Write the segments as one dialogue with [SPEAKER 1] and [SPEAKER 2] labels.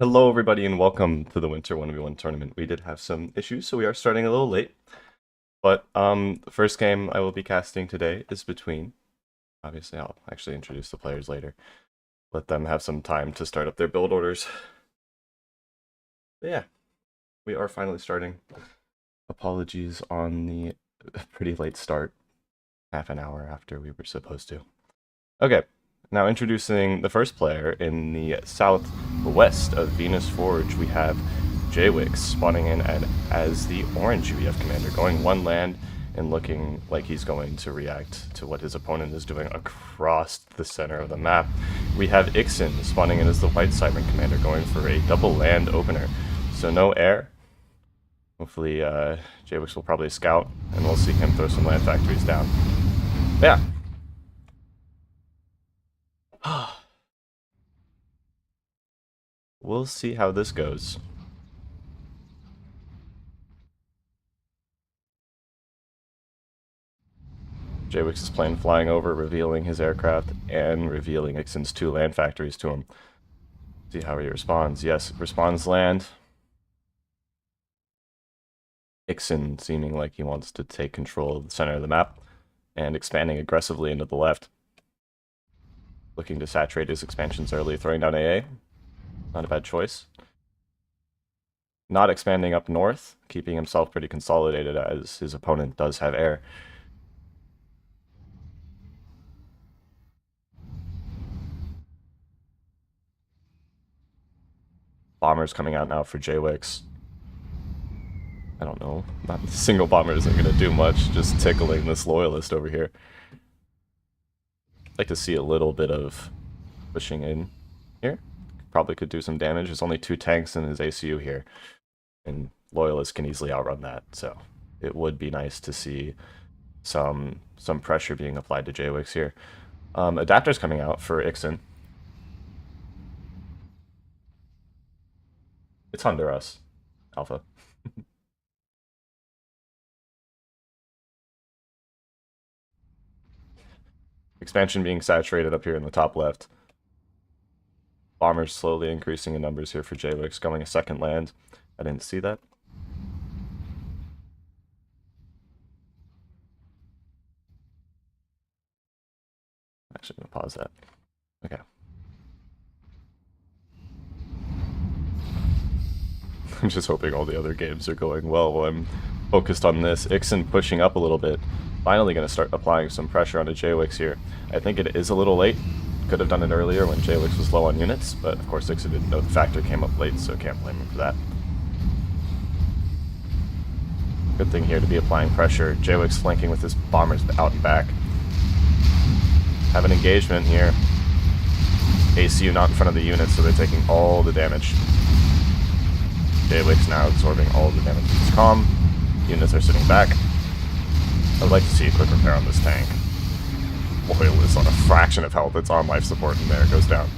[SPEAKER 1] Hello, everybody, and welcome to the Winter 1v1 tournament. We did have some issues, so we are starting a little late. But the first game I will be casting today is between. Obviously, I'll actually introduce the players later. Let them have some time to start up their build orders. But yeah, we are finally starting. Apologies on the pretty late start, half an hour after we were supposed to. Okay, now introducing the first player in the southwest of Venus Forge, we have Jwix spawning in as the orange UEF commander, going one land and looking like he's going to react to what his opponent is doing across the center of the map. We have Ixen spawning in as the white Siren commander, going for a double land opener. So no air. Hopefully Jwix will probably scout, and we'll see him throw some land factories down. Yeah. We'll see how this goes. Jwix is playing flying over, revealing his aircraft, and revealing Ixen's 2 land factories to him. See how he responds. Yes, responds land. Ixen seeming like he wants to take control of the center of the map, and expanding aggressively into the left. Looking to saturate his expansions early, throwing down AA. Not a bad choice. Not expanding up north, keeping himself pretty consolidated as his opponent does have air. Bombers coming out now for Jwix. I don't know. Not a single bomber isn't going to do much, just tickling this loyalist over here. I'd like to see a little bit of pushing in here. Probably could do some damage. There's only 2 tanks in his ACU here, and loyalists can easily outrun that, so it would be nice to see some pressure being applied to Jwix here. Adapters coming out for Ixen. It's under us, Alpha. Expansion being saturated up here in the top left. Bombers slowly increasing in numbers here for Jwix, going a second land. I didn't see that. Actually, I'm gonna pause that. Okay. I'm just hoping all the other games are going well while I'm focused on this. Ixen pushing up a little bit. Finally going to start applying some pressure onto Jwix here. I think it is a little late. Could have done it earlier when Jwix was low on units, but of course Ixen didn't know the factor came up late, so can't blame him for that. Good thing here to be applying pressure. Jwix flanking with his bombers out and back. Have an engagement here. ACU not in front of the units, so they're taking all the damage. Jwix now absorbing all the damage with his comm. Units are sitting back. I'd like to see a quick repair on this tank. Loyal is on a fraction of health. It's on life support, and there it goes down.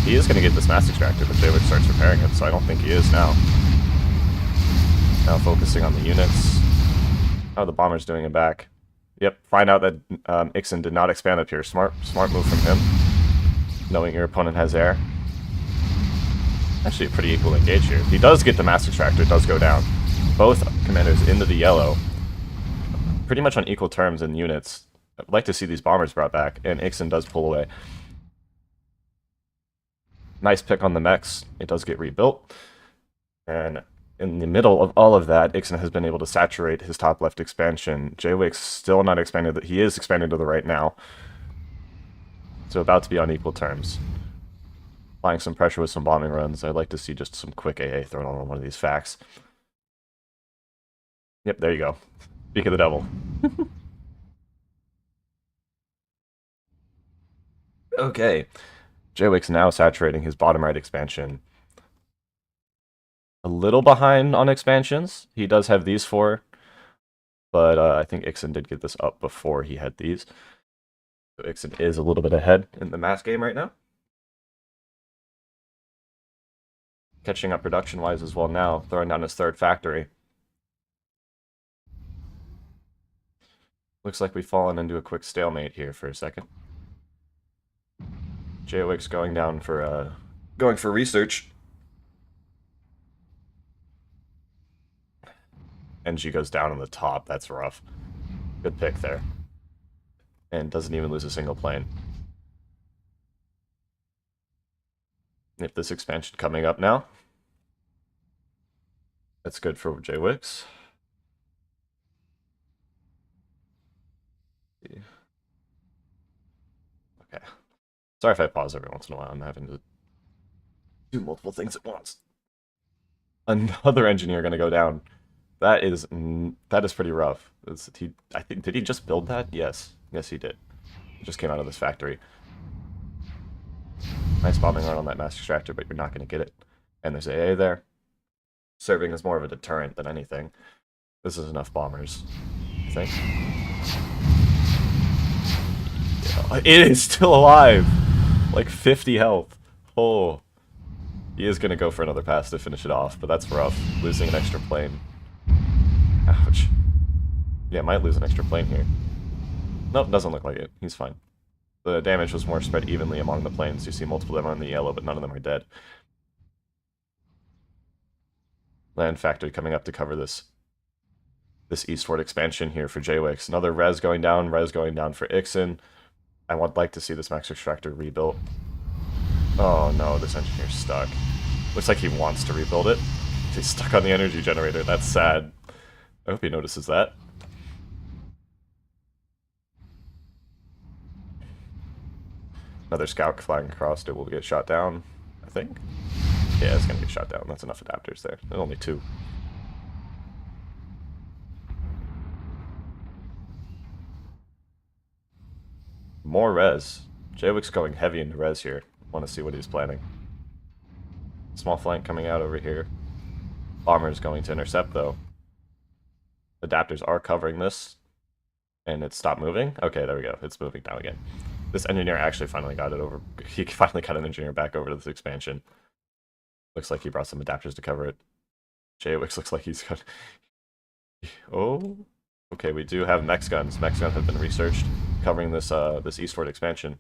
[SPEAKER 1] He is going to get this mass extractor, but Jwix starts repairing it, so I don't think he is now. Now focusing on the units. How the bomber's doing it back. Yep, find out that Ixen did not expand up here. Smart move from him. Knowing your opponent has air. Actually a pretty equal engage here. If he does get the mass extractor, it does go down. Both commanders into the yellow. Pretty much on equal terms in units. I'd like to see these bombers brought back, and Ixen does pull away. Nice pick on the mechs. It does get rebuilt. And in the middle of all of that, Ixen has been able to saturate his top left expansion. Jwix still not expanded. He is expanding to the right now. So about to be on equal terms. Applying some pressure with some bombing runs. I'd like to see just some quick AA thrown on one of these facts. Yep, there you go. Speak of the devil. Okay. Jwix now saturating his bottom right expansion. A little behind on expansions. He does have these 4, but I think Ixen did get this up before he had these. So Ixen is a little bit ahead in the mass game right now. Catching up production-wise as well now, throwing down his 3rd factory. Looks like we've fallen into a quick stalemate here for a second. Jwix going down for going for research. NG goes down on the top. That's rough. Good pick there. And doesn't even lose a single plane. If this expansion coming up now, that's good for JWix. Okay. Sorry if I pause every once in a while. I'm having to do multiple things at once. Another engineer going to go down. That is pretty rough. I think, did he just build that? Yes. Yes, he did. It just came out of this factory. Nice bombing run on that mass extractor, but you're not going to get it. And there's AA there. Serving as more of a deterrent than anything. This is enough bombers, I think. Yeah, it is still alive! Like 50 health. Oh. He is going to go for another pass to finish it off, but that's rough. Losing an extra plane. Ouch. Yeah, might lose an extra plane here. Nope, doesn't look like it. He's fine. The damage was more spread evenly among the planes. You see multiple of them on the yellow, but none of them are dead. Land factory coming up to cover this eastward expansion here for JWix. Another res going down for Ixen. I would like to see this max extractor rebuilt. Oh no, this engineer's stuck. Looks like he wants to rebuild it. He's stuck on the energy generator. That's sad. I hope he notices that. Another scout flying across it will get shot down, I think. Yeah, it's going to get shot down. That's enough adapters there. There's only 2. More res. JWix going heavy into res here. Want to see what he's planning. Small flank coming out over here. Bomber's going to intercept, though. Adapters are covering this. And it stopped moving. Okay, there we go. It's moving now again. This engineer actually finally got it over. He finally got an engineer back over to this expansion. Looks like he brought some adapters to cover it. JWix looks like he's got... Oh, okay, we do have mech guns. Mech guns have been researched, covering this this eastward expansion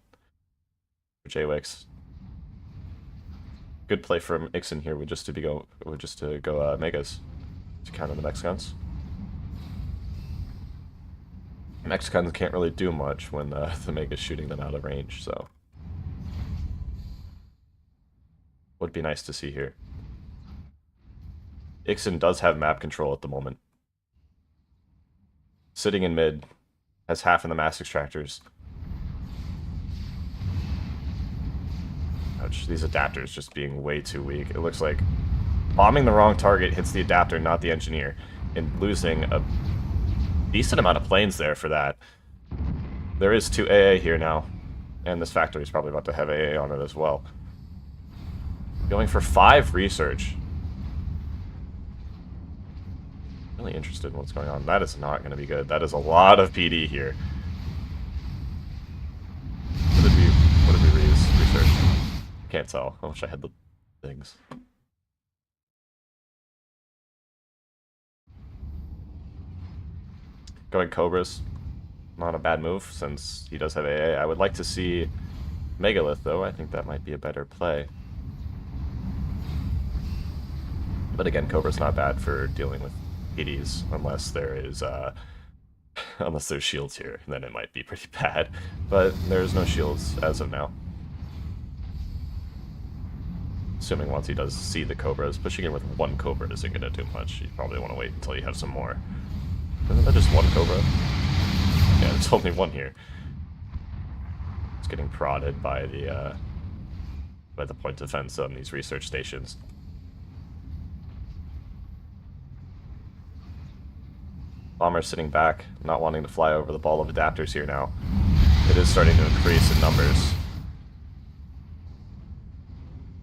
[SPEAKER 1] for JWix. Good play from Ixen here, just to go megas to counter the mech guns. Mech guns can't really do much when the mega's shooting them out of range, so would be nice to see here. Ixen does have map control at the moment. Sitting in mid, has half of the mass extractors. Ouch, these adapters just being way too weak. It looks like bombing the wrong target hits the adapter, not the engineer, and losing a decent amount of planes there for that. There is 2 AA here now, and this factory is probably about to have AA on it as well. Going for 5 research. Really interested in what's going on. That is not going to be good. That is a lot of PD here. What did we research? Can't tell. I wish I had the things. Going Cobras. Not a bad move, since he does have AA. I would like to see Megalith, though. I think that might be a better play. But again, Cobra's not bad for dealing with PDs, unless there is, unless there's shields here, then it might be pretty bad. But there's no shields as of now. Assuming once he does see the Cobras, pushing in with 1 Cobra isn't going to do much. You probably want to wait until you have some more. Isn't that just 1 Cobra? Yeah, there's only 1 here. It's getting prodded by the point defense on these research stations. Bomber sitting back, not wanting to fly over the ball of adapters here now. It is starting to increase in numbers.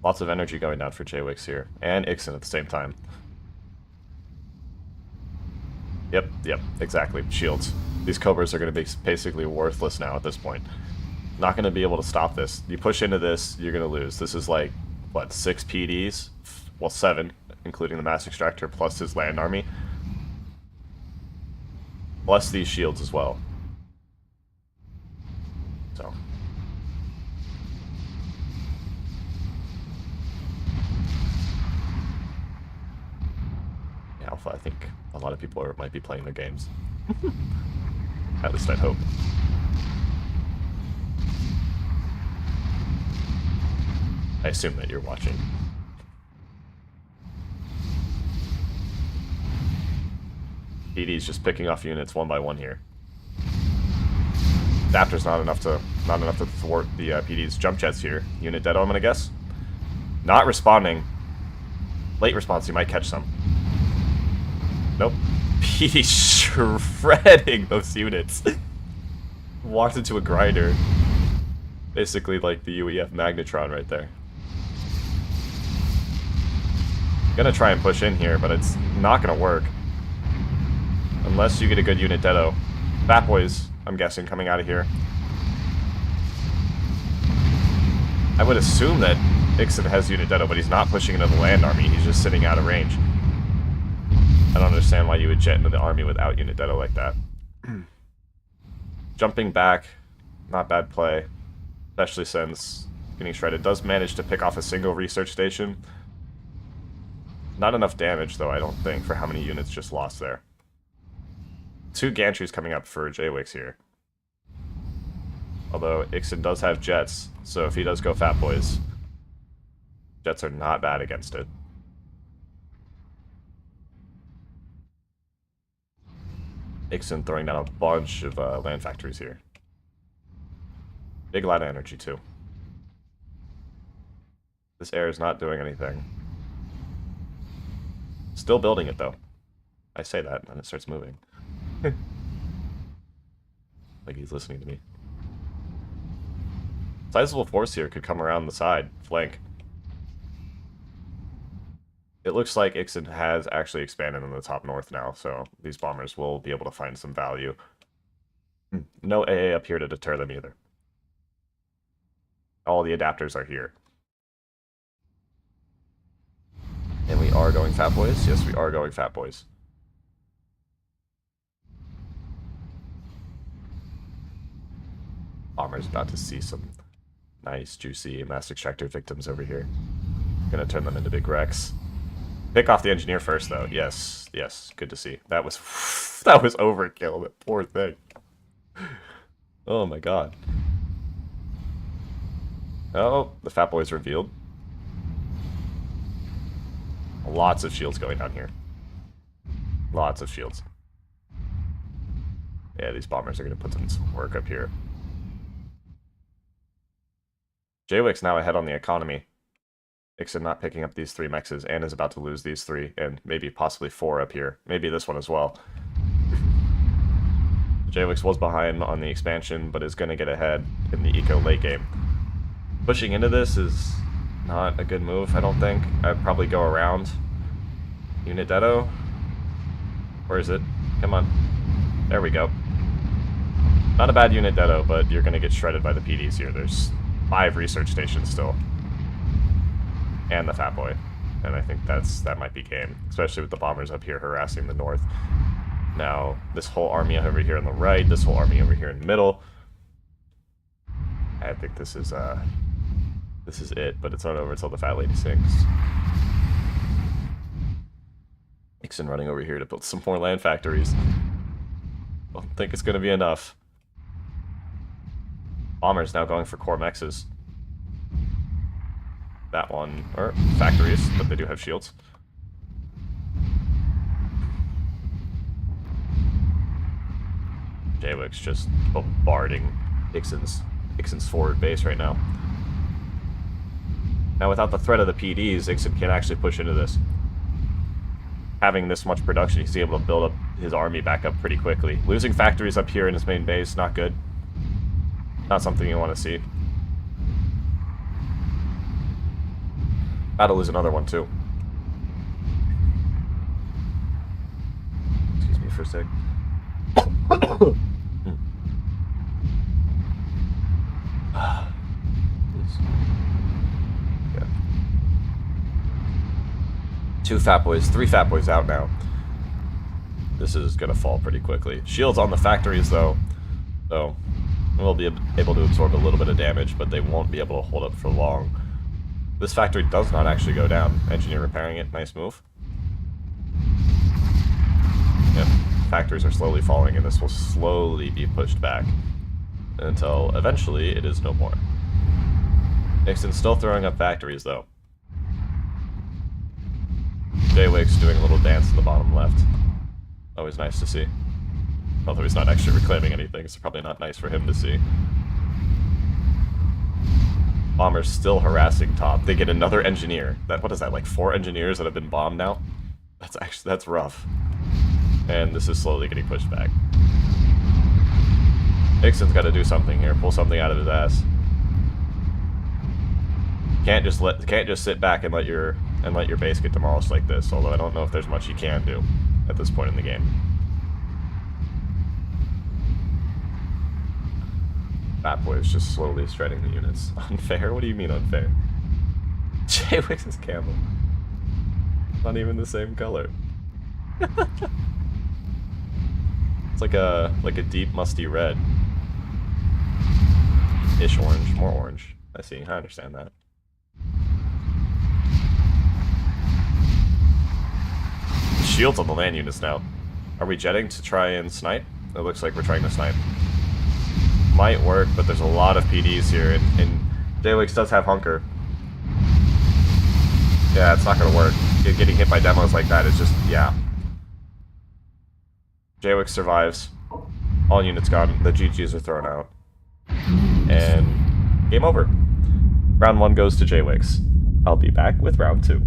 [SPEAKER 1] Lots of energy going down for JWix here, and Ixen at the same time. Yep, exactly. Shields. These Cobras are going to be basically worthless now at this point. Not going to be able to stop this. You push into this, you're going to lose. This is like, what, 6 PDs? Well, 7, including the mass extractor plus his land army. Plus these shields as well. So. Yeah, alpha. I think a lot of people might be playing their games. At least I'd hope. I assume that you're watching. PD's just picking off units one by one here. Adapter's not enough to thwart the PD's jump jets here. Unit dead, I'm gonna guess. Not responding. Late response, you might catch some. Nope. PD's shredding those units. Walked into a grinder. Basically like the UEF Magnetron right there. Gonna try and push in here, but it's not gonna work. Unless you get a good unit deado. Fat Boys, I'm guessing, coming out of here. I would assume that Ixon has unit deado, but he's not pushing into the land army. He's just sitting out of range. I don't understand why you would jet into the army without unit deado like that. Jumping back, not bad play. Especially since getting shredded does manage to pick off a single research station. Not enough damage, though, I don't think, for how many units just lost there. 2 gantries coming up for J-Wix here. Although Ixon does have jets, so if he does go Fat Boys, jets are not bad against it. Ixon throwing down a bunch of land factories here. Big lot of energy, too. This air is not doing anything. Still building it, though. I say that, and it starts moving. Like he's listening to me. Sizable force here could come around the side, flank. It looks like Ixon has actually expanded in the top north now, so these bombers will be able to find some value. No AA up here to deter them either. All the adapters are here. And we are going Fat Boys? Yes, we are going Fat Boys. Bomber's about to see some nice, juicy mass extractor victims over here. Gonna turn them into big wrecks. Pick off the engineer first, though. Yes, yes, good to see. That was overkill, that poor thing. Oh my god. Oh, the Fat Boys revealed. Lots of shields going down here. Lots of shields. Yeah, these bombers are gonna put in some work up here. J-Wix now ahead on the economy. Ixon not picking up these 3 mexes and is about to lose these 3 and maybe possibly 4 up here. Maybe this one as well. J-Wix was behind on the expansion, but is going to get ahead in the eco late game. Pushing into this is not a good move, I don't think. I'd probably go around. Unit deado? Where is it? Come on. There we go. Not a bad unit deado, but you're going to get shredded by the PDs here. There's 5 research stations still. And the Fat Boy. And I think that might be game. Especially with the bombers up here harassing the north. Now, this whole army over here on the right, this whole army over here in the middle. I think this is it, but it's not over until the Fat Lady sings. Ixon running over here to build some more land factories. Don't think it's going to be enough. Bombers now going for core mexes. That one, or factories, but they do have shields. J-Wix just bombarding Ixon's forward base right now. Now without the threat of the PDs, Ixon can actually push into this. Having this much production, he's able to build up his army back up pretty quickly. Losing factories up here in his main base, not good. Not something you want to see. About to lose another one, too. Excuse me for a sec. Yeah. 2 Fat Boys, 3 Fat Boys out now. This is gonna fall pretty quickly. Shields on the factories, though. So, we'll be able to absorb a little bit of damage, but they won't be able to hold up for long. This factory does not actually go down. Engineer repairing it. Nice move. factories are slowly falling, and this will slowly be pushed back until eventually it is no more. Nixon's still throwing up factories, though. Jaywick's doing a little dance in the bottom left. Always nice to see. Although he's not actually reclaiming anything, it's probably not nice for him to see. Bomber's still harassing top. They get another engineer. What is that, like 4 engineers that have been bombed now? That's rough. And this is slowly getting pushed back. Nixon's got to do something here. Pull something out of his ass. Can't just sit back and let your base get demolished like this. Although I don't know if there's much he can do at this point in the game. That boy is just slowly shredding the units. Unfair? What do you mean unfair? Jaywick's is camo. Not even the same color. It's like a deep musty red. Ish orange, more orange. I see, I understand that. Shields on the land units now. Are we jetting to try and snipe? It looks like we're trying to snipe. Might work, but there's a lot of PDs here, and Jaywick's does have hunker. Yeah, it's not gonna work. Getting hit by demos like that is just, yeah. Jaywick survives. All units gone. The GGs are thrown out. And game over. Round 1 goes to Jaywick's. I'll be back with round 2.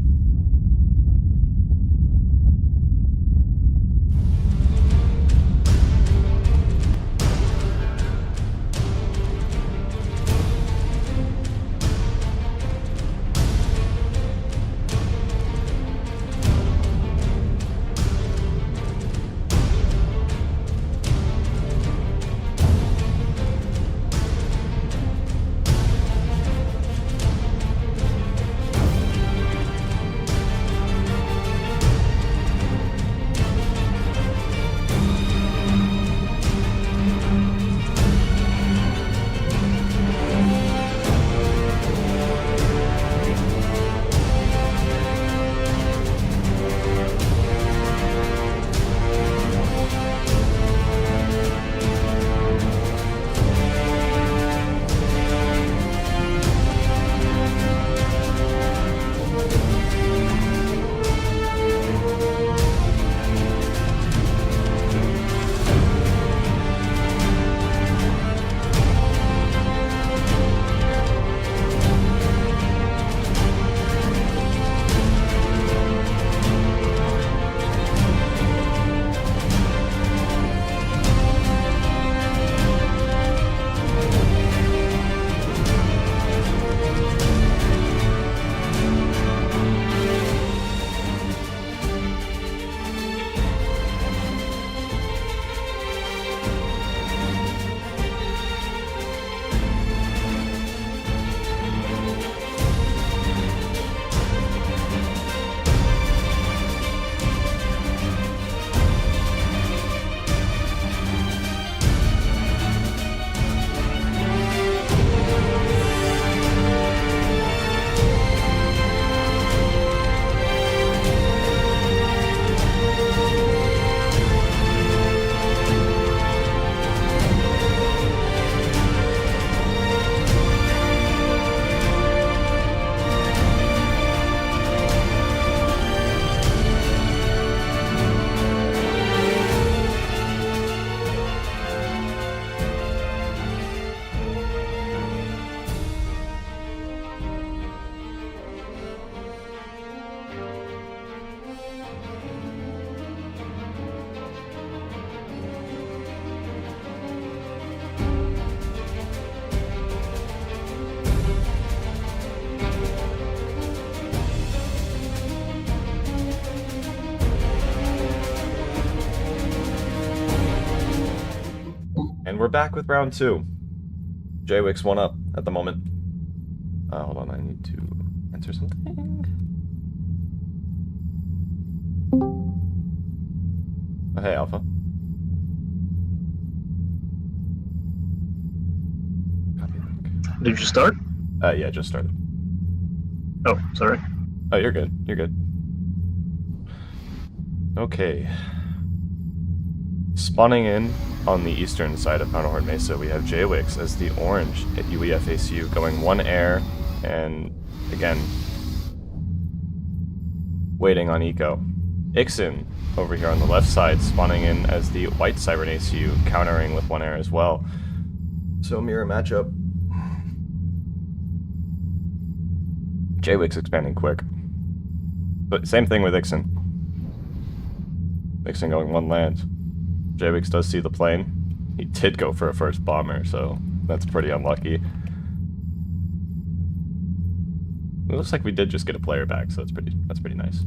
[SPEAKER 1] And we're back with round 2. Jaywick's 1 up at the moment. Hold on, I need to answer something. Oh, hey, Alpha. Copy link.
[SPEAKER 2] Did you start?
[SPEAKER 1] Yeah, just started.
[SPEAKER 2] Oh, sorry.
[SPEAKER 1] Oh, you're good. You're good. Okay. Spawning in on the eastern side of Powderhorn Mesa, we have JWix as the orange at UEF ACU, going one air, and again, waiting on eco. Ixen over here on the left side, spawning in as the white Siren ACU, countering with one air as well. So mirror matchup. JWix expanding quick. But same thing with Ixen. Ixen going one land. JWix does see the plane. He did go for a first bomber, so that's pretty unlucky. It looks like we did just get a player back, so that's pretty nice.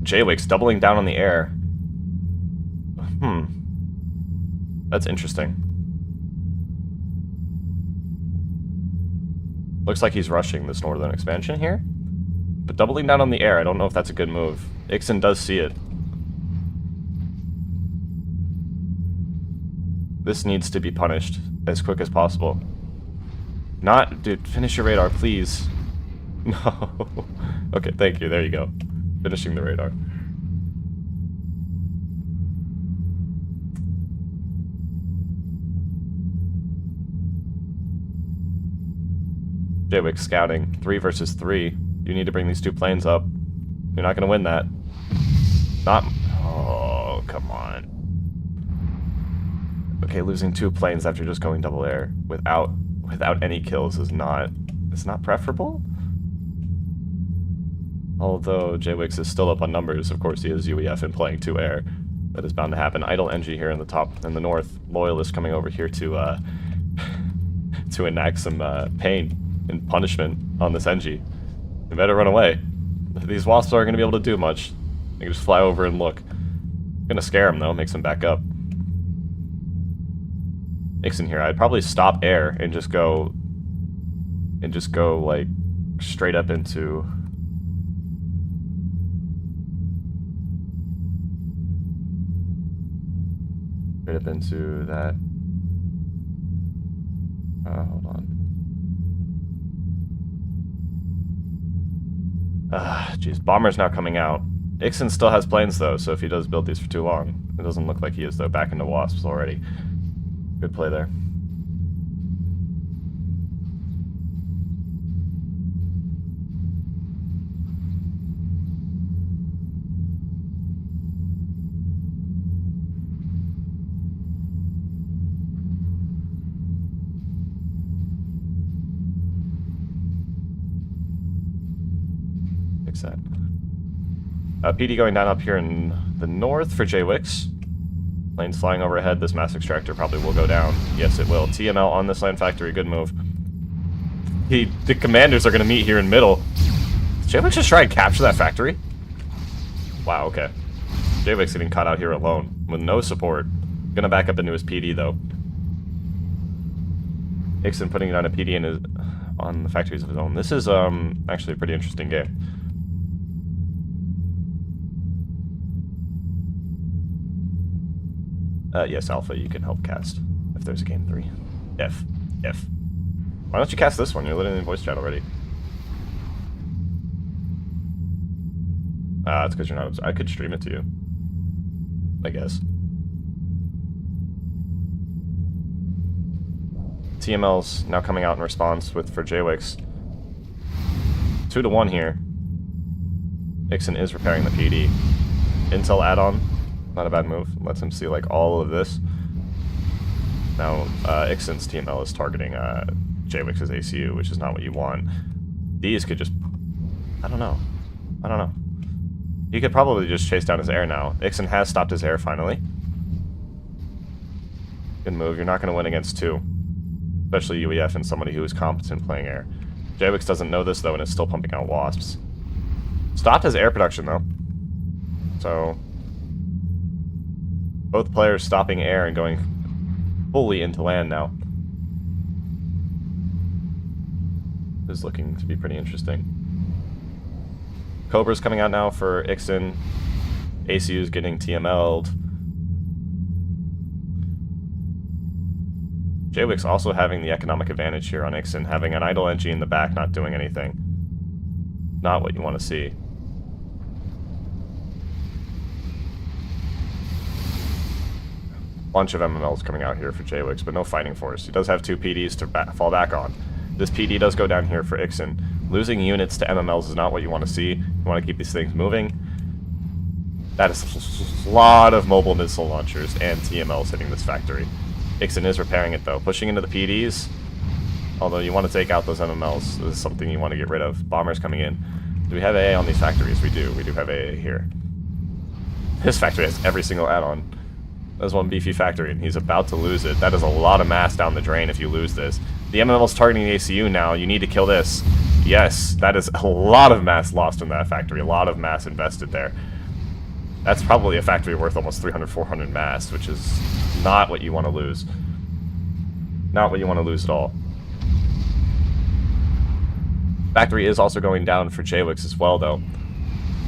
[SPEAKER 1] JWix doubling down on the air. That's interesting. Looks like he's rushing this northern expansion here. But doubling down on the air, I don't know if that's a good move. Ixen does see it. This needs to be punished as quick as possible. Not, dude, finish your radar, please. No. Okay, thank you, there you go. Finishing the radar. JWix scouting. 3 versus 3. You need to bring these two planes up. You're not going to win that. Not... Oh, come on. Okay, losing 2 planes after just going double air without any kills is not... It's not preferable? Although JWix is still up on numbers, of course he is UEF and playing 2 air. That is bound to happen. Idle NG here in the top, in the north. Loyalist coming over here to to enact some pain and punishment on this NG. You better run away. These wasps aren't going to be able to do much. They can just fly over and look. Gonna scare him though, makes him back up. Ixen here, I'd probably stop air and just go like straight up into that. Hold on. Jeez, bomber's now coming out. Ixen still has planes though, so if he does build these for too long, it doesn't look like he is though. Back into wasps already. Good play there. That. PD going down up here in the north for JWix. Planes flying overhead. This mass extractor probably will go down. Yes, it will. TML on this land factory. Good move. The commanders are going to meet here in middle. Did JWix just try and capture that factory? Wow, okay. JWix getting caught out here alone with no support. Gonna back up into his PD though. Ixen putting it on a PD on the factories of his own. This is actually a pretty interesting game. Yes, Alpha, you can help cast if there's a game 3. If. Why don't you cast this one? You're literally in voice chat already. It's because you're not... I could stream it to you. I guess. TML's now coming out in response for JWix. 2-1 here. Ixen is repairing the PD. Intel add-on. Not a bad move. Lets him see like all of this. Now Ixen's TML is targeting JWix's ACU, which is not what you want. These could just... I don't know. He could probably just chase down his air now. Ixen has stopped his air finally. Good move. You're not going to win against 2. Especially UEF and somebody who is competent playing air. JWix doesn't know this though and is still pumping out wasps. Stopped his air production though. So... both players stopping air and going fully into land now. This is looking to be pretty interesting. Cobra's coming out now for Ixen. ACU's getting TML'd. Jaywick's also having the economic advantage here on Ixon, having an idle engine in the back, not doing anything. Not what you want to see. Bunch of MMLs coming out here for Jaywick's, but no fighting force. He does have 2 PDs to fall back on. This PD does go down here for Ixon. Losing units to MMLs is not what you want to see. You want to keep these things moving. That is a lot of mobile missile launchers and TMLs hitting this factory. Ixon is repairing it though, pushing into the PDs. Although you want to take out those MMLs. This is something you want to get rid of. Bombers coming in. Do we have AA on these factories? We do. We do have AA here. This factory has every single add-on. There's one beefy factory, and he's about to lose it. That is a lot of mass down the drain if you lose this. The MML's targeting the ACU now. You need to kill this. Yes, that is a lot of mass lost in that factory. A lot of mass invested there. That's probably a factory worth almost 300, 400 mass, which is not what you want to lose. Not what you want to lose at all. Factory is also going down for Jaywick's as well, though.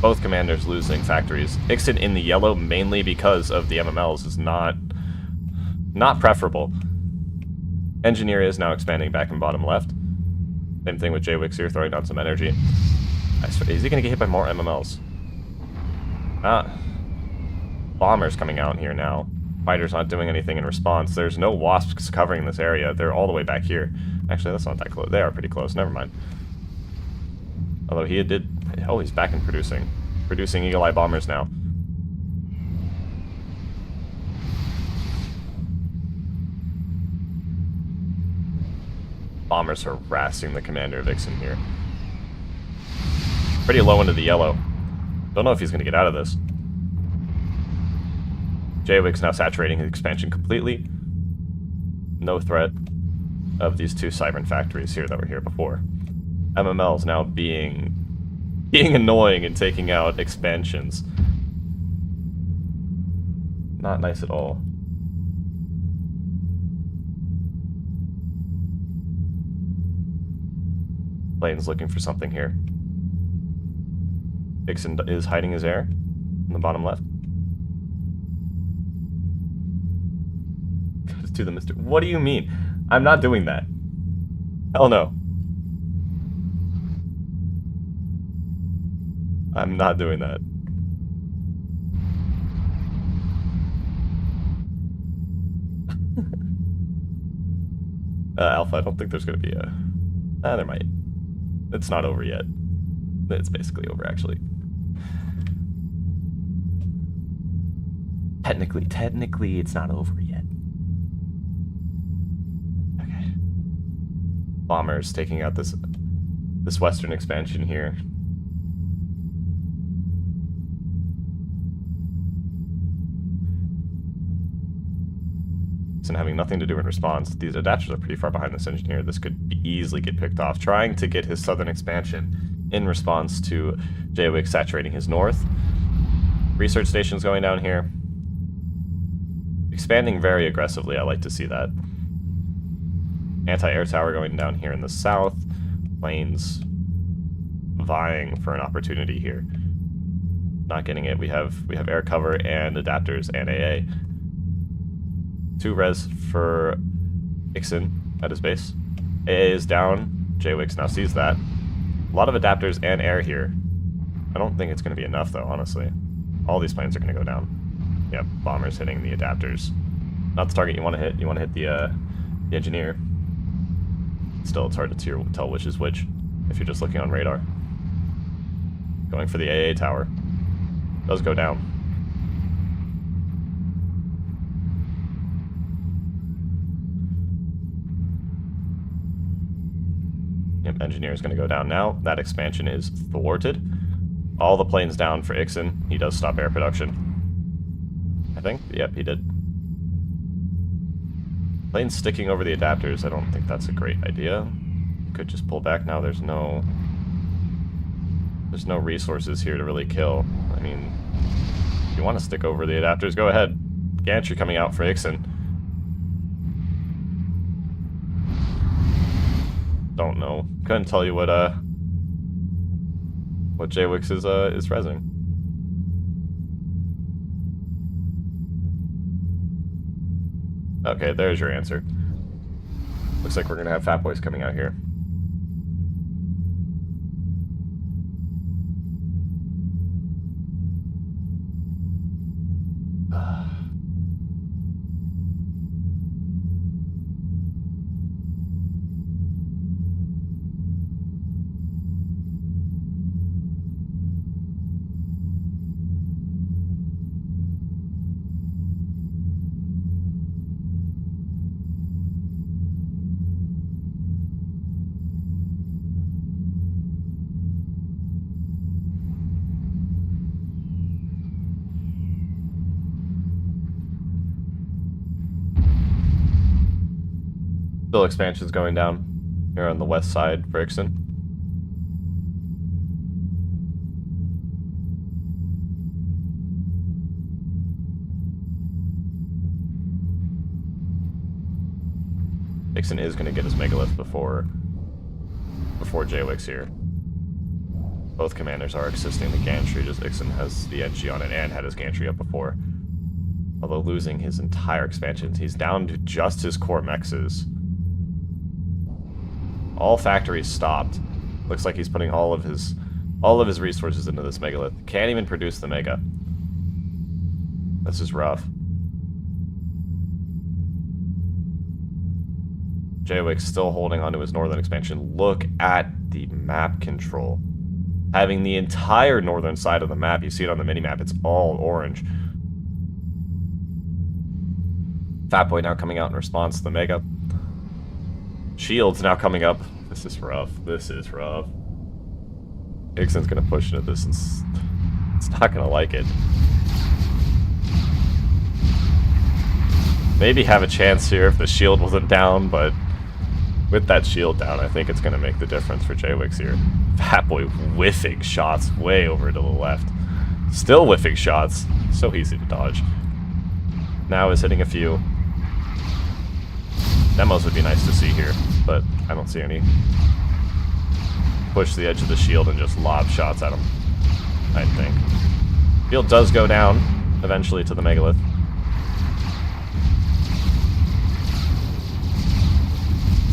[SPEAKER 1] Both commanders losing factories. Ixon in the yellow mainly because of the MMLs is not preferable. Engineer is now expanding back in bottom left. Same thing with Jaywick's here, throwing down some energy. Is he going to get hit by more MMLs? Bombers coming out here now. Fighters not doing anything in response. There's no wasps covering this area. They're all the way back here. Actually, that's not that close. They are pretty close. Never mind. Although he did... Oh, he's back in producing. Producing Eagle Eye bombers now. Bombers harassing the commander of Ixon here. Pretty low into the yellow. Don't know if he's going to get out of this. Jaywick's now saturating his expansion completely. No threat of these 2 Cybern factories here that were here before. MML's now being annoying and taking out expansions. Not nice at all. Plane's looking for something here. Ixon is hiding his air in the bottom left. To the Mr. What do you mean? I'm not doing that. Hell no. I'm not doing that. Alpha, I don't think there's going to be a... there might. It's not over yet. It's basically over, actually. Technically, it's not over yet. Okay. Bombers taking out this western expansion here. And having nothing to do in response. These adapters are pretty far behind this engineer. This could easily get picked off. Trying to get his southern expansion in response to Jaywick saturating his north. Research stations going down here. Expanding very aggressively. I like to see that. Anti-air tower going down here in the south. Planes vying for an opportunity here. Not getting it. We have air cover and adapters and AA. 2 res for Ixon at his base. AA is down. Jaywick's now sees that. A lot of adapters and air here. I don't think it's going to be enough, though, honestly. All these planes are going to go down. Yep, bombers hitting the adapters. Not the target you want to hit. You want to hit the engineer. Still, it's hard to tell which is which if you're just looking on radar. Going for the AA tower. Does go down. Yep, engineer is going to go down now. That expansion is thwarted. All the planes down for Ixon. He does stop air production. I think. Yep, he did. Planes sticking over the adapters. I don't think that's a great idea. Could just pull back now. There's no resources here to really kill. I mean, if you want to stick over the adapters, go ahead. Gantry coming out for Ixon. Don't know. Couldn't tell you what Jaywick's is resing. Okay, there's your answer. Looks like we're gonna have Fat Boys coming out here. Still expansions going down here on the west side for Ixon. Ixon is going to get his megalith before Jaywick's here. Both commanders are assisting the gantry, just Ixon has the NG on it and had his gantry up before. Although losing his entire expansion, he's down to just his core mexes. All factories stopped. Looks like he's putting all of his resources into this megalith. Can't even produce the mega. This is rough. Jaywick's still holding onto his northern expansion. Look at the map control. Having the entire northern side of the map, you see it on the mini-map, it's all orange. Fatboy now coming out in response to the mega. Shield's now coming up. This is rough. This is rough. Ixon's gonna push into this and it's not gonna like it. Maybe have a chance here if the shield wasn't down, but with that shield down, I think it's gonna make the difference for Jaywick's here. Fatboy whiffing shots way over to the left. Still whiffing shots. So easy to dodge. Now is hitting a few. Demos would be nice to see here, but I don't see any. Push the edge of the shield and just lob shots at him, I think. Shield does go down, eventually, to the megalith.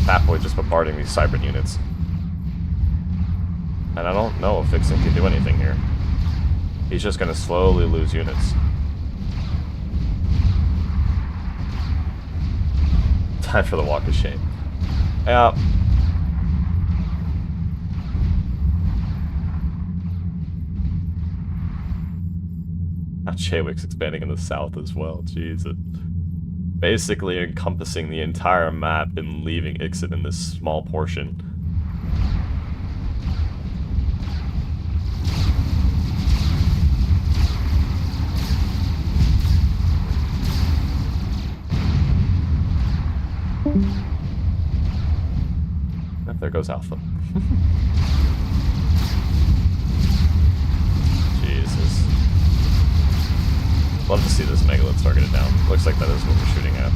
[SPEAKER 1] Fatboy just bombarding these Cybran units. And I don't know if Ixon can do anything here. He's just going to slowly lose units. Time for the walk of shame. Yeah. Now Jaywick's expanding in the south as well. Jeez. Basically encompassing the entire map and leaving Ixon in this small portion. There goes Alpha. Jesus. Love to see this megalith targeted down. Looks like that is what we're shooting at.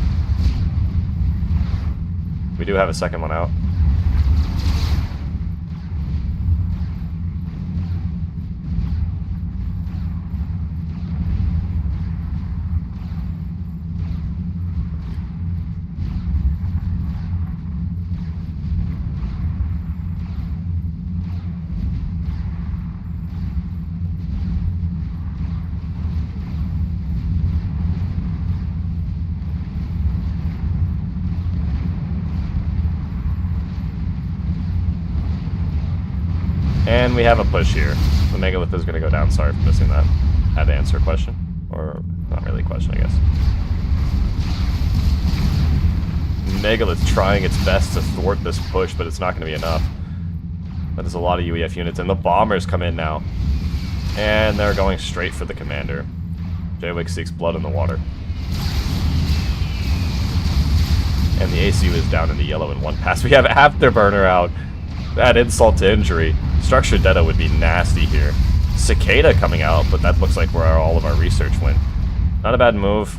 [SPEAKER 1] We do have a second one out. And we have a push here. The megalith is going to go down. Sorry for missing that. Had to answer a question. Or, not really a question, I guess. Megalith trying its best to thwart this push, but it's not going to be enough. But there's a lot of UEF units, and the bombers come in now. And they're going straight for the commander. Jaywick seeks blood in the water. And the ACU is down in the yellow in one pass. We have Afterburner out. Add insult to injury. Structured Detta would be nasty here. Cicada coming out, but that looks like where all of our research went. Not a bad move.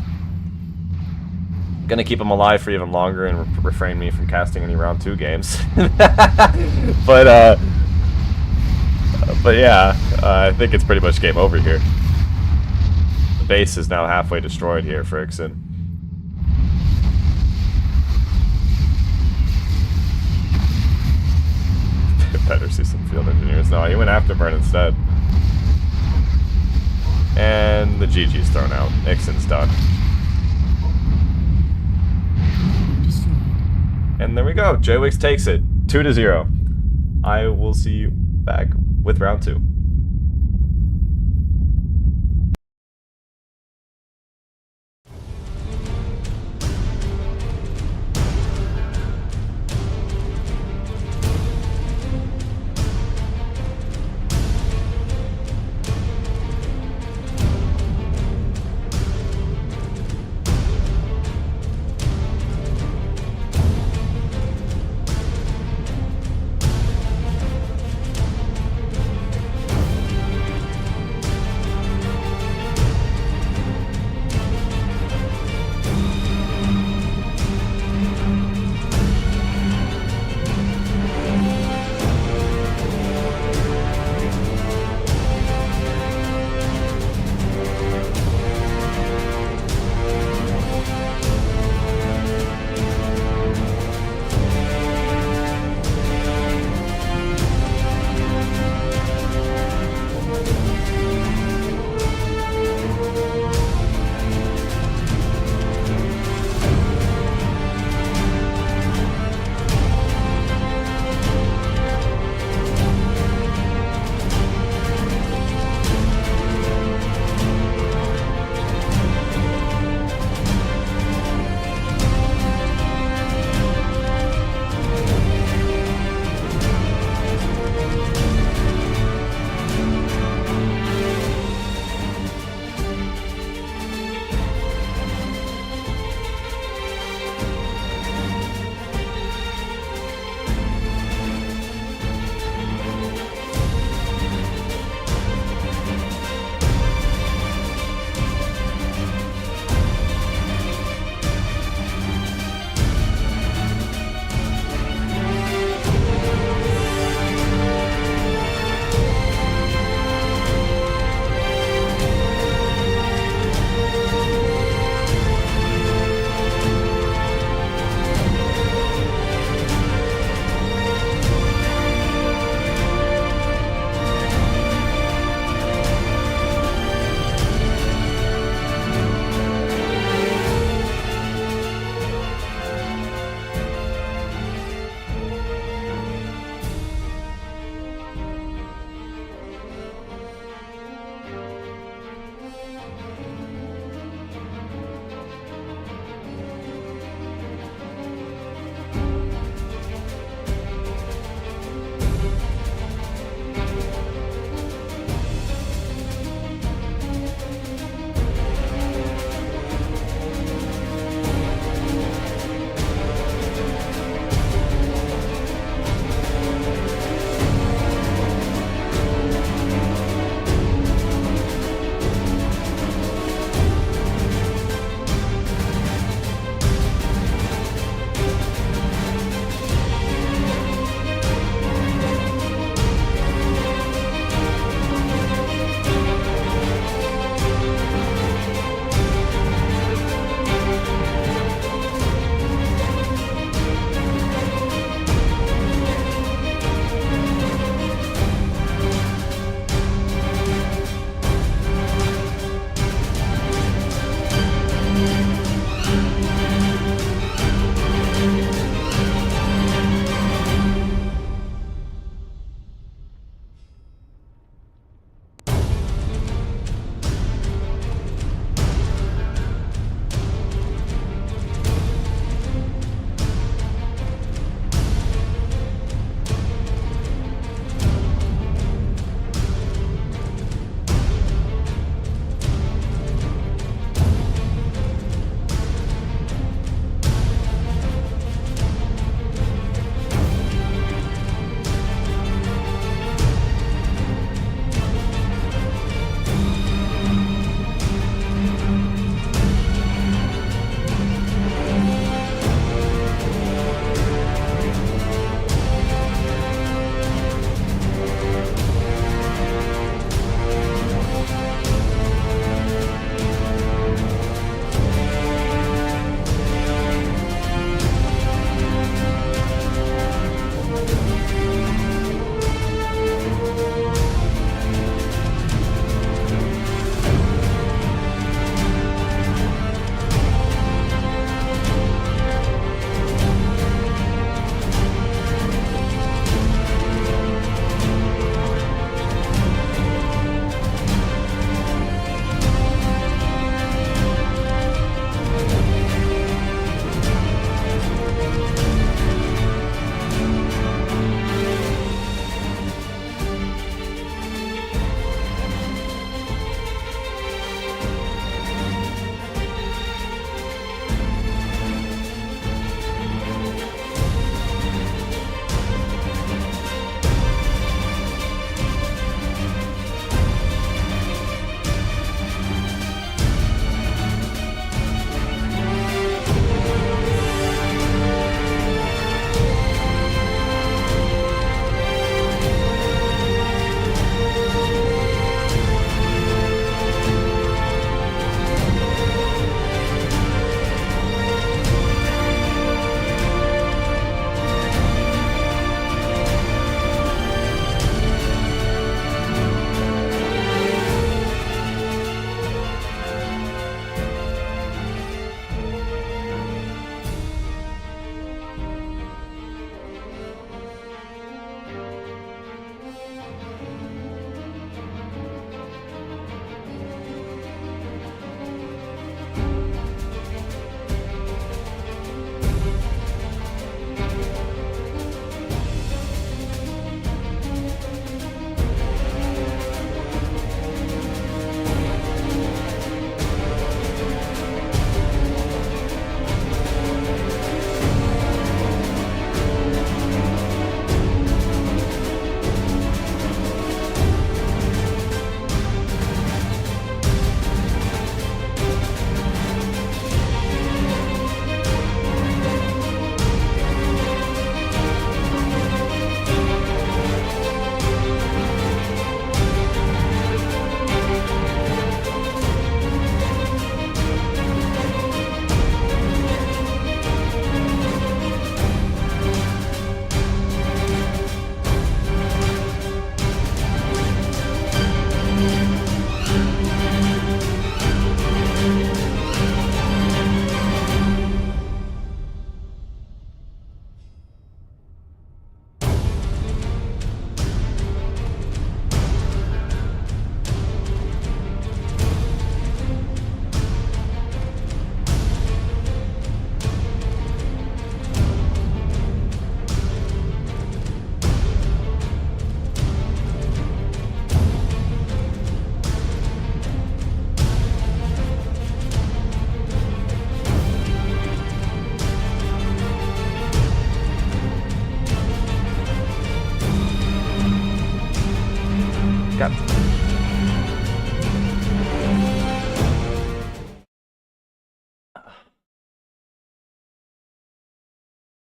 [SPEAKER 1] Gonna keep him alive for even longer and refrain me from casting any round 2 games. but yeah, I think it's pretty much game over here. The base is now halfway destroyed here for Ixon. better see some field engineers. No, he went afterburn instead. And the GG's thrown out. Nixon's done. And there we go. J-Wix takes it. 2-0. I will see you back with round 2.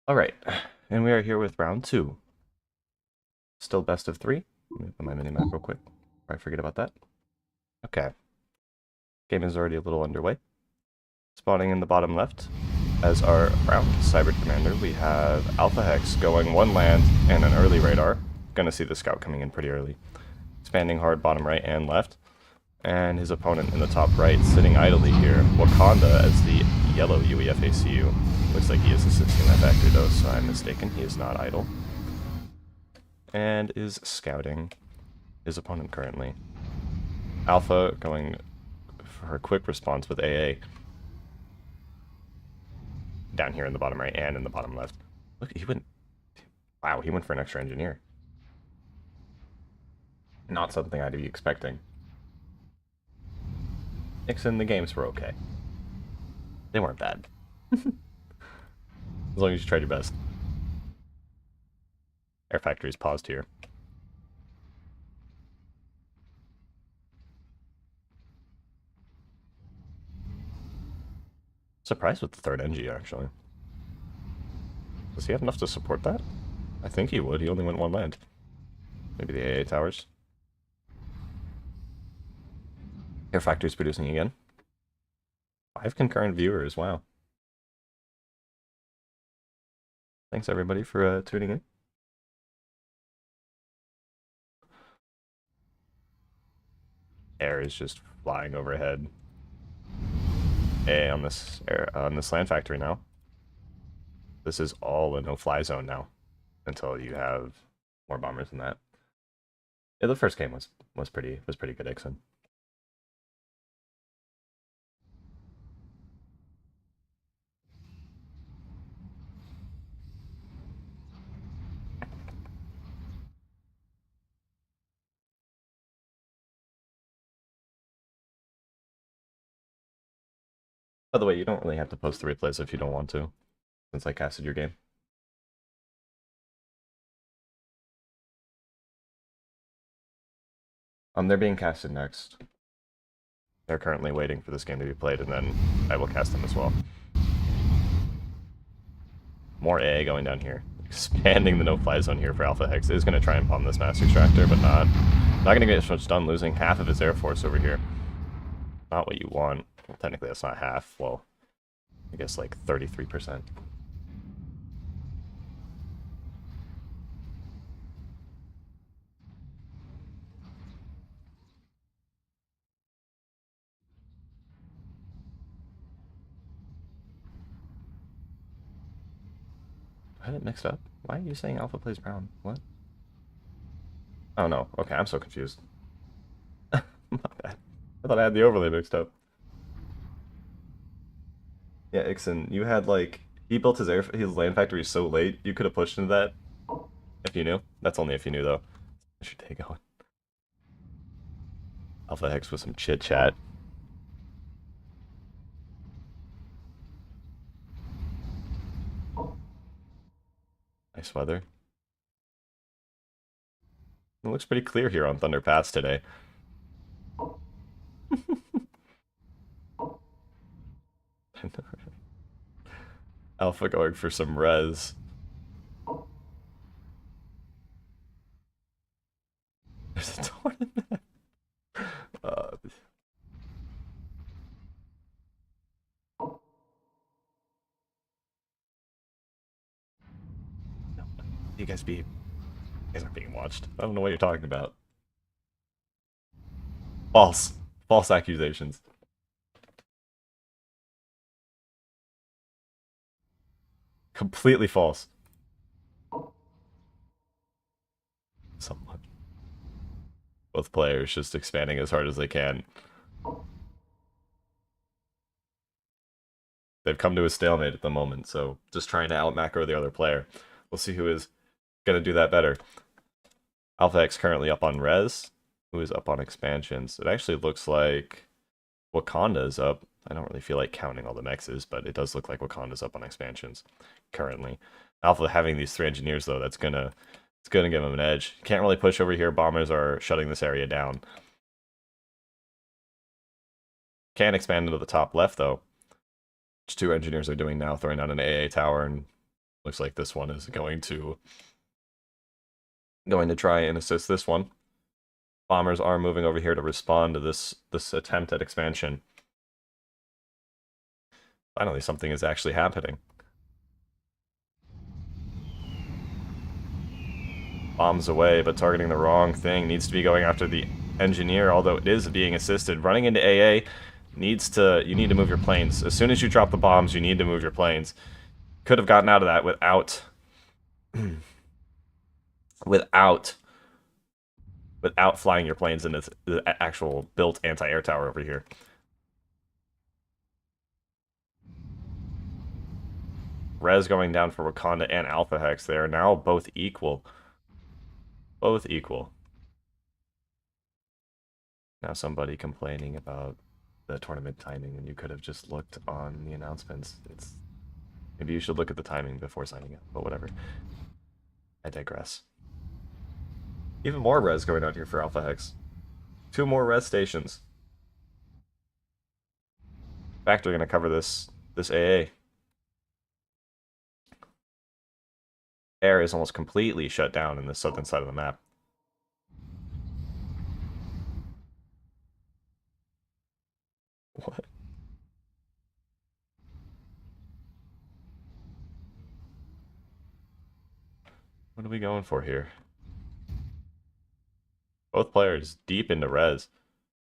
[SPEAKER 1] All right, and we are here with round 2. Still best of 3. Let me open my mini map real quick before I forget about that. Okay. Game is already a little underway. Spawning in the bottom left as our round Cyber Commander, we have Alpha Hex going 1 land and an early radar. Gonna see the scout coming in pretty early. Expanding hard bottom right and left. And his opponent in the top right, sitting idly here, Wakanda as the yellow UEFACU. Looks like he is assisting that factory though, so I'm mistaken. He is not idle. And is scouting his opponent currently. Alpha going for a quick response with AA. Down here in the bottom right and in the bottom left. Look, he went... Wow, he went for an extra engineer. Not something I'd be expecting. Nixon, the games were okay. They weren't bad. As long as you tried your best. Air Factory's paused here. Surprised with the third NG, actually. Does he have enough to support that? I think he would. He only went 1 land. Maybe the AA towers. Air Factory's producing again. 5 concurrent viewers, wow. Thanks everybody for tuning in. Air is just flying overhead. On this land factory now. This is all a no-fly zone now, until you have more bombers than that. Yeah, the first game was pretty good, Ixon. By the way, you don't really have to post the replays if you don't want to, since I casted your game. They're being casted next. They're currently waiting for this game to be played, and then I will cast them as well. More AA going down here. Expanding the no-fly zone here for Alpha Hex. Is going to try and bomb this mass extractor, but not going to get much done, losing half of his air force over here. Not what you want. Well, technically that's not half. Well, I guess like 33%. I had it mixed up. Why are you saying Alpha plays brown? What? Oh no. Okay, I'm so confused. My bad. I thought I had the overlay mixed up. Yeah, Ixon, you had like he built his land factory so late. You could have pushed into that if you knew. That's only if you knew though. How's your day going? Alpha Hex with some chit chat. Nice weather. It looks pretty clear here on Thunder Pass today. Alpha going for some res. There's a tournament. You guys aren't being watched. I don't know what you're talking about. False. False accusations. Completely false. Someone. Both players just expanding as hard as they can. They've come to a stalemate at the moment, so just trying to out macro the other player. We'll see who is going to do that better. Alpha X currently up on res, who is up on expansions. It actually looks like Wakanda's up. I don't really feel like counting all the mexes, but it does look like Wakanda's up on expansions currently. Alpha having these 3 engineers though, it's gonna give him an edge. Can't really push over here. Bombers are shutting this area down. Can expand into the top left though, which 2 engineers are doing now, throwing down an AA tower and Looks like this one is going to try and assist this one. Bombers are moving over here to respond to this attempt at expansion. Finally, something is actually happening. Bombs away, but targeting the wrong thing. Needs to be going after the engineer, although it is being assisted. Running into AA needs to... You need to move your planes. As soon as you drop the bombs, you need to move your planes. Could have gotten out of that without... without flying your planes into the actual built anti-air tower over here. Res going down for Wakanda and Alpha Hex. They are now both equal. Both equal. Now somebody complaining about the tournament timing, and you could have just looked on the announcements. Maybe you should look at the timing before signing up, but whatever. I digress. Even more res going on here for Alpha Hex. 2 more res stations. In fact, we're going to cover this AA. Air is almost completely shut down in the southern side of the map. What? What are we going for here? Both players deep into res.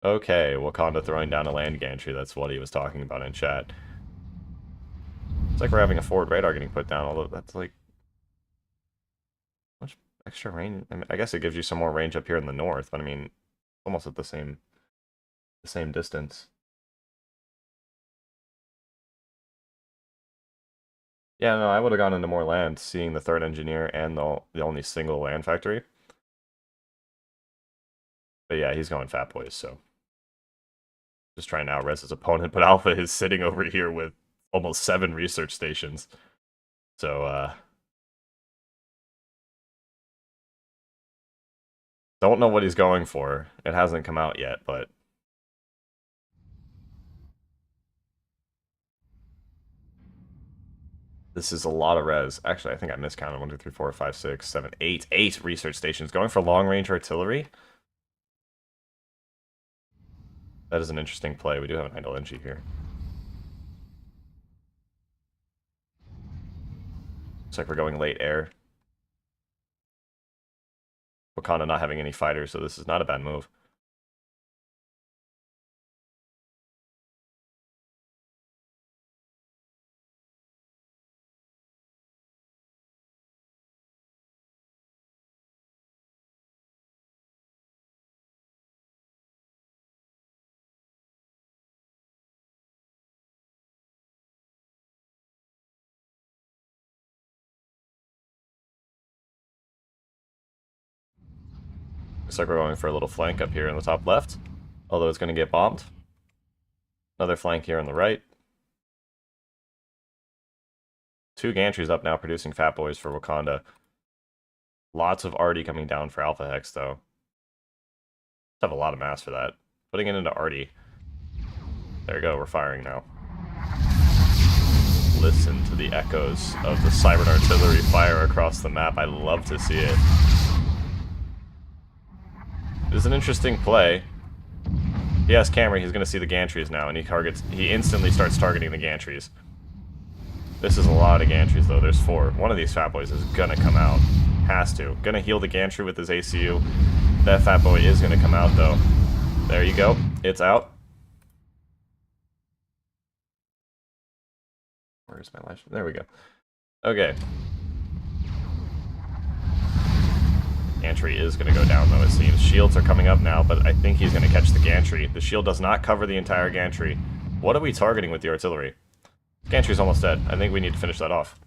[SPEAKER 1] Okay, Wakanda throwing down a land gantry. That's what he was talking about in chat. It's like we're having a forward radar getting put down, although that's like... much extra range? I mean, I guess it gives you some more range up here in the north, but I mean, almost at the same distance. Yeah, no, I would have gone into more land, seeing the 3rd engineer and the only single land factory. But yeah, he's going Fat Boys, so... just trying to out-res his opponent, but Alpha is sitting over here with almost 7 research stations. So, don't know what he's going for. It hasn't come out yet, but... this is a lot of res. Actually, I think I miscounted. 1, 2, 3, 4, 5, 6, 7, 8. 8 research stations. Going for long-range artillery? That is an interesting play. We do have an idle NG here. Looks like we're going late air. Wakanda not having any fighters, so this is not a bad move. Looks like we're going for a little flank up here in the top left, although it's going to get bombed. Another flank here on the right. 2 gantries up now producing Fat Boys for Wakanda. Lots of Arty coming down for Alpha Hex, though. Have a lot of mass for that. Putting it into Arty. There you go, we're firing now. Listen to the echoes of the Cybern artillery fire across the map. I love to see it. It is an interesting play. He has camera, he's going to see the gantries now, and he instantly starts targeting the gantries. This is a lot of gantries, though. There's 4. One of these Fat Boys is going to come out. Has to. Going to heal the gantry with his ACU. That Fat Boy is going to come out, though. There you go. It's out. Where's my life? There we go. Okay. Gantry is going to go down, though, it seems. Shields are coming up now, but I think he's going to catch the gantry. The shield does not cover the entire gantry. What are we targeting with the artillery? Gantry's almost dead. I think we need to finish that off.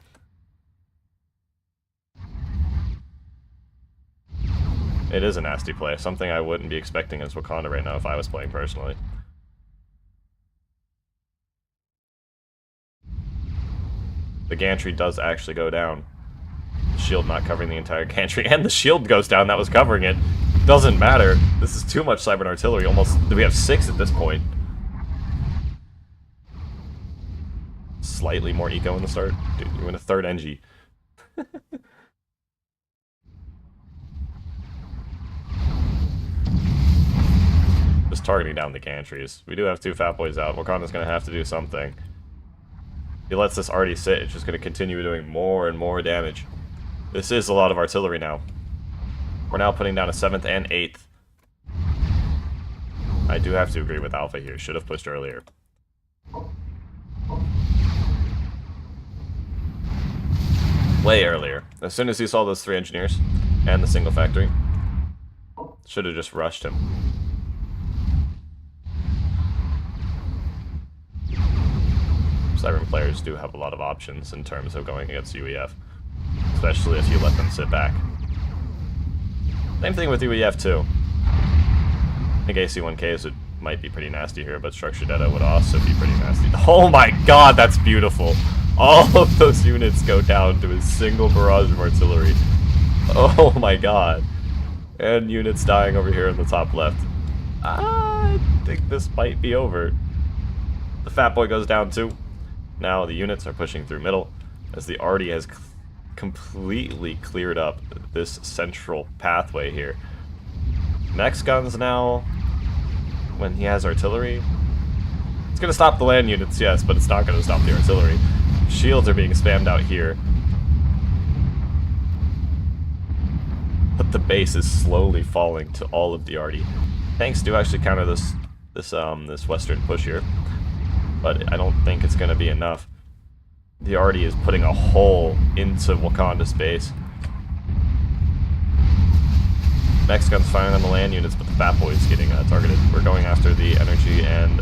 [SPEAKER 1] It is a nasty play. Something I wouldn't be expecting as Wakanda right now if I was playing personally. The gantry does actually go down. The shield not covering the entire gantry, and the shield goes down that was covering it. Doesn't matter. This is too much Cybern artillery. Almost, we have 6 at this point. Slightly more eco in the start. Dude, you're in a 3rd NG. Just targeting down the gantries. We do have 2 Fat Boys out. Wakanda's going to have to do something. If he lets this already sit, it's just going to continue doing more and more damage. This is a lot of artillery now. We're now putting down a 7th and 8th. I do have to agree with Alpha here. Should have pushed earlier. Way earlier. As soon as he saw those 3 engineers and the single factory, should have just rushed him. Siren players do have a lot of options in terms of going against UEF, especially if you let them sit back. Same thing with UEF too. I think AC1Ks might be pretty nasty here, but Structured Data would also be pretty nasty. Oh my god, that's beautiful! All of those units go down to a single barrage of artillery. Oh my god. And units dying over here in the top left. I think this might be over. The Fat Boy goes down too. Now the units are pushing through middle, as the arty has completely cleared up this central pathway here. Mech's guns now, when he has artillery, it's going to stop the land units, yes, but it's not going to stop the artillery. Shields are being spammed out here. But the base is slowly falling to all of the arty. Tanks do actually counter this western push here, but I don't think it's going to be enough. The arty is putting a hole into Wakanda's base. Mech's guns firing on the land units, but the Fat Boy is getting targeted. We're going after the energy and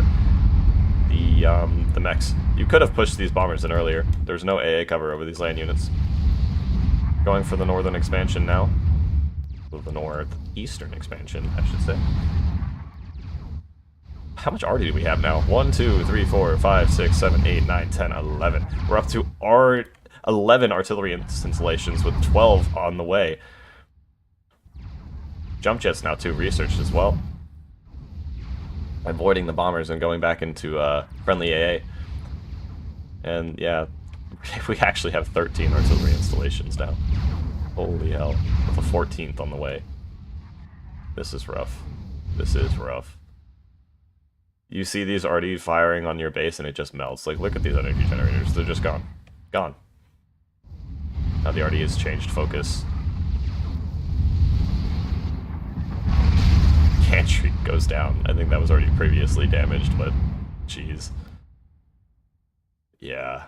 [SPEAKER 1] the mechs. You could have pushed these bombers in earlier. There's no AA cover over these land units. Going for the northern expansion now. Well, the northeastern expansion, I should say. How much arty do we have now? 1, 2, 3, 4, 5, 6, 7, 8, 9, 10, 11. We're up to 11 artillery installations with 12 on the way. Jump jets now too researched as well. Avoiding the bombers and going back into friendly AA. And yeah, we actually have 13 artillery installations now. Holy hell. With a 14th on the way. This is rough. This is rough. You see these arty firing on your base and it just melts. Like, look at these energy generators. They're just gone. Gone. Now the arty has changed focus. Gantry goes down. I think that was already previously damaged, but jeez. Yeah.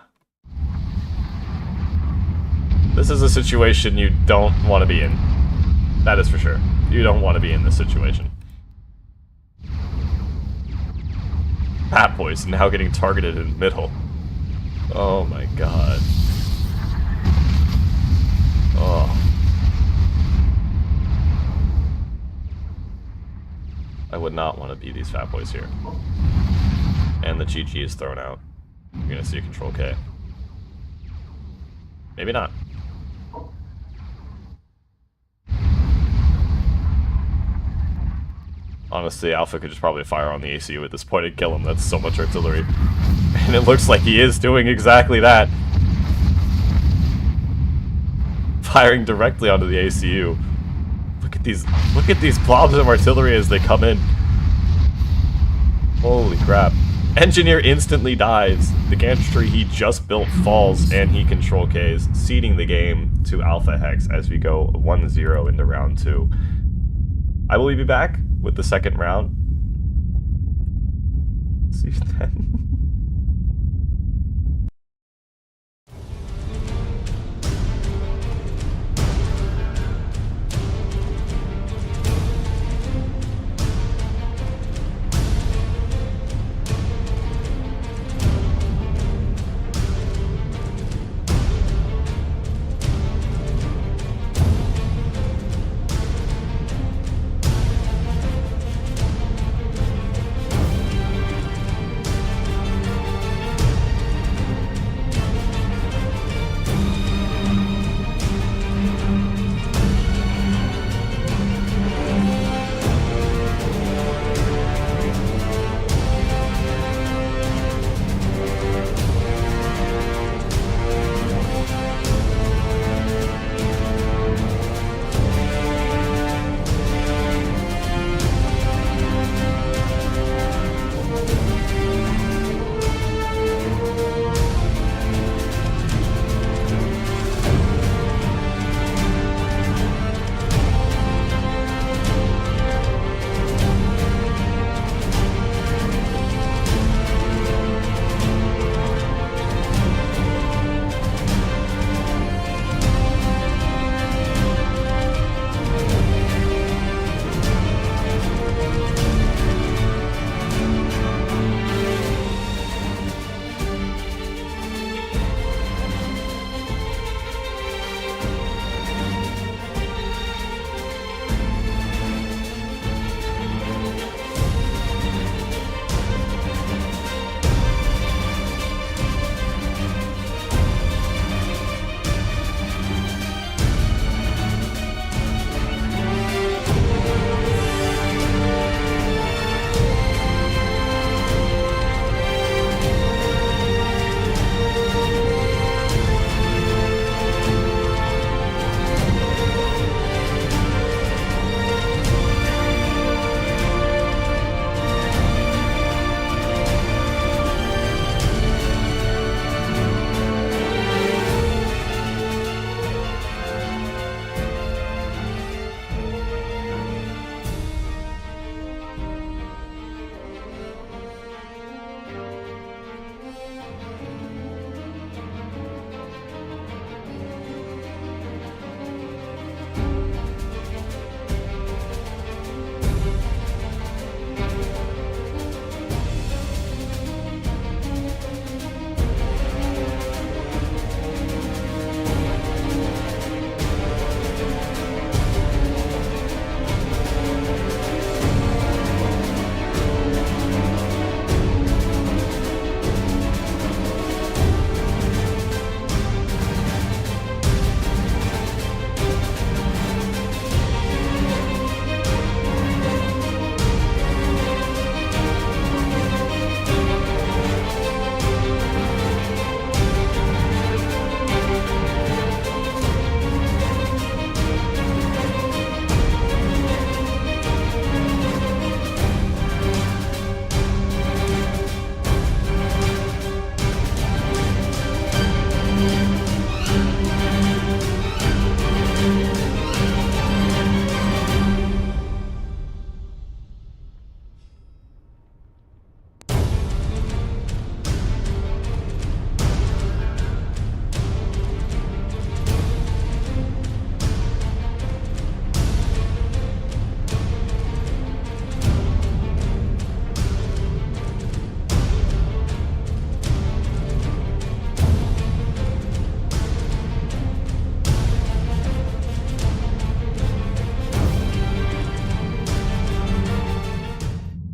[SPEAKER 1] This is a situation you don't want to be in. That is for sure. You don't want to be in this situation. Fat Boy's now getting targeted in middle. Oh my god. Oh. I would not want to be these Fat Boys here. And the GG is thrown out. You're gonna see a Control K. Maybe not. Honestly, Alpha could just probably fire on the ACU at this point and kill him. That's so much artillery. And it looks like he is doing exactly that. Firing directly onto the ACU. Look at these blobs of artillery as they come in. Holy crap. Engineer instantly dies. The gantry he just built falls, and he Control Ks, ceding the game to Alpha Hex as we go 1-0 into round 2. I will be back with the second round. See you then.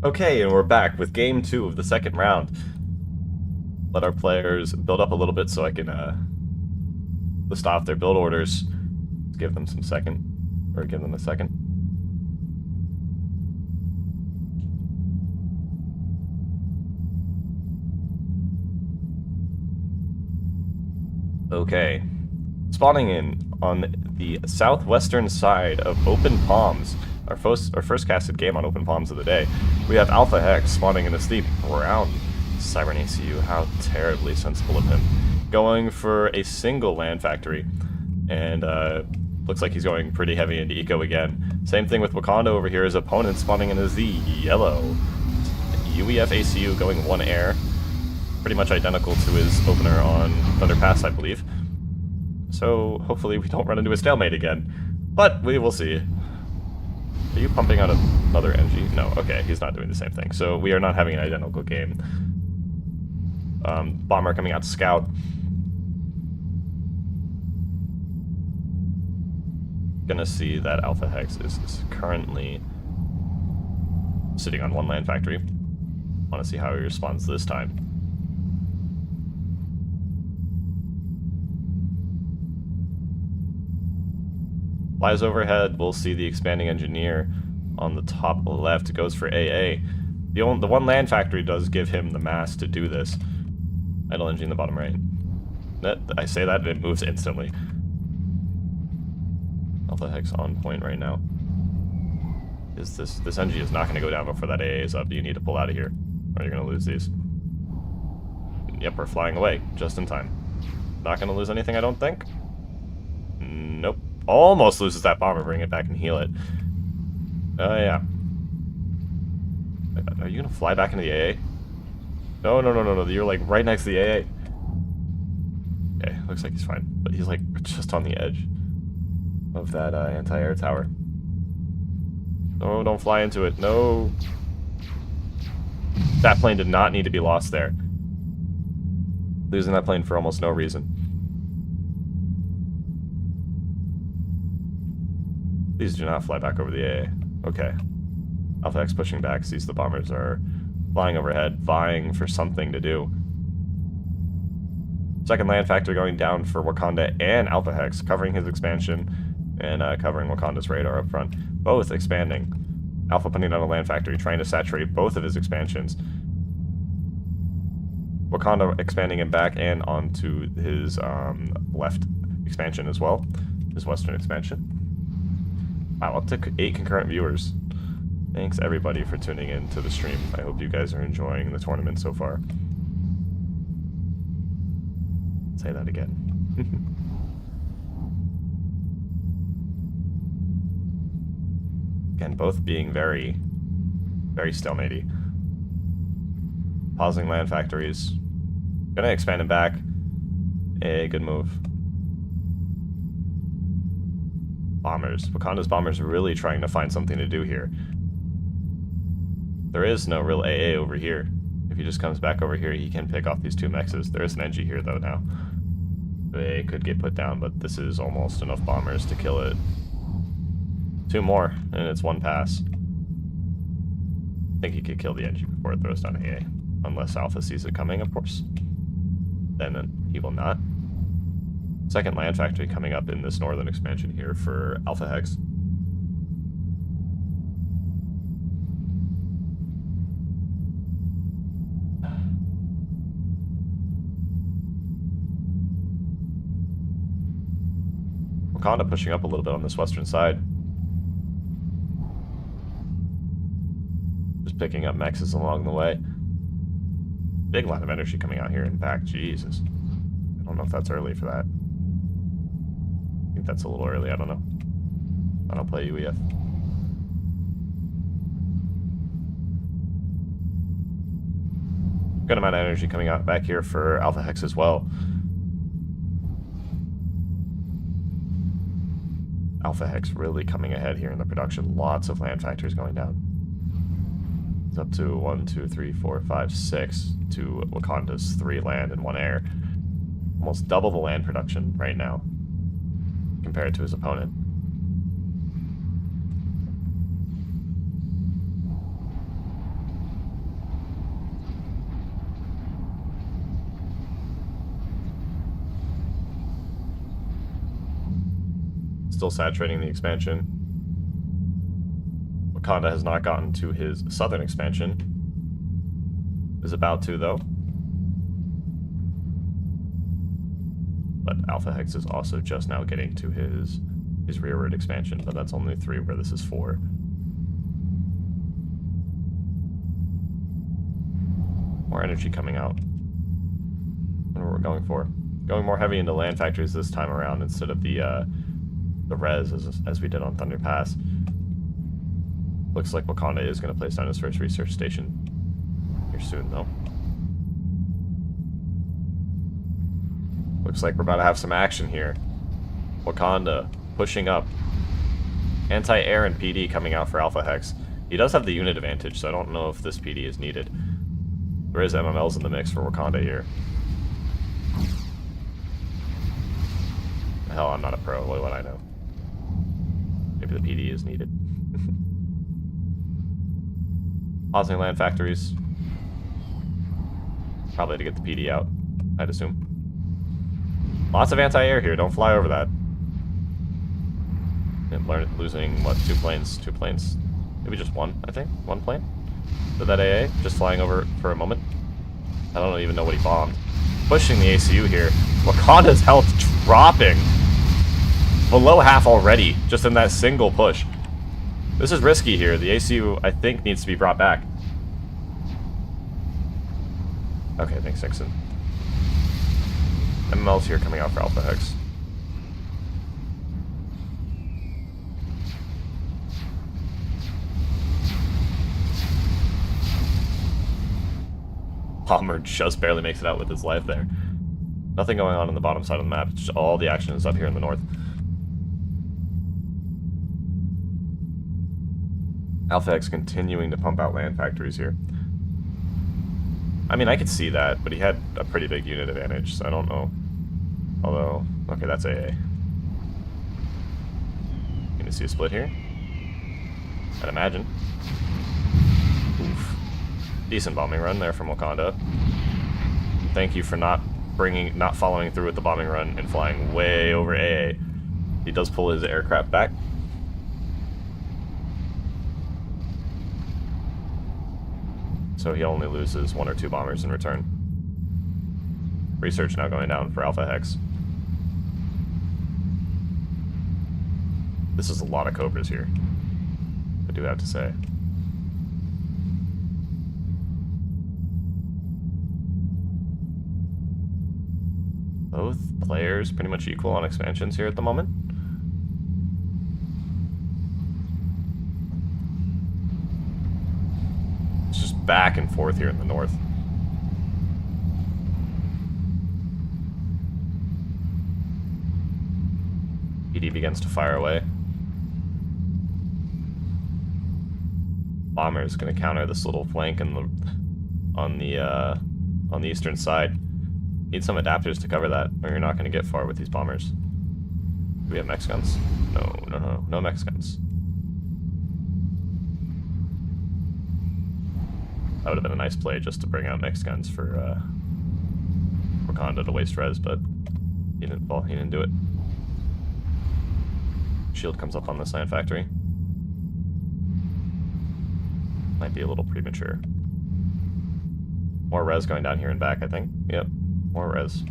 [SPEAKER 1] Okay, and we're back with game 2 of the second round. Let our players build up a little bit so I can list off their build orders. Let's give them some second, or give them a second. Okay. Spawning in on the southwestern side of Open Palms, our first casted game on Open Palms of the day, we have Alpha Hex spawning in the steep brown Siren ACU. How terribly sensible of him. Going for a single land factory, and looks like he's going pretty heavy into eco again. Same thing with Wakanda over here. His opponent spawning in as the yellow UEF ACU going one air. Pretty much identical to his opener on Thunder Pass, I believe. So hopefully we don't run into a stalemate again. But we will see. Are you pumping out another NG? No, okay, he's not doing the same thing. So we are not having an identical game. Bomber coming out to scout. Gonna see that Alpha Hex is currently sitting on one land factory. Want to see how he responds this time. Flies overhead, we'll see the expanding engineer on the top left. Goes for AA. The one land factory does give him the mass to do this. Idle engine in the bottom right. I say that and it moves instantly. Alpha Hex on point right now. This NG is not going to go down before that AA is up. You need to pull out of here, or you're going to lose these. Yep, we're flying away just in time. Not going to lose anything, I don't think. Nope. Almost loses that bomber. Bring it back and heal it. Oh, yeah. Are you going to fly back into the AA? No. You're, like, right next to the AA. Okay, looks like he's fine. But he's, like, just on the edge of that anti-air tower. No, don't fly into it. No. That plane did not need to be lost there. Losing that plane for almost no reason. Please do not fly back over the AA. Okay. Alpha X pushing back, sees the bombers are flying overhead, vying for something to do. Second land factory going down for Wakanda and Alpha Hex, covering his expansion and covering Wakanda's radar up front. Both expanding. Alpha putting down a land factory, trying to saturate both of his expansions. Wakanda expanding him back and onto his left expansion as well. His western expansion. Wow, up to 8 concurrent viewers. Thanks everybody for tuning in to the stream. I hope you guys are enjoying the tournament so far. Say that again. Again, both being very, very stalematy. Pausing land factories. Gonna expand him back. A good move. Bombers. Wakanda's bombers are really trying to find something to do here. There is no real AA over here. If he just comes back over here, he can pick off these 2 mexes. There is an NG here, though, now. They could get put down, but this is almost enough bombers to kill it. 2 more, and it's 1 pass. I think he could kill the NG before it throws down AA. Unless Alpha sees it coming, of course. Then he will not. Second land factory coming up in this northern expansion here for Alpha Hex. Wakanda pushing up a little bit on this western side. Just picking up mexes along the way. Big line of energy coming out here in back. Jesus. I don't know if that's early for that. I think that's a little early. I don't know. I don't play UEF. Good amount of energy coming out back here for Alpha Hex as well. Alpha Hex really coming ahead here in the production. Lots of land factories going down. It's up to 1, 2, 3, 4, 5, 6 to Wakanda's 3 land and 1 air. Almost double the land production right now compared to his opponent. still saturating the expansion. Wakanda has not gotten to his southern expansion. Is about to, though. But Alpha Hex is also just now getting to his rearward expansion, but that's only 3 where this is 4. More energy coming out. I wonder what we're going for. Going more heavy into land factories this time around instead of the res as we did on Thunder Pass. Looks like Wakanda is going to place down his first research station here soon, though. Looks like we're about to have some action here. Wakanda pushing up. Anti-air and PD coming out for Alpha Hex. He does have the unit advantage, so I don't know if this PD is needed. There is MMLs in the mix for Wakanda here. Hell, I'm not a pro. What would I know? Maybe the PD is needed. Pausing land factories. Probably to get the PD out, I'd assume. Lots of anti-air here. Don't fly over that. And losing, what, 2 planes? 2 planes? Maybe just 1, I think. 1 plane? Did that AA? Just flying over for a moment? I don't even know what he bombed. Pushing the ACU here. Wakanda's health dropping. Below half already, just in that single push. This is risky here. The ACU, I think, needs to be brought back. Okay, thanks, Nixon. MML's here coming out for Alpha Hex. Bomber just barely makes it out with his life there. Nothing going on the bottom side of the map. It's just all the action is up here in the north. Alpha X continuing to pump out land factories here. I mean, I could see that, but he had a pretty big unit advantage, so I don't know. Although, okay, that's AA. Gonna see a split here? I'd imagine. Oof. Decent bombing run there from Wakanda. Thank you for not following through with the bombing run and flying way over AA. He does pull his aircraft back. So he only loses 1 or 2 bombers in return. Research now going down for Alpha Hex. This is a lot of Cobras here, I do have to say. Both players pretty much equal on expansions here at the moment. It's just back and forth here in the north. PD begins to fire away. Bomber is going to counter this little flank on the eastern side. Need some adapters to cover that, or you're not going to get far with these bombers. Do we have mech guns? No mech guns. That would have been a nice play just to bring out mech guns for Wakanda to waste res, but he didn't do it. Shield comes up on this land factory. Might be a little premature. More res going down here and back, I think. Yep, more res.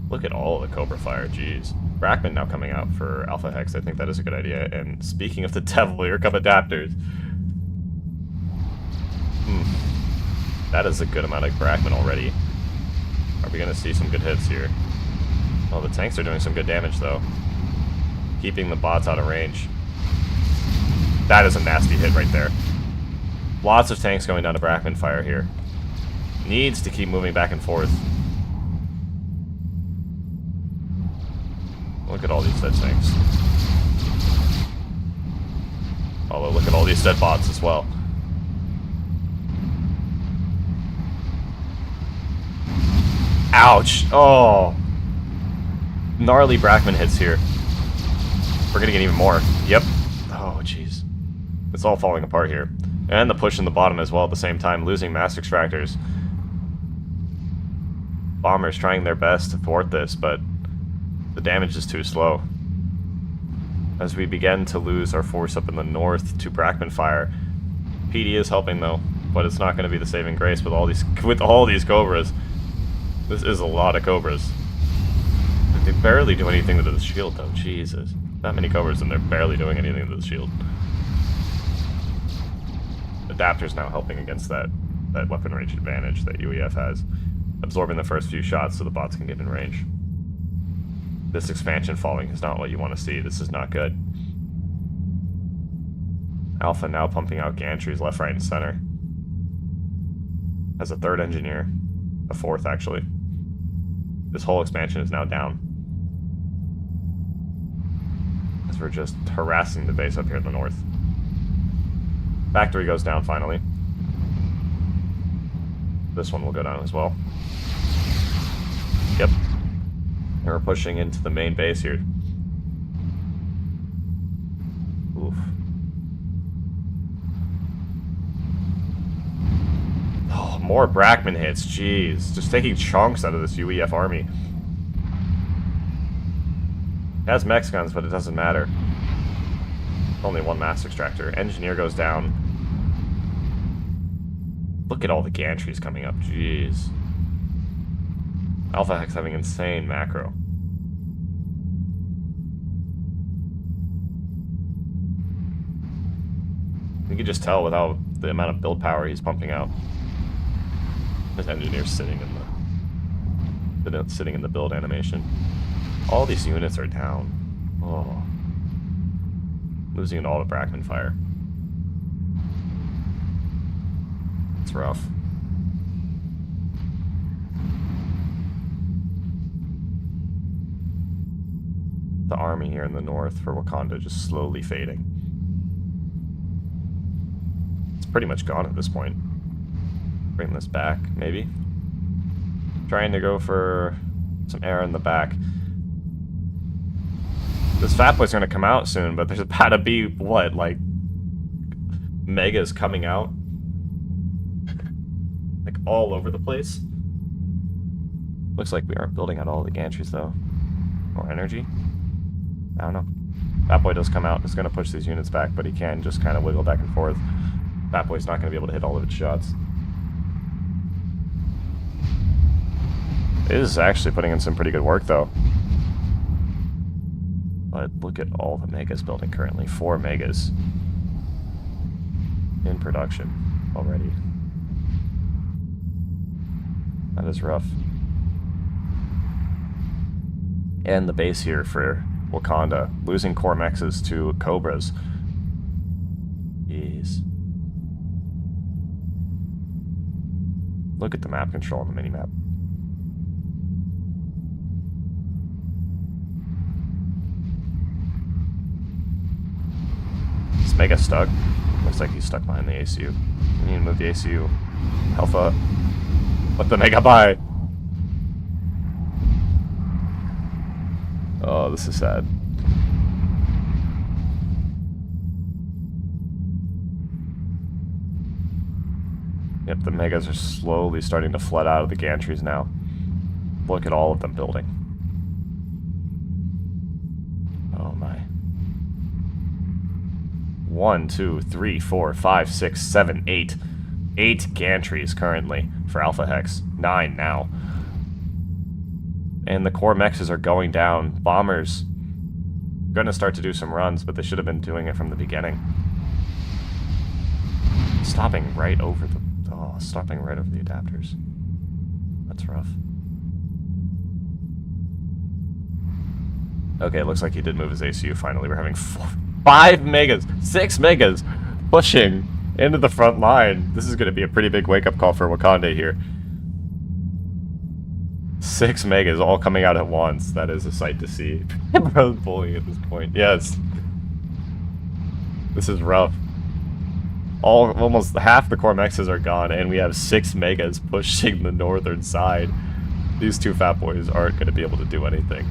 [SPEAKER 1] Look at all of the Cobra fire, jeez. Brackman now coming out for Alpha Hex, I think that is a good idea. And speaking of the devil, here come adapters. That is a good amount of Brackman already. Are we going to see some good hits here? Oh, the tanks are doing some good damage, though. Keeping the bots out of range. That is a nasty hit right there. Lots of tanks going down to Brackman fire here. Needs to keep moving back and forth. Look at all these dead tanks. Although, look at all these dead bots as well. Ouch! Oh! Gnarly Brackman hits here. We're gonna get even more. Yep. Oh, jeez. It's all falling apart here. And the push in the bottom as well at the same time, losing mass extractors. Bombers trying their best to thwart this, but the damage is too slow. as we begin to lose our force up in the north to Brackman fire. PD is helping though, but it's not going to be the saving grace with all these Cobras. This is a lot of Cobras. They barely do anything to the shield though. Jesus, that many Cobras and they're barely doing anything to the shield. Adapter's now helping against that weapon range advantage that UEF has, absorbing the first few shots so the bots can get in range. This expansion falling is not what you want to see. This is not good. Alpha now pumping out gantries left, right, and center. As a third engineer. A fourth, actually. This whole expansion is now down. As we're just harassing the base up here in the north. Factory goes down, finally. This one will go down as well. Yep. And we're pushing into the main base here. Oof. Oh, more Brackman hits, jeez. Just taking chunks out of this UEF army. It has mech guns, but it doesn't matter. Only one mass extractor. Engineer goes down. Look at all the gantries coming up, jeez. Alpha Hex having insane macro. You can just tell without the amount of build power he's pumping out. His engineer's sitting in the build animation. All these units are down. Oh. Losing it all to Brackman fire. It's rough. The army here in the north for Wakanda just slowly fading. It's pretty much gone at this point. Bring this back, maybe. Trying to go for some air in the back. This Fat Boy's gonna come out soon, but there's about to be, what, like, megas coming out? Like, all over the place? Looks like we aren't building out all the gantries, though. More energy? I don't know. Fat Boy does come out. It's gonna push these units back, but he can just kind of wiggle back and forth. Fat Boy's not gonna be able to hit all of its shots. It is actually putting in some pretty good work, though. But look at all the megas building currently. 4 megas in production already. That is rough. And the base here for Wakanda, losing core mexes to Cobras. Jeez. Look at the map control on the mini-map. Is Mega stuck? Looks like he's stuck behind the ACU. We need to move the ACU. Alpha. Let the Mega by! Oh, this is sad. Yep, the Megas are slowly starting to flood out of the gantries now. Look at all of them building. Oh my. 1, 2, 3, 4, 5, 6, 7, 8. 8 gantries currently for Alpha Hex. 9 now. And the core mexes are going down. Bombers gonna start to do some runs, but they should have been doing it from the beginning. Stopping right over the adapters. That's rough. Okay, it looks like he did move his ACU finally. We're having 5 megas, 6 megas pushing into the front line. This is gonna be a pretty big wake-up call for Wakanda here. 6 megas all coming out at once. That is a sight to see. Bro, bullying at this point. Yes. This is rough. Almost half the core mexes are gone, and we have 6 megas pushing the northern side. These 2 Fat Boys aren't going to be able to do anything.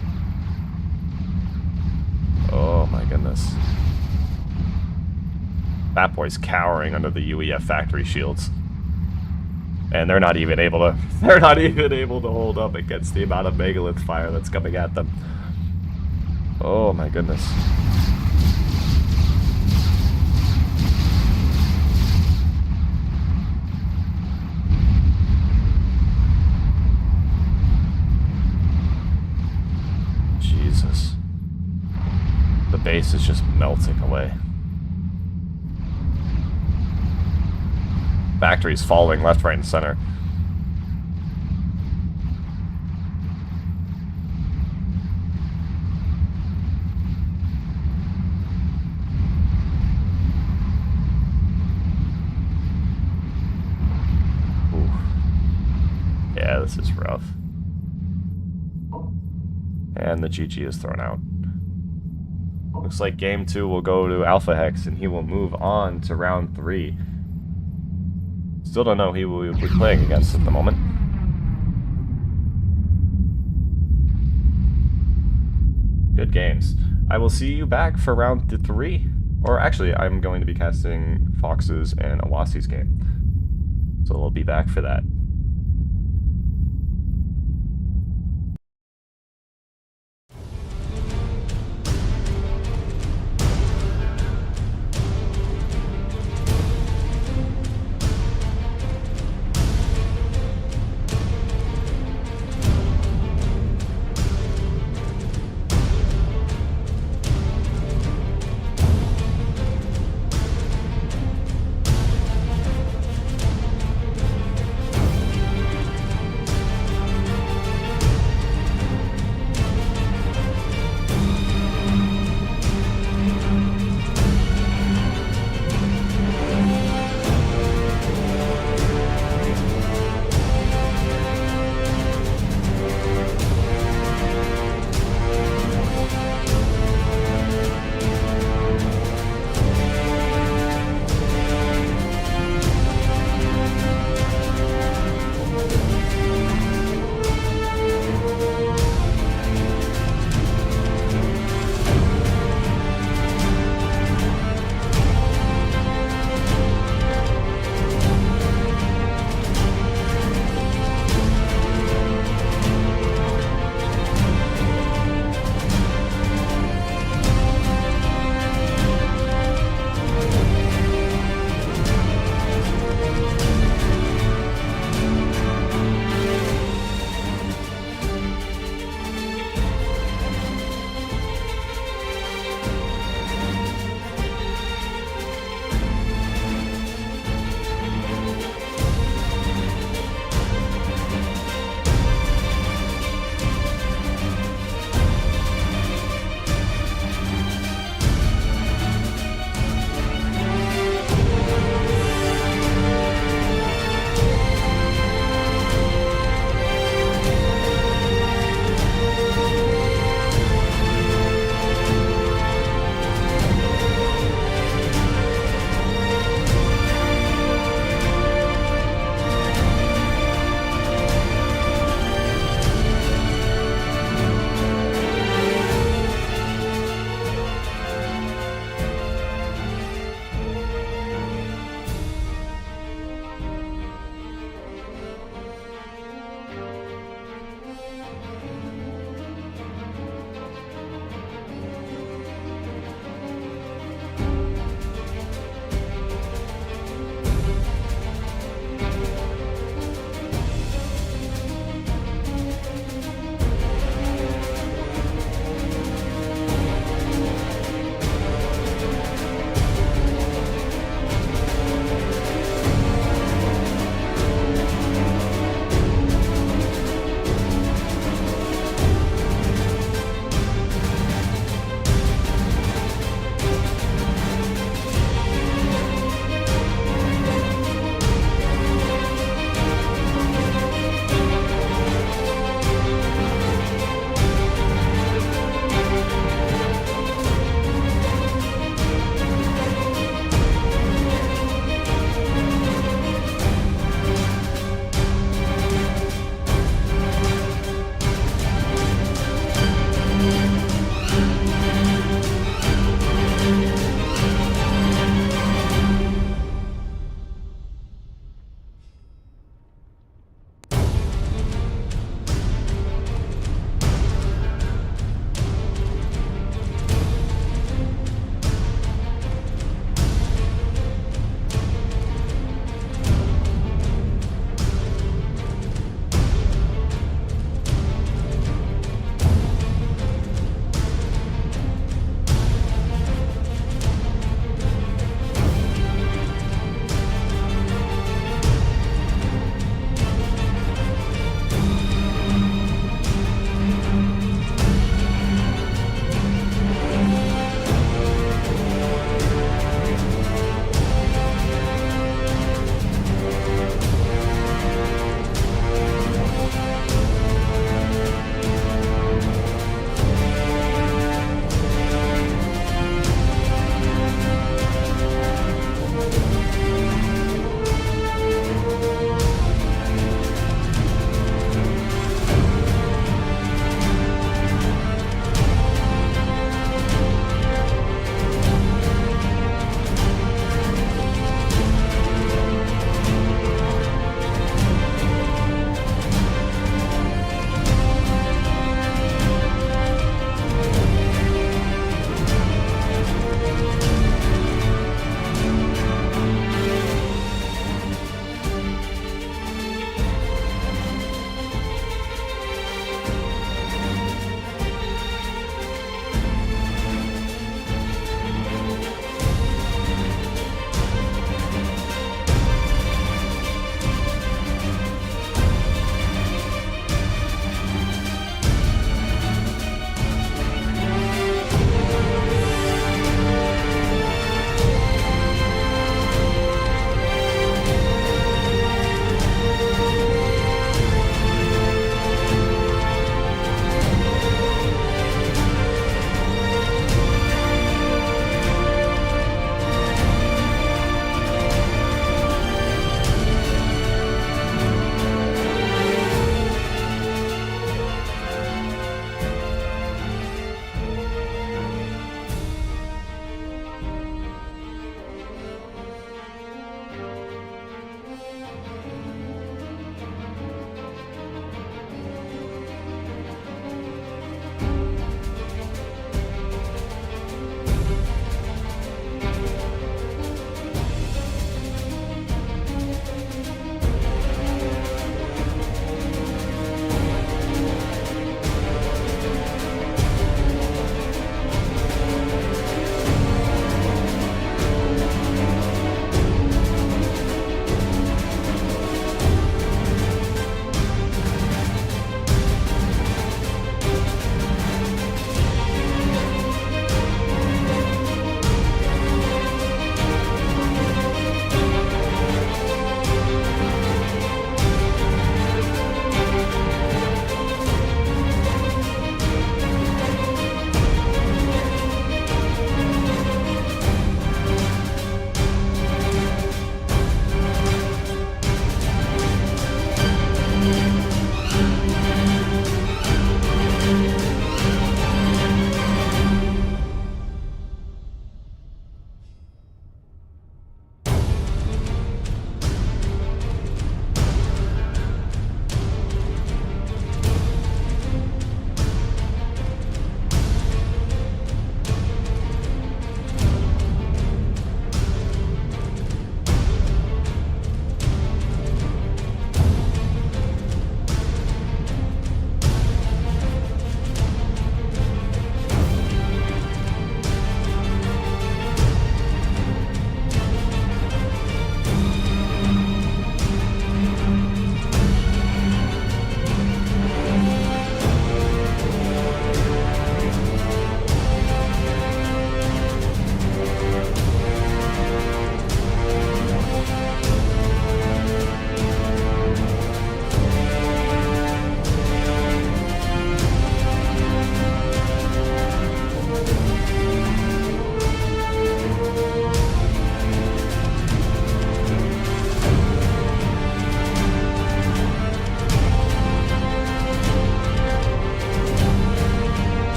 [SPEAKER 1] Oh my goodness. Fat Boy's cowering under the UEF factory shields. And they're not even able to hold up against the amount of megalith fire that's coming at them. Oh my goodness. is just melting away. Factories falling left, right, and center. Ooh. Yeah, this is rough. And the GG is thrown out. Looks like game 2 will go to Alpha Hex, and he will move on to round 3. Still don't know who he will be playing against at the moment. Good games. I will see you back for round 3. Or actually, I'm going to be casting Fox's and Awasi's game. So we'll be back for that.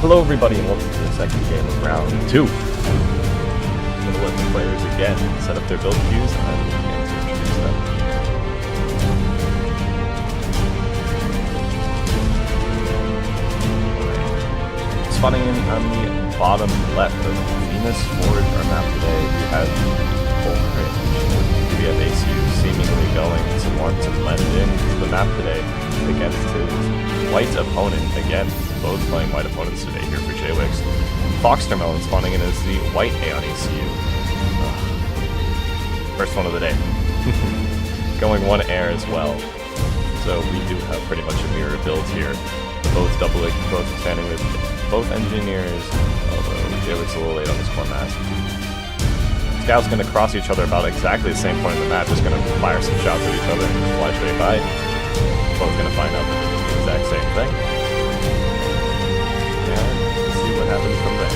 [SPEAKER 1] Hello everybody and welcome to the second game of round 2. I'm going to let the players again set up their build queues and then we'll begin to introduce them. Spawning in on the bottom left of Venus Forge, our map today, we have Orange. We have ACU seemingly going to want to blend into the map today against his white opponent. Again, both playing white opponents today here for JWix. Foxtermelon spawning in as the white Aeon ECU. First one of the day. Going one air as well. So we do have pretty much a mirror build here. Both expanding with both engineers, although JWix a little late on this core mask. Scouts going to cross each other about exactly the same point in the map, just going to fire some shots at each other and just fly straight by. Both going to find out that it's the exact same thing. And we'll see what happens from there.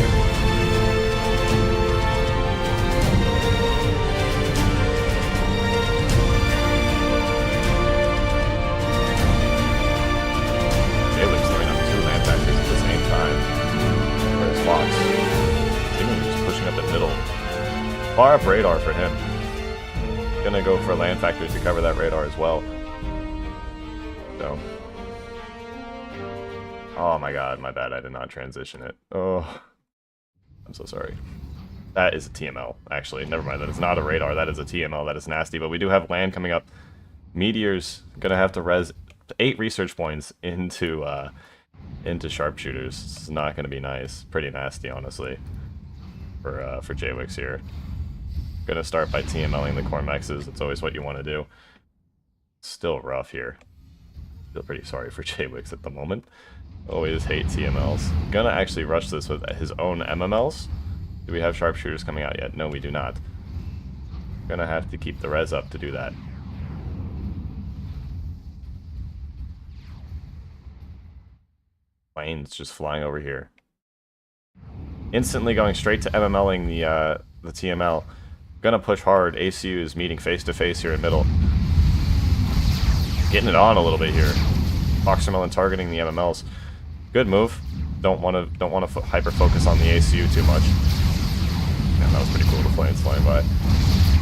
[SPEAKER 1] JWix throwing up 2 land factors at the same time. Whereas Fox seemingly just pushing up the middle. Far up radar for him. Gonna go for land factors to cover that radar as well. So. Oh my god, my bad, I did not transition it. Oh. I'm so sorry. That is a TML, actually. Never mind, that is not a radar, that is a TML, that is nasty. But we do have land coming up. Meteor's gonna have to res 8 research points into sharpshooters. It's not gonna be nice. Pretty nasty, honestly. For JWix here. Gonna start by TMLing the Cormexes. It's always what you want to do. Still rough here. Feel pretty sorry for JWix at the moment. Always hate TMLs. Gonna actually rush this with his own MMLs. Do we have sharpshooters coming out yet? No, we do not. Gonna have to keep the res up to do that. Planes just flying over here. Instantly going straight to MMLing the TML. Gonna push hard. ACU is meeting face to face here in middle. Getting it on a little bit here. Foxtermelon targeting the MMLs. Good move. Don't want to hyper focus on the ACU too much. Yeah, that was pretty cool. The planes flying by.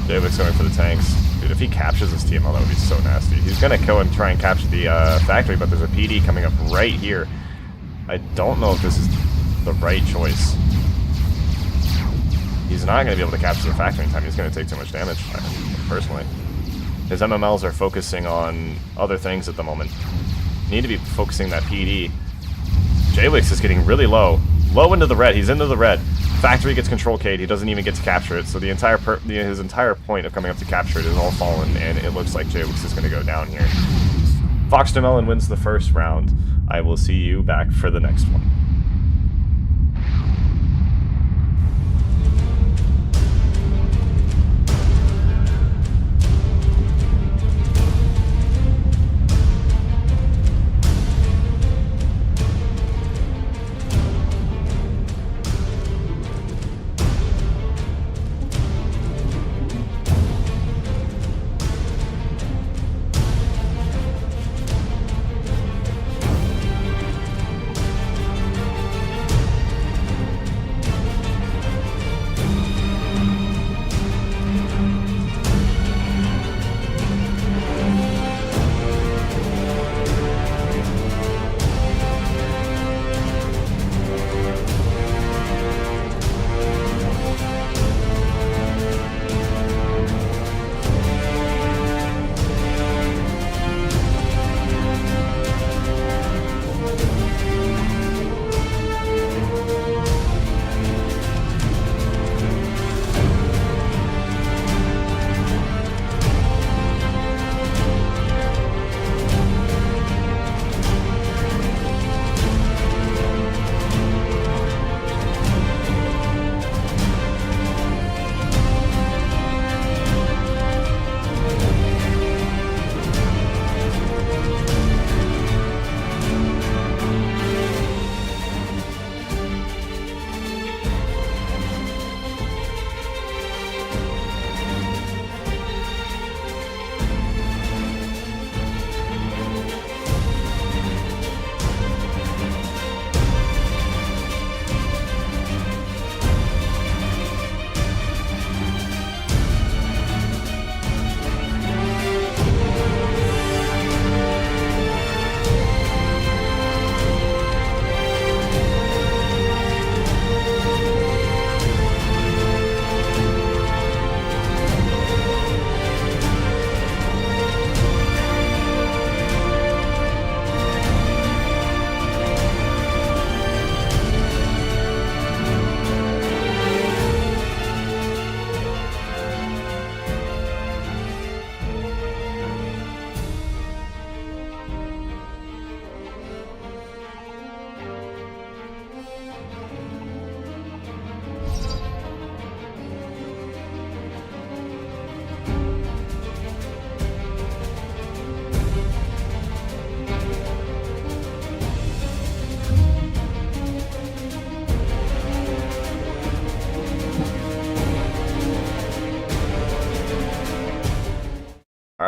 [SPEAKER 1] JWix going for the tanks. Dude, if he captures this TML, that would be so nasty. He's gonna kill and try and capture the factory, but there's a PD coming up right here. I don't know if this is the right choice. He's not going to be able to capture the factory in time. He's going to take too much damage, personally. His MMLs are focusing on other things at the moment. Need to be focusing that PD. JWix is getting really low. Low into the red. He's into the red. Factory gets control K'd. He doesn't even get to capture it. So the entire his entire point of coming up to capture it is all fallen, and it looks like JWix is going to go down here. Foxtermelon wins the first round. I will see you back for the next one.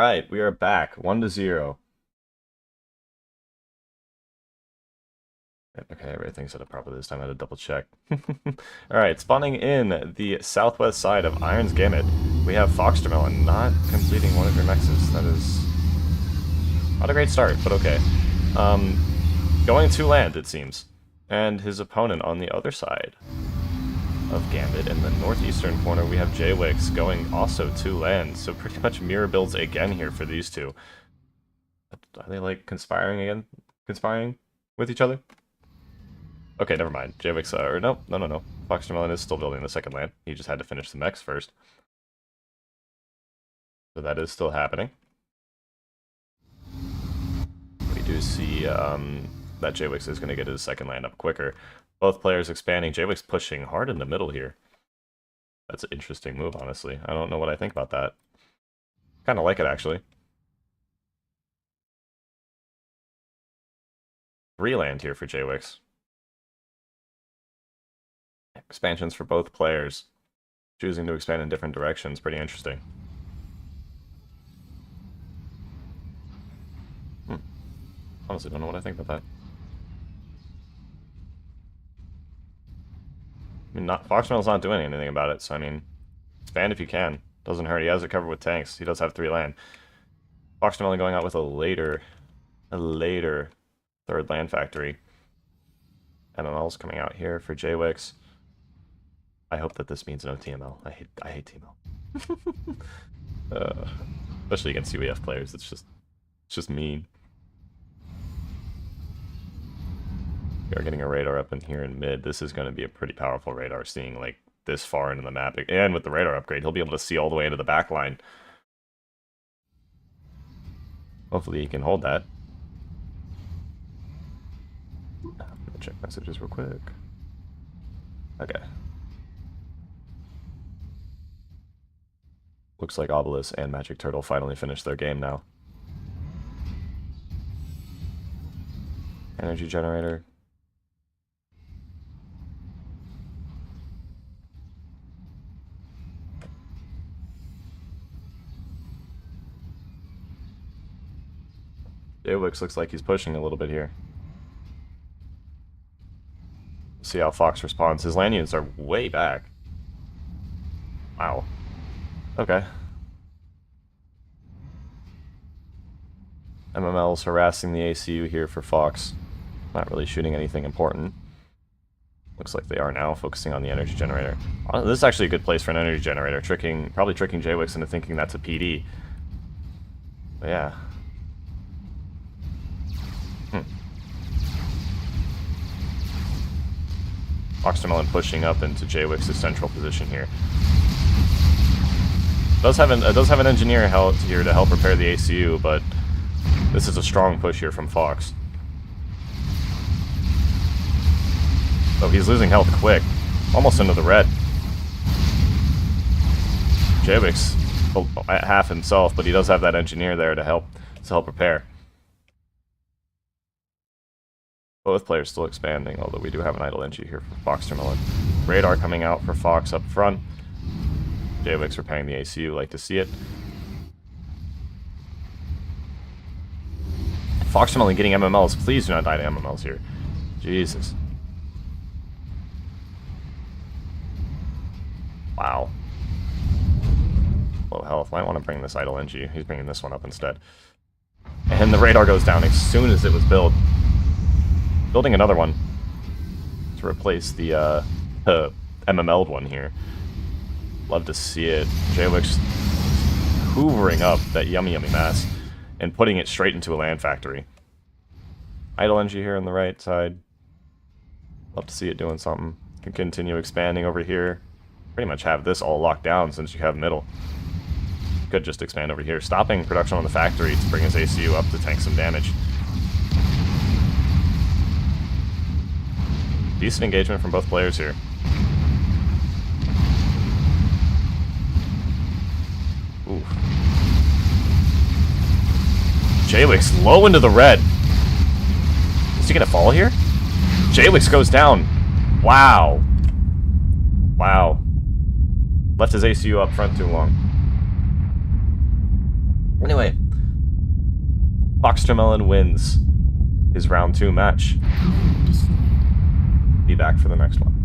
[SPEAKER 1] Alright, we are back. 1-0. Okay, everything's set up properly this time. I had to double check. Alright, spawning in the southwest side of Iron's Gamut, we have Foxtermelon not completing one of your mexes. That is not a great start, but okay. Going to land, it seems. And his opponent on the other side of Gambit, in the northeastern corner, we have Jwix going also to land. So pretty much mirror builds again here for these two. Are they like conspiring again? Conspiring with each other? Okay, never mind. Jwix, or no. Foxtermelon is still building the second land. He just had to finish the mechs first. So that is still happening. We do see that Jwix is going to get his second land up quicker. Both players expanding. Jwix pushing hard in the middle here. That's an interesting move, honestly. I don't know what I think about that. Kind of like it, actually. 3 land here for Jwix. Expansions for both players. Choosing to expand in different directions. Pretty interesting. Honestly, don't know what I think about that. I mean, Foxtermelon's not doing anything about it, so I mean, expand if you can. Doesn't hurt. He has it covered with tanks. He does have 3 land. Foxtermelon going out with a later third land factory. MML's coming out here for Jwix. I hope that this means no TML. I hate TML. Especially against UEF players. It's just mean. We are getting a radar up in here in mid. This is going to be a pretty powerful radar, seeing like this far into the map. And with the radar upgrade, he'll be able to see all the way into the back line. Hopefully he can hold that. I'm gonna check messages real quick. Okay. Looks like Obelisk and Magic Turtle finally finished their game now. Energy generator. Jwix looks like he's pushing a little bit here. See how Fox responds. His land units are way back. Wow. Okay. MML's harassing the ACU here for Fox. Not really shooting anything important. Looks like they are now, focusing on the energy generator. This is actually a good place for an energy generator. Probably tricking Jwix into thinking that's a PD. But yeah. Foxtermelon pushing up into Jwix's central position here. Does have an engineer here to help repair the ACU, but this is a strong push here from Fox. Oh, he's losing health quick. Almost into the red. Jwix at half himself, but he does have that engineer there to help repair. Both players still expanding, although we do have an idle NG here for Foxtermelon. Radar coming out for Fox up front. Jwix repairing the ACU, like to see it. Foxtermelon getting MMLs. Please do not die to MMLs here. Jesus. Wow. Low health. Might want to bring this idle NG. He's bringing this one up instead. And the radar goes down as soon as it was built. Building another one to replace the MML'd one here. Love to see it. Jwix hoovering up that yummy mass and putting it straight into a land factory. Idle NG here on the right side. Love to see it doing something. Can continue expanding over here. Pretty much have this all locked down since you have middle. Could just expand over here. Stopping production on the factory to bring his ACU up to tank some damage. Decent engagement from both players here. Ooh. Jwix low into the red. Is he gonna fall here? Jwix goes down. Wow. Wow. Left his ACU up front too long. Anyway, Foxtermelon wins his round 2 match. Be back for the next one.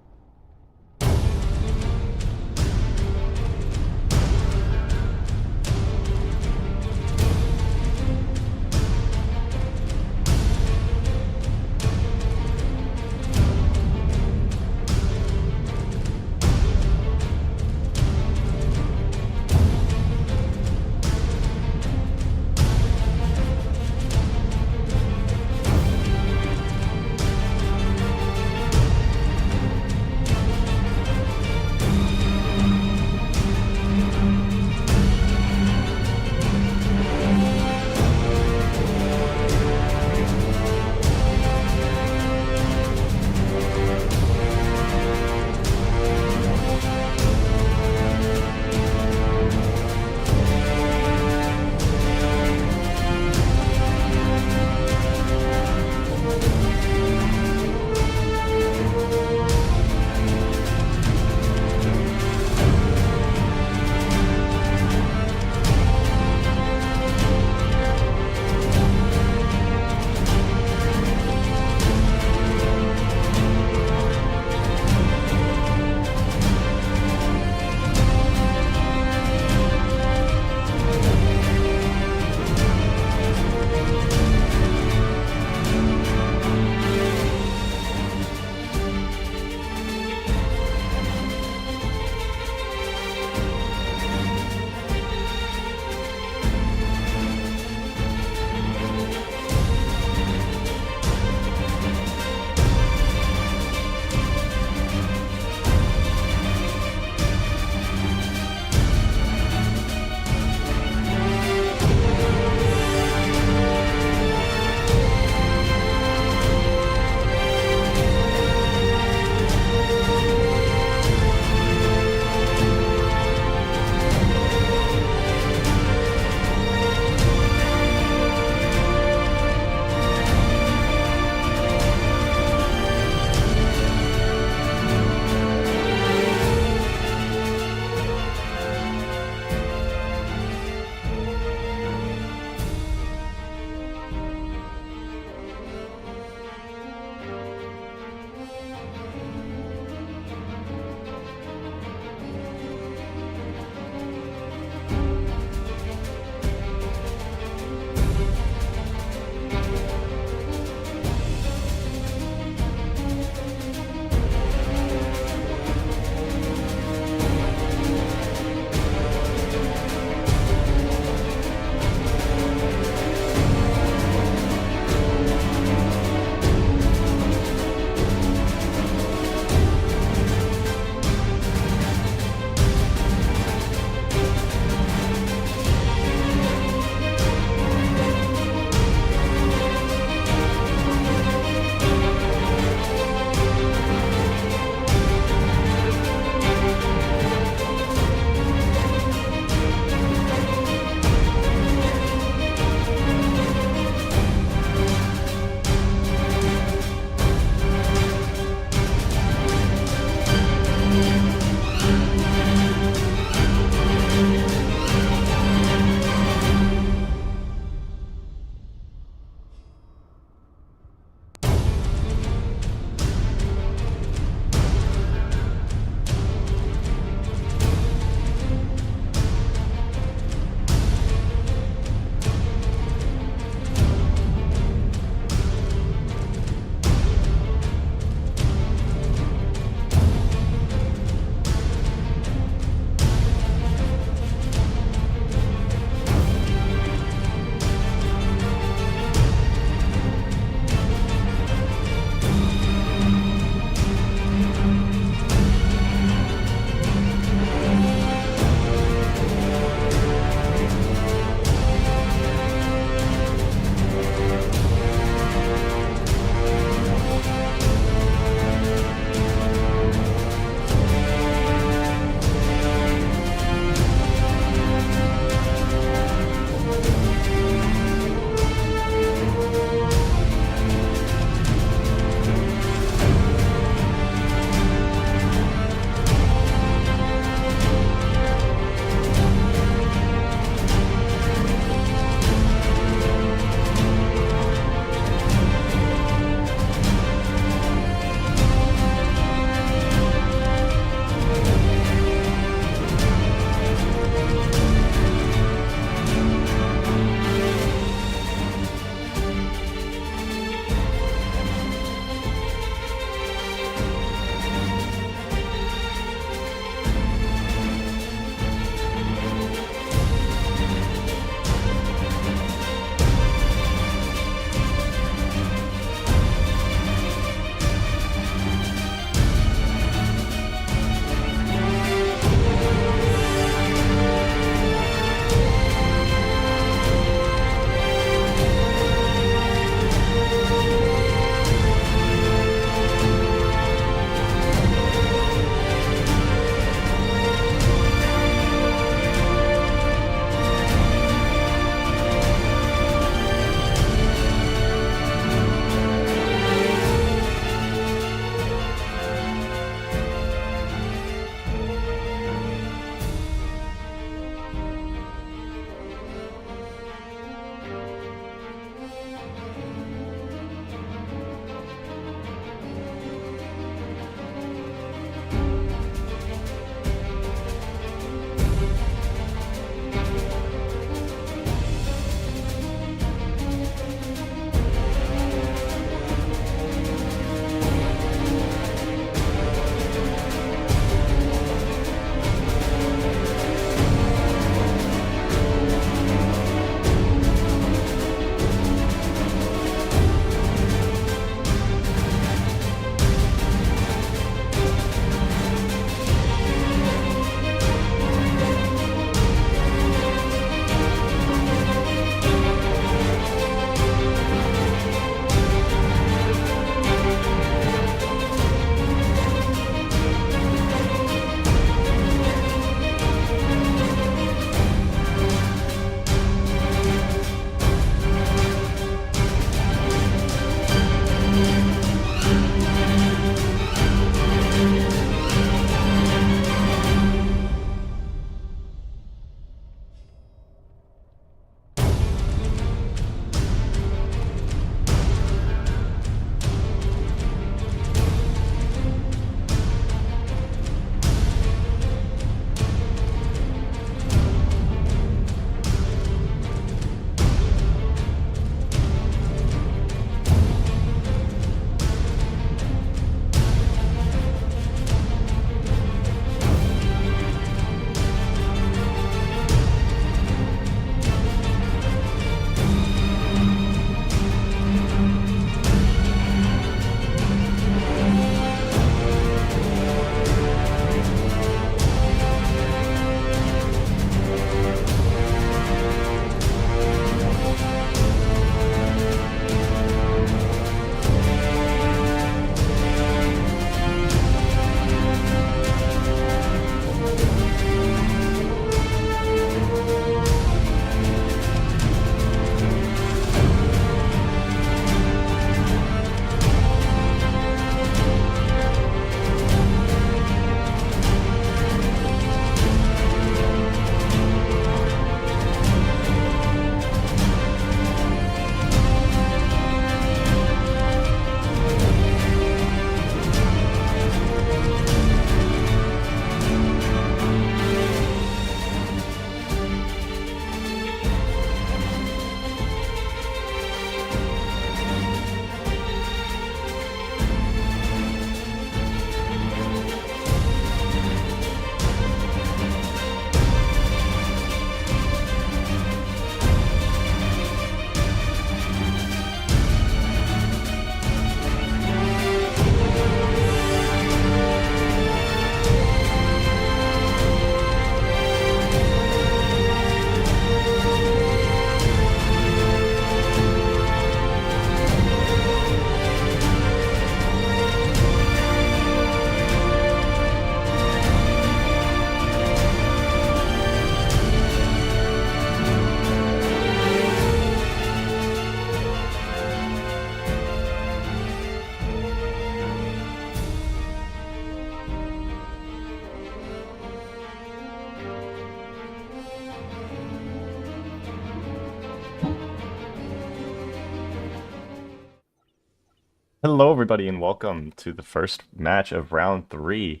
[SPEAKER 1] Hello, everybody, and welcome to the first match of round 3.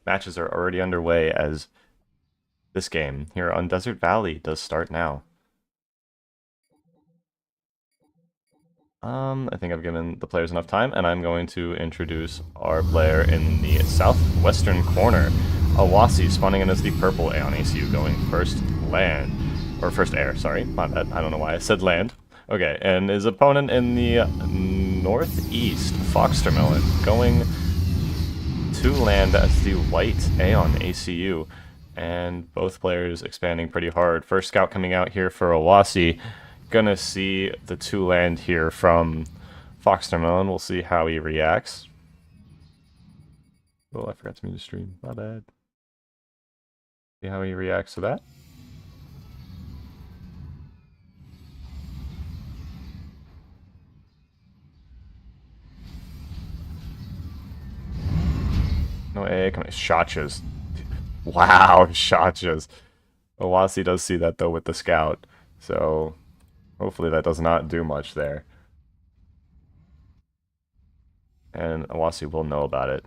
[SPEAKER 1] Matches are already underway as this game here on Desert Valley does start now. I think I've given the players enough time, and I'm going to introduce our player in the southwestern corner. Awasi spawning in as the purple Aeon ACU going first land, or first air, sorry, my bad, I don't know why I said land. Okay, and his opponent in the northeast, Foxtermelon, going to land as the white Aeon ACU, and both players expanding pretty hard. First scout coming out here for Awasi. Gonna see the 2 land here from Foxtermelon. We'll see how he reacts. Oh, I forgot to mute the stream. My bad. See how he reacts to that. No AA coming. Shotchas. Wow, Shotchas. Awasi does see that though with the scout. So hopefully that does not do much there. And Awasi will know about it.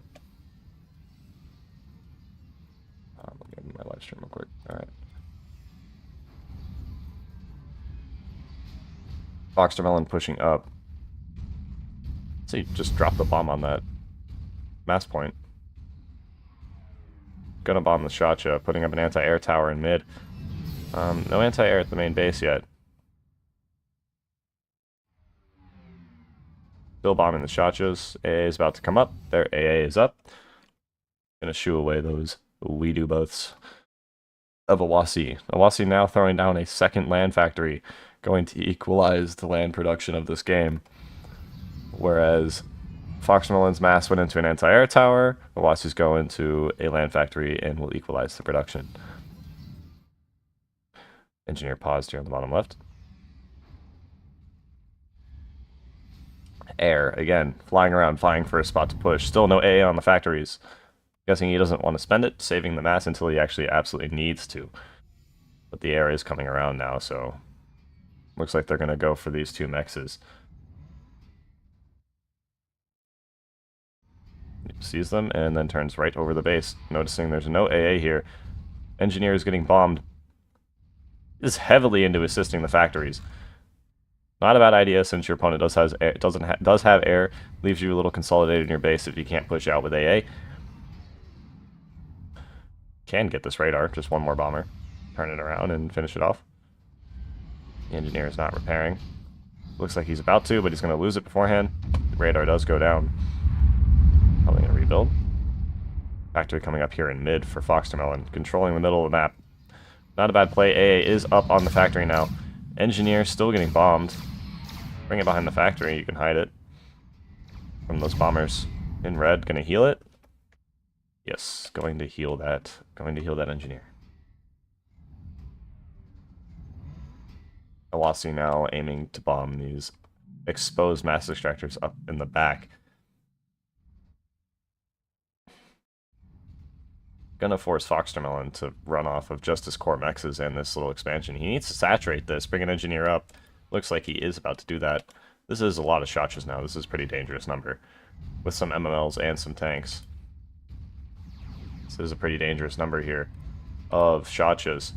[SPEAKER 1] I'll get my live stream real quick. Alright. Foxtermelon pushing up. So you just drop the bomb on that mass point. Gonna bomb the Shotcha, putting up an anti-air tower in mid. No anti-air at the main base yet. Still bombing the Shotchas. AA is about to come up. Their AA is up. Gonna shoo away those we-do boths of Awasi. Awasi now throwing down a second land factory, going to equalize the land production of this game. Whereas Foxtermelon's mass went into an anti-air tower, Awasi's go into a land factory and will equalize the production. Engineer paused here on the bottom left. Air, again, flying around, vying for a spot to push. Still no AA on the factories. Guessing he doesn't want to spend it, saving the mass until he actually absolutely needs to. But the air is coming around now, so looks like they're going to go for these 2 mexes. Sees them and then turns right over the base, noticing there's no AA here. Engineer is getting bombed. Is heavily into assisting the factories. Not a bad idea since your opponent does have air, leaves you a little consolidated in your base if you can't push out with AA. Can get this radar, just 1 more bomber. Turn it around and finish it off. The engineer is not repairing. Looks like he's about to, but he's going to lose it beforehand. The radar does go down. Probably going to rebuild. Factory coming up here in mid for Foxtermelon, controlling the middle of the map. Not a bad play. AA is up on the factory now. Engineer still getting bombed. Bring it behind the factory, you can hide it from those bombers. In red, gonna heal it. Yes, going to heal that engineer. Awasi now aiming to bomb these exposed mass extractors up in the back. Gonna force Foxtermelon to run off of just his core mexes and this little expansion. He needs to saturate this, bring an engineer up. Looks like he is about to do that. This is a lot of Shotchas now. This is a pretty dangerous number. With some MMLs and some tanks. This is a pretty dangerous number here of Shotchas.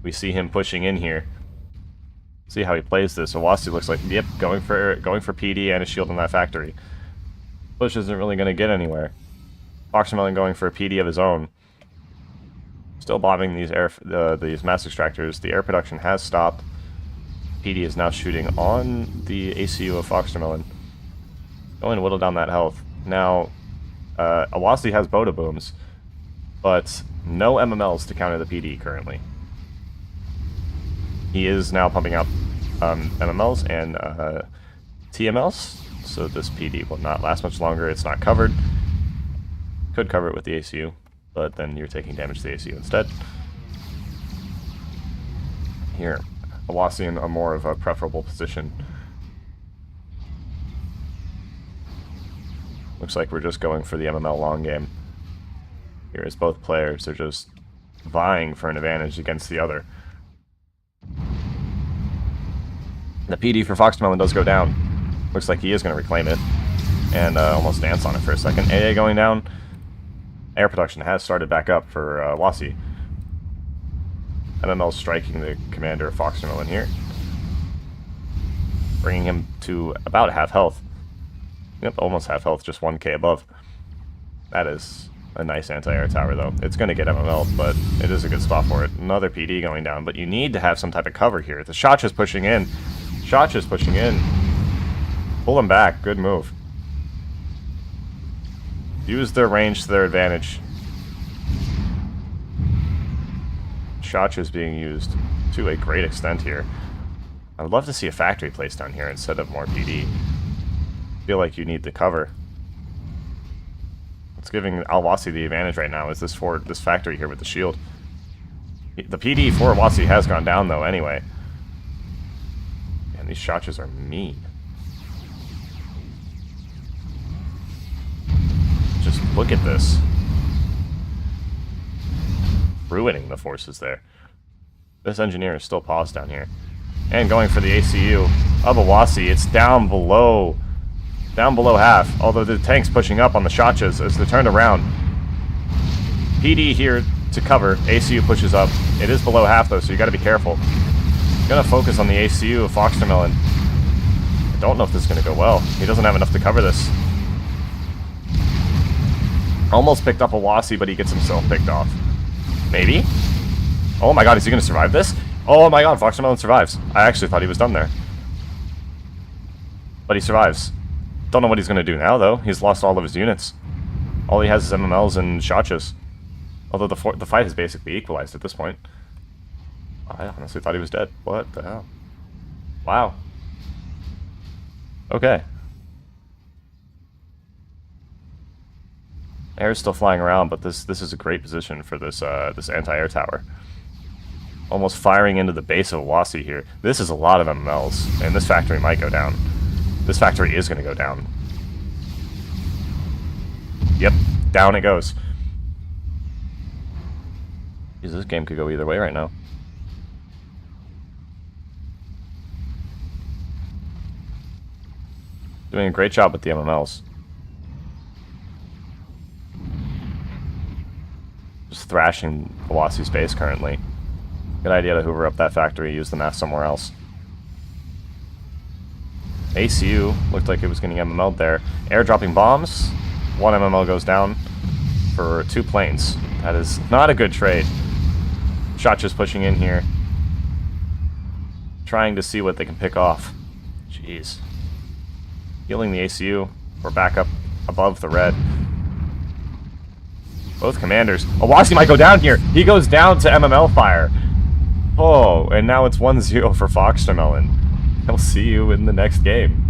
[SPEAKER 1] We see him pushing in here. See how he plays this. Awasi looks like, yep, going for PD and a shield in that factory. Push isn't really going to get anywhere. Foxtermelon going for a PD of his own. Still bombing these mass extractors. The air production has stopped. PD is now shooting on the ACU of Foxtermelon. Going to whittle down that health. Now, Awasi has Boda Booms, but no MMLs to counter the PD currently. He is now pumping up MMLs and TMLs, so this PD will not last much longer. It's not covered. Could cover it with the ACU, but then you're taking damage to the ACU instead. Here, Awasi in a more of a preferable position. Looks like we're just going for the MML long game. Here is both players are just vying for an advantage against the other. The PD for Foxtermelon does go down. Looks like he is going to reclaim it. and almost dance on it for a second. AA going down. Air production has started back up for Wasi. MML striking the commander of Foxtermillan here. Bringing him to about half health. Yep, almost half health, just 1k above. That is a nice anti-air tower, though. It's going to get MML'd, but it is a good spot for it. Another PD going down, but you need to have some type of cover here. The Shot's pushing in. Shot's pushing in. Pull him back. Good move. Use their range to their advantage. Shot is being used to a great extent here. I would love to see a factory placed down here instead of more PD. I feel like you need the cover. What's giving Al-Wasi the advantage right now is this factory here with the shield. The PD for Wasi has gone down though anyway. And these Shotches are mean. Just look at this. Ruining the forces there. This engineer is still paused down here. And going for the ACU of Wasi. It's down below half. Although the tank's pushing up on the Shotches as they're turned around. PD here to cover. ACU pushes up. It is below half though, so you gotta be careful. Gonna focus on the ACU of Foxtermillan. I don't know if this is gonna go well. He doesn't have enough to cover this. Almost picked up Wasi, but he gets himself picked off. Maybe? Oh my god, is he gonna survive this? Oh my god, Foxtermillan survives. I actually thought he was done there. But he survives. Don't know what he's gonna do now, though. He's lost all of his units. All he has is MMLs and Shotches. Although the fight has basically equalized at this point. I honestly thought he was dead. What the hell? Wow. Okay. Air is still flying around, but this is a great position for this this anti-air tower. Almost firing into the base of Wasi here. This is a lot of MMLs, and this factory might go down. This factory is going to go down. Yep, down it goes. Jeez, this game could go either way right now. Doing a great job with the MMLs. Just thrashing Wasi's base currently. Good idea to hoover up that factory, use the mass somewhere else. ACU looked like it was getting MML'd there. Air dropping bombs. 1 MML goes down for 2 planes. That is not a good trade. Shot just pushing in here. Trying to see what they can pick off. Jeez. Healing the ACU. We're back up above the red. Both commanders. Wasi might go down here. He goes down to MML fire. Oh, and now it's 1-0 for Foxtermillan. I'll see you in the next game.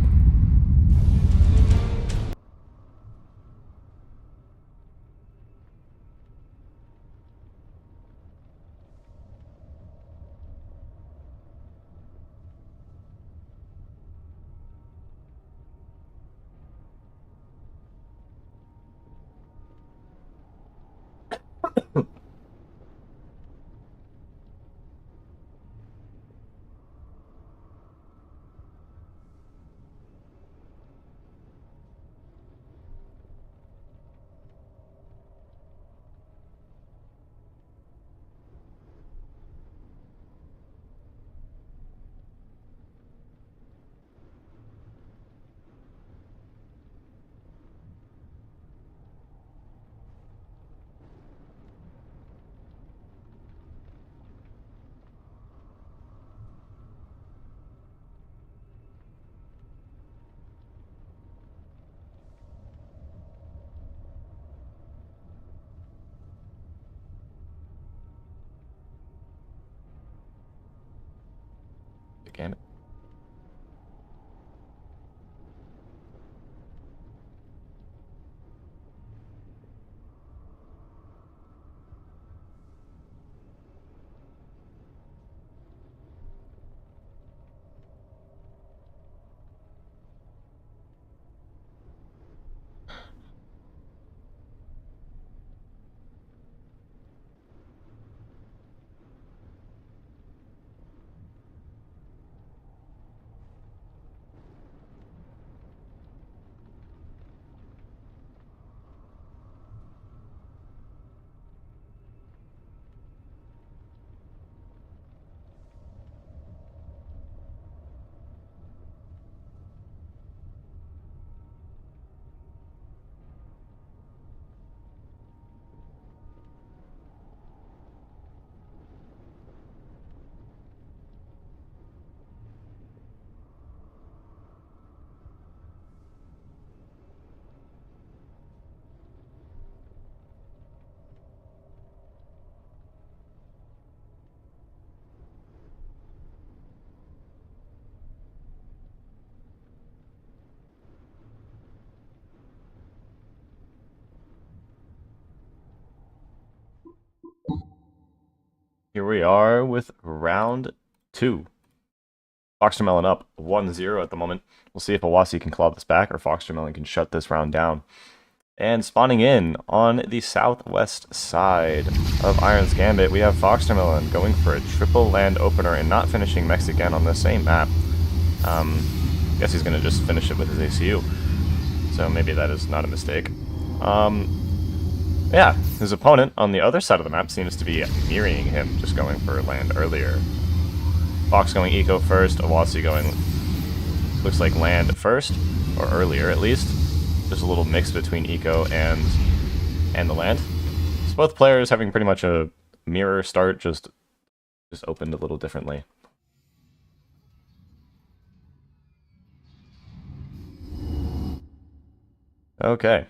[SPEAKER 1] Damn it. Here we are with round 2. Foxtermelon up 1-0 at the moment. We'll see if Awasi can claw this back or Foxtermelon can shut this round down. And spawning in on the southwest side of Iron's Gambit, we have Foxtermelon going for a triple land opener and not finishing Mex again on the same map. Guess he's going to just finish it with his ACU. So maybe that is not a mistake. Yeah, his opponent on the other side of the map seems to be mirroring him, just going for land earlier. Fox going eco first, Awasi going, looks like land first, or earlier at least. There's a little mix between eco and the land. So both players having pretty much a mirror start, just opened a little differently. Okay.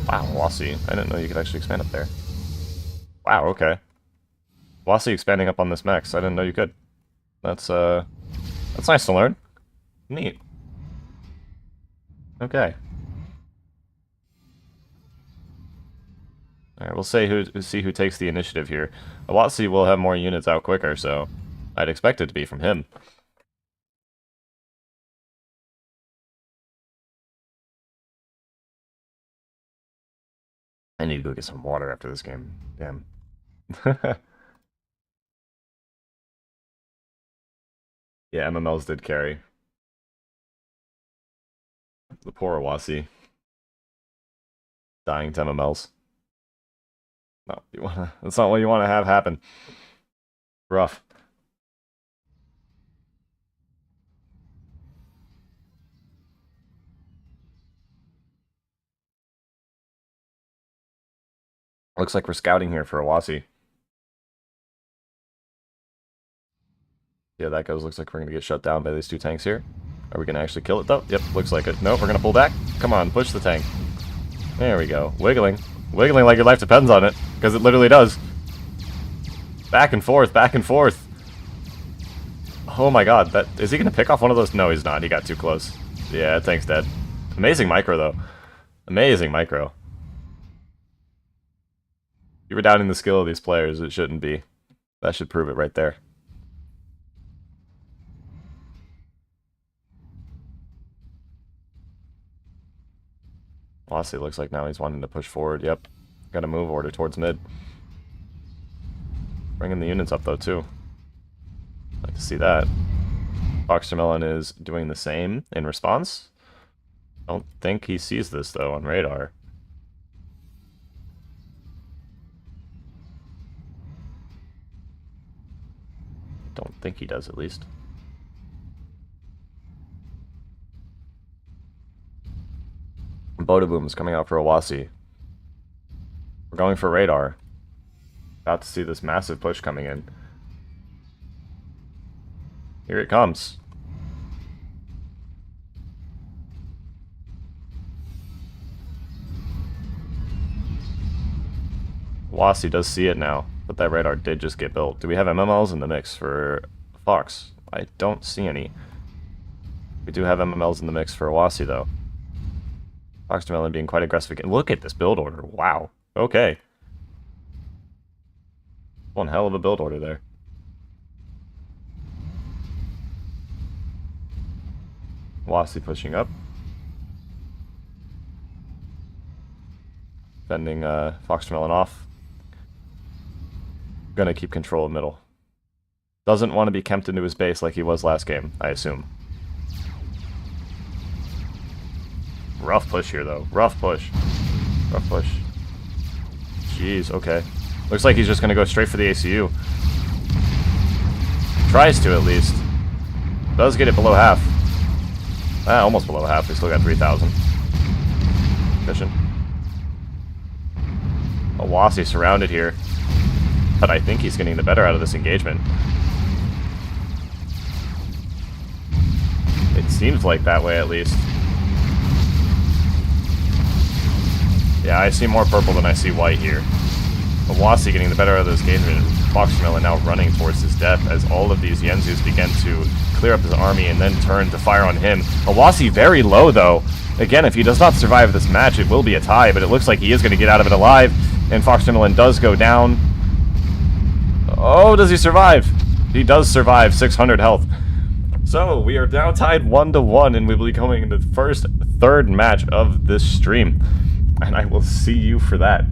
[SPEAKER 1] Wow, Awasi. I didn't know you could actually expand up there. Wow, okay. Awasi expanding up on this Mex. I didn't know you could. That's nice to learn. Neat. Okay. Alright, we'll see who takes the initiative here. Awasi will have more units out quicker, so I'd expect it to be from him. I need to go get some water after this game. Damn. Yeah, MMLs did carry. The poor Awasi. Dying to MMLs. No, that's not what you want to have happen. Rough. Looks like we're scouting here for Awasi. Yeah, that goes. Looks like we're going to get shut down by these two tanks here. Are we going to actually kill it, though? Yep, looks like it. Nope, we're going to pull back. Come on, push the tank. There we go. Wiggling. Wiggling like your life depends on it, because it literally does. Back and forth, back and forth. Oh my god, is he going to pick off one of those? No, he's not. He got too close. Yeah, that tank's dead. Amazing micro, though. Amazing micro. You were doubting the skill of these players. It shouldn't be. That should prove it right there. Honestly, looks like now he's wanting to push forward. Yep. Got a move order towards mid. Bringing the units up, though, too. Like to see that. Foxtermelon is doing the same in response. Don't think he sees this, though, on radar. Don't think he does, at least. Bodaboom is coming out for Awasi. We're going for radar. About to see this massive push coming in. Here it comes. Awasi does see it now, but that radar did just get built. Do we have MMLs in the mix for Fox? I don't see any. We do have MMLs in the mix for Awasi, though. Foxtermelon being quite aggressive again. Look at this build order. Wow. Okay. One hell of a build order there. Awasi pushing up. Fending Foxtermelon off. Gonna keep control of middle. Doesn't want to be kemped into his base like he was last game, I assume. Rough push here, though. Rough push. Rough push. Jeez, okay. Looks like he's just going to go straight for the ACU. Tries to, at least. Does get it below half. Almost below half. We still got 3,000. Efficient. Awasi surrounded here. But I think he's getting the better out of this engagement. It seems like that way, at least. Yeah, I see more purple than I see white here. Awasi getting the better out of this engagement. Foxtermelon now running towards his death as all of these Yenzus begin to clear up his army and then turn to fire on him. Awasi very low, though. Again, if he does not survive this match, it will be a tie, but it looks like he is going to get out of it alive. And Fox Timberland does go down. Oh, does he survive? He does survive, 600 health. So, we are now tied 1-1, and we will be going into the third match of this stream. And I will see you for that.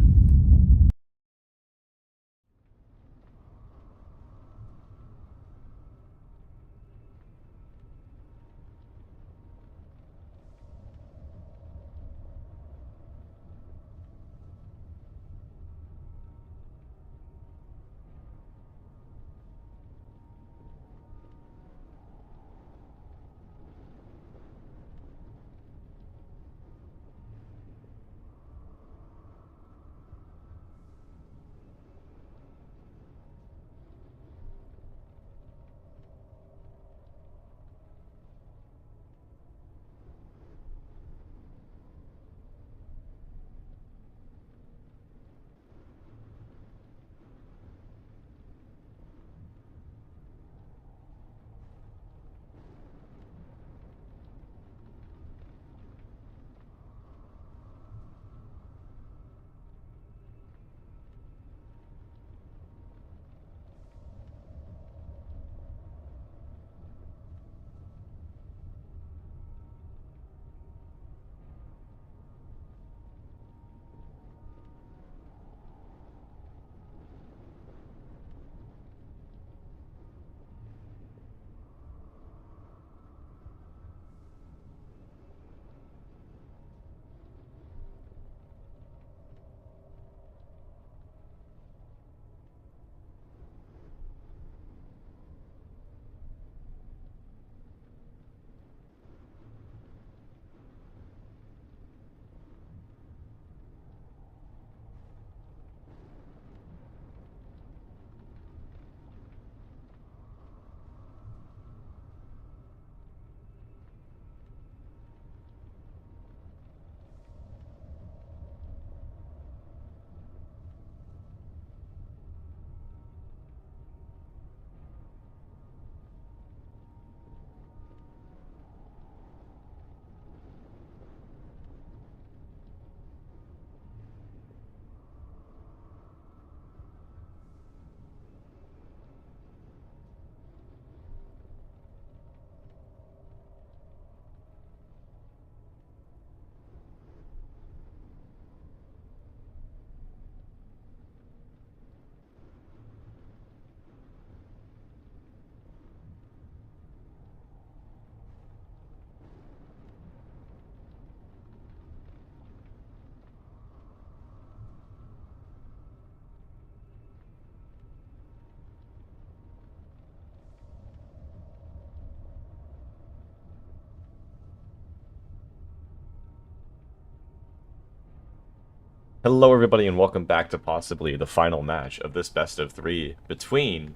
[SPEAKER 1] Hello everybody and welcome back to possibly the final match of this best of 3 between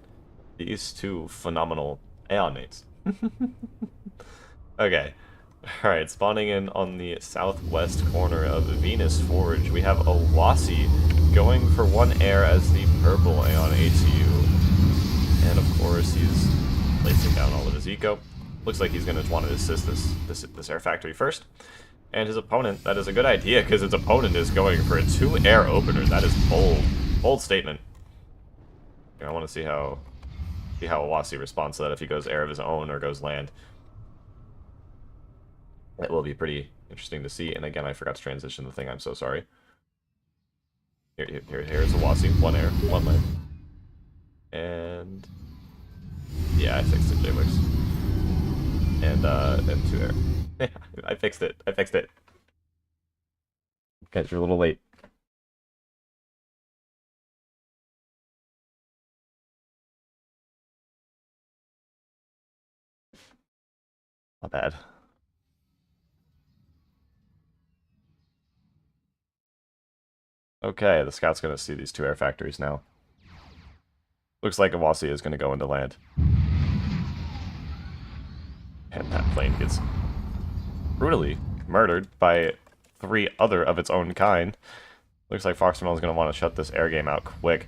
[SPEAKER 1] these two phenomenal Aeon mates. Okay, alright, spawning in on the southwest corner of Venus Forge, we have Awasi going for 1 air as the purple Aeon ATU. And of course he's placing down all of his eco. Looks like he's going to want to assist this air factory first. And his opponent, that is a good idea, because his opponent is going for a 2-air opener. That is bold. Bold statement. I want to see how Awasi responds to that, if he goes air of his own or goes land. That will be pretty interesting to see. And again, I forgot to transition the thing. I'm so sorry. Here's Awasi. 1 air, 1 land. And yeah, I fixed it, JWix. And 2 air. I fixed it. Guys, you're a little late. Not bad. Okay, the scout's gonna see these 2 air factories now. Looks like Awasi is gonna go into land. And that plane gets brutally murdered by 3 other of its own kind. Looks like Foxmel is going to want to shut this air game out quick.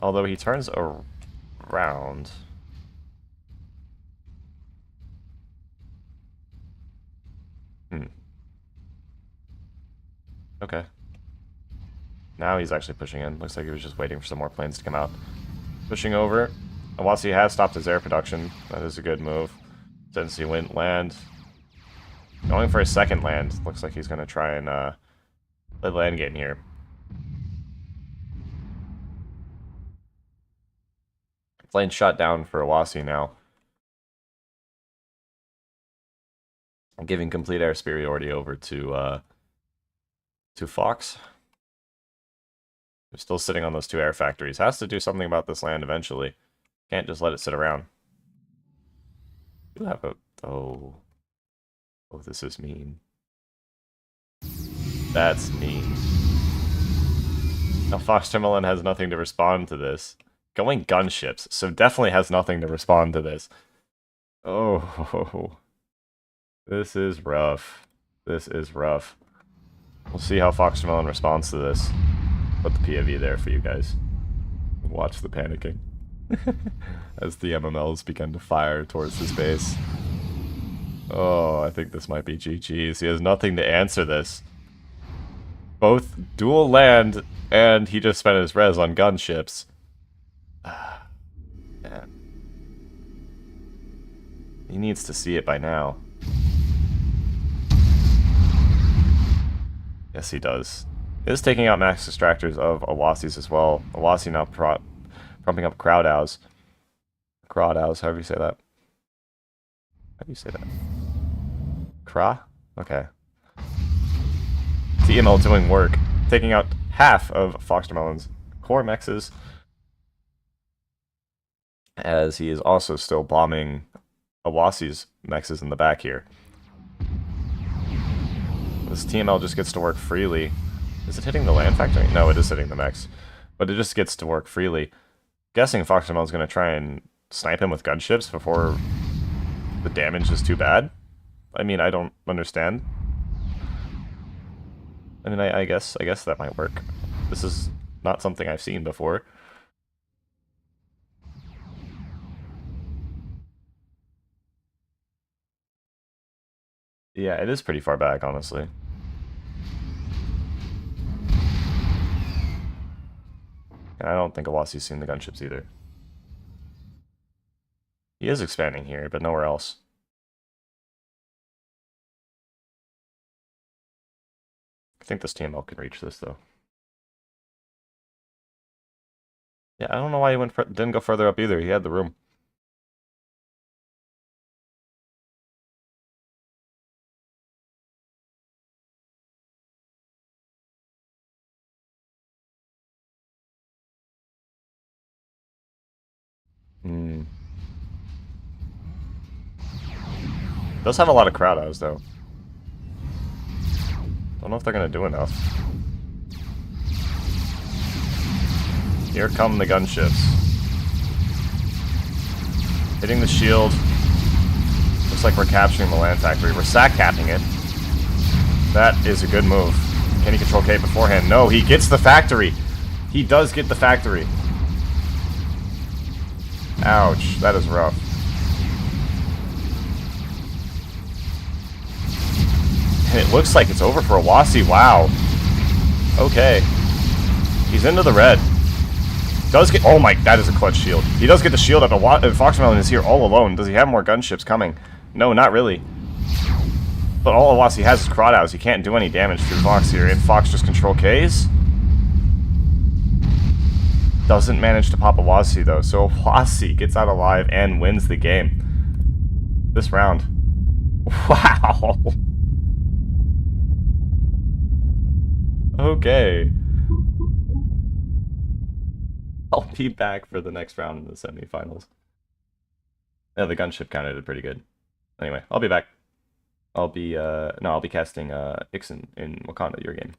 [SPEAKER 1] Although he turns around. Okay. Now he's actually pushing in. Looks like he was just waiting for some more planes to come out. Pushing over. Awasi has stopped his air production. That is a good move. Since he went land. Going for a second land. Looks like he's going to try and play land game here. Plane shot down for Awasi now. Giving complete air superiority over to Fox. They're still sitting on those 2 air factories. Has to do something about this land eventually. Can't just let it sit around. You have a... Oh, this is mean. That's mean. Now Fox Timberland has nothing to respond to this. Going gunships, so definitely has nothing to respond to this. Oh, this is rough. This is rough. We'll see how Fox Timberland responds to this. Put the POV there for you guys. Watch the panicking. As the MMLs begin to fire towards his base. Oh, I think this might be GG's. He has nothing to answer this. Both dual land, and he just spent his res on gunships. Man. He needs to see it by now. Yes, he does. He is taking out max distractors of Awasi's as well. Awasi now pumping up Crowdows. Crowdows, however you say that. How do you say that? Kra? Okay. TML doing work. Taking out half of Foxtermelon's core mexes. As he is also still bombing Awasi's mexes in the back here. This TML just gets to work freely. Is it hitting the land factory? No, it is hitting the mechs. But it just gets to work freely. Guessing Foxtermelon is going to try and snipe him with gunships before the damage is too bad. I mean, I don't understand. I mean, I guess that might work. This is not something I've seen before. Yeah, it is pretty far back, honestly. And I don't think Awasi's seen the gunships either. He is expanding here, but nowhere else. I think this TML can reach this, though. Yeah, I don't know why he didn't go further up either. He had the room. Does have a lot of crowd outs, though. Don't know if they're gonna do enough. Here come the gunships. Hitting the shield. Looks like we're capturing the land factory. We're sack capping it. That is a good move. Can he control K beforehand? No, he gets the factory. He does get the factory. Ouch, that is rough. And it looks like it's over for Awasi. Wow. Okay. He's into the red. Does get... Oh my... That is a clutch shield. He does get the shield up. Foxtermelon is here all alone. Does he have more gunships coming? No, not really. But all Awasi has is Crowdows. He can't do any damage to Fox here. And Fox just control Ks. Doesn't manage to pop Awasi, though. So Awasi gets out alive and wins the game. This round. Wow. Okay. I'll be back for the next round in the semifinals. Yeah, the gunship counter did pretty good. Anyway, I'll be back. I'll be casting Ixen in Wakanda, your game.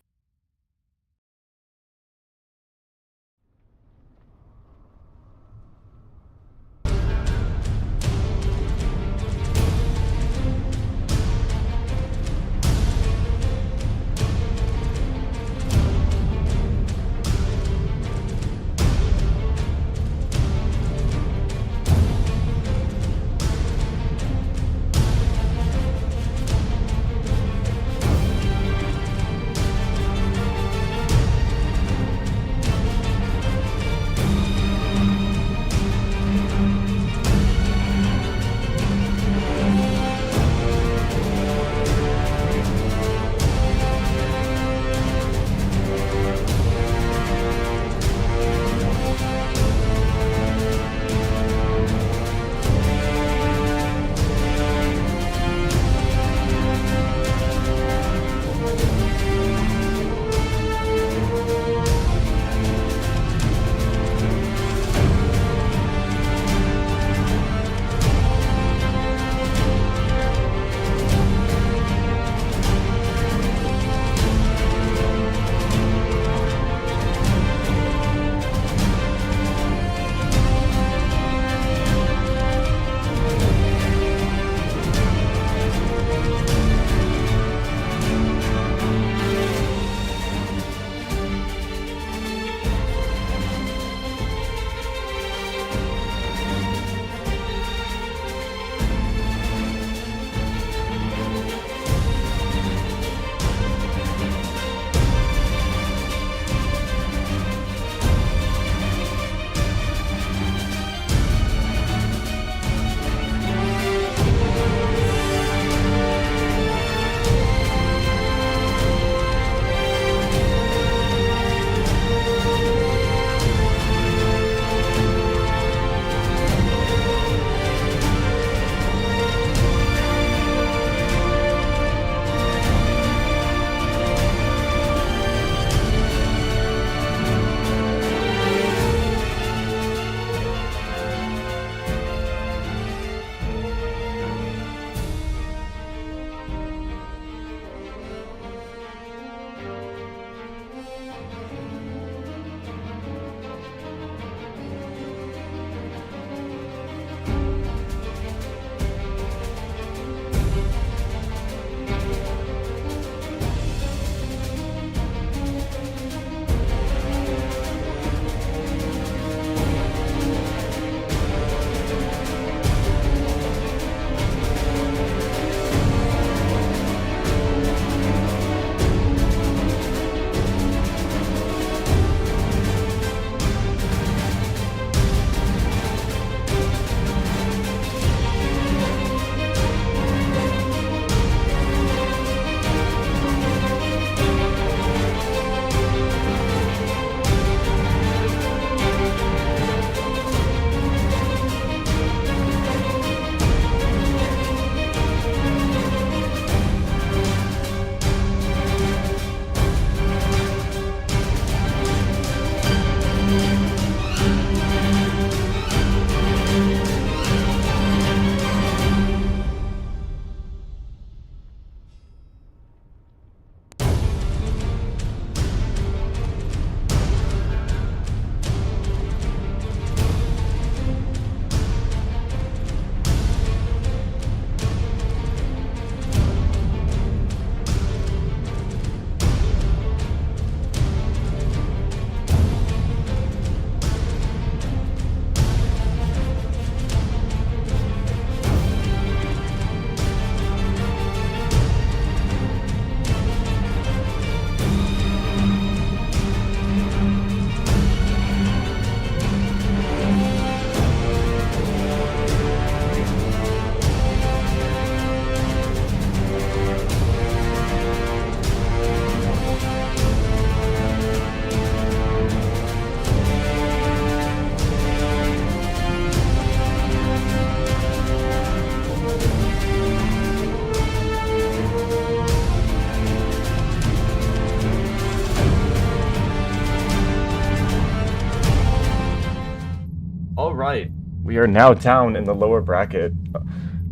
[SPEAKER 1] we are now down in the lower bracket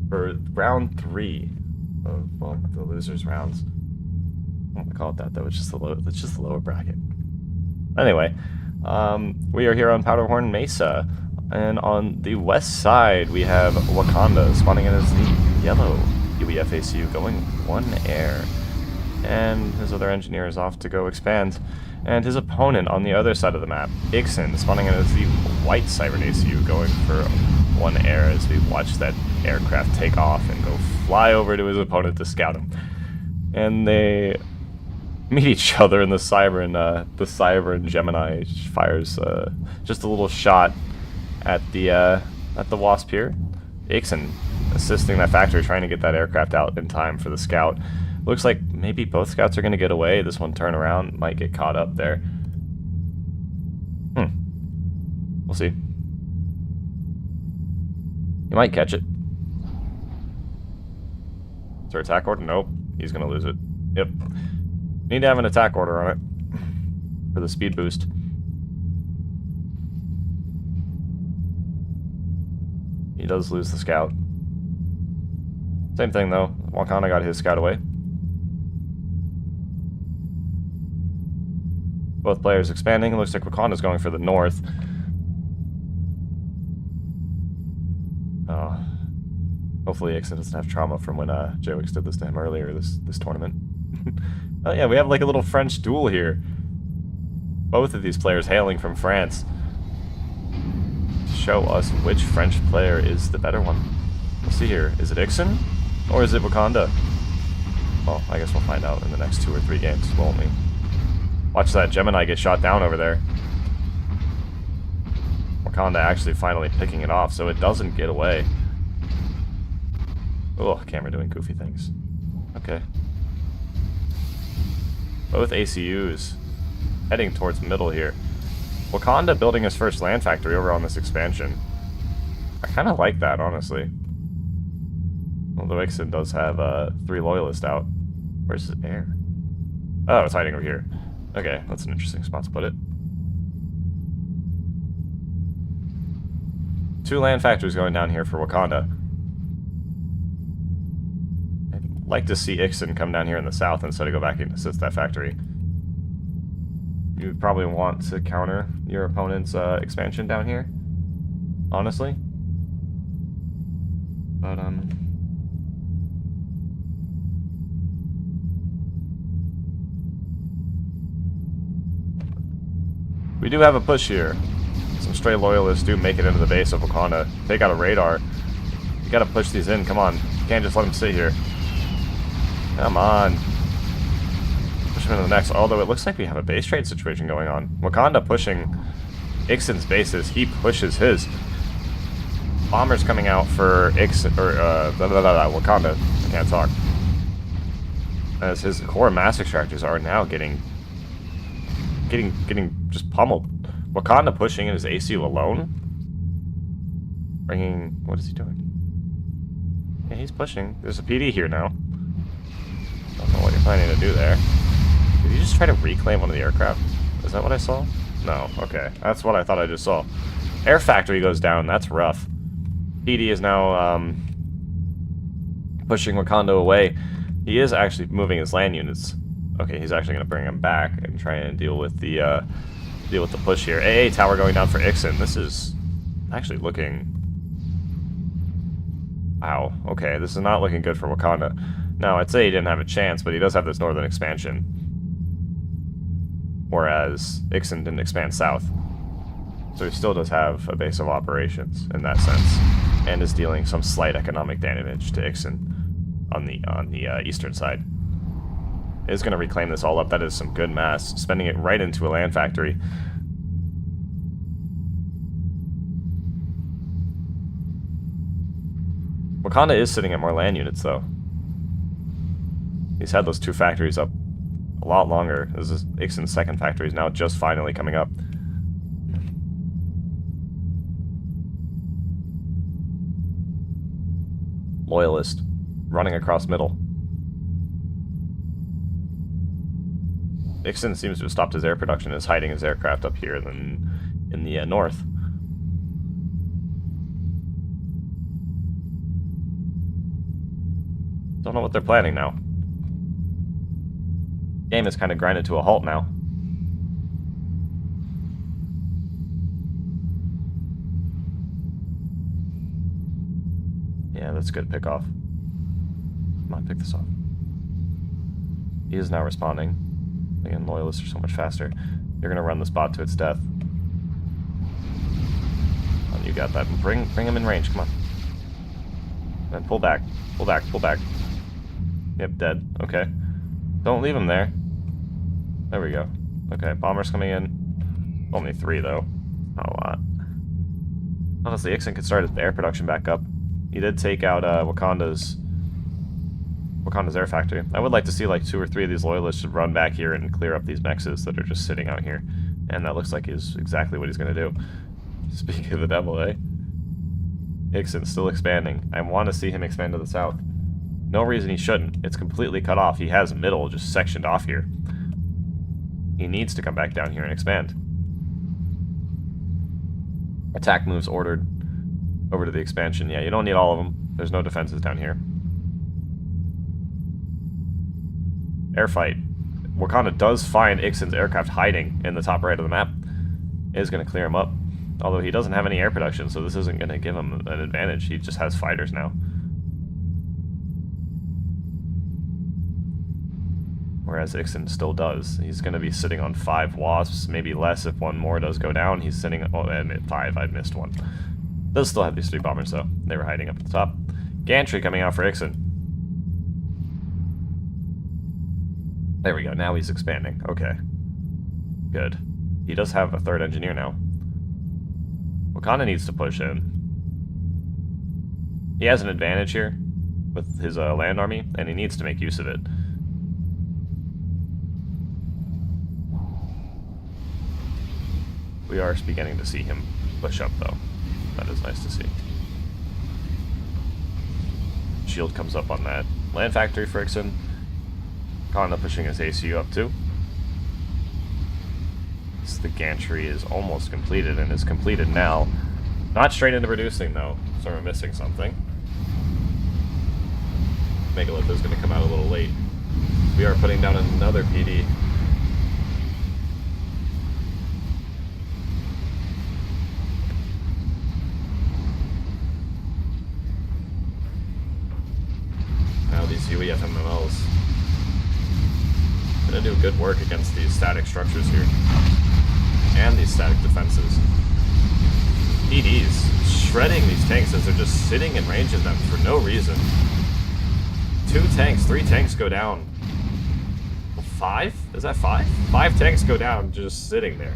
[SPEAKER 1] for round 3 of, well, the losers rounds. I don't want to call it that though. It's just the lower bracket. Anyway, we are here on Powderhorn Mesa, and on the west side we have Wakanda spawning in as the yellow UEFACU going 1 air, and his other engineer is off to go expand. And his opponent on the other side of the map, Ixon, spawning in as the white Siren ACU, going for 1 air as we watch that aircraft take off and go fly over to his opponent to scout him. And they meet each other, and the Siren Gemini fires just a little shot at the Wasp here. Ixon assisting that factory, trying to get that aircraft out in time for the scout. Looks like maybe both scouts are going to get away. This one turn around, might get caught up there. We'll see. He might catch it. Is there attack order? Nope. He's going to lose it. Yep. Need to have an attack order on it for the speed boost. He does lose the scout. Same thing though. Wakanda got his scout away. Both players expanding. It looks like Wakanda's going for the north. Oh. Hopefully Ixon doesn't have trauma from when JWix did this to him earlier this tournament. Oh yeah, we have like a little French duel here. Both of these players hailing from France. To show us which French player is the better one. We'll see here. Is it Ixon? Or is it Wakanda? Well, I guess we'll find out in the next 2 or 3 games, won't we? Watch that Gemini get shot down over there. Wakanda actually finally picking it off so it doesn't get away. Oh, camera doing goofy things. Okay. Both ACUs heading towards middle here. Wakanda building his first land factory over on this expansion. I kind of like that, honestly. Although Ixon does have 3 loyalists out. Where's his air? Oh, it's hiding over here. Okay, that's an interesting spot to put it. 2 land factories going down here for Wakanda. I'd like to see Ixon come down here in the south instead of go back and assist that factory. You would probably want to counter your opponent's expansion down here, honestly. But, we do have a push here. Some stray loyalists do make it into the base of Wakanda. Take out a radar. You gotta push these in, come on. You can't just let them sit here. Come on. Push them into the next, although it looks like we have a base trade situation going on. Wakanda pushing Ixon's bases, he pushes his. Bombers coming out for Ixon, or, Wakanda. I can't talk. As his core mass extractors are now getting just pummeled. Wakanda pushing in his ACU alone. Bringing... What is he doing? Yeah, he's pushing. There's a PD here now. Don't know what you're planning to do there. Did you just try to reclaim one of the aircraft? Is that what I saw? No. Okay. That's what I thought I just saw. Air factory goes down. That's rough. PD is now pushing Wakanda away. He is actually moving his land units. Okay, he's actually going to bring him back and try and deal with the push here. AA tower going down for Ixon. This is actually looking... Wow. Okay, this is not looking good for Wakanda. Now, I'd say he didn't have a chance, but he does have this northern expansion. Whereas Ixon didn't expand south. So he still does have a base of operations in that sense. And is dealing some slight economic damage to Ixon on the eastern side. Is going to reclaim this all up. That is some good mass. Spending it right into a land factory. Wakanda is sitting at more land units, though. He's had those 2 factories up a lot longer. This is Ixon's second factory is now just finally coming up. Loyalist running across middle. Ixon seems to have stopped his air production and is hiding his aircraft up here in the north. Don't know what they're planning now. Game is kind of grinded to a halt now. Yeah, that's a good pick off. Come on, pick this off. He is now responding. Again, loyalists are so much faster. You're gonna run this bot to its death. Oh, you got that. Bring him in range. Come on. Then pull back. Pull back. Pull back. Yep, dead. Okay. Don't leave him there. There we go. Okay, bombers coming in. Only 3 though. Not a lot. Honestly, Ixen could start his air production back up. He did take out Wakanda's air factory. I would like to see like 2 or 3 of these loyalists run back here and clear up these mexes that are just sitting out here. And that looks like is exactly what he's going to do. Speaking of the devil, eh? Ixen's still expanding. I want to see him expand to the south. No reason he shouldn't. It's completely cut off. He has middle just sectioned off here. He needs to come back down here and expand. Attack moves ordered over to the expansion. Yeah, you don't need all of them. There's no defenses down here. Airfight. Wakanda does find Ixen's aircraft hiding in the top right of the map. Is going to clear him up. Although he doesn't have any air production, so this isn't going to give him an advantage. He just has fighters now. Whereas Ixen still does. He's going to be sitting on 5 wasps, maybe less if one more does go down. He's sitting at 5. I missed one. Does still have these 3 bombers, though. They were hiding up at the top. Gantry coming out for Ixen. There we go. Now he's expanding. Okay. Good. He does have a 3rd engineer now. Wakanda needs to push in. He has an advantage here with his land army, and he needs to make use of it. We are beginning to see him push up, though. That is nice to see. Shield comes up on that land factory for Ixen. Wakanda pushing his ACU up, too. The gantry is almost completed and is completed now. Not straight into reducing though, so we're missing something. Megalith is going to come out a little late. We are putting down another PD. Now these UEF MMLs going to do good work against these static structures here. And these static defenses. PDs shredding these tanks as they're just sitting in range of them for no reason. 2 tanks, 3 tanks go down. 5? Is that 5? 5 tanks go down just sitting there.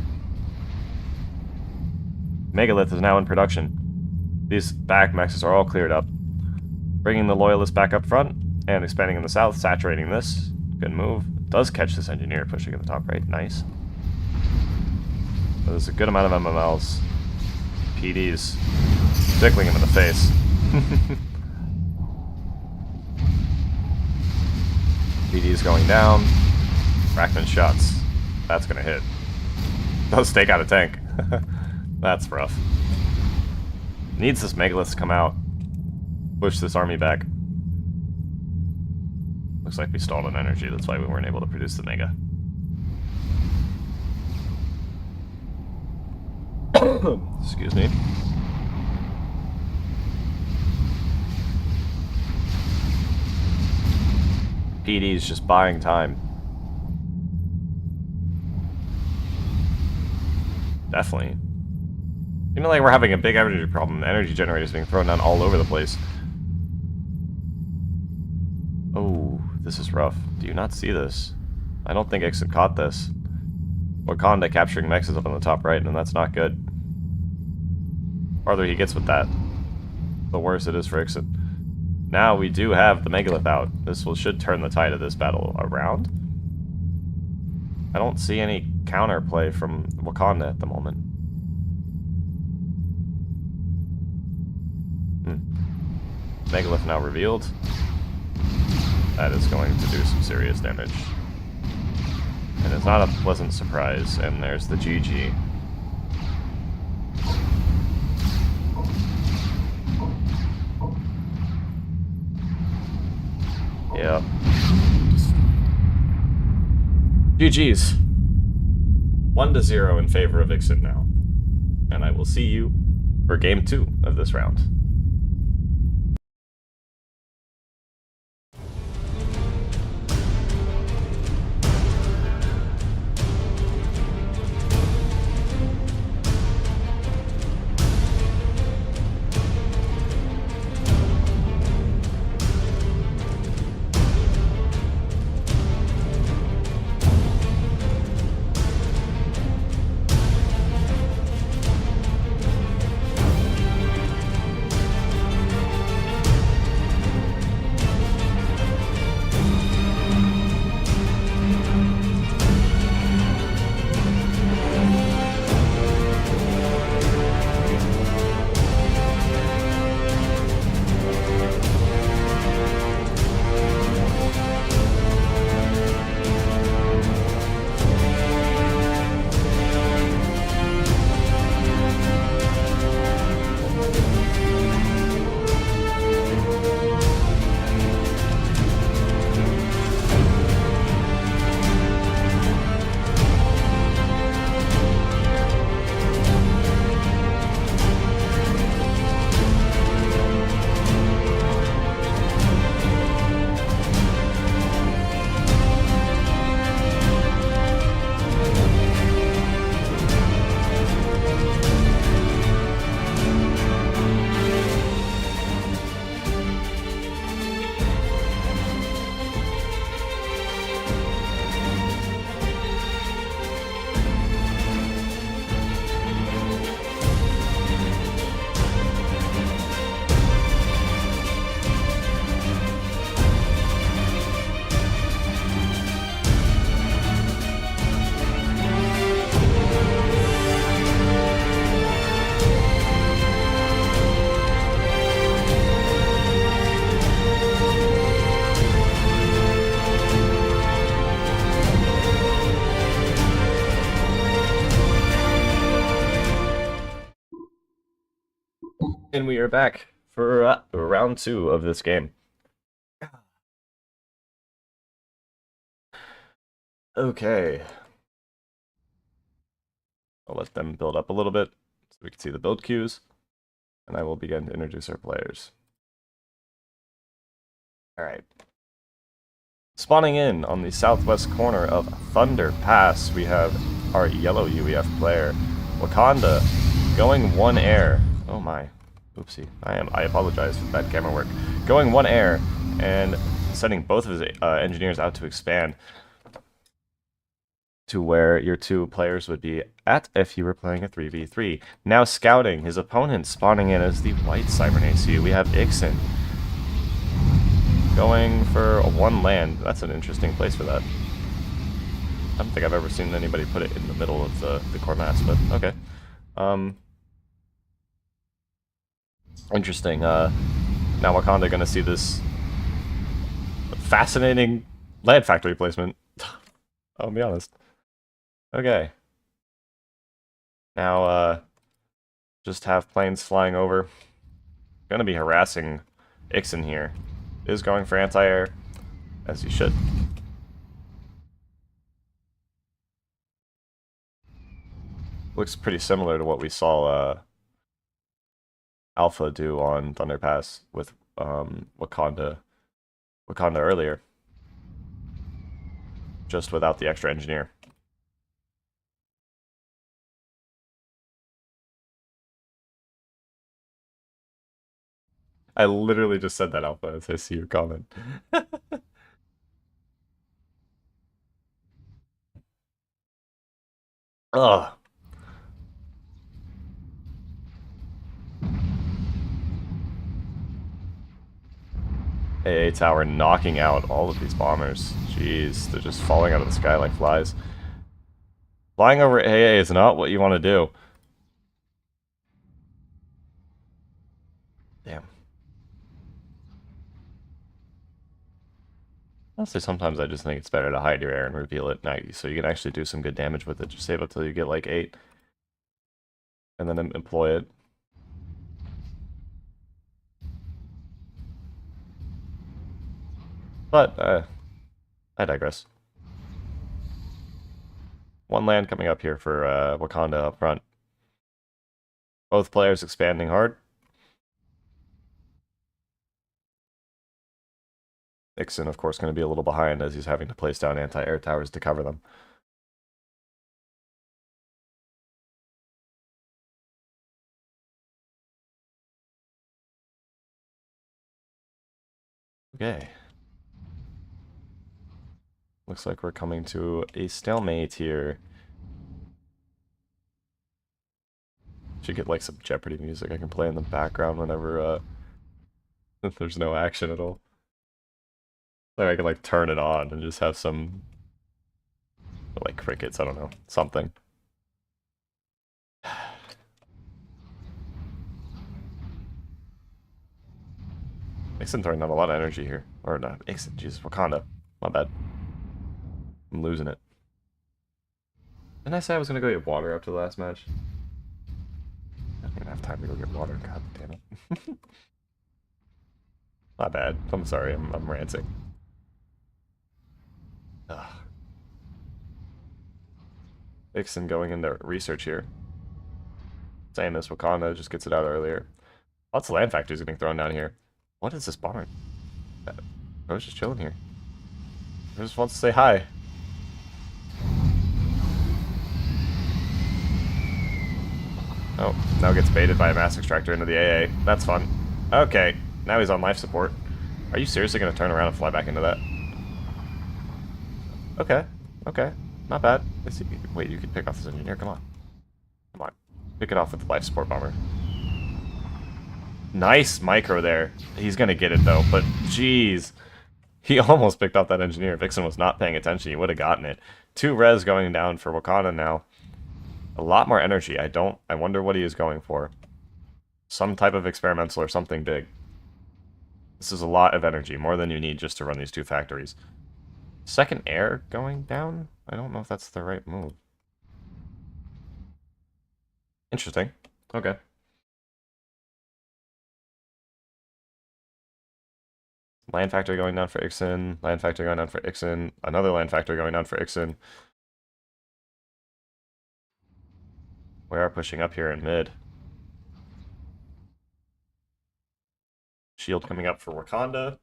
[SPEAKER 1] Megalith is now in production. These back mexes are all cleared up. Bringing the loyalists back up front and expanding in the south, saturating this. Good move. Does catch this engineer pushing in the top right. Nice. There's a good amount of MMLs. PDs tickling him in the face. PDs going down. Rackman shots. That's gonna hit. Does take out a tank. That's rough. Needs this Megalith to come out. Push this army back. Looks like we stalled on energy. That's why we weren't able to produce the Mega. Excuse me. PD's just buying time. Definitely. You know, like we're having a big energy problem. Energy generators being thrown down all over the place. Oh, this is rough. Do you not see this? I don't think Ixen caught this. Wakanda capturing mexes up on the top right, and that's not good. Farther he gets with that, the worse it is for Ixen. Now we do have the Megalith out. This should turn the tide of this battle around. I don't see any counterplay from Wakanda at the moment. Megalith now revealed. That is going to do some serious damage. And it's not a pleasant surprise, and there's the GG. Yeah. GG's. 1-0 in favor of Ixen now. And I will see you for game 2 of this round. And we are back for round 2 of this game. Okay. I'll let them build up a little bit so we can see the build queues. And I will begin to introduce our players. Alright. Spawning in on the southwest corner of Thunder Pass, we have our yellow UEF player, Wakanda, going 1 air. Oh my. Oopsie. I apologize for bad camera work. Going 1 air and sending both of his engineers out to expand to where your 2 players would be at if you were playing a 3v3. Now scouting his opponent, spawning in as the white Cybernace. We have Ixen going for 1 land. That's an interesting place for that. I don't think I've ever seen anybody put it in the middle of the core mass, but okay. Interesting. Now Wakanda gonna see this fascinating land factory placement. I'll be honest. Okay. Now, just have planes flying over. Gonna be harassing Ixen here. Is going for anti-air, as he should. Looks pretty similar to what we saw Alpha do on Thunder Pass with Wakanda earlier. Just without the extra engineer. I literally just said that, Alpha, as I see your comment. Ugh. AA tower knocking out all of these bombers. Jeez, they're just falling out of the sky like flies. Flying over AA is not what you want to do. Damn. Honestly, sometimes I just think it's better to hide your air and reveal it now, so you can actually do some good damage with it. Just save up till you get like 8. And then employ it. But, I digress. One land coming up here for Wakanda up front. Both players expanding hard. Ixon, of course, going to be a little behind as he's having to place down anti-air towers to cover them. Okay. Looks like we're coming to a stalemate here. Should get like some Jeopardy music I can play in the background whenever there's no action at all. Like I can like turn it on and just have some like crickets, I don't know, something. Ixon throwing out a lot of energy here. Or not, Ixon, Jesus, Wakanda. My bad. I'm losing it. Didn't I say I was gonna go get water after the last match? I don't even have time to go get water, god damn it. My bad. I'm sorry, I'm ranting. Ugh. Ixon going into research here. Same as Wakanda, just gets it out earlier. Lots of land factories getting thrown down here. What is this barn? I was just chilling here. I just wants to say hi. Oh, now gets baited by a mass extractor into the AA. That's fun. Okay, now he's on life support. Are you seriously going to turn around and fly back into that? Okay, okay. Not bad. Wait, you can pick off this engineer. Come on. Come on. Pick it off with the life support bomber. Nice micro there. He's going to get it, though. But, jeez. He almost picked off that engineer. Vixen was not paying attention. He would have gotten it. 2 res going down for Wakanda now. A lot more energy. I wonder what he is going for. Some type of experimental or something big. This is a lot of energy. More than you need just to run these 2 factories. Second air going down? I don't know if that's the right move. Interesting. Okay. Land factor going down for Ixon. Land factor going down for Ixon. Another land factor going down for Ixon. We are pushing up here in mid. Shield coming up for Wakanda.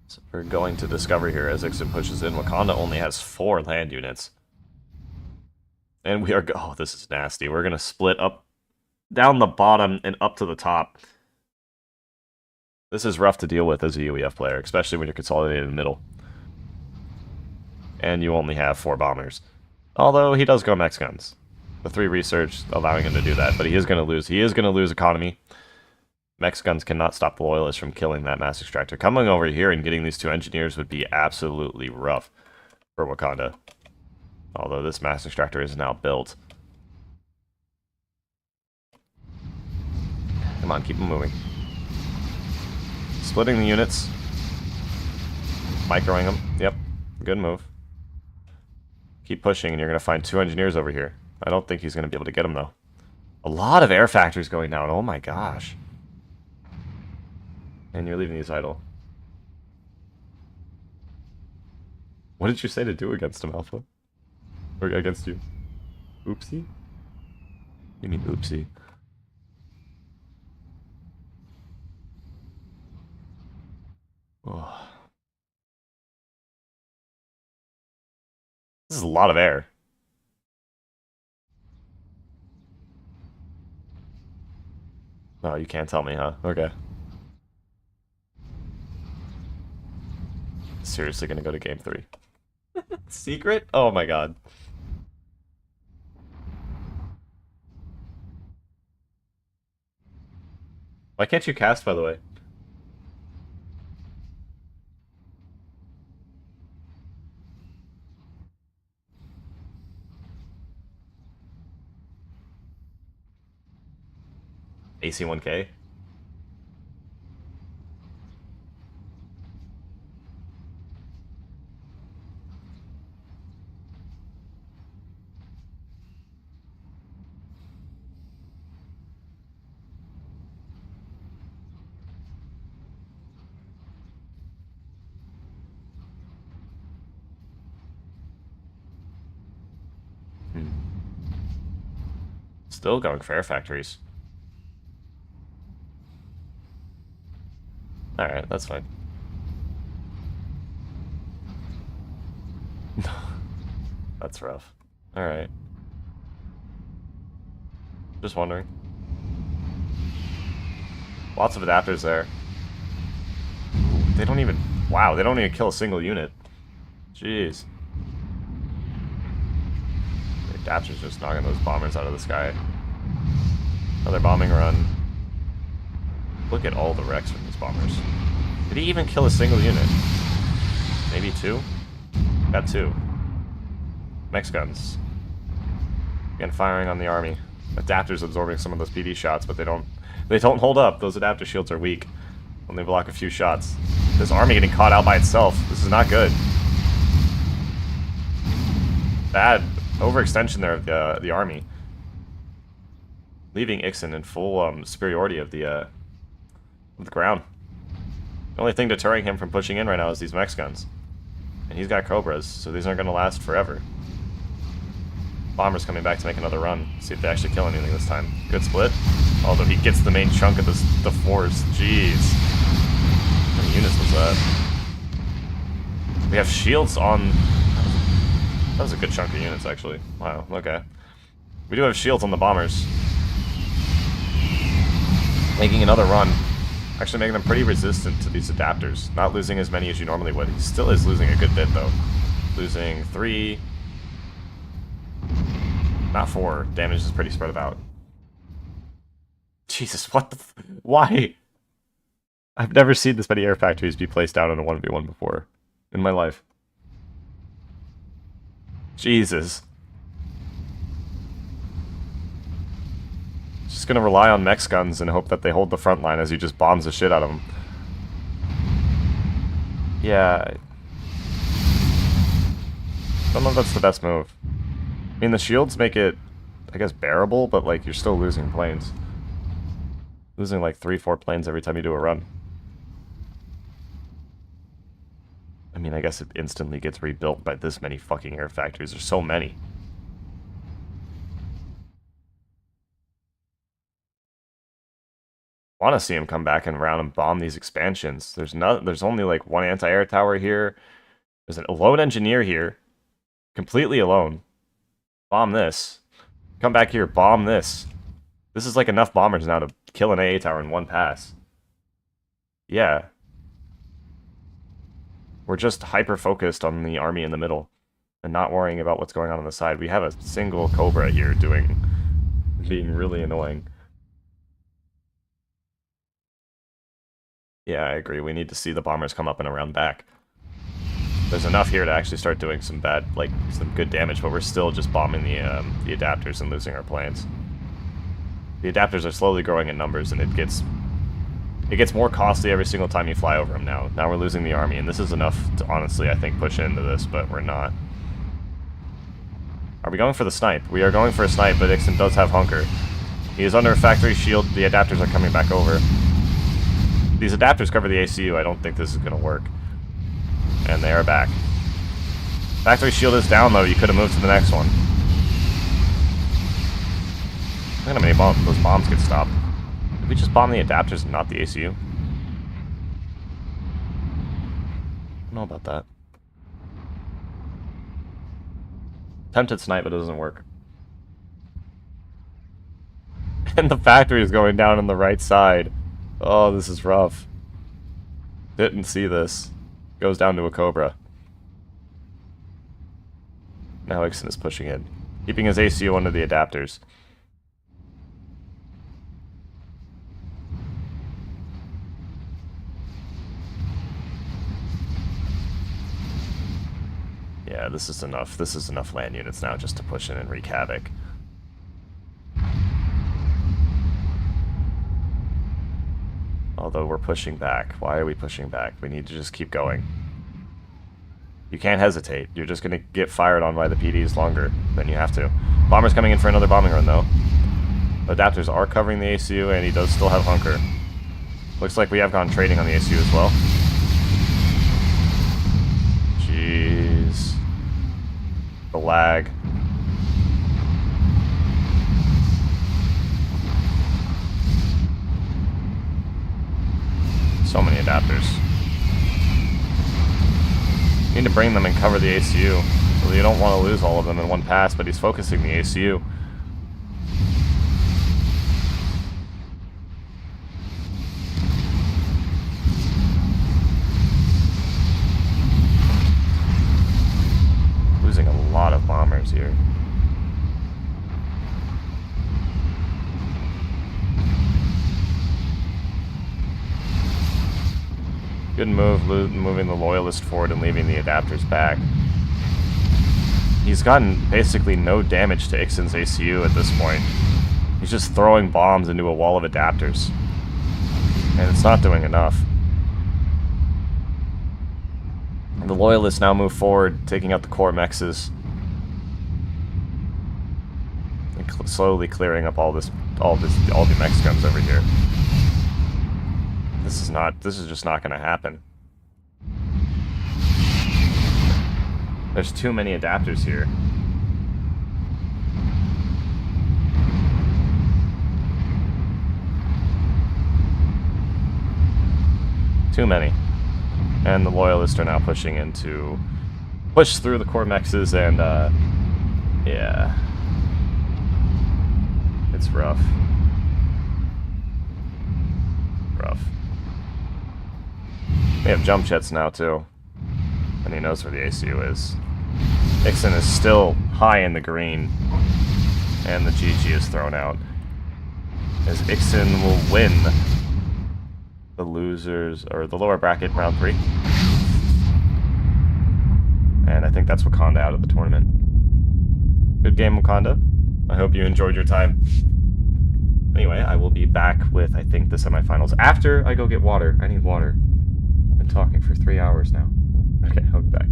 [SPEAKER 1] So we're going to Discover here as Ixon pushes in. Wakanda only has 4 land units. And we are... Oh, this is nasty. We're going to split up down the bottom and up to the top. This is rough to deal with as a UEF player, especially when you're consolidated in the middle. And you only have 4 bombers. Although he does go max guns. The 3 research allowing him to do that, but he is going to lose. He is going to lose economy. Max guns cannot stop the loyalists from killing that mass extractor. Coming over here and getting these 2 engineers would be absolutely rough for Wakanda. Although this mass extractor is now built. Come on, keep them moving. Splitting the units. Microing them. Yep, good move. Keep pushing and you're going to find 2 engineers over here. I don't think he's going to be able to get them though. A lot of air factories going down. Oh my gosh. And you're leaving these idle. What did you say to do against him, Alpha? Or against you? Oopsie? You mean oopsie? Oh. This is a lot of air. Oh, you can't tell me, huh? Okay. Seriously gonna go to game 3. Secret? Oh my god. Why can't you cast, by the way? AC1K? Still going for air factories. Alright, that's fine. That's rough. Alright. Just wondering. Lots of adapters there. They don't even... Wow, they don't even kill a single unit. Jeez. The adapters just knocking those bombers out of the sky. Another bombing run. Look at all the wrecks from these bombers. Did he even kill a single unit? Maybe two? Got two. Mex guns. Again, firing on the army. Adapters absorbing some of those PD shots, but they don't hold up. Those adapter shields are weak. Only block a few shots. This army getting caught out by itself. This is not good. Bad overextension there of the army. Leaving Ixen in full superiority of the ground. The only thing deterring him from pushing in right now is these Mex guns. And he's got Cobras, so these aren't going to last forever. Bombers coming back to make another run. See if they actually kill anything this time. Good split. Although he gets the main chunk of the force. Jeez. How many units was that? We have shields on... That was a good chunk of units, actually. Wow, okay. We do have shields on the bombers. Making another run. Actually making them pretty resistant to these adapters. Not losing as many as you normally would. He still is losing a good bit, though. Losing 3... Not 4. Damage is pretty spread about. Jesus, what the why? I've never seen this many air factories be placed down in a 1v1 before. In my life. Jesus. Just gonna rely on Mex guns and hope that they hold the front line as he just bombs the shit out of them. Yeah. I don't know if that's the best move. I mean, the shields make it, I guess, bearable, but, like, you're still losing planes. Losing, like, 3-4 planes every time you do a run. I mean, I guess it instantly gets rebuilt by this many fucking air factories. There's so many. I want to see him come back and round and bomb these expansions. There's only, like, one anti-air tower here. There's a lone engineer here. Completely alone. Bomb this. Come back here, bomb this. This is like enough bombers now to kill an AA tower in one pass. Yeah. We're just hyper-focused on the army in the middle. And not worrying about what's going on the side. We have a single Cobra here being really annoying. Yeah, I agree. We need to see the bombers come up and around back. There's enough here to actually start doing some some good damage, but we're still just bombing the adapters and losing our planes. The adapters are slowly growing in numbers, and it gets more costly every single time you fly over them now. Now we're losing the army, and this is enough to honestly, I think, push into this, but we're not. Are we going for the snipe? We are going for a snipe, but Ixen does have hunker. He is under a factory shield. The adapters are coming back over. These adapters cover the ACU. I don't think this is going to work. And they are back. Factory shield is down, though. You could have moved to the next one. Look at how many those bombs get stopped. Did we just bomb the adapters and not the ACU? I don't know about that. Tempted snipe, but it doesn't work. And the factory is going down on the right side. Oh, this is rough. Didn't see this. Goes down to a Cobra. Now Ixen is pushing in. Keeping his ACU under the adapters. Yeah, this is enough. This is enough land units now just to push in and wreak havoc. Although we're pushing back. Why are we pushing back? We need to just keep going. You can't hesitate. You're just going to get fired on by the PDs longer than you have to. Bomber's coming in for another bombing run, though. Adapters are covering the ACU, and he does still have hunker. Looks like we have gone trading on the ACU as well. Jeez. The lag. So many adapters. Need to bring them and cover the ACU. Well, you don't want to lose all of them in one pass, but he's focusing the ACU. Losing a lot of bombers here. Good move, moving the Loyalist forward and leaving the adapters back. He's gotten basically no damage to Ixen's ACU at this point. He's just throwing bombs into a wall of adapters. And it's not doing enough. The Loyalists now move forward, taking out the core mexes. And slowly clearing up all the mex guns over here. This is just not going to happen. There's too many adapters here. Too many. And the Loyalists are now push through the core mexes, and yeah. It's rough. Rough. We have jump jets now too. And he knows where the ACU is. Ixen is still high in the green. And the GG is thrown out. As Ixen will win the losers, or the lower bracket, round 3. And I think that's Wakanda out of the tournament. Good game, Wakanda. I hope you enjoyed your time. Anyway, I will be back with, I think, the semifinals after I go get water. I need water. I've been talking for 3 hours now. Okay, I'll be back.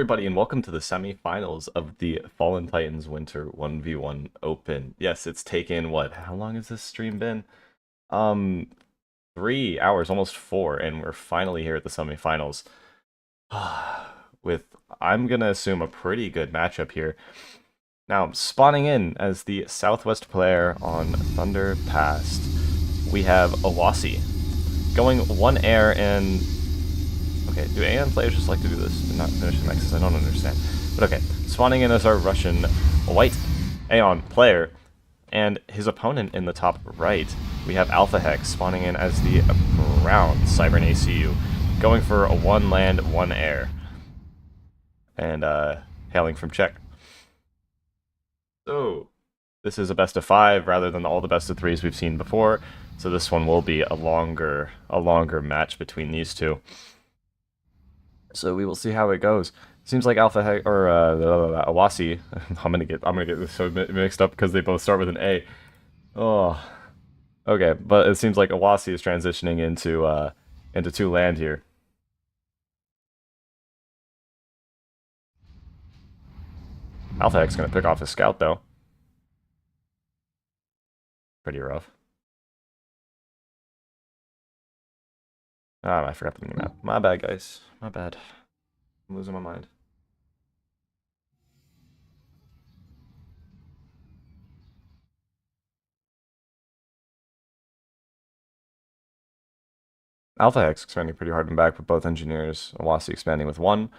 [SPEAKER 1] everybody, and welcome to the semifinals of the Fallen Titans Winter 1v1 Open. Yes, it's taken, how long has this stream been? 3 hours, almost 4, and we're finally here at the semifinals. With, I'm gonna assume, a pretty good matchup here. Now, spawning in as the Southwest player on Thunder Past, we have Awasi, going one air and... Okay, do AN players just like to do this and not finish the mexes? I don't understand. But okay, spawning in as our Russian white Aeon player, and his opponent in the top right, we have Alpha Hex spawning in as the brown Cybern ACU, going for a 1 land, 1 air, and hailing from Czech. So, this is a best of 5 rather than all the best of 3s we've seen before, so this one will be a longer match between these two. So we will see how it goes. Seems like Alpha Hex or Awasi. I'm gonna get this so mixed up because they both start with an A. Oh, okay. But it seems like Awasi is transitioning into 2 land here. Alpha Hex gonna pick off his scout though. Pretty rough. Ah, I forgot the mini map. My bad, guys. My bad. I'm losing my mind. Alpha Hex expanding pretty hard and back with both engineers. Awasi expanding with 1.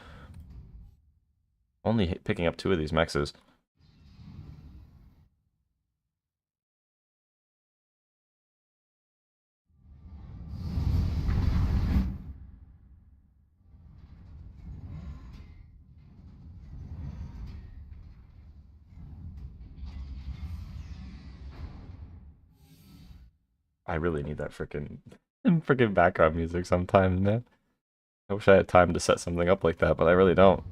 [SPEAKER 1] Only picking up 2 of these mexes. I really need that freaking background music sometimes, man. I wish I had time to set something up like that, but I really don't.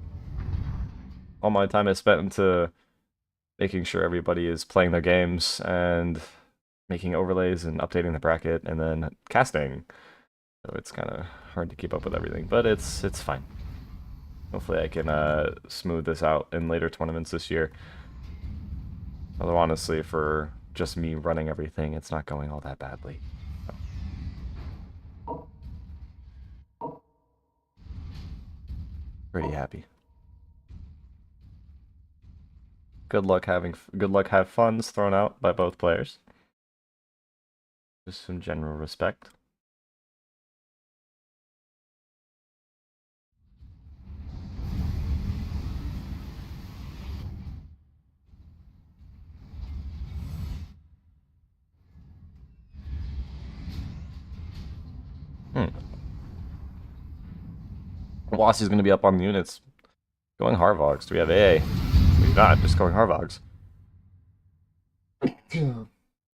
[SPEAKER 1] All my time is spent into making sure everybody is playing their games and making overlays and updating the bracket and then casting. So it's kind of hard to keep up with everything, but it's fine. Hopefully I can smooth this out in later tournaments this year. Although honestly, for just me running everything, it's not going all that badly. Pretty happy. Good luck have funds thrown out by both players. Just some general respect. Wasi's going to be up on the units. Going Harvogs. Do we have AA? We do not. Just going Harvogs.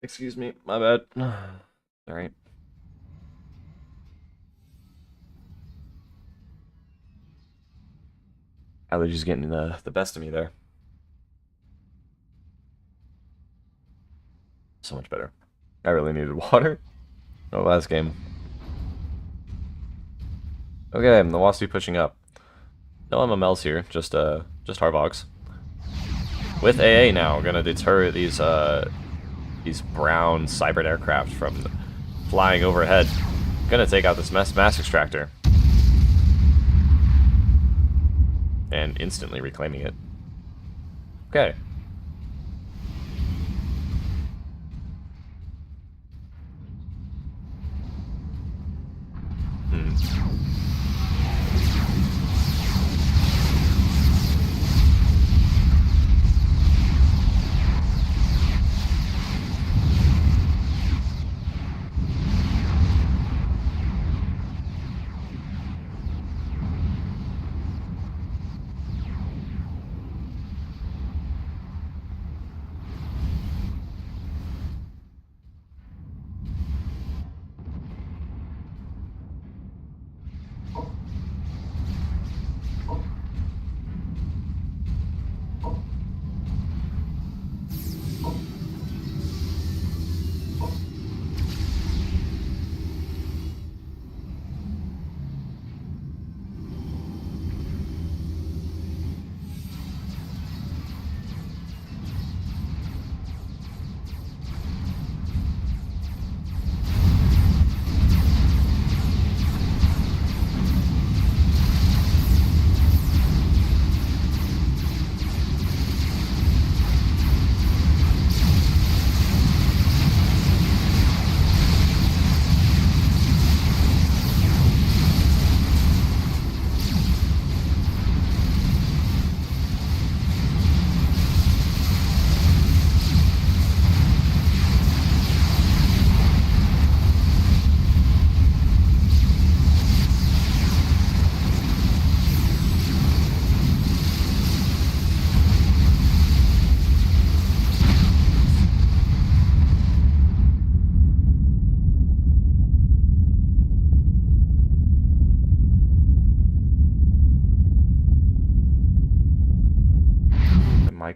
[SPEAKER 1] Excuse me. My bad. Alright. Allergies getting the best of me there. So much better. I really needed water. Oh, last game. Okay, the Wasi pushing up. No MMLs here, just Harvogs. With AA now, gonna deter these brown cyber aircraft from flying overhead. Gonna take out this mass extractor. And instantly reclaiming it. Okay.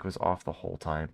[SPEAKER 1] was off the whole time.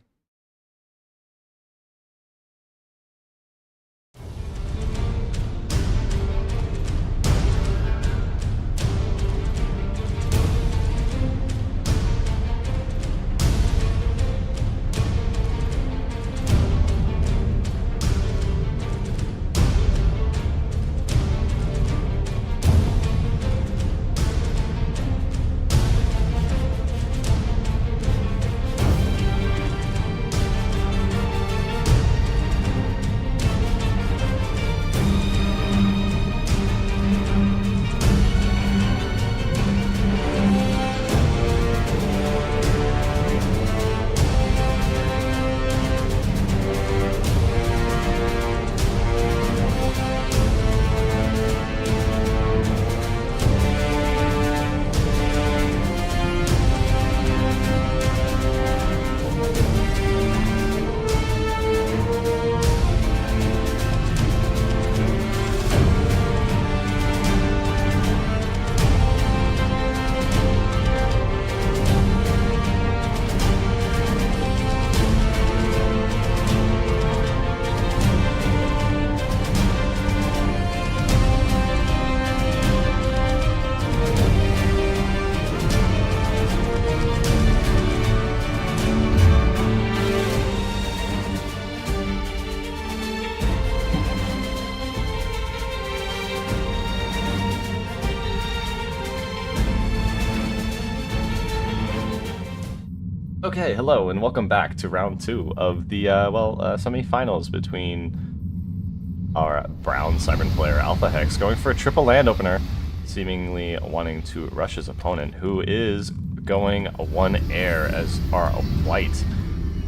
[SPEAKER 1] Okay, hello, and welcome back to round 2 of the, semi-finals between our brown Siren player, Alpha Hex, going for a triple land opener, seemingly wanting to rush his opponent, who is going 1 air as our white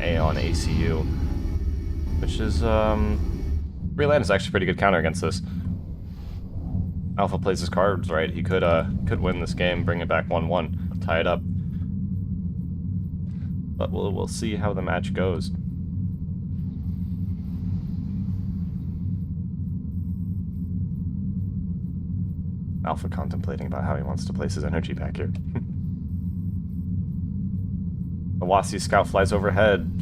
[SPEAKER 1] Aeon ACU, which is, free land is actually a pretty good counter against this. Alpha plays his cards right, he could win this game, bring it back 1-1, tie it up. But we'll see how the match goes. Alpha contemplating about how he wants to place his energy back here. The Wasi scout flies overhead,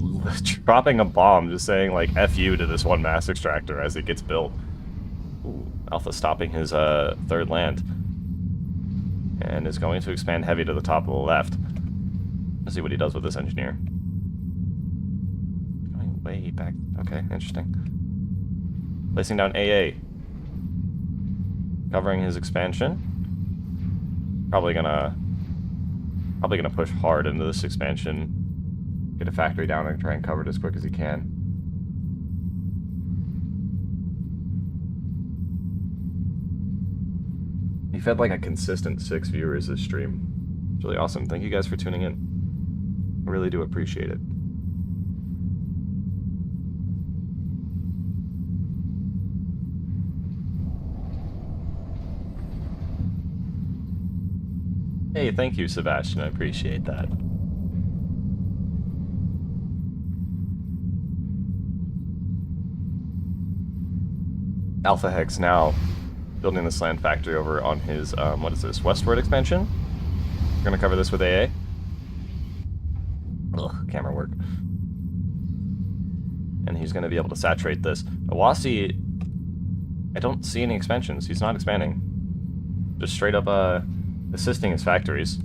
[SPEAKER 1] dropping a bomb, just saying like F you to this one mass extractor as it gets built. Ooh, Alpha stopping his 3rd land. And is going to expand heavy to the top of the left. Let's see what he does with this engineer. Going way back. Okay, interesting. Placing down AA. Covering his expansion. Probably gonna push hard into this expansion. Get a factory down and try and cover it as quick as he can. He fed like a consistent 6 viewers this stream. It's really awesome. Thank you guys for tuning in. I really do appreciate it. Hey, thank you, Sebastian. I appreciate that. Alpha Hex now building this land factory over on his, what is this, westward expansion? We're gonna cover this with AA. Ugh, camera work. And he's going to be able to saturate this. Awasi, I don't see any expansions. He's not expanding. Just straight up assisting his factories.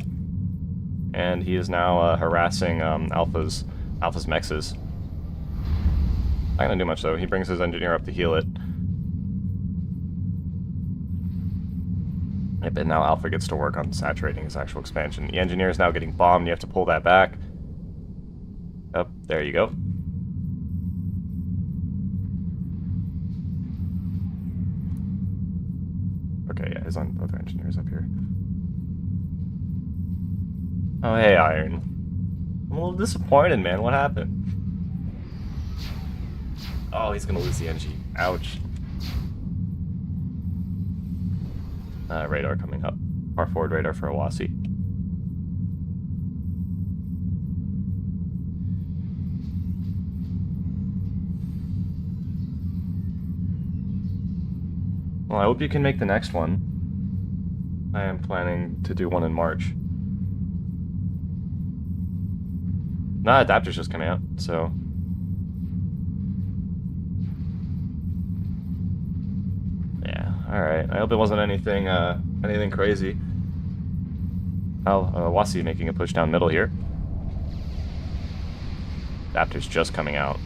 [SPEAKER 1] And he is now harassing Alpha's mexes. Not going to do much, though. He brings his engineer up to heal it. Yep, and now Alpha gets to work on saturating his actual expansion. The engineer is now getting bombed. You have to pull that back. Up, there you go. Okay, yeah, his other engineer's up here. Oh, hey, Iron. I'm a little disappointed, man. What happened? Oh, he's gonna lose the NG. Ouch. Radar coming up. Far forward radar for Awasi. Well, I hope you can make the next one. I am planning to do one in March. Nah, adapter's just coming out, so... Yeah, alright. I hope it wasn't anything, anything crazy. Wasi making a push down middle here. Adapter's just coming out.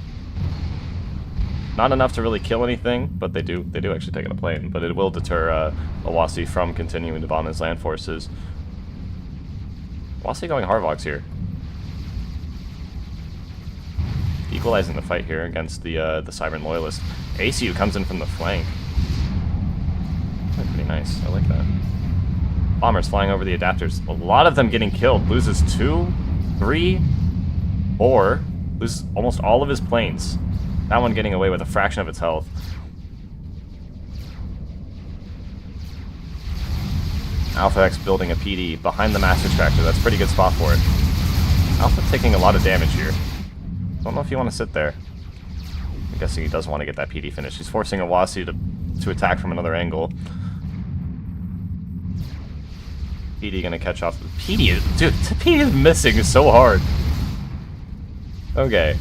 [SPEAKER 1] Not enough to really kill anything, but they do actually take in a plane. But it will deter Wasi from continuing to bomb his land forces. Wasi going Harvogs here. Equalizing the fight here against the Cybern Loyalist. ACU comes in from the flank. That's pretty nice. I like that. Bombers flying over the adapters. A lot of them getting killed. Loses 2, 3, 4. Loses almost all of his planes. That one getting away with a fraction of its health. Alpha X building a PD behind the Master Extractor. That's a pretty good spot for it. Alpha taking a lot of damage here. Don't know if you want to sit there. I'm guessing he does want to get that PD finished. He's forcing a Wasi to attack from another angle. PD gonna catch off. PD is, dude, PD is missing so hard. Okay.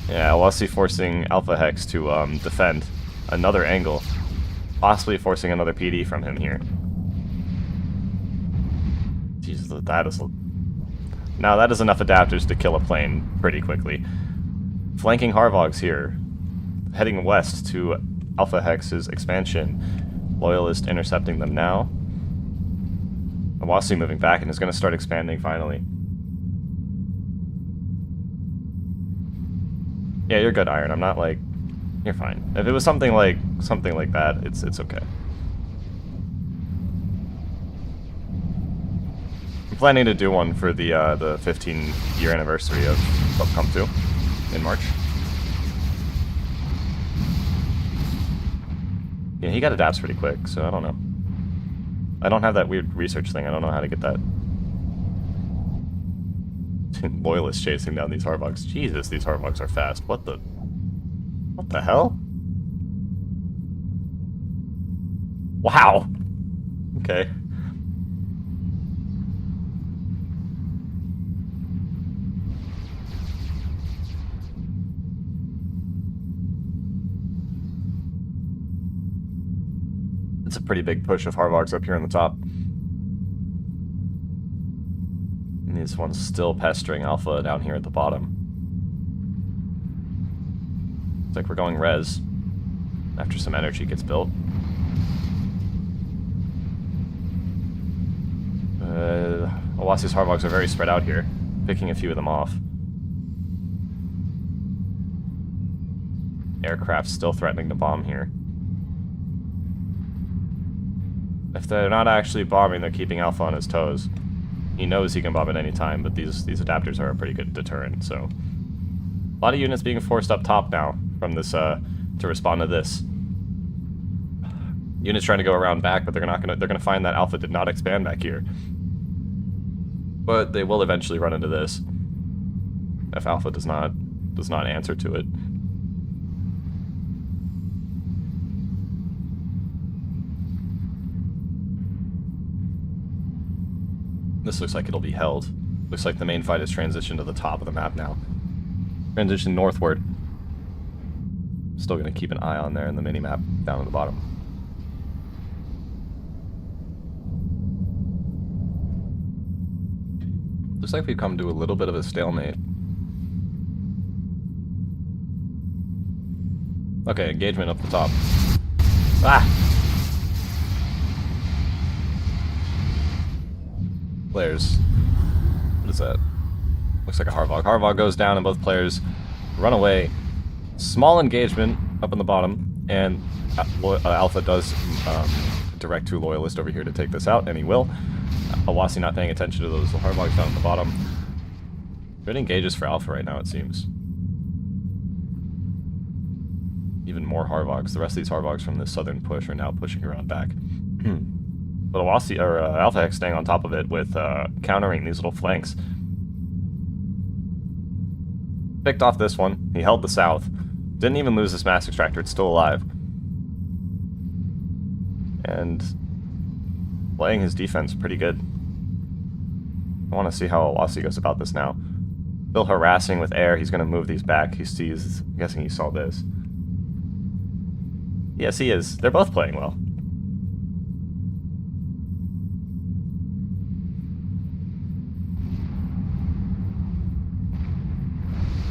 [SPEAKER 1] Yeah, Wasi forcing Alpha Hex to defend another angle. Possibly forcing another PD from him here. Jesus, that is... Now that is enough adapters to kill a plane pretty quickly. Flanking Harvogs here. Heading west to Alpha Hex's expansion. Loyalist intercepting them now. Wasi moving back and is going to start expanding finally. Yeah, you're good, Iron. I'm not like... You're fine. If it was something like that, it's okay. I'm planning to do one for the 15-year anniversary of Come 2 in March. Yeah, he got adapts pretty quick, so I don't know. I don't have that weird research thing. I don't know how to get that. Loyalists chasing down these Harvogs. Jesus, these Harvogs are fast. What the hell? Wow. Okay. It's a pretty big push of Harvogs up here on the top. And these ones still pestering Alpha down here at the bottom. It's like we're going res after some energy gets built. Wasi's Harvogs are very spread out here, picking a few of them off. Aircraft still threatening to bomb here. If they're not actually bombing, they're keeping Alpha on his toes. He knows he can bomb at any time, but these adapters are a pretty good deterrent, so... A lot of units being forced up top now from this, to respond to this. Units trying to go around back, but they're gonna find that Alpha did not expand back here. But they will eventually run into this. If Alpha does not answer to it. This looks like it'll be held. Looks like the main fight has transitioned to the top of the map now. Transition northward. Still gonna keep an eye on there in the mini-map down at the bottom. Looks like we've come to a little bit of a stalemate. Okay, engagement up the top. Ah! Players. What is that? Looks like a Harvog. Harvog goes down and both players run away. Small engagement up in the bottom, and Alpha does direct to Loyalist over here to take this out, and he will. Wasi not paying attention to those Harvogs down at the bottom. Good engages for Alpha right now, it seems. Even more Harvogs. The rest of these Harvogs from the southern push are now pushing around back. But Wasi, or Alpha X staying on top of it with countering these little flanks. Picked off this one. He held the south. Didn't even lose this Mass Extractor. It's still alive. And playing his defense pretty good. I want to see how Wasi goes about this now. Still harassing with air. He's going to move these back. He sees... I'm guessing he saw this. Yes, he is. They're both playing well.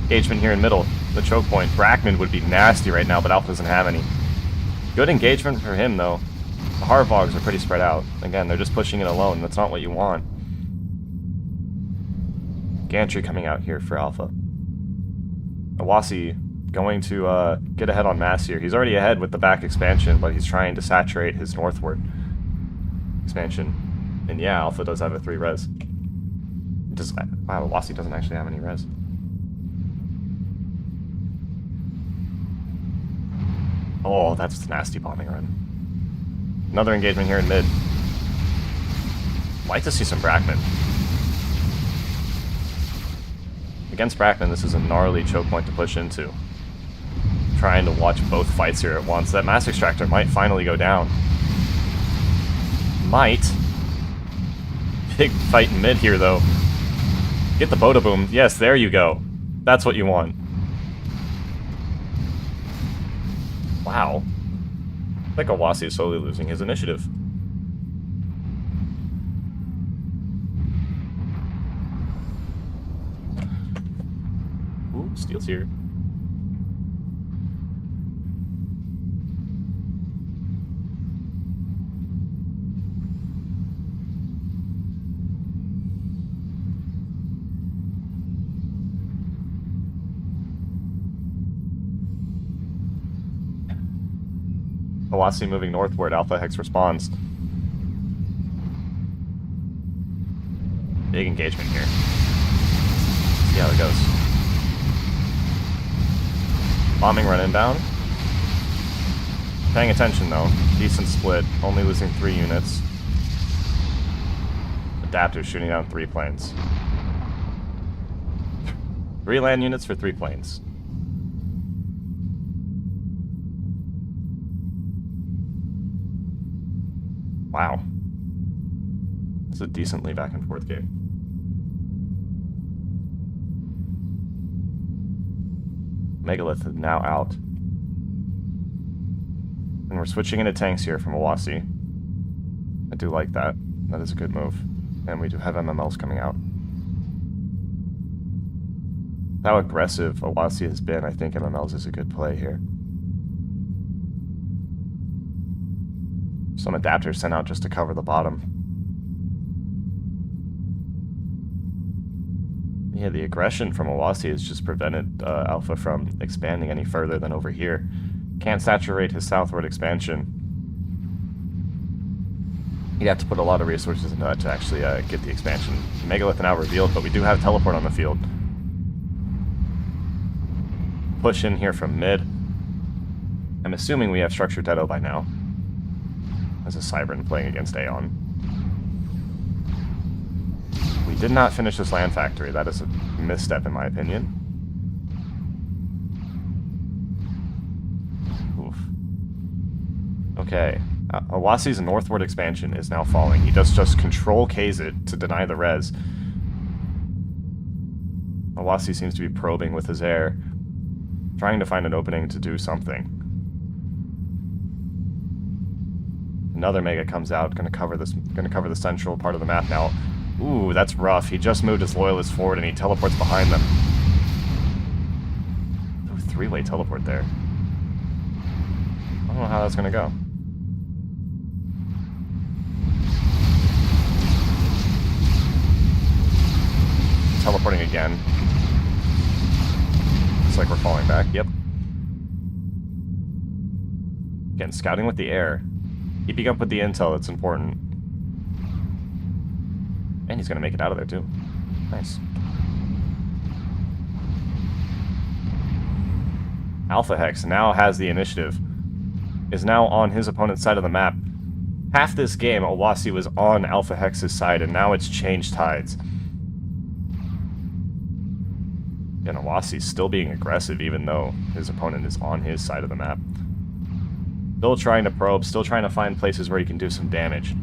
[SPEAKER 1] Engagement here in middle. The choke point. Brackman would be nasty right now, but Alpha doesn't have any. Good engagement for him, though. The Harvogs are pretty spread out. Again, they're just pushing it alone. That's not what you want. Gantry coming out here for Alpha. Awasi going to get ahead on mass here. He's already ahead with the back expansion, but he's trying to saturate his northward expansion. And yeah, Alpha does have a 3 res. Wow, Awasi doesn't actually have any res. Oh, that's a nasty bombing run. Another engagement here in mid. Like to see some Brackman. Against Brackman, this is a gnarly choke point to push into. Trying to watch both fights here at once. That Mass Extractor might finally go down. Might. Big fight in mid here, though. Get the Boda Boom. Yes, there you go. That's what you want. Wow. I think Awasi is slowly losing his initiative. Ooh, Steel's here. Awasi moving northward. Alpha Hex responds. Big engagement here. See how it goes. Bombing run inbound. Paying attention though. Decent split. Only losing 3 units. Adapters shooting down 3 planes. 3 land units for 3 planes. Wow. It's a decently back and forth game. Megalith is now out. And we're switching into tanks here from Awasi. I do like that. That is a good move. And we do have MMLs coming out. How aggressive Awasi has been, I think MMLs is a good play here. Some adapters sent out just to cover the bottom. Yeah, the aggression from Awasi has just prevented Alpha from expanding any further than over here. Can't saturate his southward expansion. He'd have to put a lot of resources into that to actually get the expansion. Megalith now revealed, but we do have teleport on the field. Push in here from mid. I'm assuming we have Structured Deado by now. As a Cybern playing against Aeon. We did not finish this land factory. That is a misstep in my opinion. Oof. Okay. Awasi's northward expansion is now falling. He does just control K's it to deny the res. Awasi seems to be probing with his air. Trying to find an opening to do something. Another Mega comes out, gonna cover the central part of the map now. Ooh, that's rough. He just moved his loyalists forward and he teleports behind them. Ooh, 3-way teleport there. I don't know how that's gonna go. Teleporting again. Looks like we're falling back. Yep. Again, scouting with the air. Keeping up with the intel, it's important. And he's gonna make it out of there too. Nice. Alpha Hex now has the initiative. Is now on his opponent's side of the map. Half this game, Awasi was on Alpha Hex's side, and now it's changed tides. And Awasi's still being aggressive, even though his opponent is on his side of the map. Still trying to probe, still trying to find places where he can do some damage.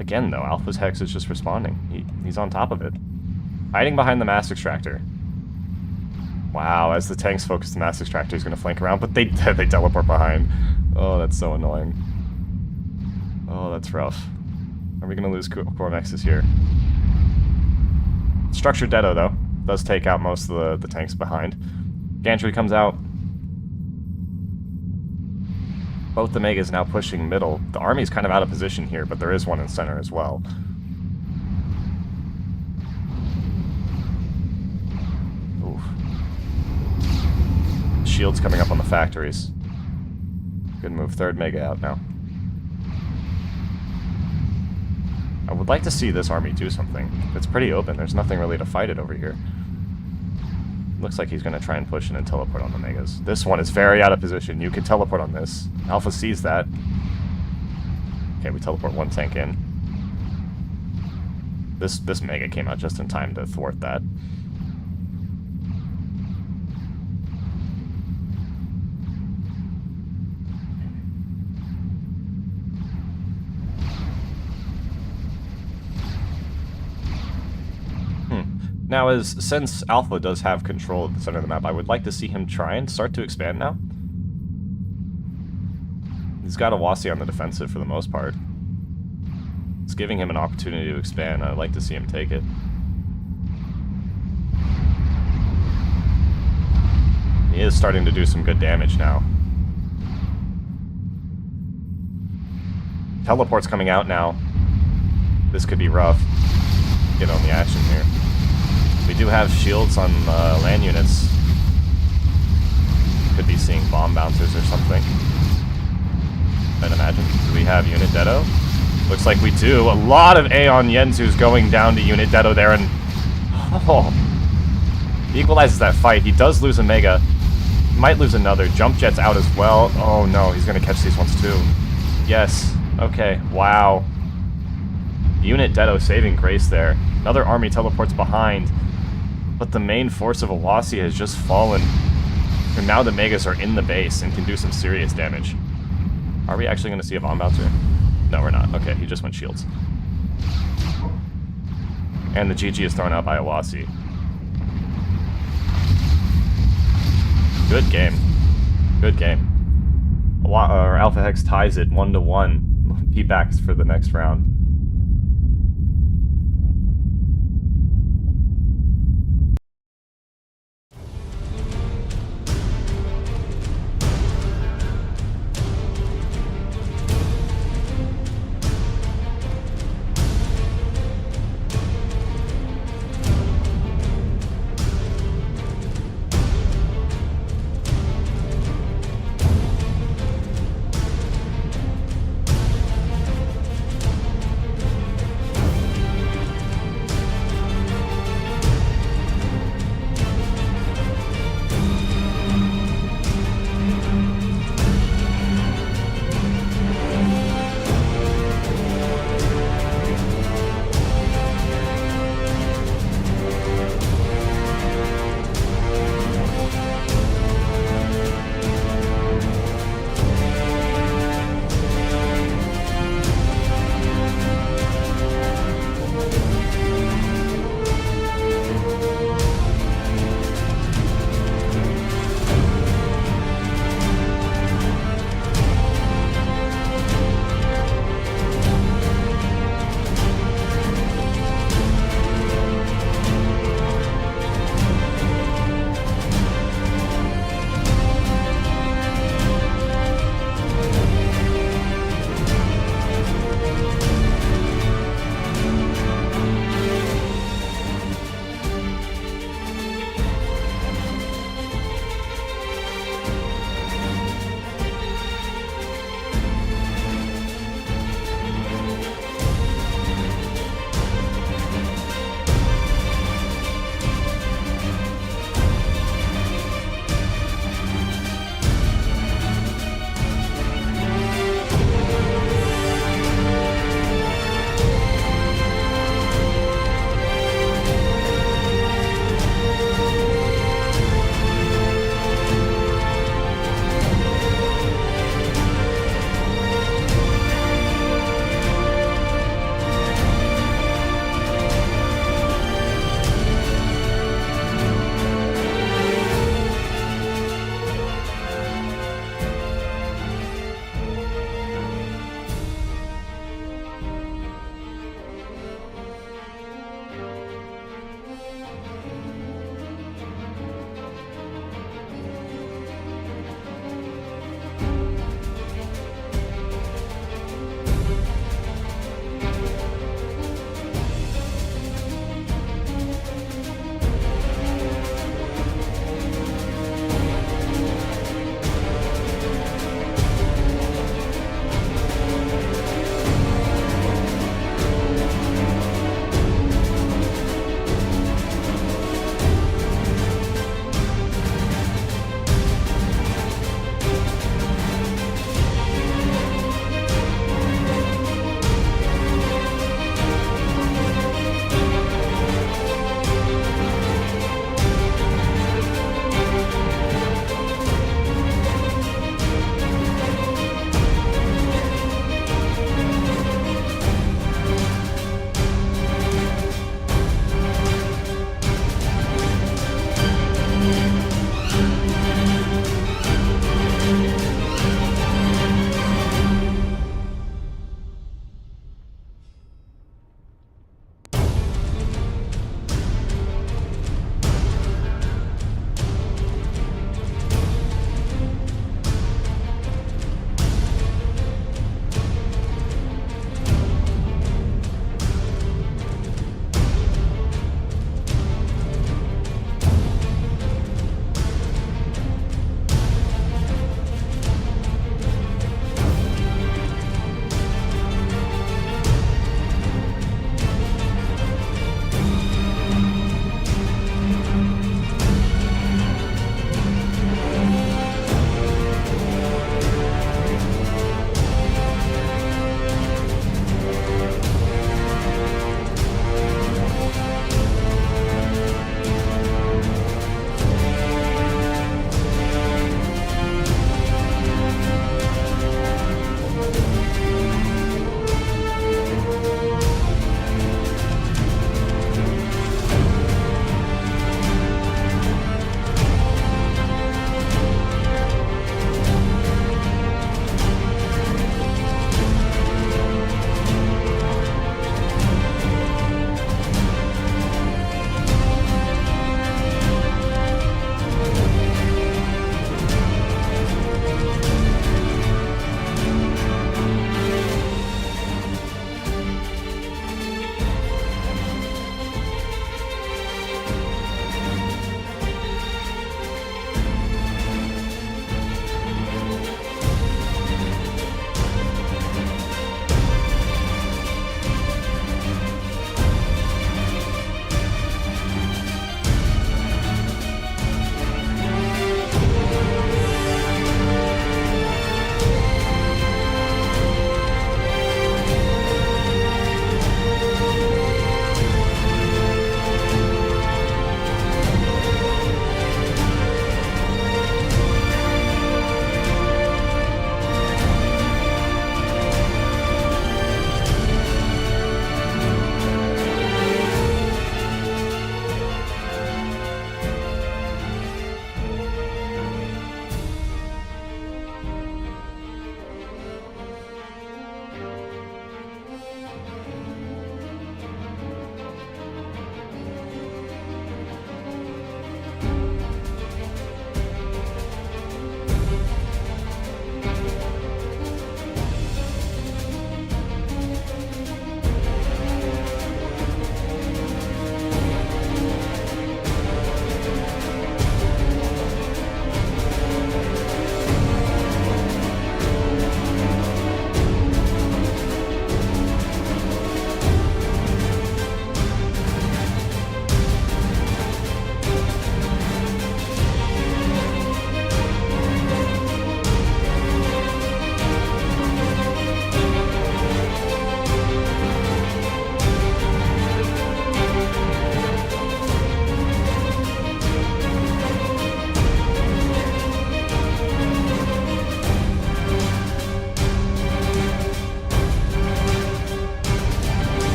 [SPEAKER 1] Again, though, Alpha's Hex is just responding. He's on top of it. Hiding behind the Mass Extractor. Wow, as the tanks focus, the Mass Extractor is going to flank around, but they teleport behind. Oh, that's so annoying. Oh, that's rough. Are we going to lose Core Mexes here? Structured Deado, though. Does take out most of the tanks behind. Gantry comes out. Both the Megas now pushing middle. The army's kind of out of position here, but there is one in center as well. Oof. Shields coming up on the factories. Good move. Third Mega out now. I would like to see this army do something. It's pretty open. There's nothing really to fight it over here. Looks like he's going to try and push in and teleport on the Megas. This one is very out of position. You can teleport on this. Alpha sees that. Okay, we teleport one tank in. This Mega came out just in time to thwart that. Now, since Alpha does have control of the center of the map, I would like to see him try and start to expand now. He's got Awasi on the defensive for the most part. It's giving him an opportunity to expand. I'd like to see him take it. He is starting to do some good damage now. Teleport's coming out now. This could be rough. Get on the action here. We do have shields on land units. Could be seeing bomb bouncers or something. I'd imagine. Do we have Unit Deado? Looks like we do. A lot of Aeon Yenzu's going down to Unit Deado there, and oh, he equalizes that fight. He does lose a Mega. He might lose another. Jump Jet's out as well. Oh no, he's going to catch these ones too. Yes. Okay. Wow. Unit Deado saving grace there. Another army teleports behind. But the main force of Awasi has just fallen. And now the Megas are in the base and can do some serious damage. Are we actually going to see a bomb bouncer? No, we're not. Okay, he just went shields. And the GG is thrown out by Awasi. Good game. Good game. Alpha Hex ties it 1-1. P-backs for the next round.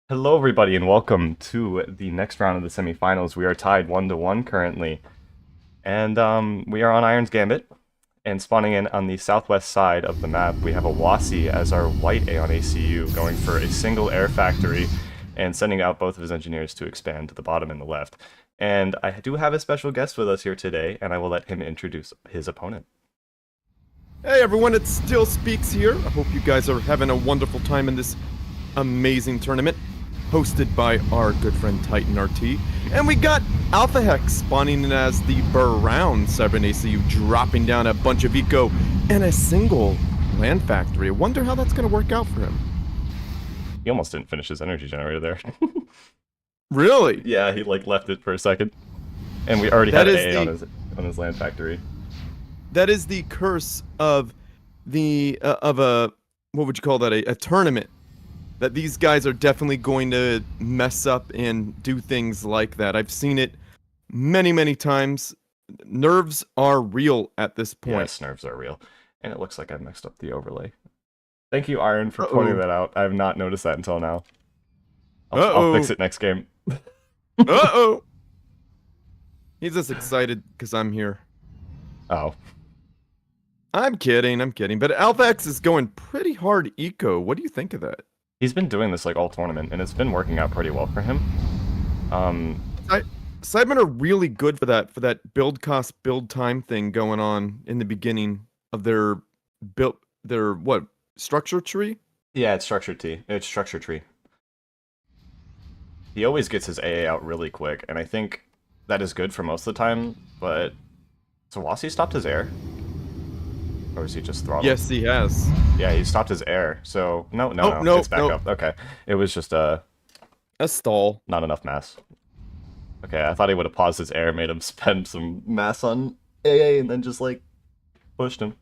[SPEAKER 1] Hello, everybody, and welcome to the next round of the semifinals. We are tied 1-1 currently, and we are on Iron's Gambit. And spawning in on the southwest side of the map, we have a Wasi as our white Aeon ACU, going for a single air factory and sending out both of his engineers to expand to the bottom and the left. And I do have a special guest with us here today, and I will let him introduce his opponent.
[SPEAKER 3] Hey everyone, it Still Speaks here. I hope you guys are having a wonderful time in this amazing tournament, hosted by our good friend Titan RT. And we got Alpha Hex spawning in as the Brown Cyber ACU, dropping down a bunch of eco and a single land factory. I wonder how that's going to work out for him.
[SPEAKER 1] He almost didn't finish his energy generator there.
[SPEAKER 3] Really?
[SPEAKER 1] Yeah, he left it for a second. And we already
[SPEAKER 3] That
[SPEAKER 1] had
[SPEAKER 3] is
[SPEAKER 1] an
[SPEAKER 3] the-
[SPEAKER 1] on his land factory.
[SPEAKER 3] That is the curse of a, what would you call that, a tournament. That these guys are definitely going to mess up and do things like that. I've seen it many, many times. Nerves are real at this point.
[SPEAKER 1] Yes, nerves are real. And it looks like I messed up the overlay. Thank you, Iron, for pointing that out. I have not noticed that until now. I'll fix it next game.
[SPEAKER 3] Uh-oh! He's just excited because I'm here.
[SPEAKER 1] Oh.
[SPEAKER 3] I'm kidding. But Alpha X is going pretty hard eco. What do you think of that?
[SPEAKER 1] He's been doing this like all tournament, and it's been working out pretty well for him.
[SPEAKER 3] Sidemen are really good for that build cost, build time thing going on in the beginning of their structure tree?
[SPEAKER 1] Yeah, it's structure T. It's structure tree. He always gets his AA out really quick, and I think that is good for most of the time, but... So Wasi stopped his air? Or is he just throttled?
[SPEAKER 3] Yes, he has.
[SPEAKER 1] Yeah, he stopped his air, so... No, it's back up. Okay. It was just,
[SPEAKER 3] A stall.
[SPEAKER 1] not enough mass. Okay, I thought he would have paused his air, made him spend some mass on AA, and then just, like, pushed him.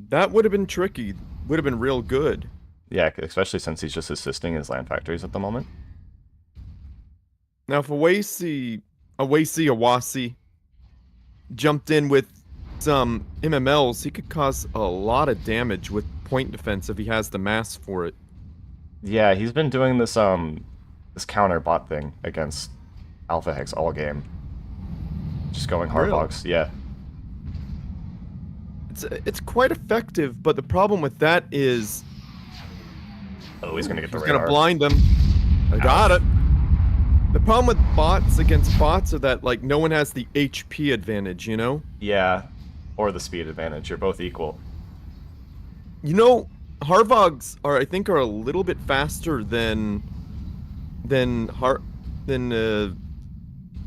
[SPEAKER 3] That would have been tricky. Would have been real good.
[SPEAKER 1] Yeah, especially since he's just assisting his land factories at the moment.
[SPEAKER 3] Now, if Awasi jumped in with some MMLs, he could cause a lot of damage with point defense if he has the mass for it.
[SPEAKER 1] Yeah, he's been doing this this counter bot thing against Alpha Hex all game. Just going hard
[SPEAKER 3] Really?
[SPEAKER 1] box, yeah.
[SPEAKER 3] It's quite effective, but the problem with that is
[SPEAKER 1] Oh, he's gonna get the
[SPEAKER 3] he's
[SPEAKER 1] radar.
[SPEAKER 3] gonna blind them. I got it. The problem with bots against bots are that like no one has the HP advantage, you know?
[SPEAKER 1] Yeah, or the speed advantage. You're both equal.
[SPEAKER 3] You know, Harvogs are I think are a little bit faster than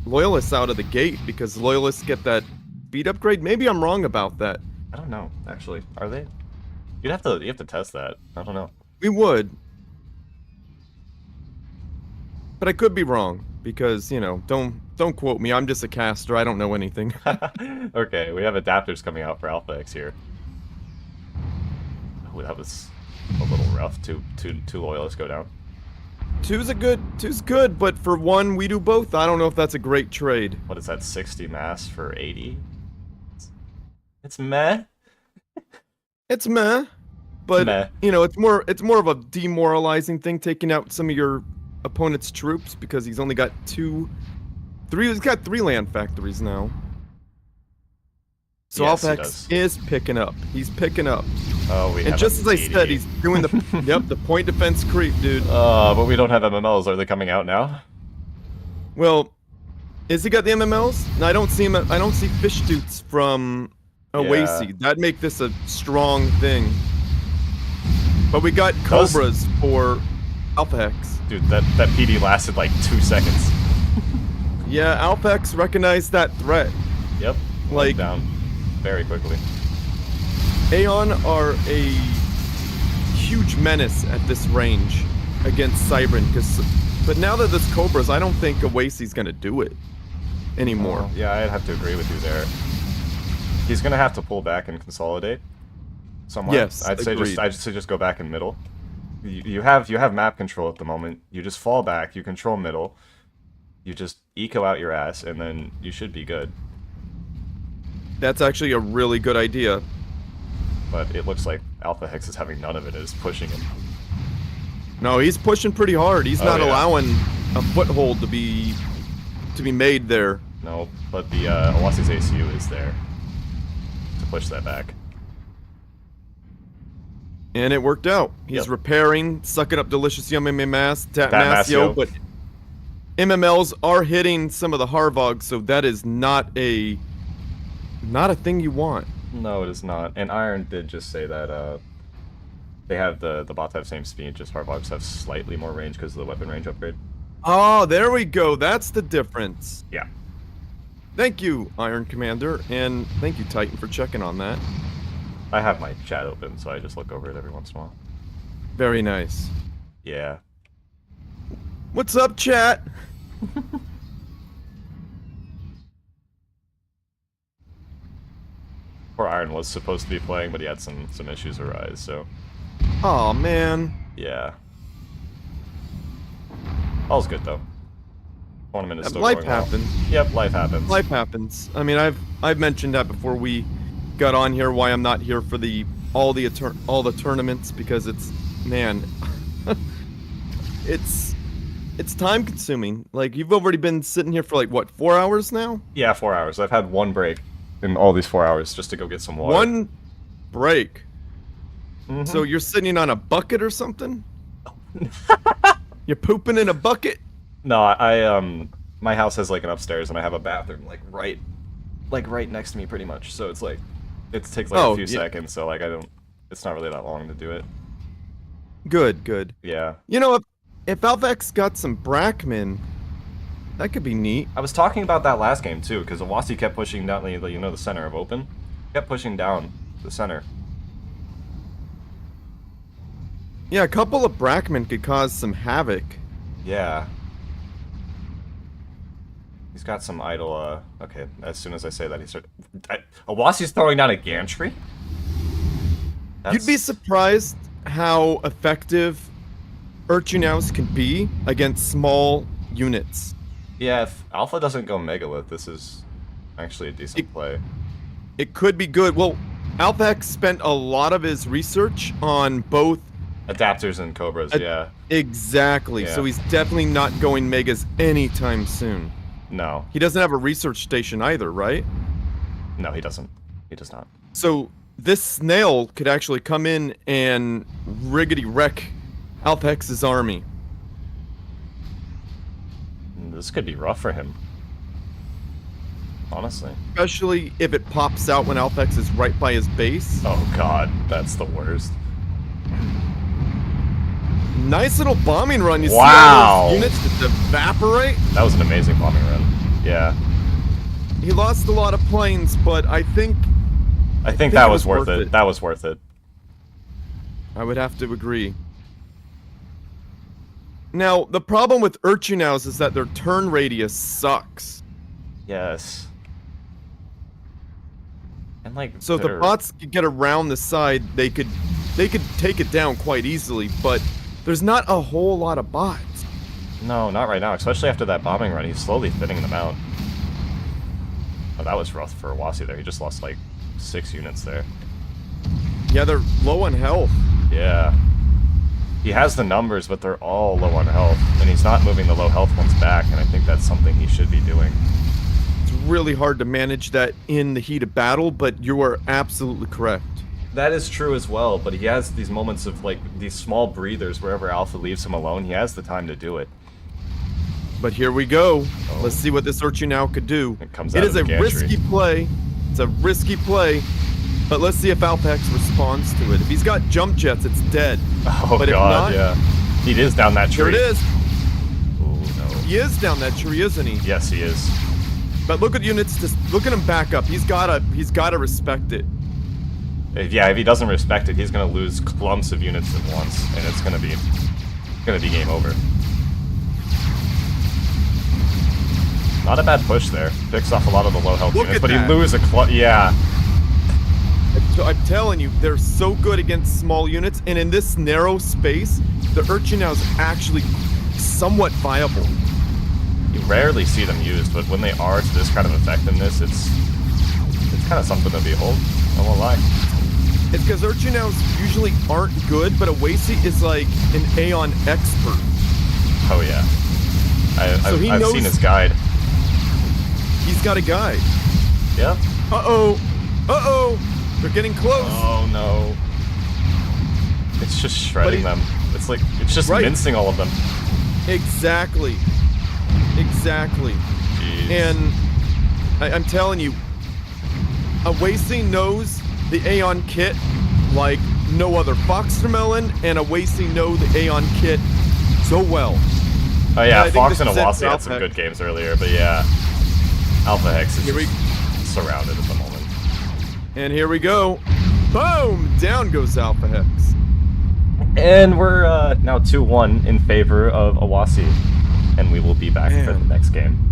[SPEAKER 3] Loyalists out of the gate because Loyalists get that speed upgrade. Maybe I'm wrong about that.
[SPEAKER 1] I don't know, actually. Are they? You have to test that. I don't know.
[SPEAKER 3] We would. But I could be wrong because, you know, don't quote me. I'm just a caster. I don't know anything.
[SPEAKER 1] Okay, we have adapters coming out for Alpha X here. Oh, that was a little rough. Two loyalists go down.
[SPEAKER 3] Two's good, but for one, we do both. I don't know if that's a great trade.
[SPEAKER 1] What is that, 60 mass for 80? It's meh.
[SPEAKER 3] It's meh. But,
[SPEAKER 1] Meh.
[SPEAKER 3] you know, it's more of a demoralizing thing, taking out some of your opponent's troops because he's only got he's got 3 land factories now. So
[SPEAKER 1] Yes, he
[SPEAKER 3] Alpha X is picking up. He's picking up.
[SPEAKER 1] Oh, we
[SPEAKER 3] And
[SPEAKER 1] have
[SPEAKER 3] just
[SPEAKER 1] a
[SPEAKER 3] as I
[SPEAKER 1] DD.
[SPEAKER 3] said, he's doing the the point defense creep, dude.
[SPEAKER 1] But we don't have MMLs. Are they coming out now?
[SPEAKER 3] Well, is he got the MMLs? No, I don't see him. I don't see fish dudes from Awasi. That'd make this a strong thing. But we got
[SPEAKER 1] Those-
[SPEAKER 3] Cobras for Alpha Hex.
[SPEAKER 1] Dude, that PD lasted like 2 seconds.
[SPEAKER 3] Yeah, Alpha Hex recognized that threat.
[SPEAKER 1] Yep.
[SPEAKER 3] Like-
[SPEAKER 1] Went down very quickly.
[SPEAKER 3] Aeon are a huge menace at this range against Cybran, but now that there's Cobras, I don't think Awasi's gonna do it anymore.
[SPEAKER 1] Yeah, I'd have to agree with you there. He's gonna have to pull back and consolidate somewhere.
[SPEAKER 3] Yes,
[SPEAKER 1] I'd say
[SPEAKER 3] agreed.
[SPEAKER 1] just go back in middle. You have map control at the moment. You just fall back. You control middle. You just eco out your ass, and then you should be good.
[SPEAKER 3] That's actually a really good idea.
[SPEAKER 1] But it looks like Alpha Hex is having none of it. It is pushing him.
[SPEAKER 3] No, he's pushing pretty hard. He's
[SPEAKER 1] Oh,
[SPEAKER 3] not
[SPEAKER 1] yeah.
[SPEAKER 3] allowing a foothold to be made there.
[SPEAKER 1] No, but the Awasi's ACU is there to push that back.
[SPEAKER 3] And it worked out. He's
[SPEAKER 1] Yep.
[SPEAKER 3] repairing, suck it up, delicious yum Masio,
[SPEAKER 1] Masio.
[SPEAKER 3] but MMLs are hitting some of the Harvogs, so that is not a thing you want.
[SPEAKER 1] No, it is not. And Iron did just say that they have the bots have same speed, just Harvogs have slightly more range because of the weapon range upgrade.
[SPEAKER 3] Oh, there we go. That's the difference.
[SPEAKER 1] Yeah.
[SPEAKER 3] Thank you, Iron Commander, and thank you, Titan, for checking on that.
[SPEAKER 1] I have my chat open, so I just look over it every once in a while.
[SPEAKER 3] Very nice.
[SPEAKER 1] Yeah.
[SPEAKER 3] What's up, chat?
[SPEAKER 1] Poor Iron was supposed to be playing, but he had some issues arise, so
[SPEAKER 3] Oh man.
[SPEAKER 1] yeah. All's good though. Tournament is still
[SPEAKER 3] Life
[SPEAKER 1] going well.
[SPEAKER 3] happens.
[SPEAKER 1] Yep, life happens.
[SPEAKER 3] Life happens. I mean, I've mentioned that before we got on here. Why I'm not here for all the tournaments, because it's, man, it's time consuming. Like, you've already been sitting here for like what, 4 hours now?
[SPEAKER 1] Yeah, 4 hours. I've had one break in all these 4 hours just to go get some water.
[SPEAKER 3] One break.
[SPEAKER 1] Mhm.
[SPEAKER 3] So you're sitting on a bucket or something? You're pooping in a bucket?
[SPEAKER 1] No, I my house has like an upstairs and I have a bathroom right next to me pretty much. So it's like it takes like
[SPEAKER 3] Oh,
[SPEAKER 1] a few
[SPEAKER 3] yeah.
[SPEAKER 1] seconds, so like it's not really that long to do it.
[SPEAKER 3] Good, good.
[SPEAKER 1] Yeah.
[SPEAKER 3] You know, if Alvex got some Brackman, that could be neat.
[SPEAKER 1] I was talking about that last game too, because Awasi kept pushing down the center of open. Kept pushing down the center.
[SPEAKER 3] Yeah, a couple of Brackman could cause some havoc.
[SPEAKER 1] Yeah. He's got some idle, okay, as soon as I say that, he started... Awasi's throwing down a gantry?
[SPEAKER 3] You'd be surprised how effective Urchinaus can be against small units.
[SPEAKER 1] Yeah, if Alpha doesn't go Megalith, this is actually a decent play.
[SPEAKER 3] It could be good. Well, Alpex spent a lot of his research on both.
[SPEAKER 1] Adapters and Cobras, yeah.
[SPEAKER 3] Exactly.
[SPEAKER 1] Yeah.
[SPEAKER 3] So he's definitely not going Megas anytime soon.
[SPEAKER 1] No.
[SPEAKER 3] He doesn't have a research station either, right?
[SPEAKER 1] No, he doesn't. He does not.
[SPEAKER 3] So this snail could actually come in and riggedy wreck Alpex's army.
[SPEAKER 1] This could be rough for him. Honestly.
[SPEAKER 3] Especially if it pops out when Alpex is right by his base.
[SPEAKER 1] Oh god, that's the worst.
[SPEAKER 3] Nice little bombing run. You
[SPEAKER 1] Wow.
[SPEAKER 3] see all those units just evaporate?
[SPEAKER 1] That was an amazing bombing run. Yeah.
[SPEAKER 3] He lost a lot of planes, but I think
[SPEAKER 1] that was worth it. That was worth it.
[SPEAKER 3] I would have to agree. Now, the problem with Urchinaus is that their turn radius sucks.
[SPEAKER 1] Yes. And like
[SPEAKER 3] So if the bots could get around the side, they could take it down quite easily, but there's not a whole lot of bots.
[SPEAKER 1] No, not right now, especially after that bombing run. He's slowly thinning them out. Oh, that was rough for Awasi there. He just lost like 6 units there.
[SPEAKER 3] Yeah, they're low on health.
[SPEAKER 1] Yeah. He has the numbers, but they're all low on health, and he's not moving the low health ones back, and I think that's something he should be doing.
[SPEAKER 3] It's really hard to manage that in the heat of battle, but you are absolutely correct.
[SPEAKER 1] That is true as well, but he has these moments of, like, these small breathers wherever Alpha leaves him alone. He has the time to do it.
[SPEAKER 3] But here we go.
[SPEAKER 1] Oh.
[SPEAKER 3] Let's see what this Urchinau could do.
[SPEAKER 1] It comes
[SPEAKER 3] It
[SPEAKER 1] out
[SPEAKER 3] is
[SPEAKER 1] of
[SPEAKER 3] a
[SPEAKER 1] the gantry.
[SPEAKER 3] risky play. It's a risky play. But let's see if Alpex responds to it. If he's got jump jets, it's dead.
[SPEAKER 1] Oh
[SPEAKER 3] But if
[SPEAKER 1] god,
[SPEAKER 3] not-
[SPEAKER 1] yeah. He is down that
[SPEAKER 3] Here
[SPEAKER 1] tree.
[SPEAKER 3] it is.
[SPEAKER 1] Oh no.
[SPEAKER 3] He is down that tree, isn't he?
[SPEAKER 1] Yes, he is.
[SPEAKER 3] But look at units. Just look at him back up. He's gotta respect it.
[SPEAKER 1] If he doesn't respect it, he's gonna lose clumps of units at once, and it's gonna be game over. Not a bad push there. Picks off a lot of the low health
[SPEAKER 3] Look
[SPEAKER 1] units,
[SPEAKER 3] at
[SPEAKER 1] but
[SPEAKER 3] that.
[SPEAKER 1] he loses yeah.
[SPEAKER 3] I'm telling you, they're so good against small units, and in this narrow space, the Urchinau is actually somewhat viable.
[SPEAKER 1] You rarely see them used, but when they are to this kind of effectiveness, it's kind of something to behold. I won't lie.
[SPEAKER 3] It's because Urchinows usually aren't good, but Awasi is like an Aeon expert.
[SPEAKER 1] Oh yeah. I've
[SPEAKER 3] knows-
[SPEAKER 1] seen his guide.
[SPEAKER 3] He's got a guide.
[SPEAKER 1] Yeah.
[SPEAKER 3] Uh-oh. Uh-oh. They're getting close.
[SPEAKER 1] Oh no. It's just shredding them. It's like, it's just
[SPEAKER 3] Right.
[SPEAKER 1] mincing all of them.
[SPEAKER 3] Exactly. Exactly.
[SPEAKER 1] Jeez.
[SPEAKER 3] And I'm telling you, Awasi knows the Aeon kit like no other Foxtermelon, and Awasi know the Aeon kit so well.
[SPEAKER 1] Oh yeah,
[SPEAKER 3] I think
[SPEAKER 1] Fox
[SPEAKER 3] this
[SPEAKER 1] and
[SPEAKER 3] is it
[SPEAKER 1] Awasi
[SPEAKER 3] for
[SPEAKER 1] had
[SPEAKER 3] Alpha
[SPEAKER 1] some
[SPEAKER 3] Hex.
[SPEAKER 1] good games earlier, but yeah. Alpha Hex is
[SPEAKER 3] Here we-
[SPEAKER 1] just surrounded at the moment.
[SPEAKER 3] And here we go. Boom! Down goes Alpha Hex.
[SPEAKER 1] And we're now 2-1 in favor of Awasi. And we will be back for the
[SPEAKER 3] Man.
[SPEAKER 1] next game.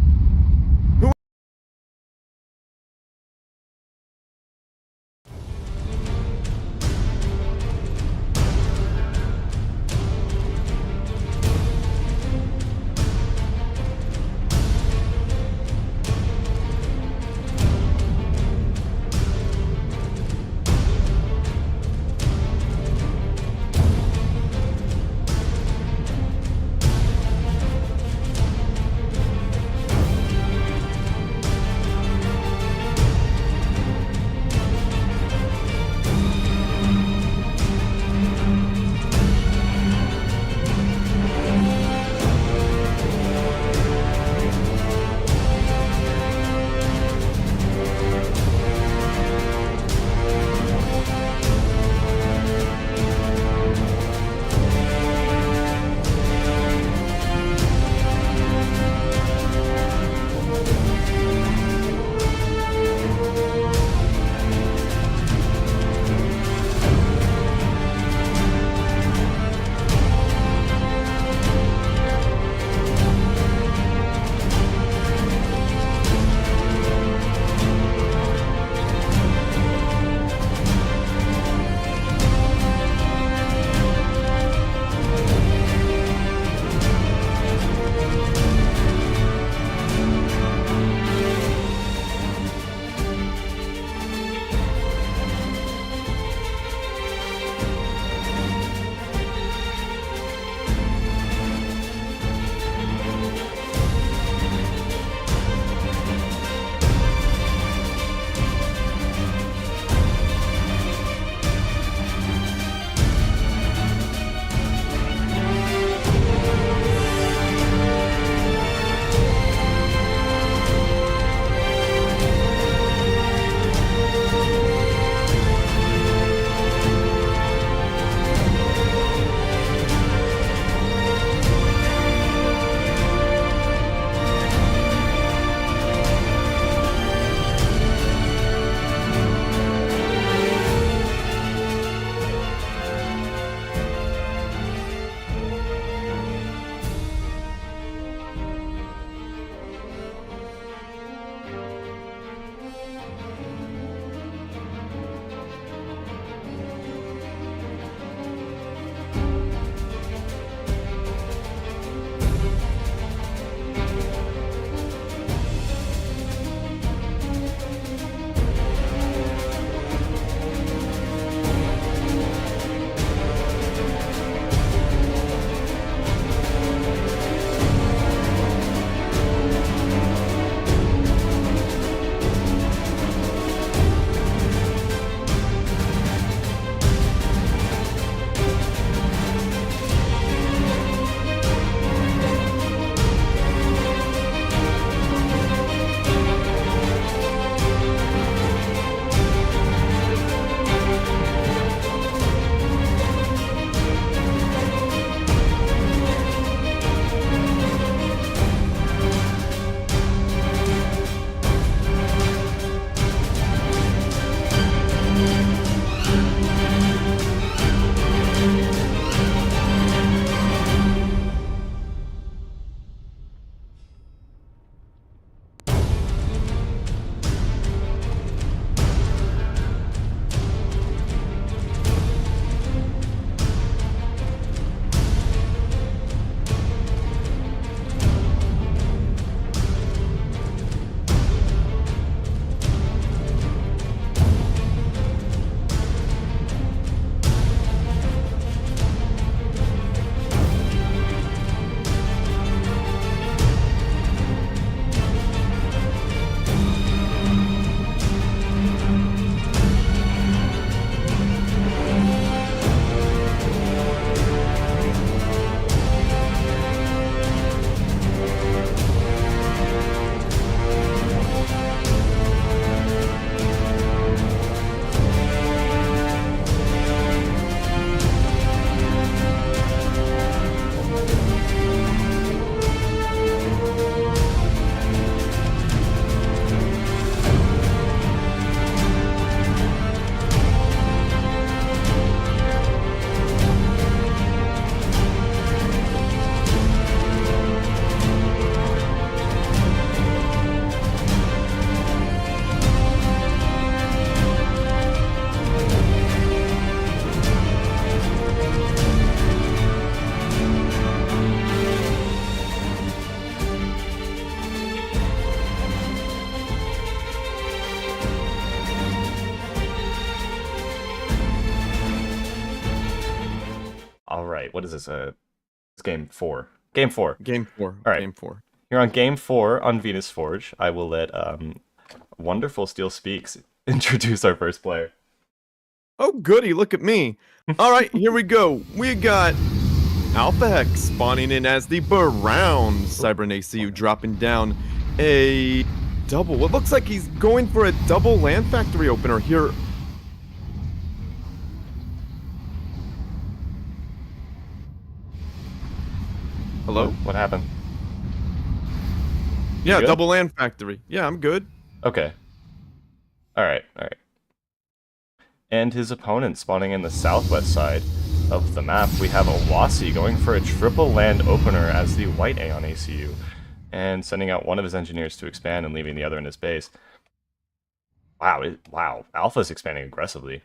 [SPEAKER 1] right. What is this? It's game 4. Game 4.
[SPEAKER 3] Game 4.
[SPEAKER 1] All right.
[SPEAKER 3] Game 4.
[SPEAKER 1] You're on game 4 on Venus Forge. I will let Wonderful Steel Speaks introduce our first player.
[SPEAKER 3] Oh, goody, look at me. All right, here we go. We got Alpha Hex spawning in as the brown Cybran ACU, dropping down a double. What looks like he's going for a double land factory opener here. Hello?
[SPEAKER 1] What happened?
[SPEAKER 3] Yeah,
[SPEAKER 1] good?
[SPEAKER 3] double land factory. Yeah, I'm good.
[SPEAKER 1] Okay. Alright. And his opponent spawning in the southwest side of the map, we have Owasi going for a triple land opener as the white Aeon ACU, and sending out one of his engineers to expand and leaving the other in his base. Wow, Alpha's expanding aggressively.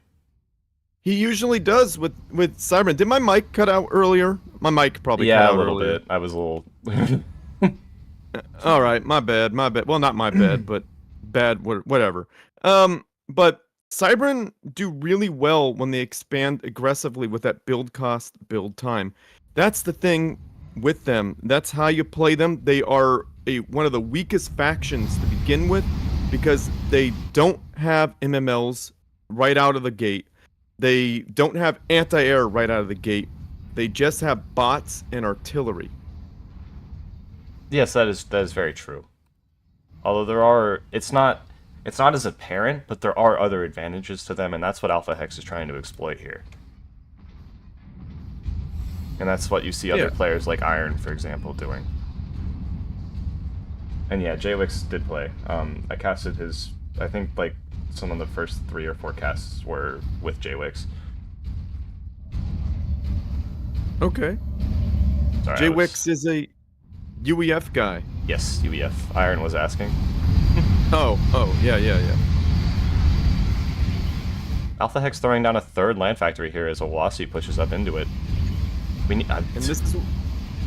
[SPEAKER 3] He usually does with Cybran. Did my mic cut out earlier? My mic probably cut out
[SPEAKER 1] a little
[SPEAKER 3] earlier.
[SPEAKER 1] bit. I was a little...
[SPEAKER 3] All right, my bad. Well, not my bad, but bad, whatever. But Cybran do really well when they expand aggressively with that build cost, build time. That's the thing with them. That's how you play them. They are one of the weakest factions to begin with because they don't have MMLs right out of the gate. They don't have anti-air right out of the gate. They just have bots and artillery.
[SPEAKER 1] Yes, that is very true. Although it's not as apparent, but there are other advantages to them, and that's what Alpha Hex is trying to exploit here. And that's what you see other players like Iron, for example, doing. And yeah, JWix did play. I casted his, I think, like, some of the first 3 or 4 casts were with JWix.
[SPEAKER 3] Okay.
[SPEAKER 1] Sorry,
[SPEAKER 3] JWix is a UEF guy.
[SPEAKER 1] Yes, UEF. Iron was asking.
[SPEAKER 3] Oh, yeah.
[SPEAKER 1] Alpha Hex throwing down a 3rd land factory here as Owasi pushes up into it.
[SPEAKER 3] And this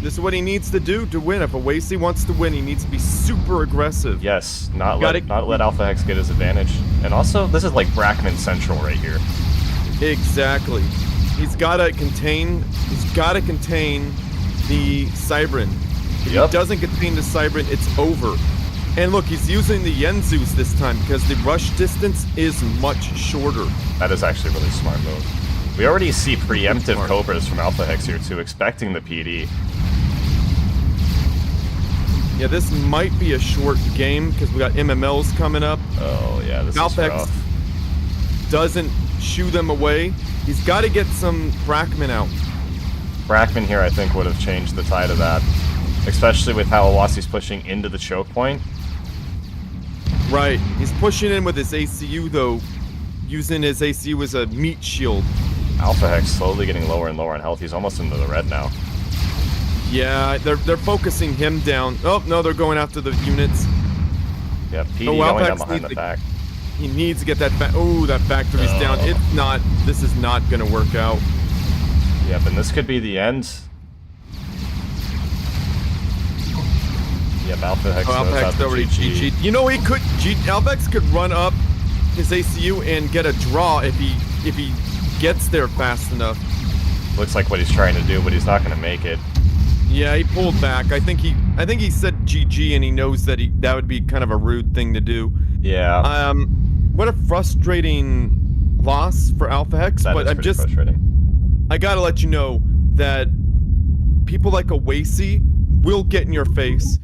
[SPEAKER 3] is what he needs to do to win. If Owasi wants to win, he needs to be super aggressive.
[SPEAKER 1] Yes, not let Alpha Hex get his advantage. And also, this is like Brackman Central right here.
[SPEAKER 3] Exactly. He's gotta contain the Cybran. If he doesn't contain the Cybran, it's over. And look, he's using the Yenzus this time because the rush distance is much shorter.
[SPEAKER 1] That is actually a really smart move. We already see preemptive Cobras from Alpha Hex here too, expecting the PD.
[SPEAKER 3] Yeah, this might be a short game because we got MMLs coming up.
[SPEAKER 1] Oh yeah, this
[SPEAKER 3] Alpha
[SPEAKER 1] is
[SPEAKER 3] Hex
[SPEAKER 1] rough.
[SPEAKER 3] Doesn't shoo them away. He's got to get some Brackman out.
[SPEAKER 1] Brackman here, I think, would have changed the tide of that. Especially with how Owasi's pushing into the choke point.
[SPEAKER 3] Right. He's pushing in with his ACU, though, using his ACU as a meat shield.
[SPEAKER 1] Alpha Hex slowly getting lower and lower on health. He's almost into the red now.
[SPEAKER 3] Yeah, they're focusing him down. Oh, no, they're going after the units.
[SPEAKER 1] Yeah, PD going down behind the back.
[SPEAKER 3] He needs to get that that factory's down. This is not going to work out.
[SPEAKER 1] Yep, and this could be the end. Yep, Alpha Hex knows
[SPEAKER 3] already GG. You know, Alpha Hex could run up his ACU and get a draw if he gets there fast enough.
[SPEAKER 1] Looks like what he's trying to do, but he's not going to make it.
[SPEAKER 3] Yeah, he pulled back. I think he said GG, and he knows that that would be kind of a rude thing to do.
[SPEAKER 1] Yeah.
[SPEAKER 3] What a frustrating loss for Alpha Hex. But I'm just frustrating. I gotta let you know that people like Owasi will get in your face.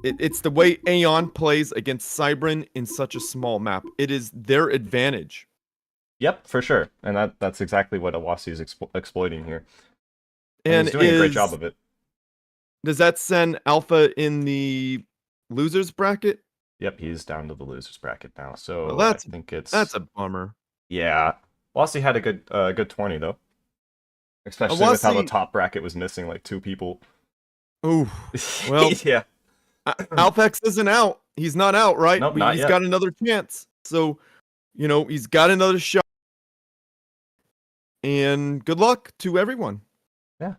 [SPEAKER 3] It's the way Aeon plays against Cybran in such a small map. It is their advantage.
[SPEAKER 1] Yep, for sure. And that's exactly what Owasi is exploiting here. And he's doing a great job of it.
[SPEAKER 3] Does that send Alpha in the losers bracket?
[SPEAKER 1] Yep, he's down to the losers bracket now. So
[SPEAKER 3] well,
[SPEAKER 1] I think
[SPEAKER 3] that's a bummer.
[SPEAKER 1] Yeah. Owasi had a good 20 though. Especially with how the top bracket was missing like 2 people.
[SPEAKER 3] Ooh. Well,
[SPEAKER 1] yeah.
[SPEAKER 3] Alpha Hex isn't out. He's not out, right?
[SPEAKER 1] Nope, not
[SPEAKER 3] he's
[SPEAKER 1] yet.
[SPEAKER 3] got another chance. So, he's got another shot. And good luck to everyone.
[SPEAKER 1] Yeah.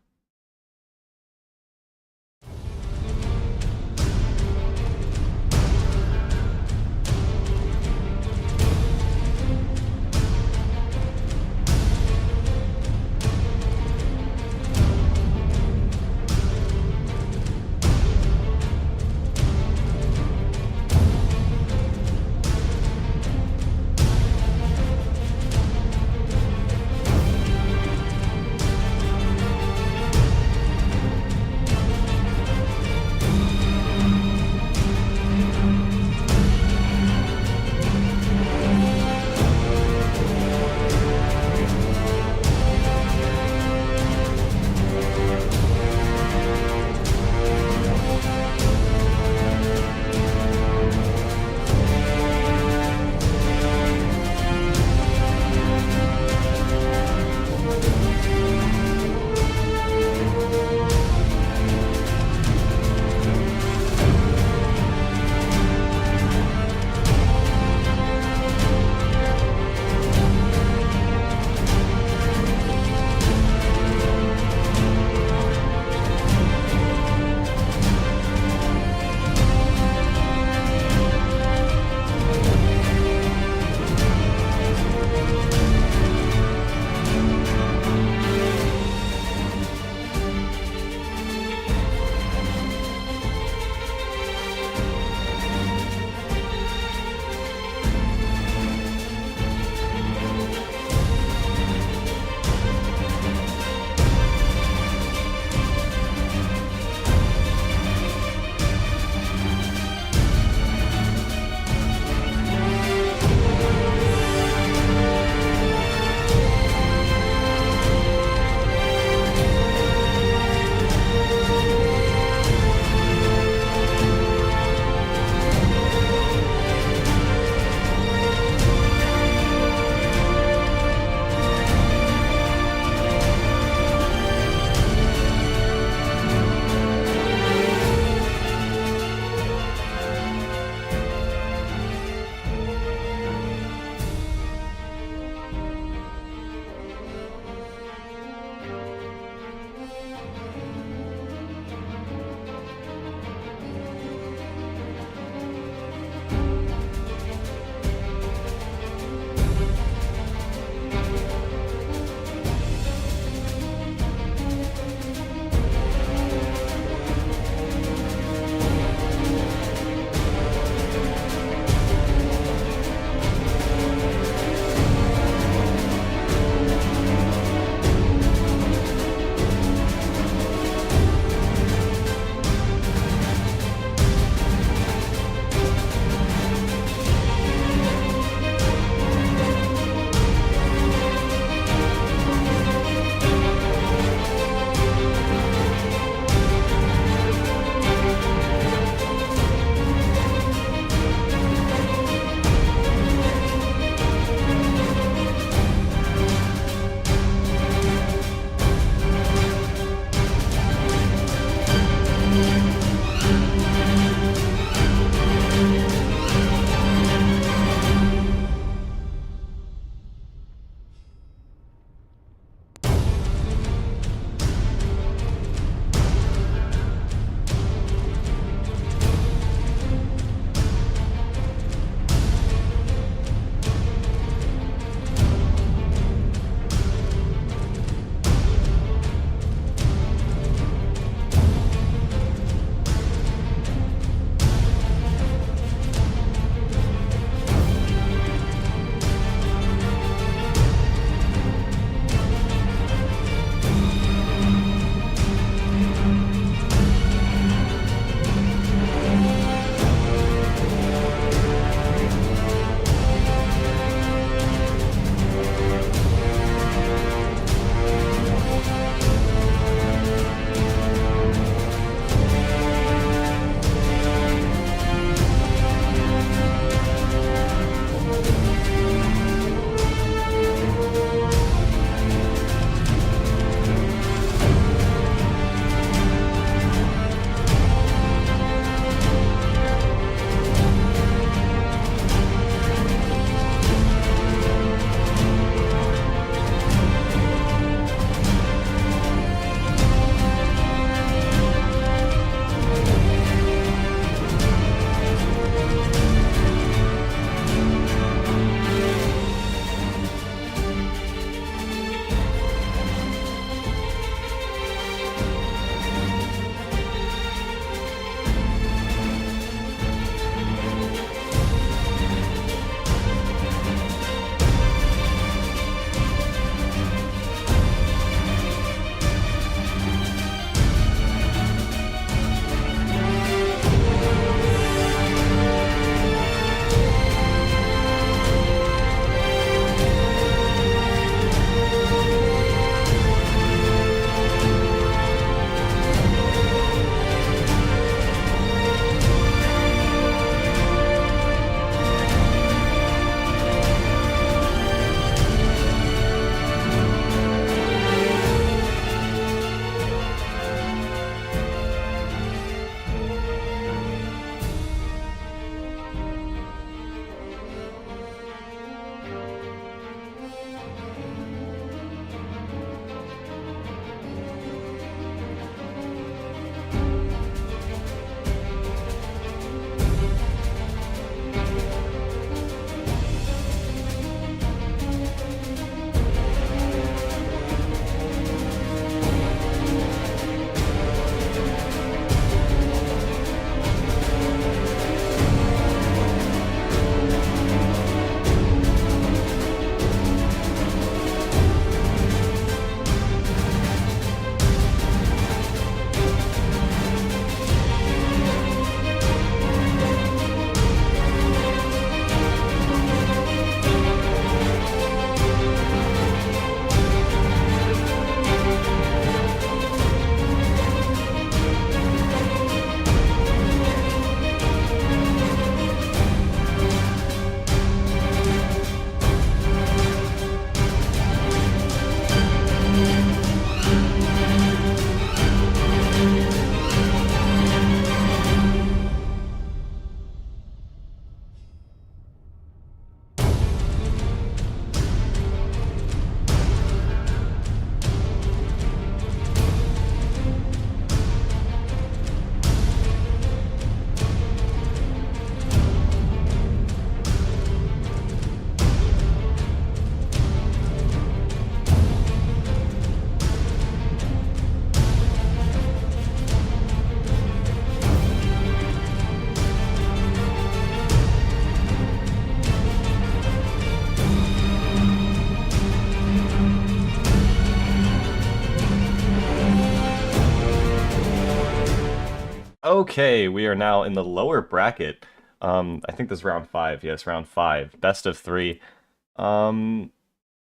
[SPEAKER 1] Okay, we are now in the lower bracket. I think this is round 5. Yes, round 5. Best of 3.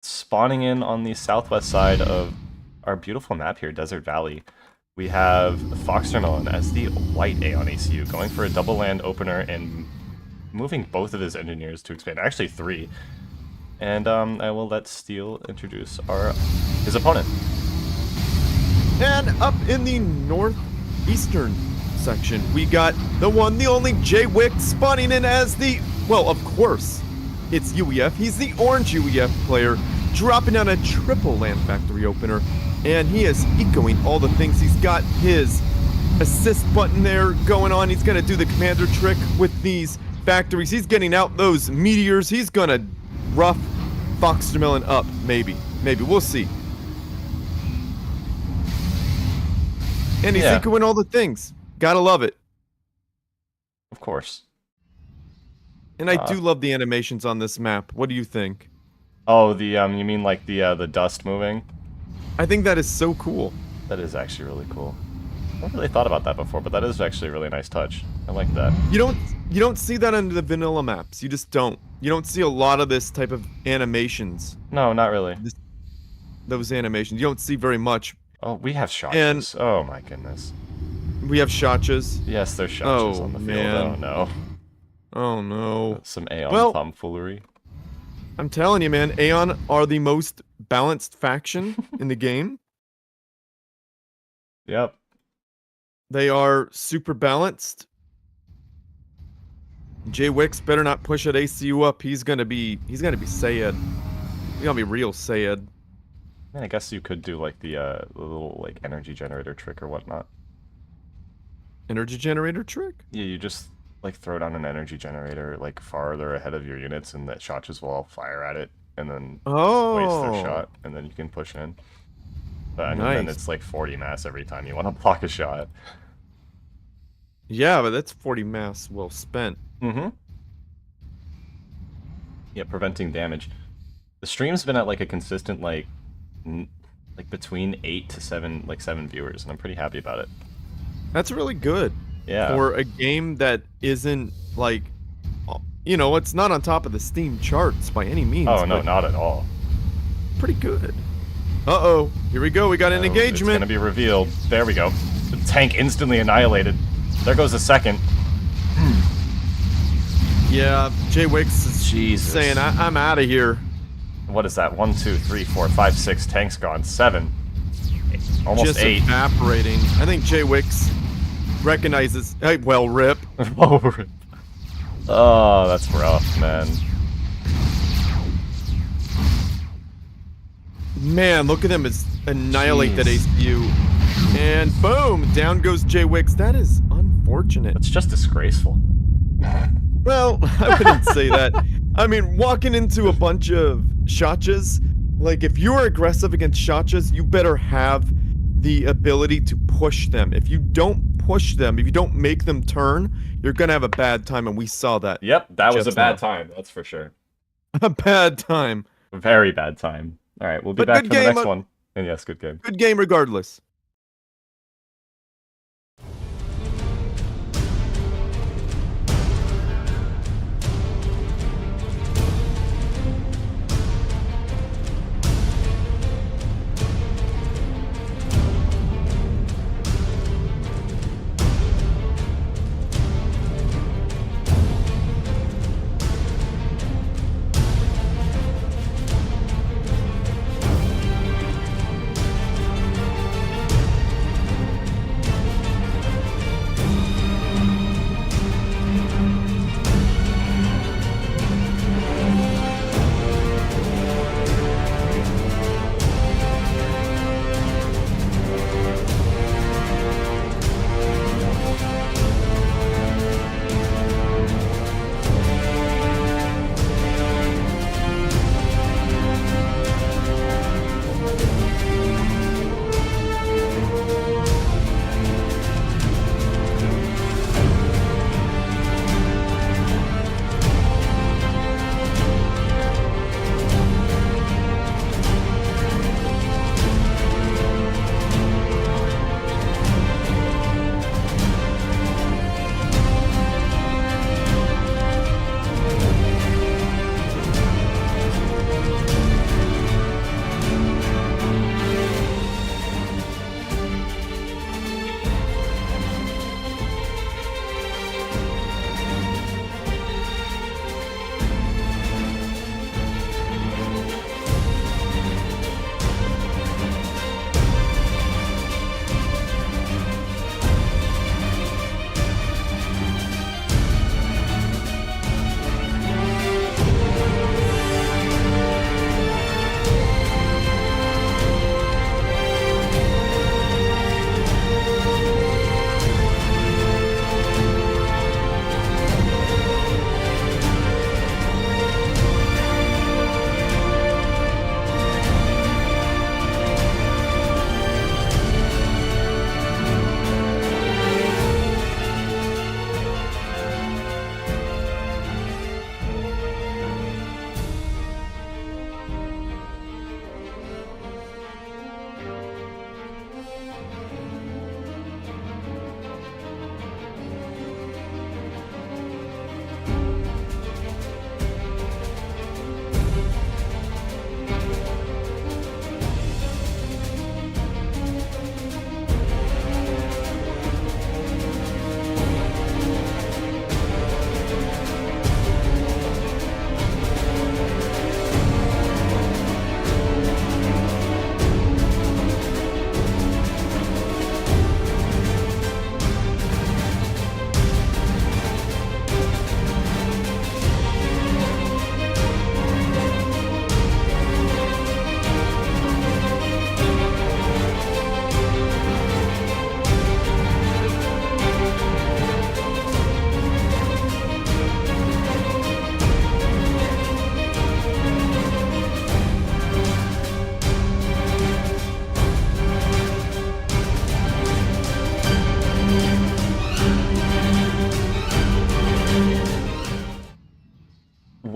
[SPEAKER 1] Spawning in on the southwest side of our beautiful map here, Desert Valley. We have Foxtermelon as the white Aeon ACU, going for a double land opener and moving both of his engineers to expand. Actually, 3. And I will let Steel introduce his opponent.
[SPEAKER 3] And up in the northeastern section, we got the one, the only J-Wick spawning in as the, well, of course, it's UEF. He's the orange UEF player, dropping down a triple land factory opener, and he is echoing all the things. He's got his assist button there going on. He's gonna do the commander trick with these factories. He's getting out those meteors. He's gonna rough Foxtermelon up, maybe. We'll see. And he's echoing all the things. Gotta love it.
[SPEAKER 1] Of course.
[SPEAKER 3] And I do love the animations on this map. What do you think?
[SPEAKER 1] Oh, you mean like the dust moving?
[SPEAKER 3] I think that is so cool.
[SPEAKER 1] That is actually really cool. I haven't really thought about that before, but that is actually a really nice touch. I like that.
[SPEAKER 3] You don't see that on the vanilla maps. You just don't. You don't see a lot of this type of animations.
[SPEAKER 1] No, not really.
[SPEAKER 3] Those animations. You don't see very much.
[SPEAKER 1] Oh, we have shots. Oh my goodness.
[SPEAKER 3] We have shotches.
[SPEAKER 1] Yes, there's shots on the field. Oh no.
[SPEAKER 3] Oh no.
[SPEAKER 1] Some Aeon tomfoolery.
[SPEAKER 3] I'm telling you, man, Aeon are the most balanced faction in the game.
[SPEAKER 1] Yep.
[SPEAKER 3] They are super balanced. J-Wix better not push that ACU up. He's gonna be sad. He's gonna be real sad.
[SPEAKER 1] Man, I guess you could do like the little like energy generator trick or whatnot.
[SPEAKER 3] Energy generator trick?
[SPEAKER 1] Yeah, you just like throw down an energy generator like farther ahead of your units, and that shots will all fire at it, and then waste their shot, and then you can push in. But and then it's like 40 mass every time you want to block a shot.
[SPEAKER 3] Yeah, but that's 40 mass well spent.
[SPEAKER 1] Mm-hmm. Yeah, preventing damage. The stream's been at like a consistent like between 8 to 7 viewers, and I'm pretty happy about it.
[SPEAKER 3] That's really good.
[SPEAKER 1] Yeah.
[SPEAKER 3] For a game that isn't like, it's not on top of the Steam charts by any means.
[SPEAKER 1] Oh no, not at all.
[SPEAKER 3] Pretty good. Uh-oh, here we go. We got an engagement.
[SPEAKER 1] It's gonna be revealed. There we go. The tank instantly annihilated. There goes the second.
[SPEAKER 3] Yeah, J-Wix is saying, I'm out of here.
[SPEAKER 1] What is that? 1, 2, 3, 4, 5, 6 tanks gone. 7. Almost
[SPEAKER 3] just
[SPEAKER 1] 8.
[SPEAKER 3] Evaporating. I think J-Wix recognizes. Hey, well, rip.
[SPEAKER 1] Oh, rip. Oh, that's rough, man.
[SPEAKER 3] Man, look at them annihilate that ACU. And boom, down goes J-Wix. That is unfortunate.
[SPEAKER 1] That's just disgraceful.
[SPEAKER 3] Well, I wouldn't say that. I mean, walking into a bunch of shotchas, like if you're aggressive against shotchas, you better have the ability to push them. If you don't push them, if you don't make them turn, you're gonna have a bad time, and we saw that.
[SPEAKER 1] Yep, that was a bad time, that's for sure.
[SPEAKER 3] A bad time.
[SPEAKER 1] A very bad time. Alright, we'll be back for the next one. And yes, good game.
[SPEAKER 3] Good game regardless.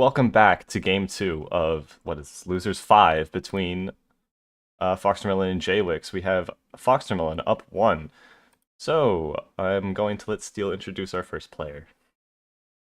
[SPEAKER 1] welcome back to game 2 of, what is this, Losers 5 between Foxtermelon and Jwix. We have Foxtermelon up 1. So, I'm going to let Steel introduce our first player.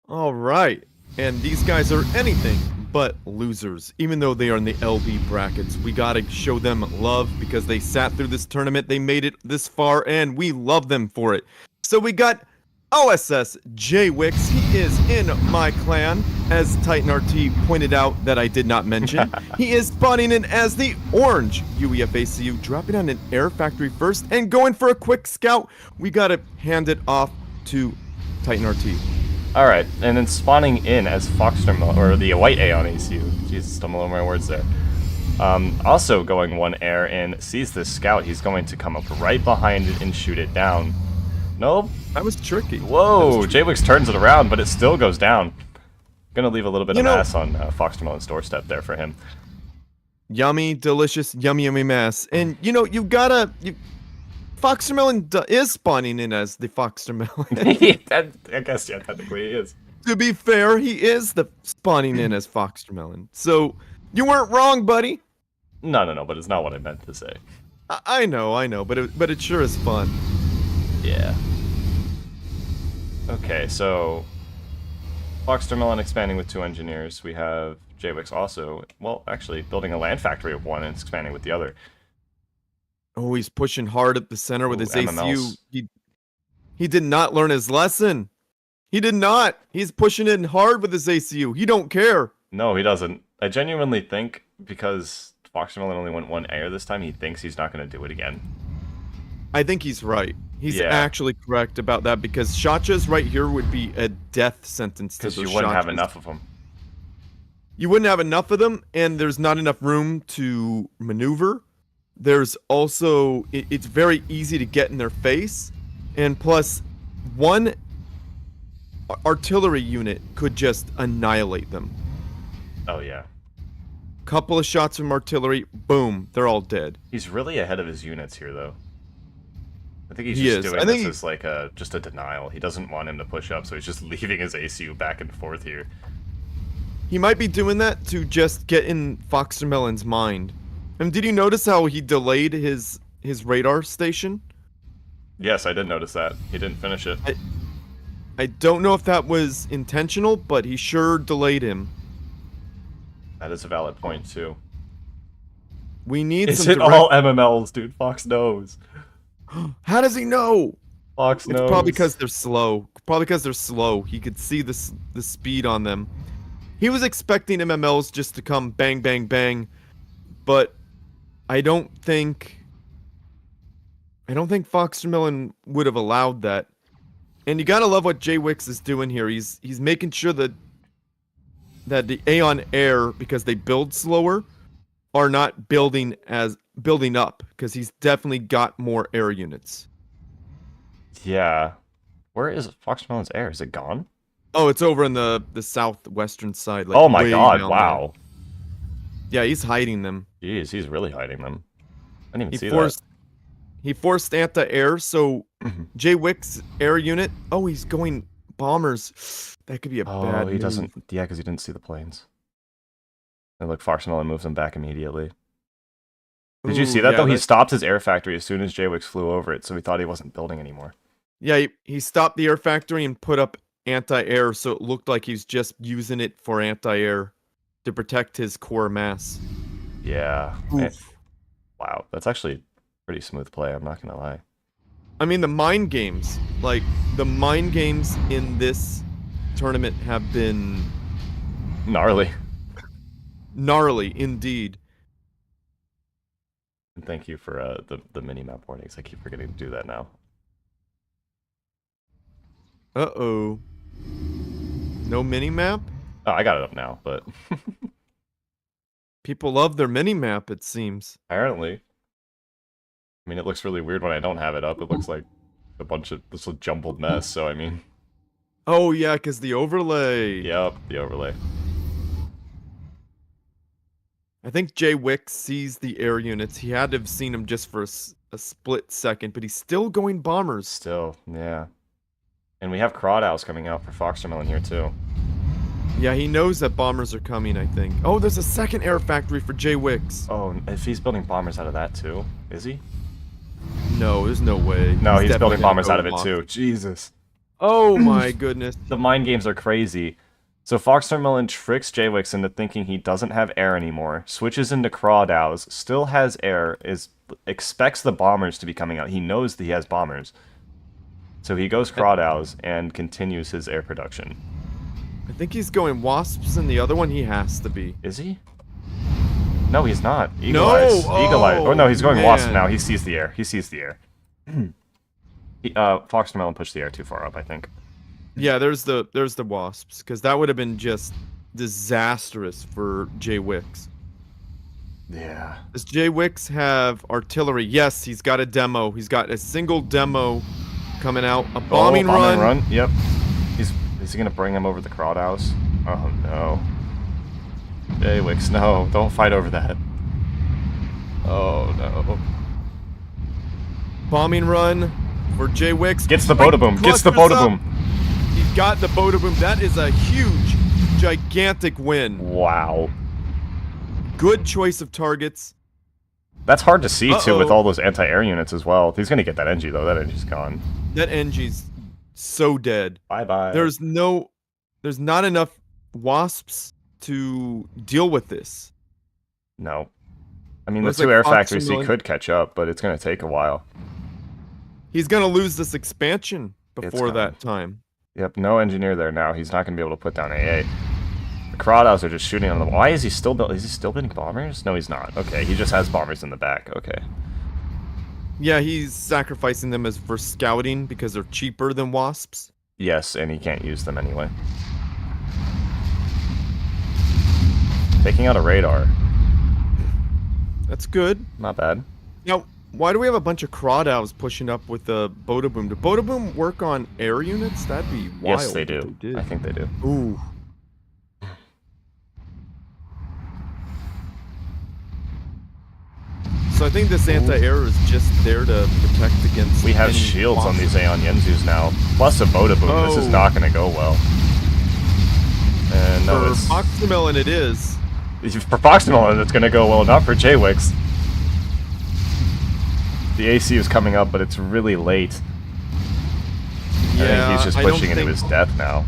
[SPEAKER 3] Alright, and these guys are anything but losers. Even though they are in the LB brackets, we gotta show them love because they sat through this tournament, they made it this far, and we love them for it. So we got OSS Jwix. He is in my clan, as Titan RT pointed out that I did not mention. He is spawning in as the orange UEFACU, dropping on an air factory first and going for a quick scout. We gotta hand it off to Titan RT.
[SPEAKER 1] Alright, and then spawning in as Foxtermelon, or the white A on ACU. Jesus, stumble over my words there. Also going 1 air and sees this scout. He's going to come up right behind it and shoot it down. Nope.
[SPEAKER 3] That was tricky.
[SPEAKER 1] Whoa, Jwix turns it around, but it still goes down. Gonna leave a little bit of mass on Foxtermelon's doorstep there for him.
[SPEAKER 3] Yummy, delicious, yummy mass. And, you know, you've gotta... Foxtermelon is spawning in as the Foxtermelon.
[SPEAKER 1] I guess, yeah, technically he is.
[SPEAKER 3] To be fair, he is the spawning in as Foxtermelon. So, you weren't wrong, buddy.
[SPEAKER 1] No, but it's not what I meant to say.
[SPEAKER 3] I know, but it sure is fun.
[SPEAKER 1] Yeah. Okay, so Foxtermelon expanding with 2 engineers. We have Jwix also, well, actually building a land factory of 1 and expanding with the other.
[SPEAKER 3] Oh, he's pushing hard at the center with his
[SPEAKER 1] MMLs.
[SPEAKER 3] ACU. He did not learn his lesson. He did not. He's pushing in hard with his ACU. He don't care.
[SPEAKER 1] No, he doesn't. I genuinely think because Foxtermelon only went 1 air this time, he thinks he's not going to do it again.
[SPEAKER 3] I think he's right. He's
[SPEAKER 1] Yeah.
[SPEAKER 3] actually correct about that because Shotchas right here would be a death sentence to those
[SPEAKER 1] Because you wouldn't have
[SPEAKER 3] Shotchas.
[SPEAKER 1] enough of them.
[SPEAKER 3] You wouldn't have enough of them, and there's not enough room to maneuver. There's also, it's very easy to get in their face, and plus, 1 artillery unit could just annihilate them.
[SPEAKER 1] Oh, yeah.
[SPEAKER 3] Couple of shots from artillery, boom, they're all dead.
[SPEAKER 1] He's really ahead of his units here, though. I think he's
[SPEAKER 3] He
[SPEAKER 1] just
[SPEAKER 3] is.
[SPEAKER 1] doing
[SPEAKER 3] I think
[SPEAKER 1] this as like just a denial. He doesn't want him to push up, so he's just leaving his ACU back and forth here.
[SPEAKER 3] He might be doing that to just get in Foxtermelon's mind. And did you notice how he delayed his radar station?
[SPEAKER 1] Yes, I did notice that. He didn't finish it.
[SPEAKER 3] I don't know if that was intentional, but he sure delayed him.
[SPEAKER 1] That is a valid point, too.
[SPEAKER 3] We need
[SPEAKER 1] Is
[SPEAKER 3] some
[SPEAKER 1] it all MMLs, dude? Fox knows.
[SPEAKER 3] How does he know?
[SPEAKER 1] Fox knows.
[SPEAKER 3] It's probably because they're slow. Probably because they're slow. He could see the speed on them. He was expecting MMLs just to come bang, bang, bang, but I don't think Foxtermelon would have allowed that. And you gotta love what Jwix is doing here. He's making sure that the Aeon Air, because they build slower, are not building up, because he's definitely got more air units.
[SPEAKER 1] Yeah. Where is Foxtermelon's air? Is it gone?
[SPEAKER 3] Oh, it's over in the southwestern side. Like,
[SPEAKER 1] Oh my
[SPEAKER 3] way
[SPEAKER 1] god,
[SPEAKER 3] down
[SPEAKER 1] wow.
[SPEAKER 3] there. Yeah, he's hiding them.
[SPEAKER 1] Jeez, he's really hiding them. I didn't even see
[SPEAKER 3] He forced anti-air, so Jwix air unit. Oh, he's going bombers. That could be a
[SPEAKER 1] that.
[SPEAKER 3] bad
[SPEAKER 1] Oh, he
[SPEAKER 3] move.
[SPEAKER 1] doesn't. Yeah, because he didn't see the planes. And look, Foxtermelon moves them back immediately. Did you
[SPEAKER 3] Ooh,
[SPEAKER 1] see that,
[SPEAKER 3] yeah,
[SPEAKER 1] though? He stopped his air factory as soon as Jwix flew over it, so he thought he wasn't building anymore.
[SPEAKER 3] Yeah, he stopped the air factory and put up anti-air, so it looked like he's just using it for anti-air to protect his core mass.
[SPEAKER 1] Yeah.
[SPEAKER 3] Oof.
[SPEAKER 1] Wow, that's actually pretty smooth play, I'm not gonna lie.
[SPEAKER 3] I mean, the mind games in this tournament have been
[SPEAKER 1] Gnarly.
[SPEAKER 3] gnarly indeed.
[SPEAKER 1] And thank you for the mini-map warnings. I keep forgetting to do that now.
[SPEAKER 3] Uh-oh. No mini-map?
[SPEAKER 1] Oh, I got it up now, but
[SPEAKER 3] People love their mini-map, it seems.
[SPEAKER 1] apparently. I mean, it looks really weird when I don't have it up. It looks like a bunch of this jumbled mess, so I mean...
[SPEAKER 3] Oh, yeah, because the overlay.
[SPEAKER 1] Yep, the overlay.
[SPEAKER 3] I think Jwix sees the air units. He had to have seen them just for a split second, but he's still going bombers.
[SPEAKER 1] Still, yeah. And we have Crawdows coming out for Foxtermelon here, too.
[SPEAKER 3] Yeah, he knows that bombers are coming, I think. Oh, there's a second air factory for Jay Wicks.
[SPEAKER 1] Oh, if he's building bombers out of that too, is he?
[SPEAKER 3] No, there's no way.
[SPEAKER 1] No, he's
[SPEAKER 3] definitely
[SPEAKER 1] building
[SPEAKER 3] gonna
[SPEAKER 1] bombers
[SPEAKER 3] go
[SPEAKER 1] out of it
[SPEAKER 3] Wasp.
[SPEAKER 1] too. Jesus.
[SPEAKER 3] Oh my goodness.
[SPEAKER 1] The mind games are crazy. So Foxtermelon tricks Jwix into thinking he doesn't have air anymore, switches into Crawdows, still has air, expects the bombers to be coming out. He knows that he has bombers. So he goes Crawdows and continues his air production.
[SPEAKER 3] I think he's going Wasps, and the other one he has to be.
[SPEAKER 1] Is he? No, he's not. Eagle Eyes. Eagle Eyes. Oh no, he's going Wasp now. He sees the air. He sees the air. Foxtermelon pushed the air too far up, I think.
[SPEAKER 3] Yeah, there's the Wasps, because that would have been just disastrous for Jay Wicks.
[SPEAKER 1] Yeah.
[SPEAKER 3] Does Jay Wicks have artillery? Yes, he's got a demo. He's got a single demo coming out. A bombing run.
[SPEAKER 1] Yep. Is he gonna bring him over the Crawdows? Oh no. Jay Wicks, no, don't fight over that. Oh no.
[SPEAKER 3] Bombing run for Jay Wicks.
[SPEAKER 1] Gets the Bodaboom. Gets the Bodaboom.
[SPEAKER 3] He's got the Bodaboom. That is a huge, gigantic win.
[SPEAKER 1] Wow.
[SPEAKER 3] Good choice of targets.
[SPEAKER 1] That's hard to see too with all those anti-air units as well. He's gonna get that NG though. That NG's gone.
[SPEAKER 3] That NG's so dead.
[SPEAKER 1] Bye-bye.
[SPEAKER 3] There's not enough Wasps to deal with this.
[SPEAKER 1] No. I mean,
[SPEAKER 3] There's
[SPEAKER 1] the two
[SPEAKER 3] like
[SPEAKER 1] air factories he
[SPEAKER 3] Foxtermelon.
[SPEAKER 1] could catch up, but it's gonna take a while.
[SPEAKER 3] He's gonna lose this expansion before
[SPEAKER 1] coming.
[SPEAKER 3] that time.
[SPEAKER 1] Yep, no engineer there now. He's not gonna be able to put down AA. The Crawdows are just shooting on them. Why is he still building? Is he still building bombers? No, he's not. Okay, he just has bombers in the back. Okay.
[SPEAKER 3] Yeah, he's sacrificing them as for scouting because they're cheaper than Wasps.
[SPEAKER 1] Yes, and he can't use them anyway. Taking out a radar.
[SPEAKER 3] That's good.
[SPEAKER 1] Not bad.
[SPEAKER 3] Now, why do we have a bunch of Crawdows pushing up with the Bodaboom? Do Bodaboom work on air units? That'd be wild.
[SPEAKER 1] Yes, they
[SPEAKER 3] if
[SPEAKER 1] do.
[SPEAKER 3] did.
[SPEAKER 1] I think they do.
[SPEAKER 3] Ooh. So I think this anti-air is just there to protect against.
[SPEAKER 1] We have
[SPEAKER 3] any
[SPEAKER 1] shields on
[SPEAKER 3] Wasps.
[SPEAKER 1] these Aeon Yenzus now. Plus a Bodaboom. This is
[SPEAKER 3] Oh.
[SPEAKER 1] not going to go well. And no,
[SPEAKER 3] For
[SPEAKER 1] it's...
[SPEAKER 3] Foxtermelon, it is.
[SPEAKER 1] For Foxtermelon, it's going to go well. Not for Jwix. The AC is coming up, but it's really late. I think he's just
[SPEAKER 3] I don't
[SPEAKER 1] pushing into
[SPEAKER 3] think-
[SPEAKER 1] his death now.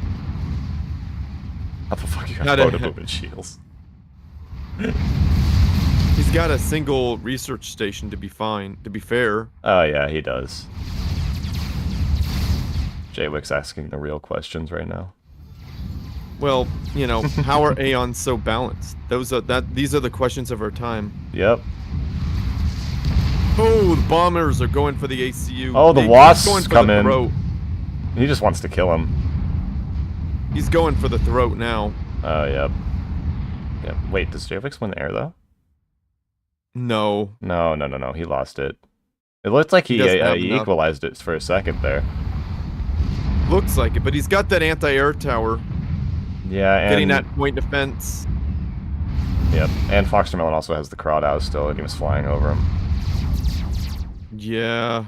[SPEAKER 1] How the fuck you got
[SPEAKER 3] Not a-
[SPEAKER 1] Bodaboom and shields?
[SPEAKER 3] He's got a single research station to be fine. To be fair.
[SPEAKER 1] Oh yeah, he does. Jwix asking the real questions right now.
[SPEAKER 3] Well, you know, how are Aeons so balanced? These are the questions of our time.
[SPEAKER 1] Yep.
[SPEAKER 3] Oh, the bombers are going for the ACU.
[SPEAKER 1] Oh, the
[SPEAKER 3] He's
[SPEAKER 1] Wasps
[SPEAKER 3] going for
[SPEAKER 1] come
[SPEAKER 3] the
[SPEAKER 1] in.
[SPEAKER 3] throat.
[SPEAKER 1] He just wants to kill him.
[SPEAKER 3] He's going for the throat now.
[SPEAKER 1] Oh, yep. Yep. Wait, does Jwix win the air though?
[SPEAKER 3] No.
[SPEAKER 1] No. He lost it. It looked like he
[SPEAKER 3] doesn't have enough.
[SPEAKER 1] equalized it for a second there.
[SPEAKER 3] Looks like it, but he's got that anti-air tower.
[SPEAKER 1] Yeah, and
[SPEAKER 3] Getting that point defense.
[SPEAKER 1] Yep. And Foxtermelon also has the Crawdows still, and he was flying over him.
[SPEAKER 3] Yeah.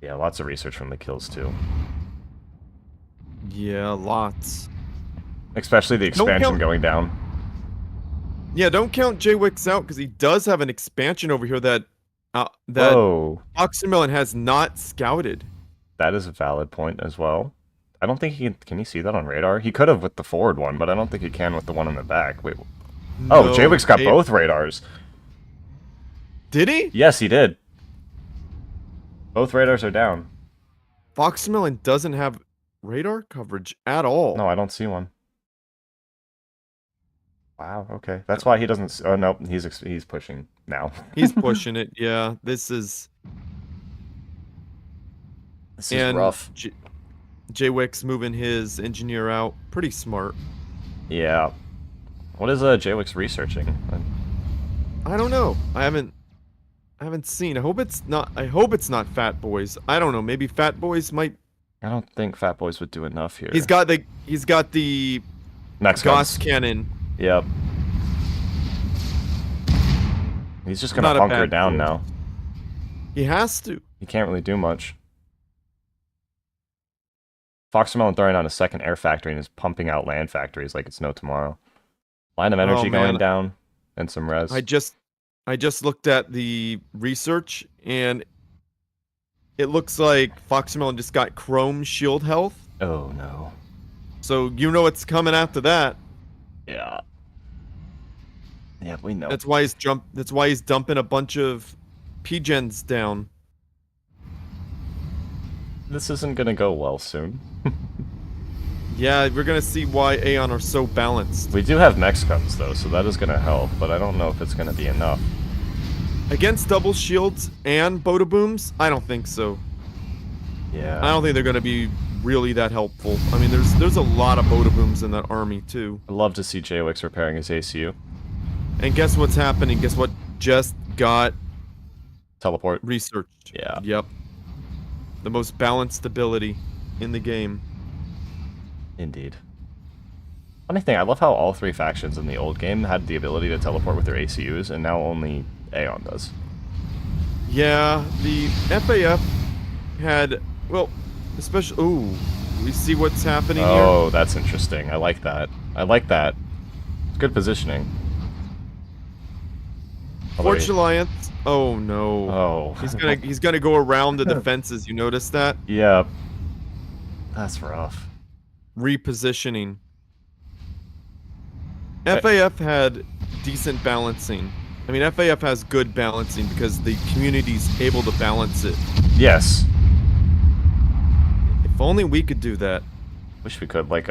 [SPEAKER 1] Yeah, lots of research from the kills too.
[SPEAKER 3] Yeah, lots.
[SPEAKER 1] Especially the expansion
[SPEAKER 3] count-
[SPEAKER 1] going down.
[SPEAKER 3] Yeah, don't count Jwix out because he does have an expansion over here that
[SPEAKER 1] Whoa.
[SPEAKER 3] Foxtermelon has not scouted.
[SPEAKER 1] That is a valid point as well. I don't think he can you see that on radar? He could have with the forward one, but I don't think he can with the one in the back. Wait. Oh,
[SPEAKER 3] No,
[SPEAKER 1] Jwix got
[SPEAKER 3] Jay-
[SPEAKER 1] both radars.
[SPEAKER 3] Did he?
[SPEAKER 1] Yes, he did. Both radars are down.
[SPEAKER 3] Foxtermelon doesn't have radar coverage at all.
[SPEAKER 1] No, I don't see one. Wow, okay. That's why he doesn't... Oh, no, he's pushing now.
[SPEAKER 3] He's pushing it. Yeah, this is
[SPEAKER 1] This is rough.
[SPEAKER 3] Jwix moving his engineer out. Pretty smart.
[SPEAKER 1] Yeah. What is Jwix researching?
[SPEAKER 3] I don't know. I haven't seen. I hope it's not Fat Boys. I don't know. Maybe Fat Boys might.
[SPEAKER 1] I don't think Fat Boys would do enough here.
[SPEAKER 3] He's got the
[SPEAKER 1] Next
[SPEAKER 3] Gauss
[SPEAKER 1] guns.
[SPEAKER 3] cannon.
[SPEAKER 1] Yep. He's just gonna
[SPEAKER 3] Not a
[SPEAKER 1] bunker
[SPEAKER 3] bad
[SPEAKER 1] down
[SPEAKER 3] deal.
[SPEAKER 1] now.
[SPEAKER 3] He has to.
[SPEAKER 1] He can't really do much. Foxmelon throwing on a second air factory and is pumping out land factories like it's no tomorrow. Line of energy going down and some res.
[SPEAKER 3] I just looked at the research and it looks like Foxmelon just got Chrome shield health.
[SPEAKER 1] Oh no.
[SPEAKER 3] So you know what's coming after that.
[SPEAKER 1] Yeah. Yeah, we know.
[SPEAKER 3] That's why he's dumping a bunch of P-gens down.
[SPEAKER 1] This isn't gonna go well soon.
[SPEAKER 3] Yeah, we're gonna see why Aeon are so balanced.
[SPEAKER 1] We do have Mexicans though, so that is gonna help, but I don't know if it's gonna be enough.
[SPEAKER 3] Against double shields and Boda Booms, I don't think so.
[SPEAKER 1] Yeah.
[SPEAKER 3] I don't think they're gonna be really that helpful. I mean, there's a lot of Boda Booms in that army too.
[SPEAKER 1] I'd love to see J-Wix repairing his ACU.
[SPEAKER 3] And guess what's happening? Guess what just got
[SPEAKER 1] Teleport.
[SPEAKER 3] researched?
[SPEAKER 1] Yeah.
[SPEAKER 3] Yep. The most balanced ability in the game.
[SPEAKER 1] Indeed. Funny thing, I love how all three factions in the old game had the ability to teleport with their ACUs, and now only Aeon does.
[SPEAKER 3] Yeah, the FAF had, well, especially, ooh, we see what's happening here.
[SPEAKER 1] Oh, that's interesting. I like that. I like that. It's good positioning.
[SPEAKER 3] Forge Alliance. Oh no.
[SPEAKER 1] Oh.
[SPEAKER 3] He's gonna go around the defenses. You notice that?
[SPEAKER 1] Yeah. That's rough.
[SPEAKER 3] Repositioning. FAF had decent balancing. I mean, FAF has good balancing because the community's able to balance it.
[SPEAKER 1] Yes.
[SPEAKER 3] If only we could do that.
[SPEAKER 1] Wish we could, like,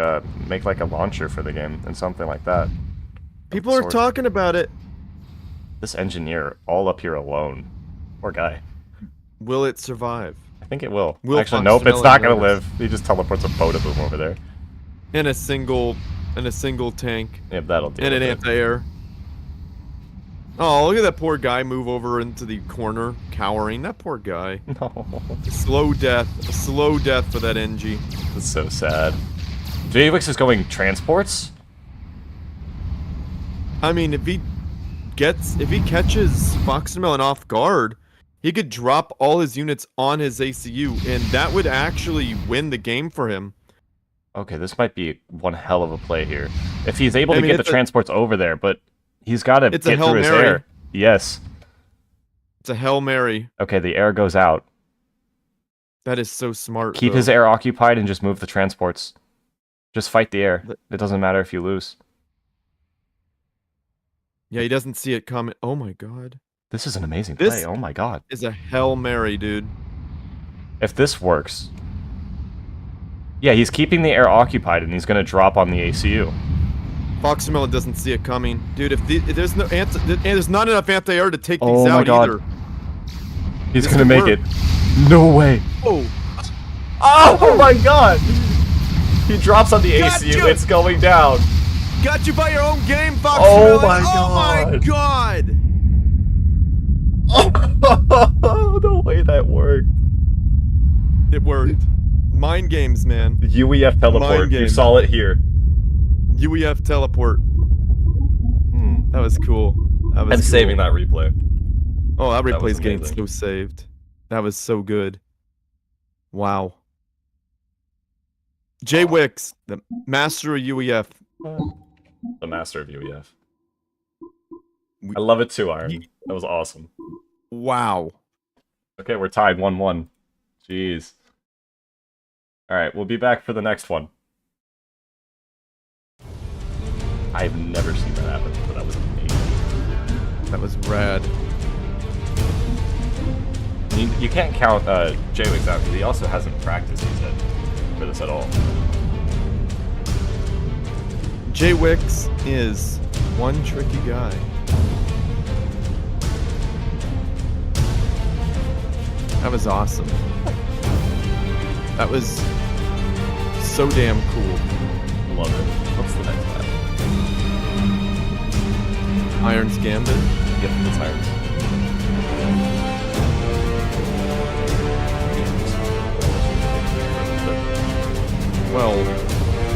[SPEAKER 1] make like a launcher for the game and something like that.
[SPEAKER 3] People are talking about it.
[SPEAKER 1] This engineer all up here alone. Poor guy.
[SPEAKER 3] Will it survive?
[SPEAKER 1] I think it will.
[SPEAKER 3] Will
[SPEAKER 1] Actually, nope, it's not gonna
[SPEAKER 3] notice?
[SPEAKER 1] live. He just teleports a Boda Boom over there.
[SPEAKER 3] In a single tank.
[SPEAKER 1] Yep, that'll do.
[SPEAKER 3] And an
[SPEAKER 1] it.
[SPEAKER 3] anti-air. Oh, look at that poor guy move over into the corner, cowering. That poor guy.
[SPEAKER 1] No.
[SPEAKER 3] Slow death. A slow death for that NG.
[SPEAKER 1] That's so sad. J-Wix is going transports?
[SPEAKER 3] I mean, if he catches Foxmelon off guard, he could drop all his units on his ACU, and that would actually win the game for him.
[SPEAKER 1] Okay, this might be one hell of a play here. If he's able to get the transports over there, but he's got to get through his air. Yes.
[SPEAKER 3] It's a Hail Mary.
[SPEAKER 1] Okay, the air goes out.
[SPEAKER 3] That is so smart.
[SPEAKER 1] Keep his air occupied and just move the transports. Just fight the air. It doesn't matter if you lose.
[SPEAKER 3] Yeah, he doesn't see it coming. Oh my god.
[SPEAKER 1] This is an amazing play. Oh my god.
[SPEAKER 3] Is a Hail Mary, dude.
[SPEAKER 1] If this works... Yeah, he's keeping the air occupied and he's going to drop on the ACU.
[SPEAKER 3] Foxmelon doesn't see it coming. Dude, if there's no there's not enough anti-air to take these
[SPEAKER 1] Oh my
[SPEAKER 3] out
[SPEAKER 1] god.
[SPEAKER 3] either.
[SPEAKER 1] He's going to make it. No way.
[SPEAKER 3] Oh.
[SPEAKER 1] Oh my god. He drops on the
[SPEAKER 3] Got
[SPEAKER 1] ACU.
[SPEAKER 3] you.
[SPEAKER 1] It's going down.
[SPEAKER 3] Got you by your own game, Foxmelon.
[SPEAKER 1] Oh my
[SPEAKER 3] Oh my god.
[SPEAKER 1] Oh, the way that worked.
[SPEAKER 3] It worked. Mind games, man.
[SPEAKER 1] UEF teleport.
[SPEAKER 3] Mind
[SPEAKER 1] You
[SPEAKER 3] game.
[SPEAKER 1] saw it here.
[SPEAKER 3] UEF teleport. That was cool. That was
[SPEAKER 1] I'm
[SPEAKER 3] cool.
[SPEAKER 1] saving that replay.
[SPEAKER 3] Oh, that
[SPEAKER 1] That was
[SPEAKER 3] replay's getting
[SPEAKER 1] amazing.
[SPEAKER 3] so saved. That was so good. Wow. Jay Wicks, the master of UEF.
[SPEAKER 1] The master of UEF. I love it too, Iron. That was awesome.
[SPEAKER 3] Wow.
[SPEAKER 1] Okay, we're tied 1-1. Jeez. Alright, we'll be back for the next one. I've never seen that happen, but that was amazing.
[SPEAKER 3] That was rad.
[SPEAKER 1] You can't count J-Wix out, because he also hasn't practiced, he said, for this at all.
[SPEAKER 3] Jay Wicks is one tricky guy. That was awesome. That was so damn cool.
[SPEAKER 1] Love it. What's the next map?
[SPEAKER 3] Iron's Gambit.
[SPEAKER 1] Yep, it's Irons.
[SPEAKER 3] Well,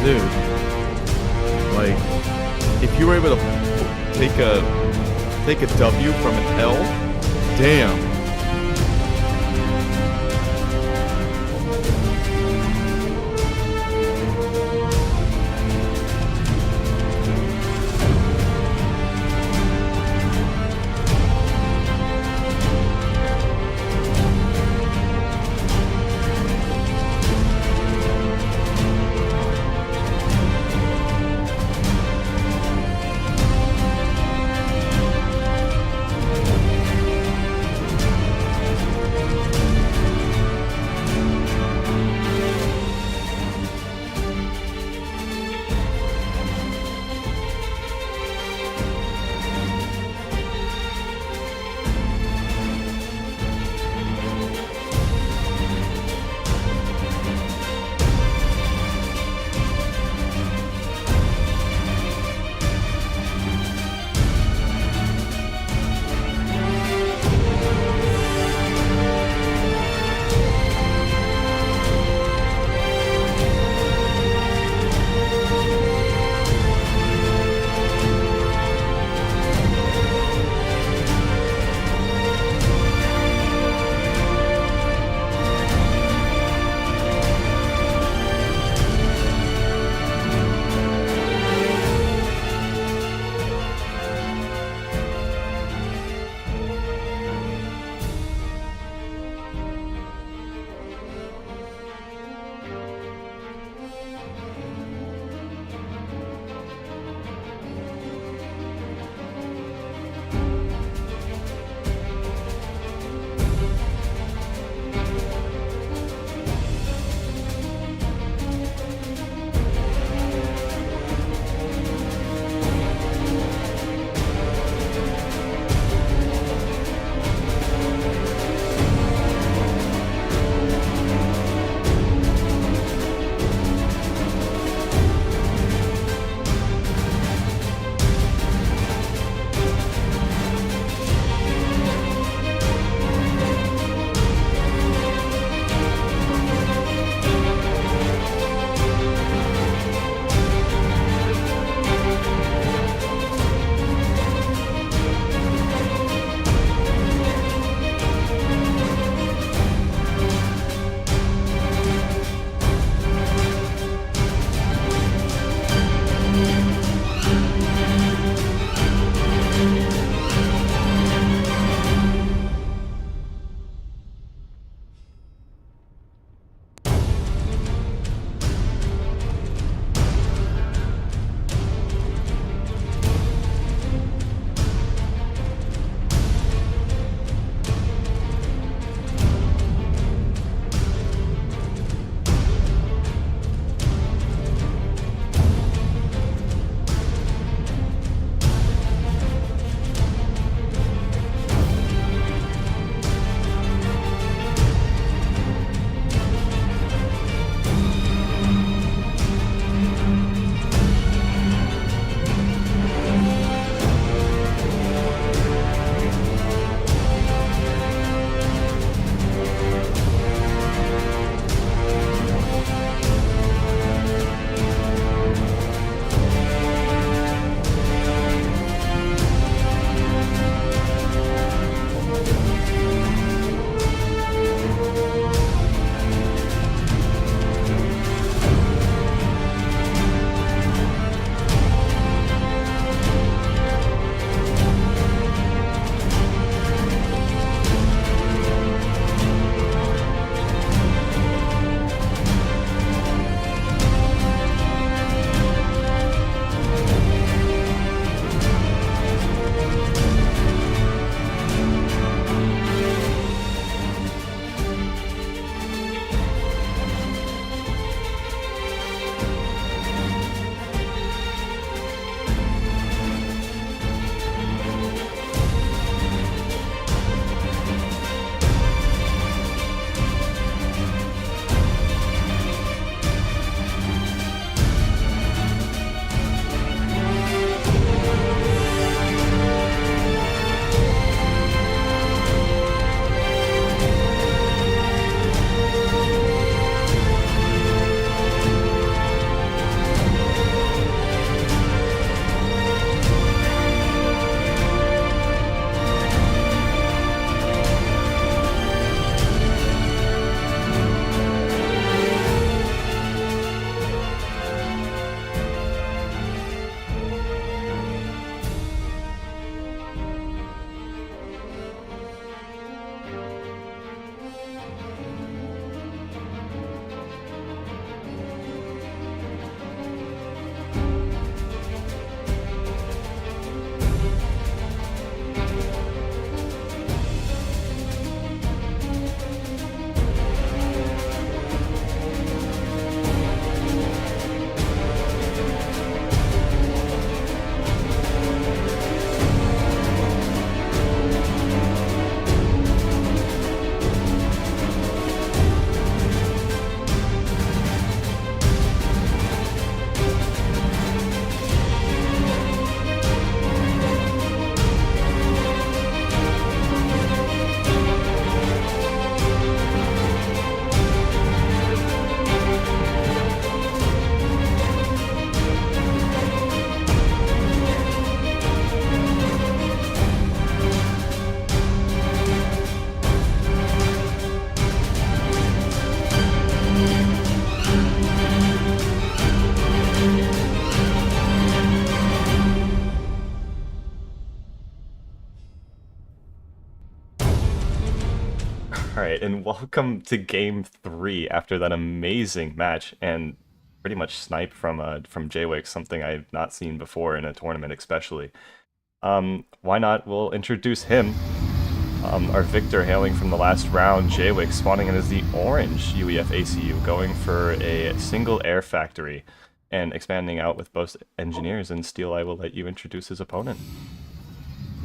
[SPEAKER 3] dude, like, if you were able to take a W from an L, damn.
[SPEAKER 1] right, and welcome to Game 3 after that amazing match and pretty much snipe from Jwick, something I've not seen before in a tournament, especially. Why not? We'll introduce him. Our victor hailing from the last round, Jwick, spawning in as the orange UEF ACU, going for a single air factory and expanding out with both engineers. And Steel, I will let you introduce his opponent.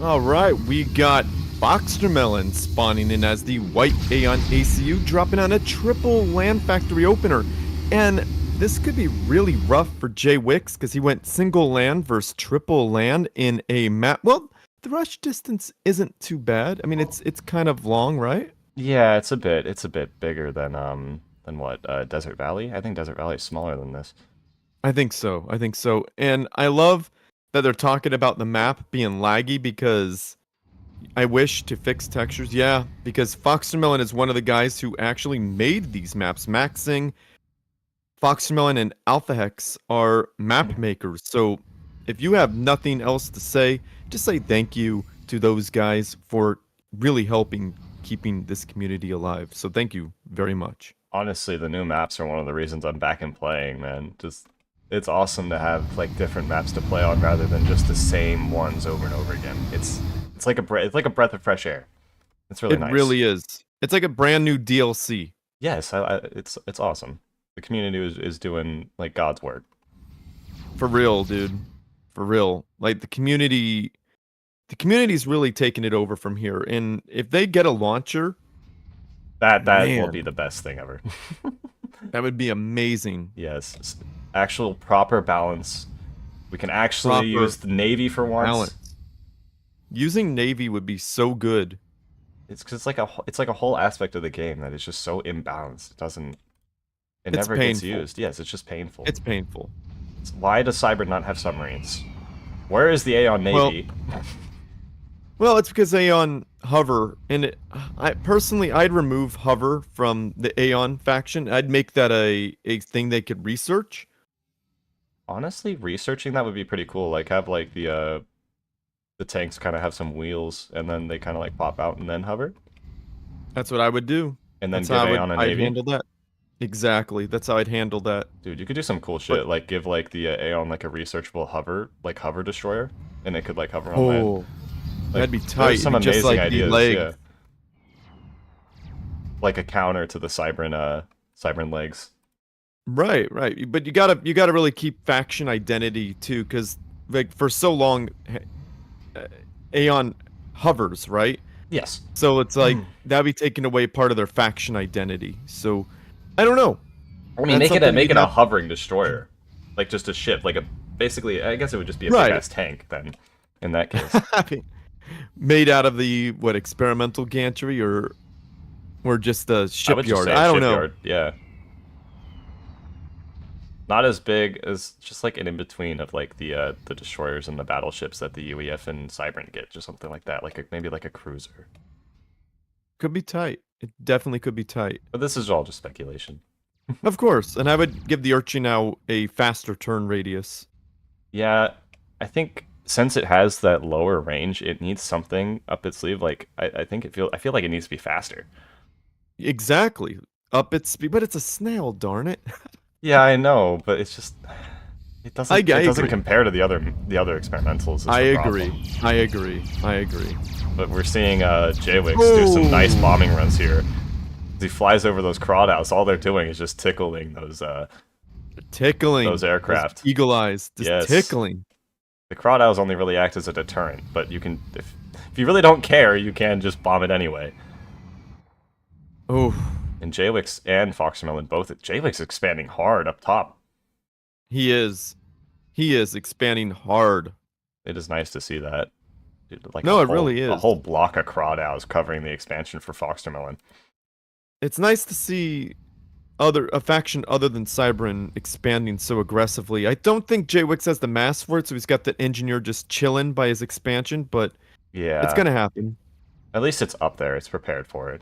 [SPEAKER 3] All right, we got Boxtermelon spawning in as the white Aeon ACU, dropping on a triple land factory opener. And this could be really rough for Jwick because he went single land versus triple land in a map. Well, the rush distance isn't too bad. I mean, it's kind of long, right?
[SPEAKER 1] Yeah, it's a bit bigger than what Desert Valley. I think Desert Valley is smaller than this.
[SPEAKER 3] I think so. And I love that they're talking about the map being laggy because I wish to fix textures. Yeah, because Foxtermelon is one of the guys who actually made these maps. Maxing, Foxtermelon, and Alpha Hex are map makers. So if you have nothing else to say, just say thank you to those guys for really helping keeping this community alive. So thank you very much.
[SPEAKER 1] Honestly, the new maps are one of the reasons I'm back and playing, man. Just it's awesome to have like different maps to play on rather than just the same ones over and over again. It's like a breath of fresh air. It's really nice.
[SPEAKER 3] It really is. It's like a brand new DLC.
[SPEAKER 1] Yes, it's awesome. The community is doing like God's work.
[SPEAKER 3] For real, dude. For real. Like the community's really taking it over from here. And if they get a launcher,
[SPEAKER 1] that
[SPEAKER 3] man,
[SPEAKER 1] will be the best thing ever.
[SPEAKER 3] that would be amazing.
[SPEAKER 1] Yes. Actual proper balance. We can actually use the Navy for once.
[SPEAKER 3] Balance. Using Navy would be so good.
[SPEAKER 1] It's because it's like a whole aspect of the game that is just so imbalanced. It never gets used. Yes, it's just painful.
[SPEAKER 3] It's painful.
[SPEAKER 1] Why does Cyber not have submarines? Where is the Aeon Navy?
[SPEAKER 3] Well, it's because Aeon hover, and I'd remove hover from the Aeon faction. I'd make that a thing they could research.
[SPEAKER 1] Honestly, researching that would be pretty cool. Like have like the tanks kind of have some wheels, and then they kind of like pop out and then hover.
[SPEAKER 3] That's what I would do.
[SPEAKER 1] And then give Aeon a Navy.
[SPEAKER 3] I'd handle that. Exactly. That's how I'd handle that.
[SPEAKER 1] Dude, you could do some cool shit, like give like the Aeon like a researchable hover destroyer, and it could like hover on land. Like,
[SPEAKER 3] that'd be tight.
[SPEAKER 1] Some amazing
[SPEAKER 3] just like
[SPEAKER 1] ideas.
[SPEAKER 3] Yeah.
[SPEAKER 1] Like a counter to the Cybern legs.
[SPEAKER 3] Right. But you gotta really keep faction identity too, because like for so long, Aeon hovers, right?
[SPEAKER 1] Yes.
[SPEAKER 3] So it's like that'd be taking away part of their faction identity. So I don't know.
[SPEAKER 1] I mean, make it a hovering destroyer, like just a ship, like basically. I guess it would just be a big ass tank then. In that case,
[SPEAKER 3] made out of the experimental gantry or just a shipyard. I don't know.
[SPEAKER 1] Yeah. Not as big as just like an in between of like the destroyers and the battleships that the UEF and Cybern get, just something like that, like maybe like a cruiser.
[SPEAKER 3] Could be tight. It definitely could be tight.
[SPEAKER 1] But this is all just speculation.
[SPEAKER 3] Of course, and I would give the Urchin now a faster turn radius.
[SPEAKER 1] Yeah, I think since it has that lower range, it needs something up its sleeve. Like I feel like it needs to be faster.
[SPEAKER 3] Exactly, up its speed, but it's a snail, darn it.
[SPEAKER 1] Yeah, I know, but it's just it doesn't
[SPEAKER 3] agree.
[SPEAKER 1] compare to the other experimentals.
[SPEAKER 3] I agree.
[SPEAKER 1] But we're seeing Jwick do some nice bombing runs here. As he flies over those crawdads, all they're doing is just tickling those those aircraft.
[SPEAKER 3] Those eagle eyes, just tickling.
[SPEAKER 1] The crawdads only really act as a deterrent, but you can if you really don't care, you can just bomb it anyway.
[SPEAKER 3] Oh.
[SPEAKER 1] And Jwick and Foxtermelon both. Jwick's expanding hard up top.
[SPEAKER 3] He is expanding hard.
[SPEAKER 1] It is nice to see that. Like
[SPEAKER 3] it really is.
[SPEAKER 1] A whole block of crawdads covering the expansion for Foxtermelon.
[SPEAKER 3] It's nice to see a faction other than Cybern expanding so aggressively. I don't think Jwick has the mass for it, so he's got the engineer just chilling by his expansion, but
[SPEAKER 1] yeah,
[SPEAKER 3] it's gonna happen.
[SPEAKER 1] At least it's up there. It's prepared for it.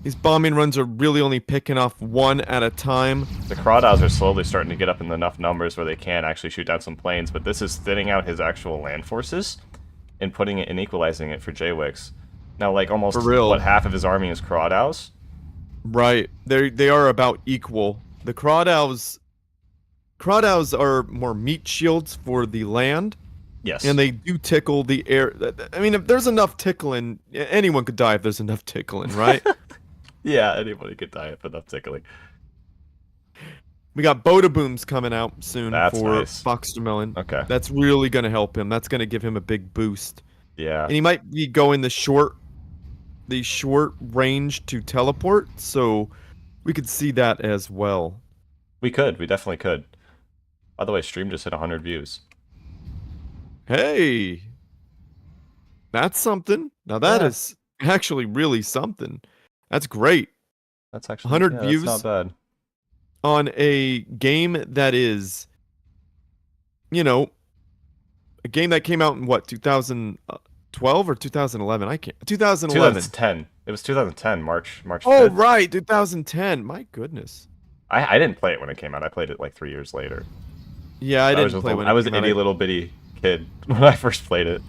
[SPEAKER 3] These bombing runs are really only picking off one at a time.
[SPEAKER 1] The crawdads are slowly starting to get up in enough numbers where they can actually shoot down some planes, but this is thinning out his actual land forces and putting it and equalizing it for Jwick. Now, like, almost,
[SPEAKER 3] For real.
[SPEAKER 1] what, half of his army is Crawdaus?
[SPEAKER 3] Right. They are about equal. The Crawdaus are more meat shields for the land,
[SPEAKER 1] Yes.
[SPEAKER 3] and they do tickle the air. I mean, if there's enough tickling, anyone could die if there's enough tickling, right?
[SPEAKER 1] Yeah, anybody could die if enough tickling.
[SPEAKER 3] We got Boda Booms coming out soon
[SPEAKER 1] That's
[SPEAKER 3] for
[SPEAKER 1] nice.
[SPEAKER 3] Foxtermelon.
[SPEAKER 1] Okay.
[SPEAKER 3] That's really going to help him. That's going to give him a big boost.
[SPEAKER 1] Yeah.
[SPEAKER 3] And he might be going the short range to teleport, so we could see that as well.
[SPEAKER 1] We could. We definitely could. By the way, stream just hit 100 views.
[SPEAKER 3] Hey, that's something. Now that
[SPEAKER 1] Yeah.
[SPEAKER 3] is actually really something. That's great.
[SPEAKER 1] That's actually
[SPEAKER 3] 100 views.
[SPEAKER 1] That's not bad.
[SPEAKER 3] On a game that is, you know, a game that came out in what, 2012 or 2011? I can't. 2011.
[SPEAKER 1] 2010. It was 2010, March
[SPEAKER 3] Oh,
[SPEAKER 1] 5th.
[SPEAKER 3] right, 2010. My goodness.
[SPEAKER 1] I didn't play it when it came out. I played it like 3 years later.
[SPEAKER 3] Yeah, I
[SPEAKER 1] was
[SPEAKER 3] didn't play when
[SPEAKER 1] I
[SPEAKER 3] it
[SPEAKER 1] was an
[SPEAKER 3] came out.
[SPEAKER 1] itty little bitty kid when I first played it.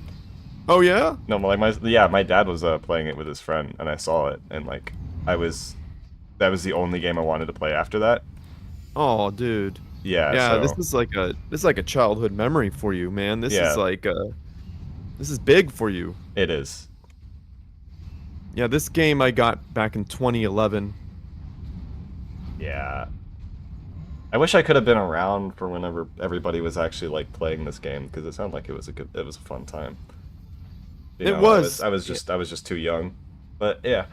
[SPEAKER 3] Oh yeah?
[SPEAKER 1] No, like my dad was playing it with his friend, and I saw it, and like that was the only game I wanted to play after that.
[SPEAKER 3] Oh, dude.
[SPEAKER 1] Yeah.
[SPEAKER 3] Yeah,
[SPEAKER 1] So,
[SPEAKER 3] this is like a childhood memory for you, man. This
[SPEAKER 1] Yeah.
[SPEAKER 3] is like this is big for you.
[SPEAKER 1] it is.
[SPEAKER 3] Yeah, this game I got back in 2011.
[SPEAKER 1] Yeah. I wish I could have been around for whenever everybody was actually like playing this game, because it sounded like it was a fun time. You
[SPEAKER 3] It
[SPEAKER 1] know,
[SPEAKER 3] was.
[SPEAKER 1] I was just too young, but yeah.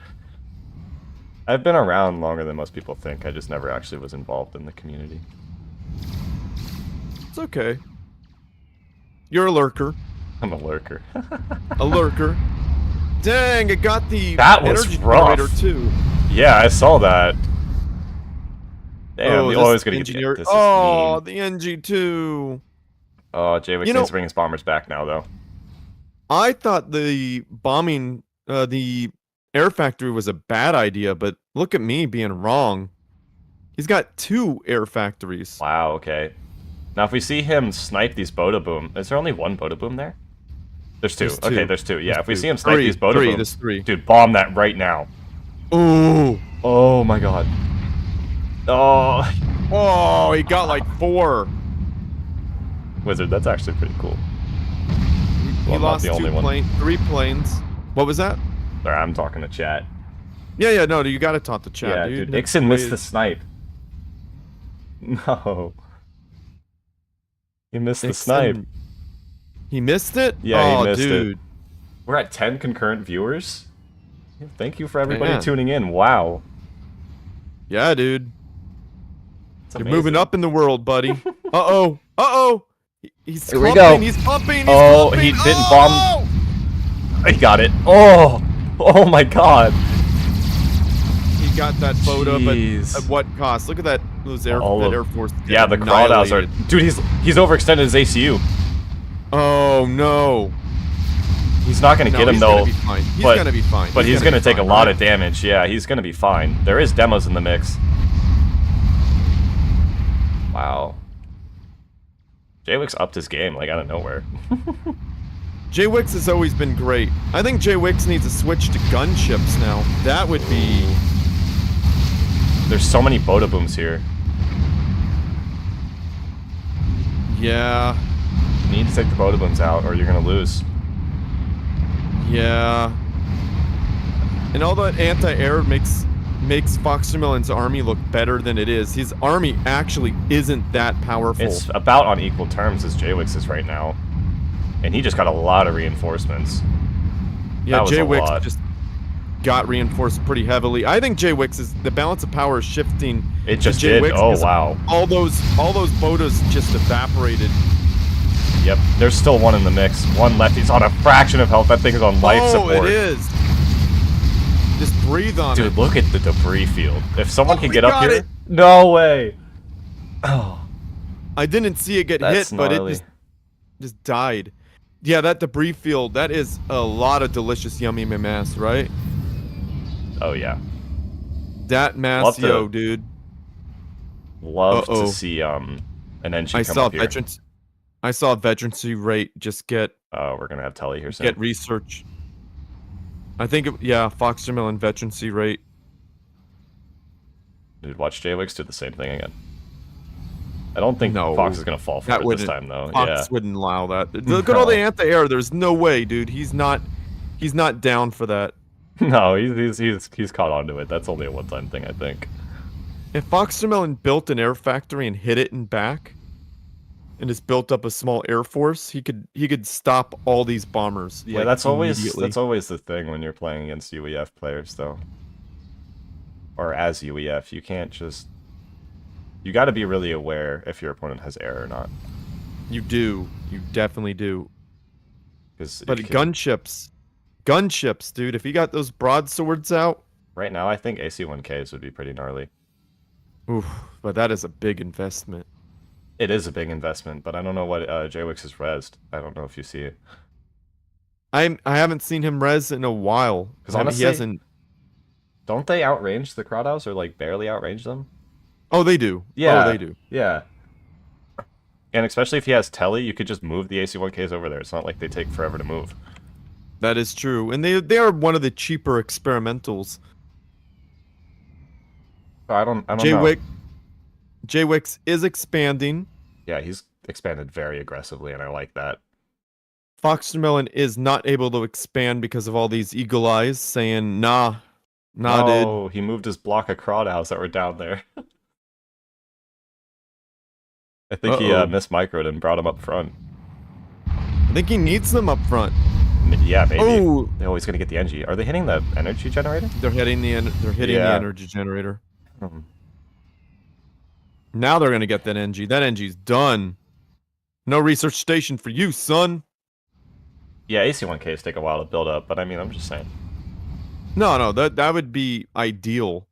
[SPEAKER 1] I've been around longer than most people think. I just never actually was involved in the community.
[SPEAKER 3] It's okay. You're a lurker.
[SPEAKER 1] I'm a lurker.
[SPEAKER 3] A lurker. Dang, it got the
[SPEAKER 1] That was
[SPEAKER 3] energy
[SPEAKER 1] rough.
[SPEAKER 3] generator too.
[SPEAKER 1] Yeah, I saw that. Damn,
[SPEAKER 3] Oh,
[SPEAKER 1] you're always
[SPEAKER 3] this
[SPEAKER 1] gonna get
[SPEAKER 3] engineer.
[SPEAKER 1] this. Is
[SPEAKER 3] Oh,
[SPEAKER 1] mean.
[SPEAKER 3] the NG2.
[SPEAKER 1] Oh, JWix
[SPEAKER 3] You know-
[SPEAKER 1] needs to bring his bombers back now, though.
[SPEAKER 3] I thought the bombing the air factory was a bad idea, but look at me being wrong. He's got 2 air factories.
[SPEAKER 1] Wow. Okay. Now, if we see him snipe these Boda Boom, is there only one Boda Boom there? There's 2.
[SPEAKER 3] There's
[SPEAKER 1] Okay,
[SPEAKER 3] 2.
[SPEAKER 1] there's 2. Yeah,
[SPEAKER 3] There's
[SPEAKER 1] if we
[SPEAKER 3] 2.
[SPEAKER 1] see him snipe
[SPEAKER 3] 3,
[SPEAKER 1] these Boda
[SPEAKER 3] 3,
[SPEAKER 1] Boom,
[SPEAKER 3] there's 3.
[SPEAKER 1] dude, bomb that right now.
[SPEAKER 3] Ooh.
[SPEAKER 1] Oh my god. Oh,
[SPEAKER 3] Oh, he got like 4.
[SPEAKER 1] Wizard, that's actually pretty cool.
[SPEAKER 3] He
[SPEAKER 1] Well, I'm not
[SPEAKER 3] lost
[SPEAKER 1] the only
[SPEAKER 3] 2
[SPEAKER 1] one.
[SPEAKER 3] planes, 3 planes. What was that?
[SPEAKER 1] Sorry, I'm talking to chat.
[SPEAKER 3] Yeah, no, you gotta talk to chat,
[SPEAKER 1] Yeah,
[SPEAKER 3] dude.
[SPEAKER 1] dude, Ixon missed the snipe. No. He missed the snipe.
[SPEAKER 3] Ixon- He missed it?
[SPEAKER 1] Yeah,
[SPEAKER 3] oh,
[SPEAKER 1] he missed
[SPEAKER 3] dude.
[SPEAKER 1] it. We're at 10 concurrent viewers. Thank you for everybody
[SPEAKER 3] Man.
[SPEAKER 1] tuning in. Wow.
[SPEAKER 3] Yeah, dude.
[SPEAKER 1] It's
[SPEAKER 3] You're
[SPEAKER 1] amazing.
[SPEAKER 3] moving up in the world, buddy. Uh-oh. Uh-oh. He's
[SPEAKER 1] Here we
[SPEAKER 3] pumping.
[SPEAKER 1] go.
[SPEAKER 3] He's pumping. He's
[SPEAKER 1] Oh,
[SPEAKER 3] pumping.
[SPEAKER 1] he didn't
[SPEAKER 3] Oh!
[SPEAKER 1] I got it. Oh! Oh my god.
[SPEAKER 3] He got that photo,
[SPEAKER 1] Jeez.
[SPEAKER 3] but at what cost? Look at that. Those Air Force.
[SPEAKER 1] Yeah, the Crawdaus are...
[SPEAKER 3] annihilated.
[SPEAKER 1] Dude, he's overextended his ACU.
[SPEAKER 3] Oh, no.
[SPEAKER 1] He's not going to
[SPEAKER 3] No,
[SPEAKER 1] get him,
[SPEAKER 3] he's
[SPEAKER 1] though.
[SPEAKER 3] gonna be fine. He's
[SPEAKER 1] but-
[SPEAKER 3] gonna be fine.
[SPEAKER 1] But he's going to
[SPEAKER 3] be
[SPEAKER 1] take a
[SPEAKER 3] fine,
[SPEAKER 1] lot
[SPEAKER 3] right?
[SPEAKER 1] of damage. Yeah, he's going to be fine. There is demos in the mix. Wow. JWix upped his game, like, out of nowhere.
[SPEAKER 3] JWix has always been great. I think JWix needs to switch to gunships now. That would be...
[SPEAKER 1] There's so many Boda Booms here.
[SPEAKER 3] Yeah.
[SPEAKER 1] You need to take the Boda Booms out, or you're going to lose.
[SPEAKER 3] Yeah. And all that anti-air makes Foxtermelon's army look better than it is. His army actually isn't that powerful.
[SPEAKER 1] It's about on equal terms as JWix's right now. And he just got a lot of reinforcements.
[SPEAKER 3] Yeah,
[SPEAKER 1] that was a
[SPEAKER 3] JWix
[SPEAKER 1] lot.
[SPEAKER 3] just got reinforced pretty heavily. I think JWix is the balance of power is shifting.
[SPEAKER 1] It
[SPEAKER 3] to
[SPEAKER 1] just did.
[SPEAKER 3] JWix
[SPEAKER 1] Oh,
[SPEAKER 3] because
[SPEAKER 1] wow.
[SPEAKER 3] All those Bodas just evaporated.
[SPEAKER 1] Yep, there's still one in the mix. One left. He's on a fraction of health. That thing is on life support.
[SPEAKER 3] Oh, it is. Just breathe on it.
[SPEAKER 1] Dude, look at the debris field. If someone
[SPEAKER 3] Oh,
[SPEAKER 1] can
[SPEAKER 3] we
[SPEAKER 1] get up
[SPEAKER 3] got
[SPEAKER 1] here...
[SPEAKER 3] it.
[SPEAKER 1] No way. Oh,
[SPEAKER 3] I didn't see it get
[SPEAKER 1] that's
[SPEAKER 3] hit, but
[SPEAKER 1] gnarly.
[SPEAKER 3] it just died. Yeah, that debris field, that is a lot of delicious yummy mass, right?
[SPEAKER 1] Oh, yeah.
[SPEAKER 3] That
[SPEAKER 1] Love to-
[SPEAKER 3] Masio, dude.
[SPEAKER 1] Love
[SPEAKER 3] Uh-oh.
[SPEAKER 1] to see an NG
[SPEAKER 3] I
[SPEAKER 1] come
[SPEAKER 3] saw
[SPEAKER 1] up here.
[SPEAKER 3] veterancy rate just get
[SPEAKER 1] Oh, we're going to have Telly here soon.
[SPEAKER 3] research. I think, yeah, Fox Millen veterancy rate.
[SPEAKER 1] Dude, watch JWix do the same thing again. I don't think
[SPEAKER 3] No,
[SPEAKER 1] Fox is gonna fall for
[SPEAKER 3] that
[SPEAKER 1] it this
[SPEAKER 3] wouldn't.
[SPEAKER 1] time, though.
[SPEAKER 3] Fox
[SPEAKER 1] Yeah.
[SPEAKER 3] wouldn't allow that. Look at all the
[SPEAKER 1] No.
[SPEAKER 3] anti-air. There's no way, dude. He's not down for that.
[SPEAKER 1] No, he's caught on to it. That's only a one-time thing, I think.
[SPEAKER 3] If Fox Millen built an air factory and hit it and back, and just built up a small air force, he could stop all these bombers.
[SPEAKER 1] Yeah,
[SPEAKER 3] like,
[SPEAKER 1] that's always
[SPEAKER 3] immediately.
[SPEAKER 1] the thing when you're playing against UEF players, though. Or as UEF, you can't just. You got to be really aware if your opponent has air or not.
[SPEAKER 3] You do. You definitely do. But gunships, dude. If he got those broadswords out,
[SPEAKER 1] right now, I think AC-1Ks would be pretty gnarly.
[SPEAKER 3] oof. But that is a big investment.
[SPEAKER 1] It is a big investment, but I don't know what JWix has rezzed. I don't know if you see it.
[SPEAKER 3] I haven't seen him res in a while.
[SPEAKER 1] Because honestly,
[SPEAKER 3] he hasn't.
[SPEAKER 1] Don't they outrange the Crowdhouse or like barely outrange them?
[SPEAKER 3] Oh, they do.
[SPEAKER 1] Yeah,
[SPEAKER 3] oh, they do.
[SPEAKER 1] Yeah. And especially if he has Telly, you could just move the AC-1Ks over there. It's not like they take forever to move.
[SPEAKER 3] That is true, and they are one of the cheaper experimentals.
[SPEAKER 1] I don't know.
[SPEAKER 3] JWix is expanding.
[SPEAKER 1] Yeah, he's expanded very aggressively, and I like that.
[SPEAKER 3] Foxtermelon is not able to expand because of all these eagle eyes saying, nah, dude.
[SPEAKER 1] Oh, he moved his block of Crowdhouse that were down there. I think he mismicroed and brought him up front.
[SPEAKER 3] I think he needs them up front.
[SPEAKER 1] Yeah, maybe.
[SPEAKER 3] Oh,
[SPEAKER 1] They're always gonna get the NG. Are they hitting the energy generator?
[SPEAKER 3] they're hitting the energy generator.
[SPEAKER 1] Hmm.
[SPEAKER 3] Now they're gonna get that NG. That NG's done. No research station for you, son.
[SPEAKER 1] Yeah, AC-1Ks take a while to build up, but I mean, I'm just saying.
[SPEAKER 3] No, that would be ideal.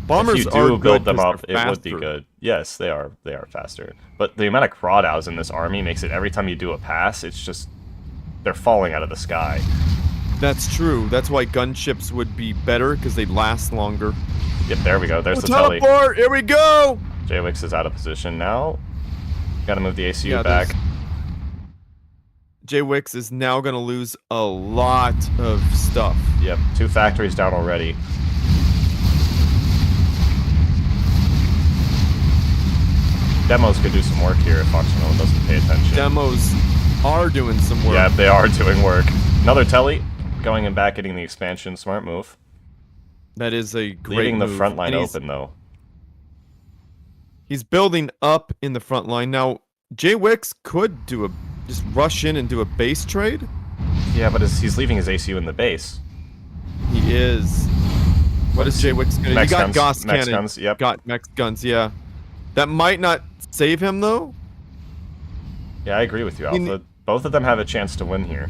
[SPEAKER 3] Bombers
[SPEAKER 1] if you
[SPEAKER 3] are
[SPEAKER 1] do build
[SPEAKER 3] good
[SPEAKER 1] them
[SPEAKER 3] 'cause
[SPEAKER 1] up,
[SPEAKER 3] they're
[SPEAKER 1] it would be
[SPEAKER 3] faster.
[SPEAKER 1] good. Yes, they are faster. But the amount of Crawdads in this army makes it every time you do a pass, it's just they're falling out of the sky.
[SPEAKER 3] That's true. That's why gunships would be better because they last longer.
[SPEAKER 1] Yep, there we go. There's the telly.
[SPEAKER 3] Teleport! Here we go!
[SPEAKER 1] JWix is out of position now. Gotta move the ACU
[SPEAKER 3] Yeah,
[SPEAKER 1] back.
[SPEAKER 3] JWix is now gonna lose a lot of stuff.
[SPEAKER 1] Yep, 2 factories down already. Demos could do some work here if Foxtermelon doesn't pay attention.
[SPEAKER 3] Demos are doing some work.
[SPEAKER 1] Yeah, they are doing work. Another telly, going and back, getting the expansion. Smart move.
[SPEAKER 3] That is a great
[SPEAKER 1] Leaving the
[SPEAKER 3] move.
[SPEAKER 1] front line
[SPEAKER 3] And he's-
[SPEAKER 1] open, though.
[SPEAKER 3] He's building up in the front line. Now, JWix could just rush in and do a base trade.
[SPEAKER 1] Yeah, but he's leaving his ACU in the base.
[SPEAKER 3] He is. What is JWix gonna do? He
[SPEAKER 1] Mex
[SPEAKER 3] got
[SPEAKER 1] guns,
[SPEAKER 3] Gauss
[SPEAKER 1] Mex
[SPEAKER 3] cannon.
[SPEAKER 1] guns, yep.
[SPEAKER 3] Got Mex guns, yeah. That might not save him, though.
[SPEAKER 1] Yeah, I agree with you,
[SPEAKER 3] mean-
[SPEAKER 1] Alpha. Both of them have a chance to win here.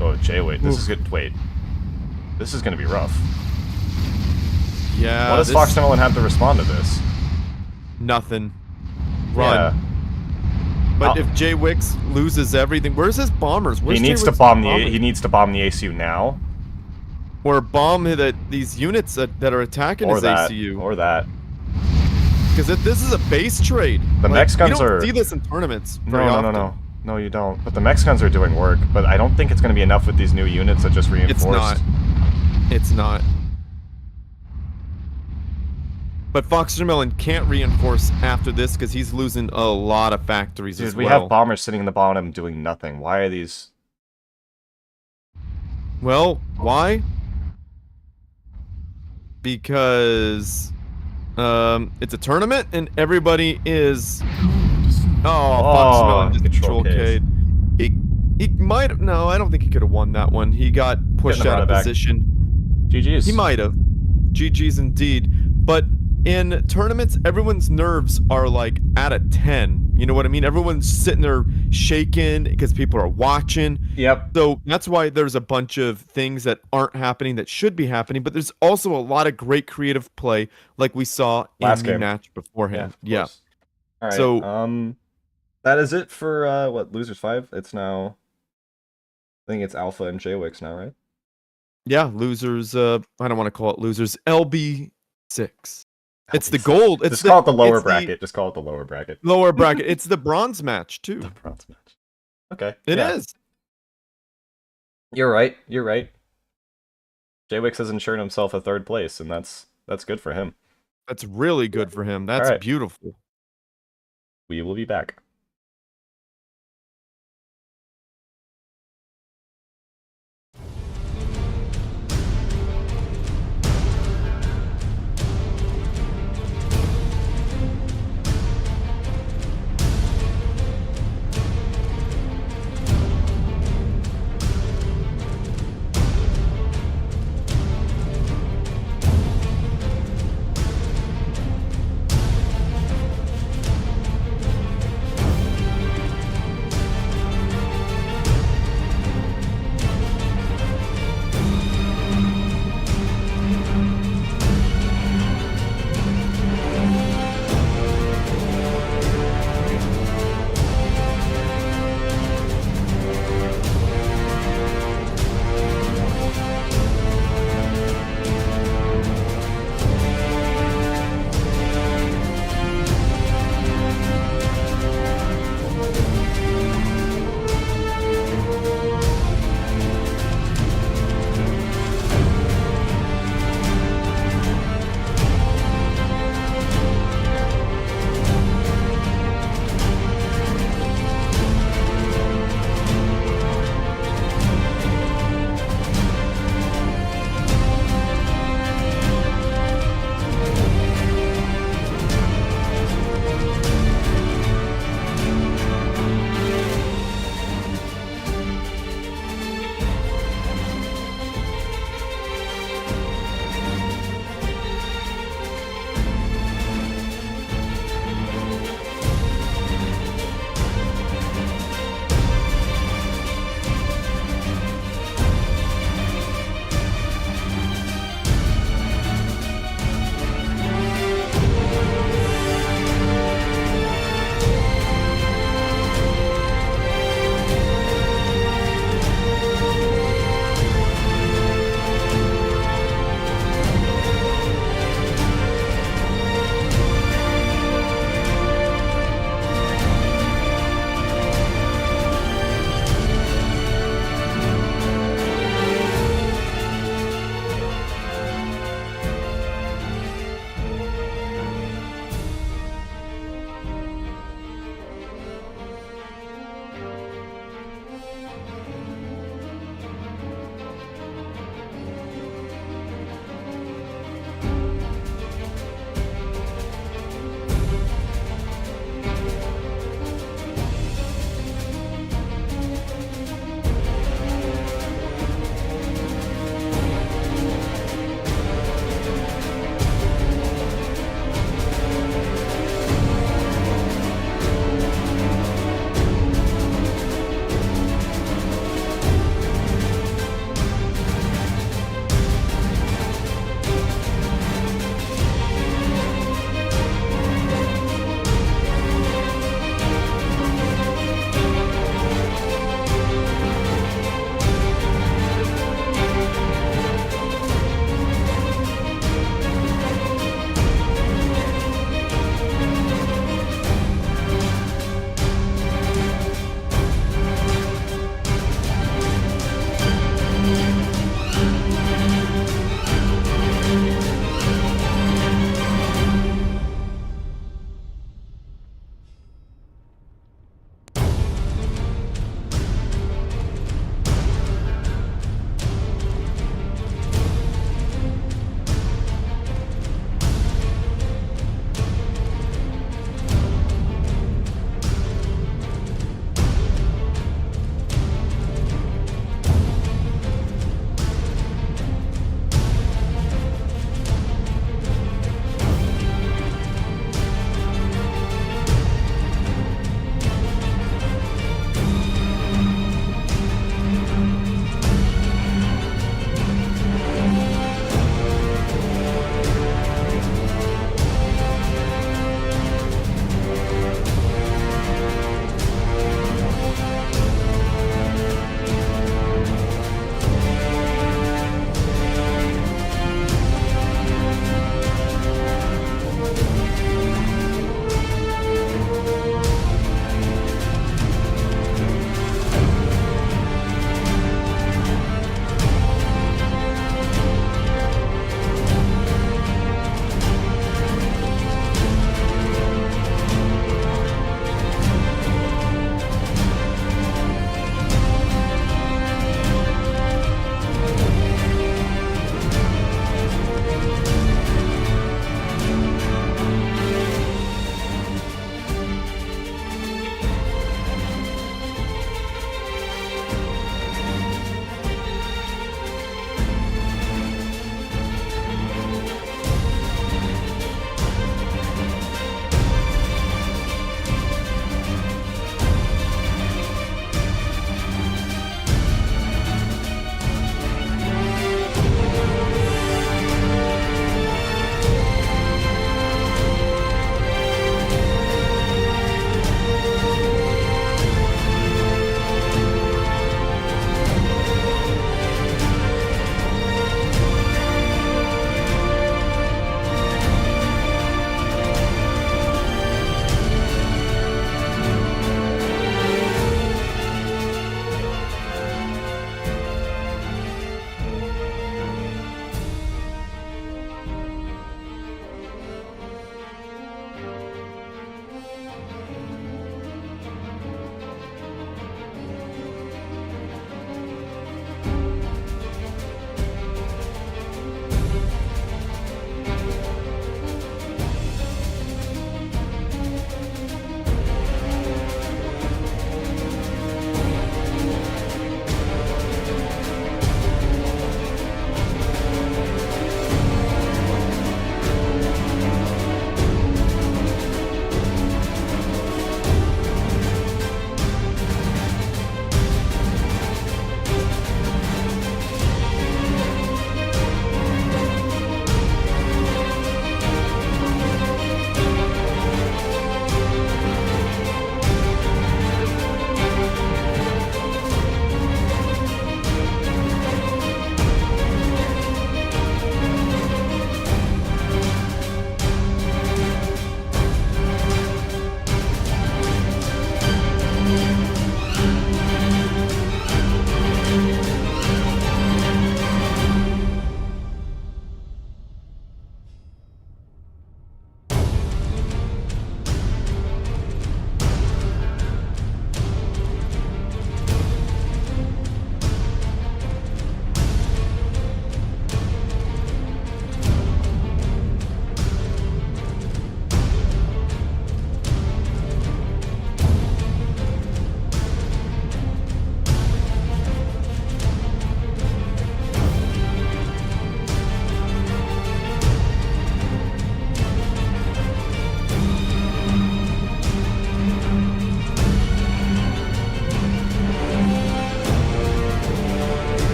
[SPEAKER 1] Oh, JWix. This is good. Wait. This is going to be rough.
[SPEAKER 3] Yeah.
[SPEAKER 1] What does Foxtermelon have to respond to this?
[SPEAKER 3] Nothing. Run.
[SPEAKER 1] Yeah.
[SPEAKER 3] But if JWix loses everything, where's his bombers? Where's
[SPEAKER 1] He needs to
[SPEAKER 3] JWix's
[SPEAKER 1] bomb the
[SPEAKER 3] bombers?
[SPEAKER 1] he needs to bomb the ACU now,
[SPEAKER 3] Or bomb these units that are attacking
[SPEAKER 1] or
[SPEAKER 3] his
[SPEAKER 1] that,
[SPEAKER 3] ACU.
[SPEAKER 1] or that.
[SPEAKER 3] Because this is a base trade.
[SPEAKER 1] The Mex guns
[SPEAKER 3] you don't
[SPEAKER 1] are-
[SPEAKER 3] see this in tournaments
[SPEAKER 1] No,
[SPEAKER 3] very
[SPEAKER 1] no,
[SPEAKER 3] often.
[SPEAKER 1] no, no, no, you don't. But the Mex guns are doing work. But I don't think it's going to be enough with these new units that just reinforced.
[SPEAKER 3] It's not. It's not. But Foxtermelon can't reinforce after this because he's losing a lot of factories
[SPEAKER 1] Dude,
[SPEAKER 3] as
[SPEAKER 1] we
[SPEAKER 3] well.
[SPEAKER 1] have bombers sitting in the bottom doing nothing. Why are these?
[SPEAKER 3] Well, why? Because it's a tournament and everybody is. Oh, Foxtermelon just
[SPEAKER 1] control
[SPEAKER 3] control K'd. He might have. No, I don't think he could have won that one. He got pushed
[SPEAKER 1] Getting him
[SPEAKER 3] out of
[SPEAKER 1] back.
[SPEAKER 3] position.
[SPEAKER 1] GG's.
[SPEAKER 3] He might have. GG's indeed. But in tournaments, everyone's nerves are like at a 10. You know what I mean? Everyone's sitting there shaking because people are watching.
[SPEAKER 1] Yep.
[SPEAKER 3] So that's why there's a bunch of things that aren't happening that should be happening. But there's also a lot of great creative play like we saw
[SPEAKER 1] Last
[SPEAKER 3] in the
[SPEAKER 1] game.
[SPEAKER 3] match beforehand.
[SPEAKER 1] of
[SPEAKER 3] Yeah.
[SPEAKER 1] course. All right.
[SPEAKER 3] So-
[SPEAKER 1] that is it for what, Losers 5? It's now. I think it's Alpha and JWix now, right?
[SPEAKER 3] Yeah, losers. I don't want to call it losers. LB6. It's the gold. It's
[SPEAKER 1] Just call it the lower
[SPEAKER 3] it's
[SPEAKER 1] bracket. Just call it the lower bracket.
[SPEAKER 3] Lower bracket. It's the bronze match too.
[SPEAKER 1] The bronze match. Okay.
[SPEAKER 3] It
[SPEAKER 1] yeah.
[SPEAKER 3] is.
[SPEAKER 1] You're right. You're right. Jwix has ensured himself a third place, and that's good for him.
[SPEAKER 3] That's really good for him. That's
[SPEAKER 1] Alright.
[SPEAKER 3] beautiful.
[SPEAKER 1] We will be back.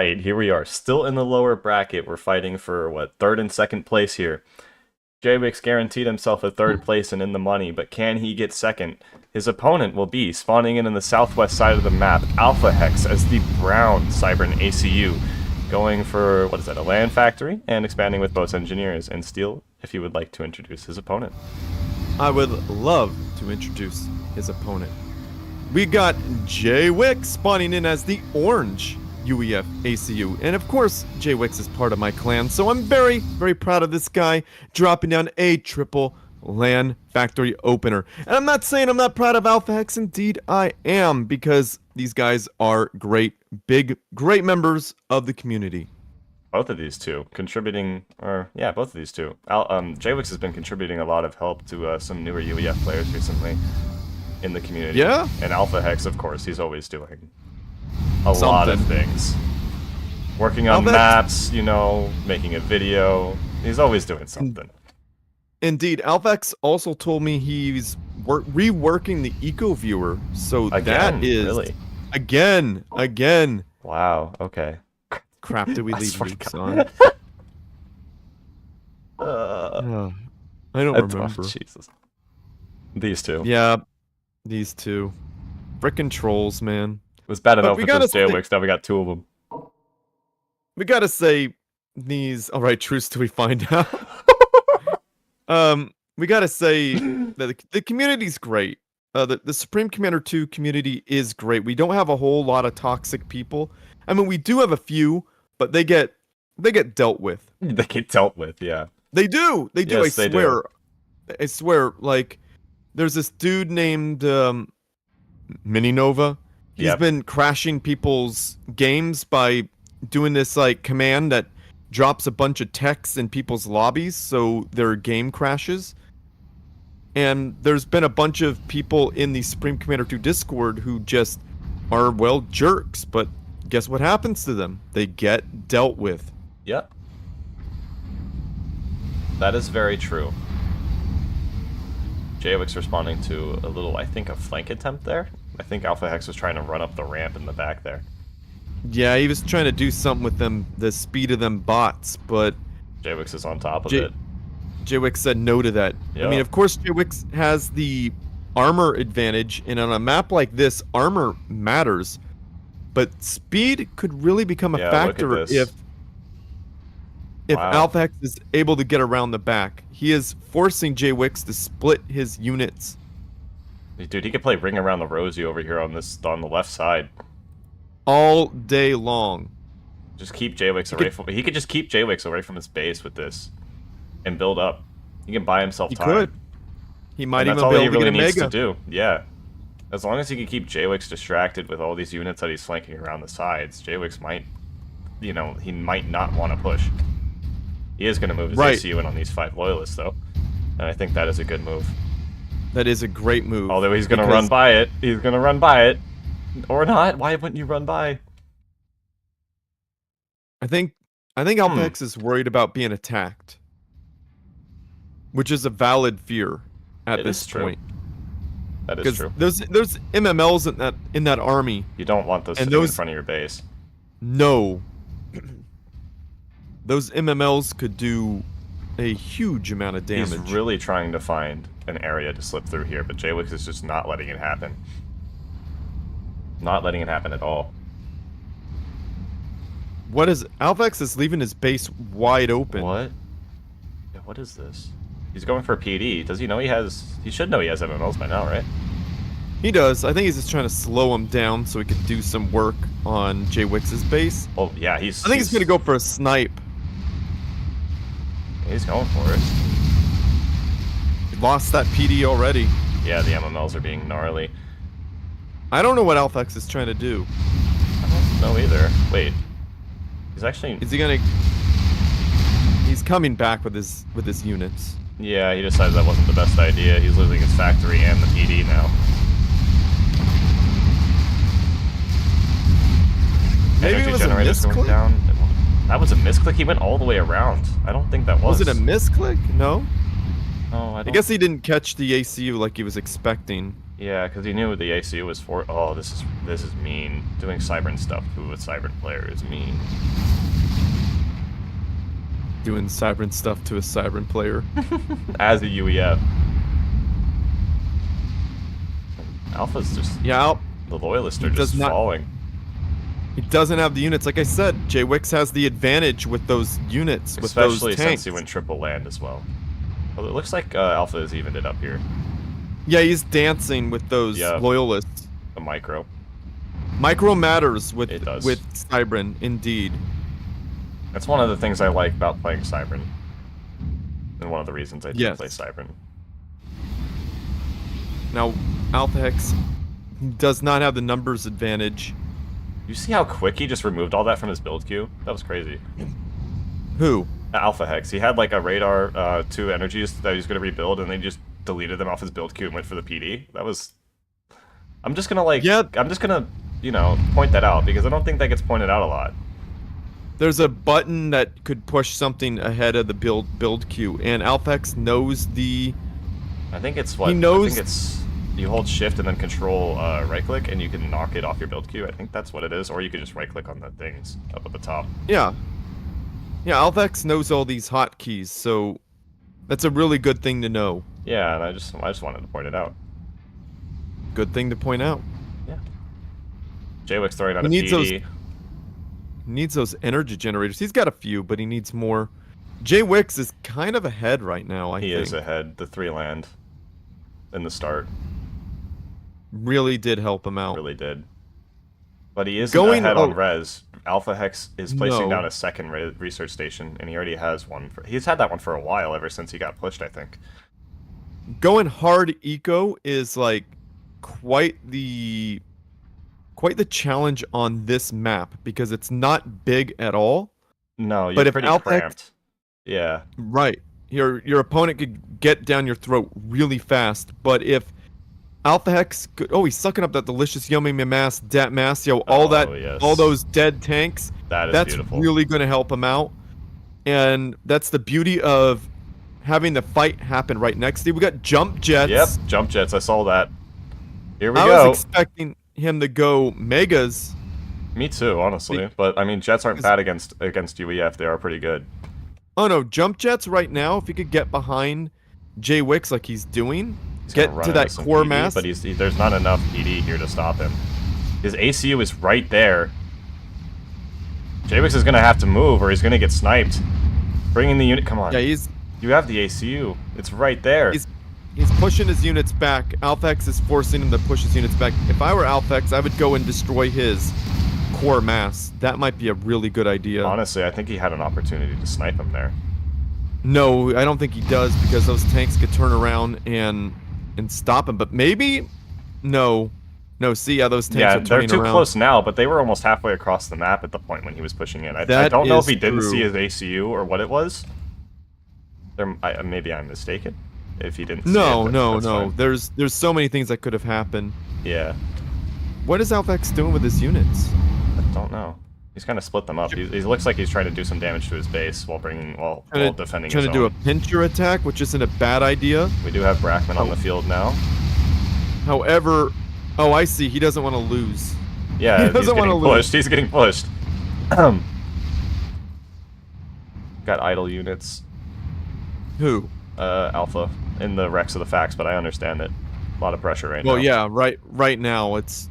[SPEAKER 1] fight. Here we are, still in the lower bracket. We're fighting for, what, third and second place here. JWix guaranteed himself a third place and in the money, but can he get second? His opponent will be spawning in the southwest side of the map, Alpha Hex as the brown Cybern ACU, going for, what is that, a land factory, and expanding with both engineers. And Steel, if you would like to introduce his opponent.
[SPEAKER 3] I would love to introduce his opponent. We got JWix spawning in as the orange UEF ACU. And of course, JWix is part of my clan, so I'm very, very proud of this guy dropping down a triple LAN factory opener. And I'm not saying I'm not proud of Alpha Hex. Indeed, I am, because these guys are great, great members of the community.
[SPEAKER 1] Both of these two contributing, or yeah, both of these two. JWix has been contributing a lot of help to some newer UEF players recently in the community.
[SPEAKER 3] Yeah.
[SPEAKER 1] And Alpha Hex, of course, he's always doing a lot of things. Working on maps, you know, making a video. He's always doing something.
[SPEAKER 3] Indeed, Alpha Hex also told me he's reworking the Eco Viewer, so
[SPEAKER 1] Again,
[SPEAKER 3] that is
[SPEAKER 1] really?
[SPEAKER 3] Again.
[SPEAKER 1] Wow. Okay.
[SPEAKER 3] Crap, did we
[SPEAKER 1] I
[SPEAKER 3] leave
[SPEAKER 1] swear to
[SPEAKER 3] Luke's
[SPEAKER 1] God.
[SPEAKER 3] on? I don't remember.
[SPEAKER 1] Jesus. These two.
[SPEAKER 3] Yeah, these two. Frickin' trolls, man.
[SPEAKER 1] It was bad enough
[SPEAKER 3] we
[SPEAKER 1] with
[SPEAKER 3] gotta
[SPEAKER 1] those JWix, now we got two of them.
[SPEAKER 3] We gotta say these. All right, truce till we find out. We gotta say that the community's great. The Supreme Commander 2 community is great. We don't have a whole lot of toxic people. I mean, we do have a few, but they get dealt with.
[SPEAKER 1] They get dealt with, yeah.
[SPEAKER 3] They do. They do.
[SPEAKER 1] Yes,
[SPEAKER 3] I
[SPEAKER 1] they
[SPEAKER 3] swear.
[SPEAKER 1] do.
[SPEAKER 3] I swear. Like, there's this dude named Mini Nova. He's been crashing people's games by doing this like command that drops a bunch of text in people's lobbies so their game crashes. And there's been a bunch of people in the Supreme Commander 2 Discord who just are, well, jerks, but guess what happens to them? They get dealt with.
[SPEAKER 1] Yep. That is very true. JWix responding to a little, I think, a flank attempt there. I think Alpha Hex was trying to run up the ramp in the back there.
[SPEAKER 3] Yeah, he was trying to do something with them, the speed of them bots, but
[SPEAKER 1] JWix is on top of it.
[SPEAKER 3] JWix said no to that.
[SPEAKER 1] Yeah.
[SPEAKER 3] I mean, of course, JWix has the armor advantage, and on a map like this, armor matters. But speed could really become a factor if Alpha Hex is able to get around the back. He is forcing JWix to split his units.
[SPEAKER 1] Dude, he could play Ring Around the Rosie over here on the left side.
[SPEAKER 3] All day long.
[SPEAKER 1] Just keep JWix away from. He could just keep JWix away from his base with this, and build up. He can buy himself time.
[SPEAKER 3] He could. He might even be able to get a mega.
[SPEAKER 1] That's all he really needs to do. Yeah. As long as he can keep JWix distracted with all these units that he's flanking around the sides, JWix might, you know, he might not want to push. He is going to move his ACU in on these 5 loyalists, though. And I think that is a good move. That
[SPEAKER 3] is a great move.
[SPEAKER 1] Although he's going to run by it. He's going to run by it. Or not. Why wouldn't you run by?
[SPEAKER 3] I think Alpha Hex is worried about being attacked. Which is a valid fear at this point.
[SPEAKER 1] That is true.
[SPEAKER 3] There's MMLs in that army.
[SPEAKER 1] You don't want those sitting in front of your base.
[SPEAKER 3] No. Those MMLs could do a huge amount of damage.
[SPEAKER 1] He's really trying to find an area to slip through here, but JWix is just not letting it happen. Not letting it happen at all.
[SPEAKER 3] What is... Alpha Hex is leaving his base wide open.
[SPEAKER 1] What? Yeah, what is this? He's going for a PD. Does he know he has... He should know he has MMLs by now, right?
[SPEAKER 3] He does. I think he's just trying to slow him down so he can do some work on JWix's base.
[SPEAKER 1] Well, yeah, I
[SPEAKER 3] think he's going to go for a snipe.
[SPEAKER 1] He's going for it.
[SPEAKER 3] He lost that PD already.
[SPEAKER 1] Yeah, the MMLs are being gnarly.
[SPEAKER 3] I don't know what Alpha Hex is trying to do.
[SPEAKER 1] I don't know either. Wait. He's actually...
[SPEAKER 3] Is he going to... He's coming back with his units.
[SPEAKER 1] Yeah, he decided that wasn't the best idea. He's losing his factory and the PD now.
[SPEAKER 3] Maybe it was a misclick?
[SPEAKER 1] Down. That was a misclick? He went all the way around. I don't think that was.
[SPEAKER 3] Was it a misclick? No?
[SPEAKER 1] No, I
[SPEAKER 3] guess he didn't catch the ACU like he was expecting.
[SPEAKER 1] Yeah, because he knew the ACU was for. Oh, this is mean. Doing Cybern stuff to a Cybern player is mean.
[SPEAKER 3] Doing Cybern stuff to a Cybern player.
[SPEAKER 1] As a UEF. Alpha's just.
[SPEAKER 3] Yeah,
[SPEAKER 1] The loyalists
[SPEAKER 3] he
[SPEAKER 1] are just
[SPEAKER 3] does not-
[SPEAKER 1] falling.
[SPEAKER 3] he doesn't have the units. Like I said, J-Wix has the advantage with those units, with
[SPEAKER 1] Especially
[SPEAKER 3] those tanks.
[SPEAKER 1] since he went triple land as well. Well, it looks like Alpha has evened it up here.
[SPEAKER 3] Yeah, he's dancing with those
[SPEAKER 1] Yeah.
[SPEAKER 3] loyalists.
[SPEAKER 1] The micro.
[SPEAKER 3] Micro matters with
[SPEAKER 1] It does.
[SPEAKER 3] Cybern, indeed.
[SPEAKER 1] That's one of the things I like about playing Cybern. And one of the reasons I do
[SPEAKER 3] Yes.
[SPEAKER 1] play Cybern.
[SPEAKER 3] Now, Alpha Hex does not have the numbers advantage.
[SPEAKER 1] You see how quick he just removed all that from his build queue? That was crazy.
[SPEAKER 3] Who?
[SPEAKER 1] Alpha Hex. He had like a radar, 2 energies that he was going to rebuild, and they just deleted them off his build queue and went for the PD. That was... I'm just gonna like...
[SPEAKER 3] Yeah.
[SPEAKER 1] I'm just gonna, you know, point that out, because I don't think that gets pointed out a lot.
[SPEAKER 3] There's a button that could push something ahead of the build queue, and Alpha Hex knows the...
[SPEAKER 1] I think it's what...
[SPEAKER 3] He knows-
[SPEAKER 1] I think it's... You hold shift and then control right-click, and you can knock it off your build queue. I think that's what it is. Or you can just right-click on the things up at the top.
[SPEAKER 3] Yeah. Yeah, Alpha Hex knows all these hotkeys, so that's a really good thing to know.
[SPEAKER 1] Yeah, and I just wanted to point it out.
[SPEAKER 3] Good thing to point out.
[SPEAKER 1] Yeah. J-Wix throwing out
[SPEAKER 3] He
[SPEAKER 1] a
[SPEAKER 3] needs those-
[SPEAKER 1] PD.
[SPEAKER 3] He needs those energy generators. He's got a few, but he needs more. J-Wix is kind of ahead right now, I
[SPEAKER 1] He
[SPEAKER 3] think.
[SPEAKER 1] is ahead. The 3 land in the start
[SPEAKER 3] Really did help him out.
[SPEAKER 1] really did. But he isn't
[SPEAKER 3] Going
[SPEAKER 1] ahead on
[SPEAKER 3] o-
[SPEAKER 1] res. Alpha Hex is placing
[SPEAKER 3] No.
[SPEAKER 1] down a second research station, and he already has one. He's had that one for a while, ever since he got pushed, I think.
[SPEAKER 3] Going hard eco is like quite the challenge on this map because it's not big at all.
[SPEAKER 1] No, you're
[SPEAKER 3] But if
[SPEAKER 1] pretty
[SPEAKER 3] Alpha Hex-
[SPEAKER 1] cramped. Yeah.
[SPEAKER 3] Right. Your opponent could get down your throat really fast, but if Alpha Hex could, oh, he's sucking up that delicious yummy mass, dat mass, yo, all that,
[SPEAKER 1] yes.
[SPEAKER 3] all those dead tanks.
[SPEAKER 1] That is
[SPEAKER 3] That's
[SPEAKER 1] beautiful.
[SPEAKER 3] really going to help him out, and that's the beauty of having the fight happen right next to you. We got jump jets.
[SPEAKER 1] Yep, jump jets. I saw that. Here we
[SPEAKER 3] I
[SPEAKER 1] go.
[SPEAKER 3] was expecting him to go megas.
[SPEAKER 1] Me too, honestly. But I mean, jets aren't bad against UEF. They are pretty good.
[SPEAKER 3] Oh no, jump jets right now. If he could get behind J-Wix like he's doing,
[SPEAKER 1] He's gonna
[SPEAKER 3] get
[SPEAKER 1] run
[SPEAKER 3] to
[SPEAKER 1] into
[SPEAKER 3] that
[SPEAKER 1] some
[SPEAKER 3] core
[SPEAKER 1] PD,
[SPEAKER 3] mass.
[SPEAKER 1] but there's not enough PD here to stop him. His ACU is right there. J-Wix is gonna have to move, or he's gonna get sniped. Bringing the unit. Come on.
[SPEAKER 3] Yeah, he's
[SPEAKER 1] You have the ACU. It's right there.
[SPEAKER 3] he's pushing his units back. Alpha X is forcing him to push his units back. If I were Alpha X, I would go and destroy his core mass. That might be a really good idea.
[SPEAKER 1] Honestly, I think he had an opportunity to snipe him there.
[SPEAKER 3] No, I don't think he does because those tanks could turn around and stop him. But maybe, no, see, yeah, those tanks
[SPEAKER 1] Yeah,
[SPEAKER 3] are
[SPEAKER 1] they're
[SPEAKER 3] turning
[SPEAKER 1] too
[SPEAKER 3] around.
[SPEAKER 1] close now, but they were almost halfway across the map at the point when he was pushing in. I
[SPEAKER 3] That
[SPEAKER 1] don't know if
[SPEAKER 3] is
[SPEAKER 1] he didn't
[SPEAKER 3] true.
[SPEAKER 1] see his ACU or what it was. Maybe I'm mistaken. If he didn't see
[SPEAKER 3] No,
[SPEAKER 1] it,
[SPEAKER 3] no,
[SPEAKER 1] that's
[SPEAKER 3] no.
[SPEAKER 1] fine.
[SPEAKER 3] There's so many things that could have happened.
[SPEAKER 1] Yeah,
[SPEAKER 3] What is Alpha X doing with his units?
[SPEAKER 1] I don't know. He's kind of split them up. He looks like he's trying to do some damage to his base while defending
[SPEAKER 3] Trying
[SPEAKER 1] his
[SPEAKER 3] to do a
[SPEAKER 1] own.
[SPEAKER 3] pincher attack, which isn't a bad idea.
[SPEAKER 1] We do have Brackman on the field now.
[SPEAKER 3] However, oh, I see. He doesn't want to lose.
[SPEAKER 1] Yeah,
[SPEAKER 3] He
[SPEAKER 1] he's
[SPEAKER 3] doesn't wanna
[SPEAKER 1] getting
[SPEAKER 3] lose.
[SPEAKER 1] pushed. He's getting pushed. Got idle units.
[SPEAKER 3] Who?
[SPEAKER 1] Alpha in the Rex of the Facts, but I understand it. A lot of pressure right now.
[SPEAKER 3] Well, yeah, right now it's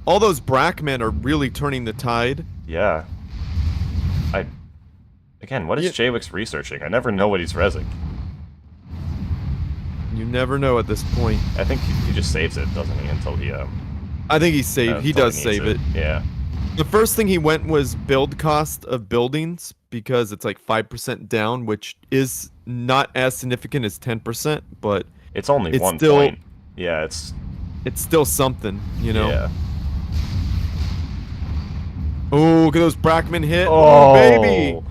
[SPEAKER 3] all those Brackmen are really turning the tide.
[SPEAKER 1] Yeah. Again, what is
[SPEAKER 3] Yeah.
[SPEAKER 1] J-Wix researching? I never know what he's rezzing.
[SPEAKER 3] You never know at this point.
[SPEAKER 1] I think he just saves it, doesn't he? Until he
[SPEAKER 3] I think he saved. He
[SPEAKER 1] until
[SPEAKER 3] does
[SPEAKER 1] needs
[SPEAKER 3] save it.
[SPEAKER 1] Yeah.
[SPEAKER 3] The first thing he went was build cost of buildings because it's like 5% down, which is not as significant as 10%, but
[SPEAKER 1] It's only
[SPEAKER 3] It's
[SPEAKER 1] 1
[SPEAKER 3] still-
[SPEAKER 1] point. Yeah, it's
[SPEAKER 3] it's still something, you know.
[SPEAKER 1] Yeah.
[SPEAKER 3] Oh, look at those Brackmen hit.
[SPEAKER 1] Oh,
[SPEAKER 3] Oh, baby.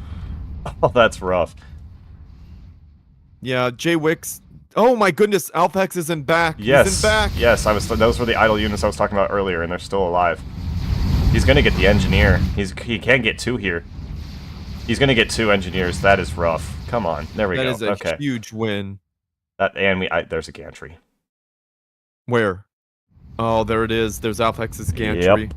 [SPEAKER 1] Oh, that's rough.
[SPEAKER 3] Yeah, J-Wix. Oh my goodness, Alpha X isn't back.
[SPEAKER 1] Yes.
[SPEAKER 3] He's in back.
[SPEAKER 1] Yes, those were the idle units I was talking about earlier, and they're still alive. He's gonna get the engineer. He can't get 2 here. He's gonna get 2 engineers. That is rough. Come on. There we
[SPEAKER 3] That
[SPEAKER 1] go.
[SPEAKER 3] is a
[SPEAKER 1] Okay.
[SPEAKER 3] huge win.
[SPEAKER 1] There's a gantry.
[SPEAKER 3] Where? Oh, there it is. There's Alphex's gantry.
[SPEAKER 1] Yep.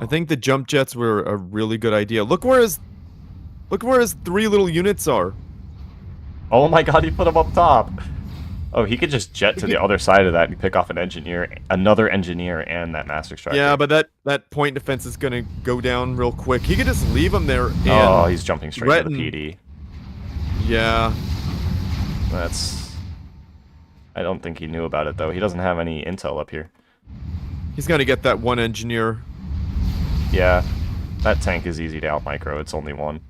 [SPEAKER 3] I think the jump jets were a really good idea. Look where his 3 little units are.
[SPEAKER 1] Oh my god, he put him up top. Oh, he could just jet to the other side of that and pick off an engineer, another engineer, and that master striker.
[SPEAKER 3] Yeah, but that point defense is gonna go down real quick. He could just leave him there. And
[SPEAKER 1] oh, he's jumping straight to the PD.
[SPEAKER 3] Yeah.
[SPEAKER 1] I don't think he knew about it though. He doesn't have any intel up here.
[SPEAKER 3] He's gonna get that one engineer.
[SPEAKER 1] Yeah, that tank is easy to out micro. It's only one.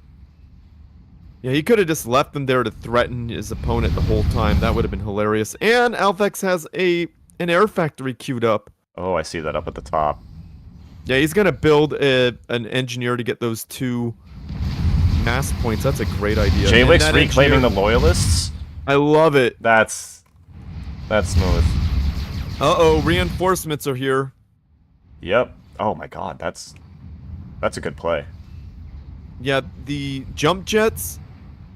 [SPEAKER 3] Yeah, he could have just left them there to threaten his opponent the whole time. That would have been hilarious. And Alphex has an air factory queued up.
[SPEAKER 1] Oh, I see that up at the top.
[SPEAKER 3] Yeah, he's gonna build an engineer to get those 2 mass points. That's a great idea.
[SPEAKER 1] Jaywick's reclaiming the loyalists.
[SPEAKER 3] I love it.
[SPEAKER 1] That's smooth.
[SPEAKER 3] Uh-oh, reinforcements are here.
[SPEAKER 1] Yep. Oh my god, that's a good play.
[SPEAKER 3] Yeah, the jump jets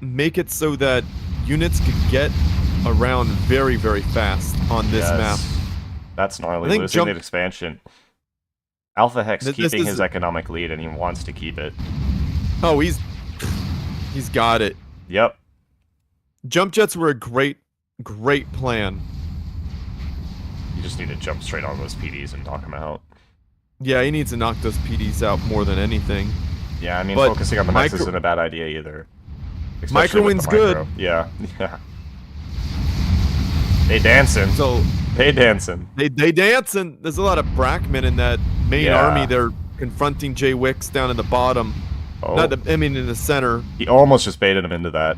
[SPEAKER 3] make it so that units could get around very, very fast on this map.
[SPEAKER 1] That's gnarly.
[SPEAKER 3] I think
[SPEAKER 1] Losing the expansion. Alpha Hex keeping his economic lead, and he wants to keep it.
[SPEAKER 3] Oh, he's got it.
[SPEAKER 1] Yep.
[SPEAKER 3] Jump jets were a great plan.
[SPEAKER 1] You just need to jump straight on those PDs and knock them out.
[SPEAKER 3] Yeah, he needs to knock those PDs out more than anything.
[SPEAKER 1] Yeah, I mean,
[SPEAKER 3] But
[SPEAKER 1] focusing on the mechs isn't a bad idea either.
[SPEAKER 3] Microwind's good.
[SPEAKER 1] Yeah, yeah. They dancing.
[SPEAKER 3] So
[SPEAKER 1] They dancing.
[SPEAKER 3] They dancing. There's a lot of Brackmen in that main army. They're confronting Jaywicks down in the bottom.
[SPEAKER 1] Oh.
[SPEAKER 3] In the center.
[SPEAKER 1] He almost just baited him into that.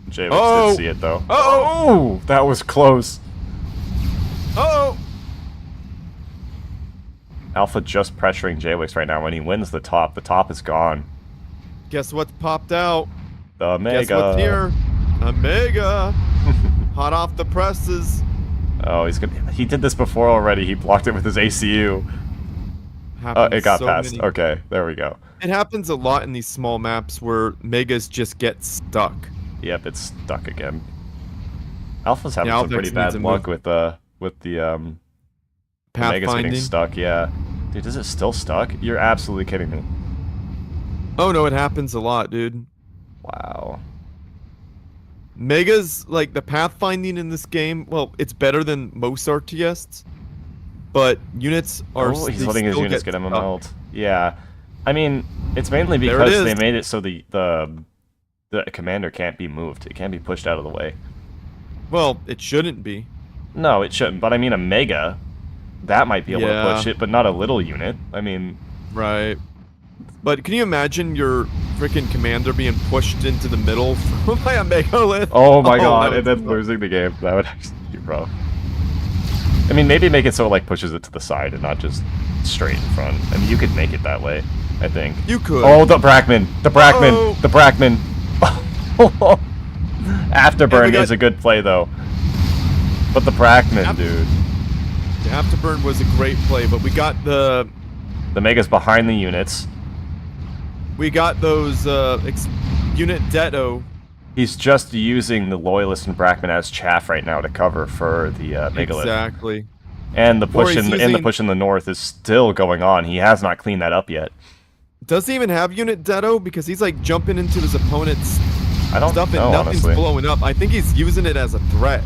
[SPEAKER 1] Jaywicks did see it though. Oh, that was close.
[SPEAKER 3] Oh.
[SPEAKER 1] Alpha just pressuring Jaywicks right now. When he wins the top is gone.
[SPEAKER 3] Guess what's popped out?
[SPEAKER 1] The Mega.
[SPEAKER 3] Guess what's here? A Mega. Hot off the presses.
[SPEAKER 1] Oh, he did this before already. He blocked it with his ACU. It got past. Okay, there we go.
[SPEAKER 3] It happens a lot in these small maps where Megas just get stuck.
[SPEAKER 1] Yep, it's stuck again. Alpha's having some pretty bad luck with the Megas getting stuck. Yeah, dude, is it still stuck? You're absolutely kidding me.
[SPEAKER 3] Oh no, it happens a lot, dude.
[SPEAKER 1] Wow.
[SPEAKER 3] Megas, like, the pathfinding in this game, well, it's better than most RTSs, but units are...
[SPEAKER 1] Oh, he's letting his units get him a melt. Yeah. I mean, it's mainly because they made it so the commander can't be moved. It can't be pushed out of the way.
[SPEAKER 3] Well, it shouldn't be.
[SPEAKER 1] No, it shouldn't, but I mean, a Mega, that might be able to push it, but not a little unit. I mean...
[SPEAKER 3] Right. But can you imagine your freaking commander being pushed into the middle by a megalith?
[SPEAKER 1] Oh my god, and then losing the game. That would actually be rough. I mean, maybe make it so it like pushes it to the side and not just straight in front. I mean, you could make it that way, I think.
[SPEAKER 3] You could.
[SPEAKER 1] Oh, the Brackman! The Brackman! The Brackman! Afterburn is a good play, though. But the Brackman, dude.
[SPEAKER 3] The Afterburn was a great play, but we got the
[SPEAKER 1] Mega's behind the units.
[SPEAKER 3] We got those unit Detto.
[SPEAKER 1] He's just using the Loyalist and Brackman as chaff right now to cover for the Megalith.
[SPEAKER 3] Exactly.
[SPEAKER 1] And the push in the north is still going on. He has not cleaned that up yet.
[SPEAKER 3] Does he even have unit Detto? Because he's like jumping into his opponent's stuff and nothing's
[SPEAKER 1] honestly
[SPEAKER 3] blowing up. I think he's using it as a threat.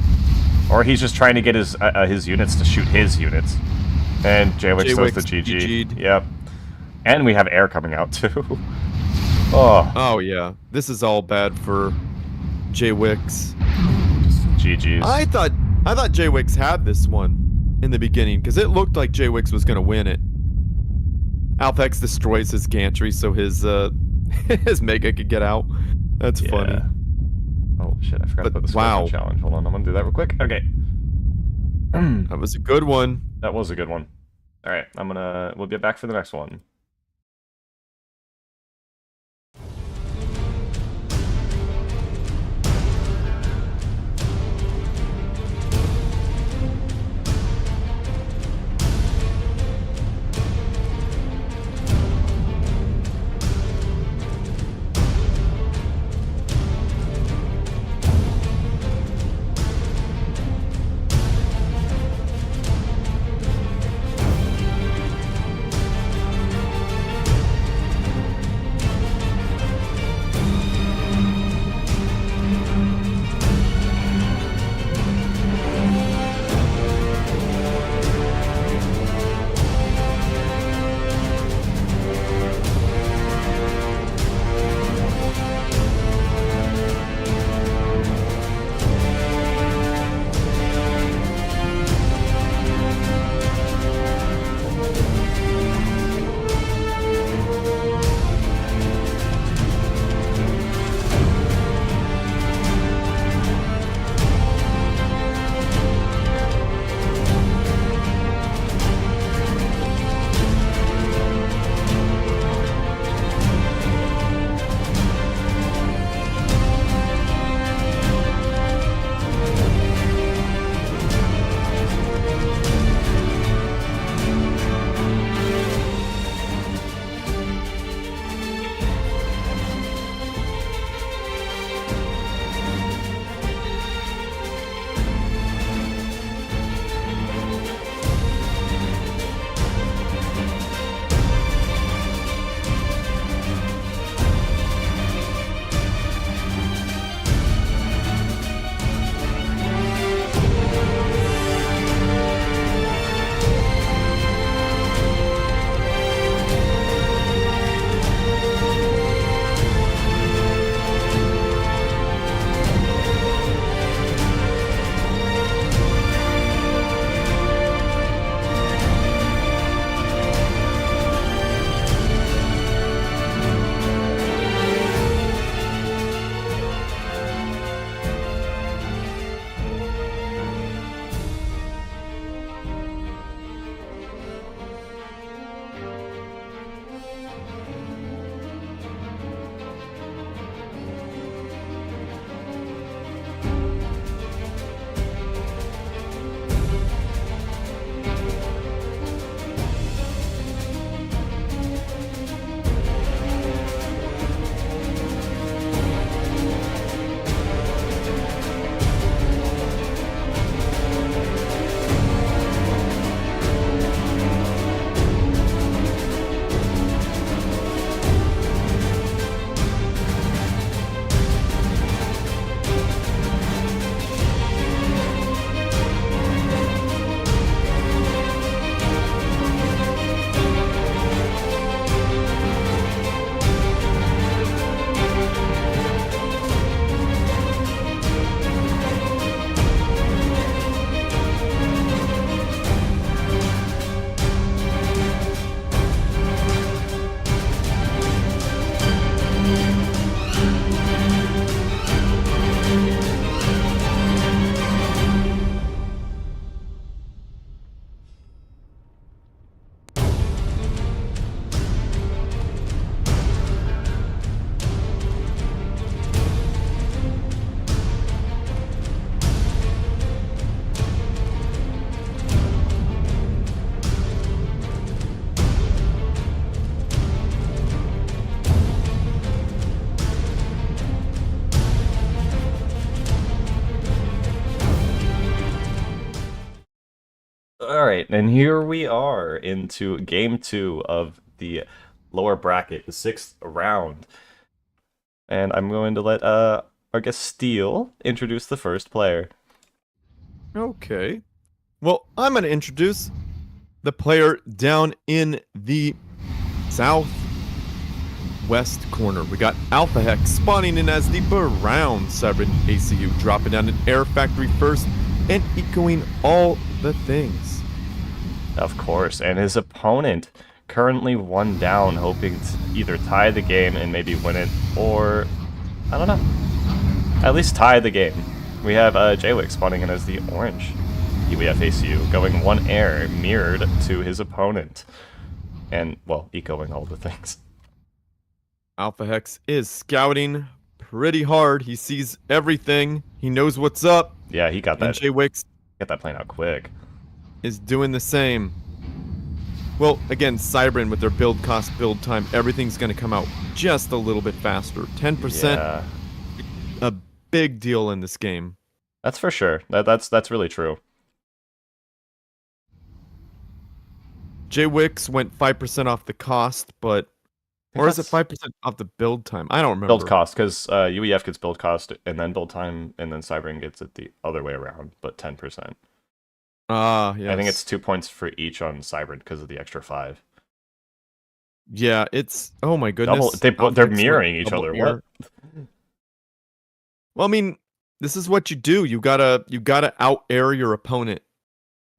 [SPEAKER 1] Or he's just trying to get his units to shoot his units. And Jaywicks throws the GG.
[SPEAKER 3] GG'd.
[SPEAKER 1] Yep. And we have air coming out too. Oh.
[SPEAKER 3] Oh yeah. This is all bad for Jaywicks.
[SPEAKER 1] GG's.
[SPEAKER 3] I thought Jaywicks had this one in the beginning because it looked like Jaywicks was gonna win it. Alphex destroys his gantry so his his Mega could get out. That's funny.
[SPEAKER 1] Oh shit! I forgot to put the Scorpion challenge. Hold on, I'm gonna do that real quick. Okay.
[SPEAKER 3] That was a good one.
[SPEAKER 1] That was a good one. All right, we'll get back for the next one. All right, and here we are into game 2 of the lower bracket, the 6th round. And I'm going to let our guest Steel introduce the first player.
[SPEAKER 3] Okay. Well, I'm going to introduce the player down in the southwest corner. We got Alpha Hex spawning in as the brown Cybran ACU, dropping down an Air Factory first and echoing all the things.
[SPEAKER 1] Of course, and his opponent currently 1 down, hoping to either tie the game and maybe win it, or, I don't know, at least tie the game. We have Jaywick spawning in as the orange UEF ACU, going 1 air, mirrored to his opponent. And, well, echoing all the things.
[SPEAKER 3] Alpha Hex is scouting pretty hard. He sees everything. He knows what's up.
[SPEAKER 1] Yeah, he got
[SPEAKER 3] And
[SPEAKER 1] that.
[SPEAKER 3] Jaywick
[SPEAKER 1] Get that plane out quick.
[SPEAKER 3] is doing the same. Well, again, Cybran with their build cost, build time, everything's going to come out just a little bit faster. 10%,
[SPEAKER 1] Yeah,
[SPEAKER 3] a big deal in this game.
[SPEAKER 1] that's for sure. That's really true.
[SPEAKER 3] Jaywick went 5% off the cost, but... Or is it 5% off the build time? I don't remember.
[SPEAKER 1] Build cost, because UEF gets build cost and then build time, and then Cybran gets it the other way around, but 10%.
[SPEAKER 3] Ah, yes.
[SPEAKER 1] I think it's 2 points for each on Cybran because of the extra 5.
[SPEAKER 3] Yeah, it's... Oh my goodness.
[SPEAKER 1] They're mirroring each other. What?
[SPEAKER 3] Well, I mean, this is what you do. You gotta out-air your opponent.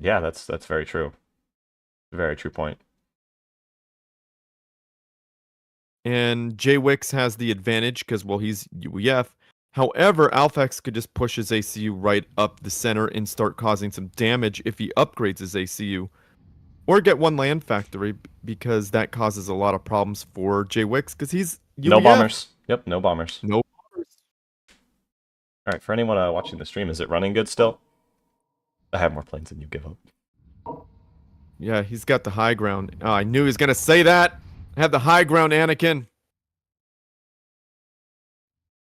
[SPEAKER 1] Yeah, that's very true. Very true point.
[SPEAKER 3] And Jaywick has the advantage because, well, he's UEF. However, Alphax could just push his ACU right up the center and start causing some damage if he upgrades his ACU. Or get 1 land factory, because that causes a lot of problems for Jaywick because he's UEF.
[SPEAKER 1] No bombers. Yep, no bombers.
[SPEAKER 3] No bombers.
[SPEAKER 1] All right, for anyone watching the stream, is it running good still? I have more planes than you give up.
[SPEAKER 3] Yeah, he's got the high ground. Oh, I knew he was going to say that. I have the high ground, Anakin.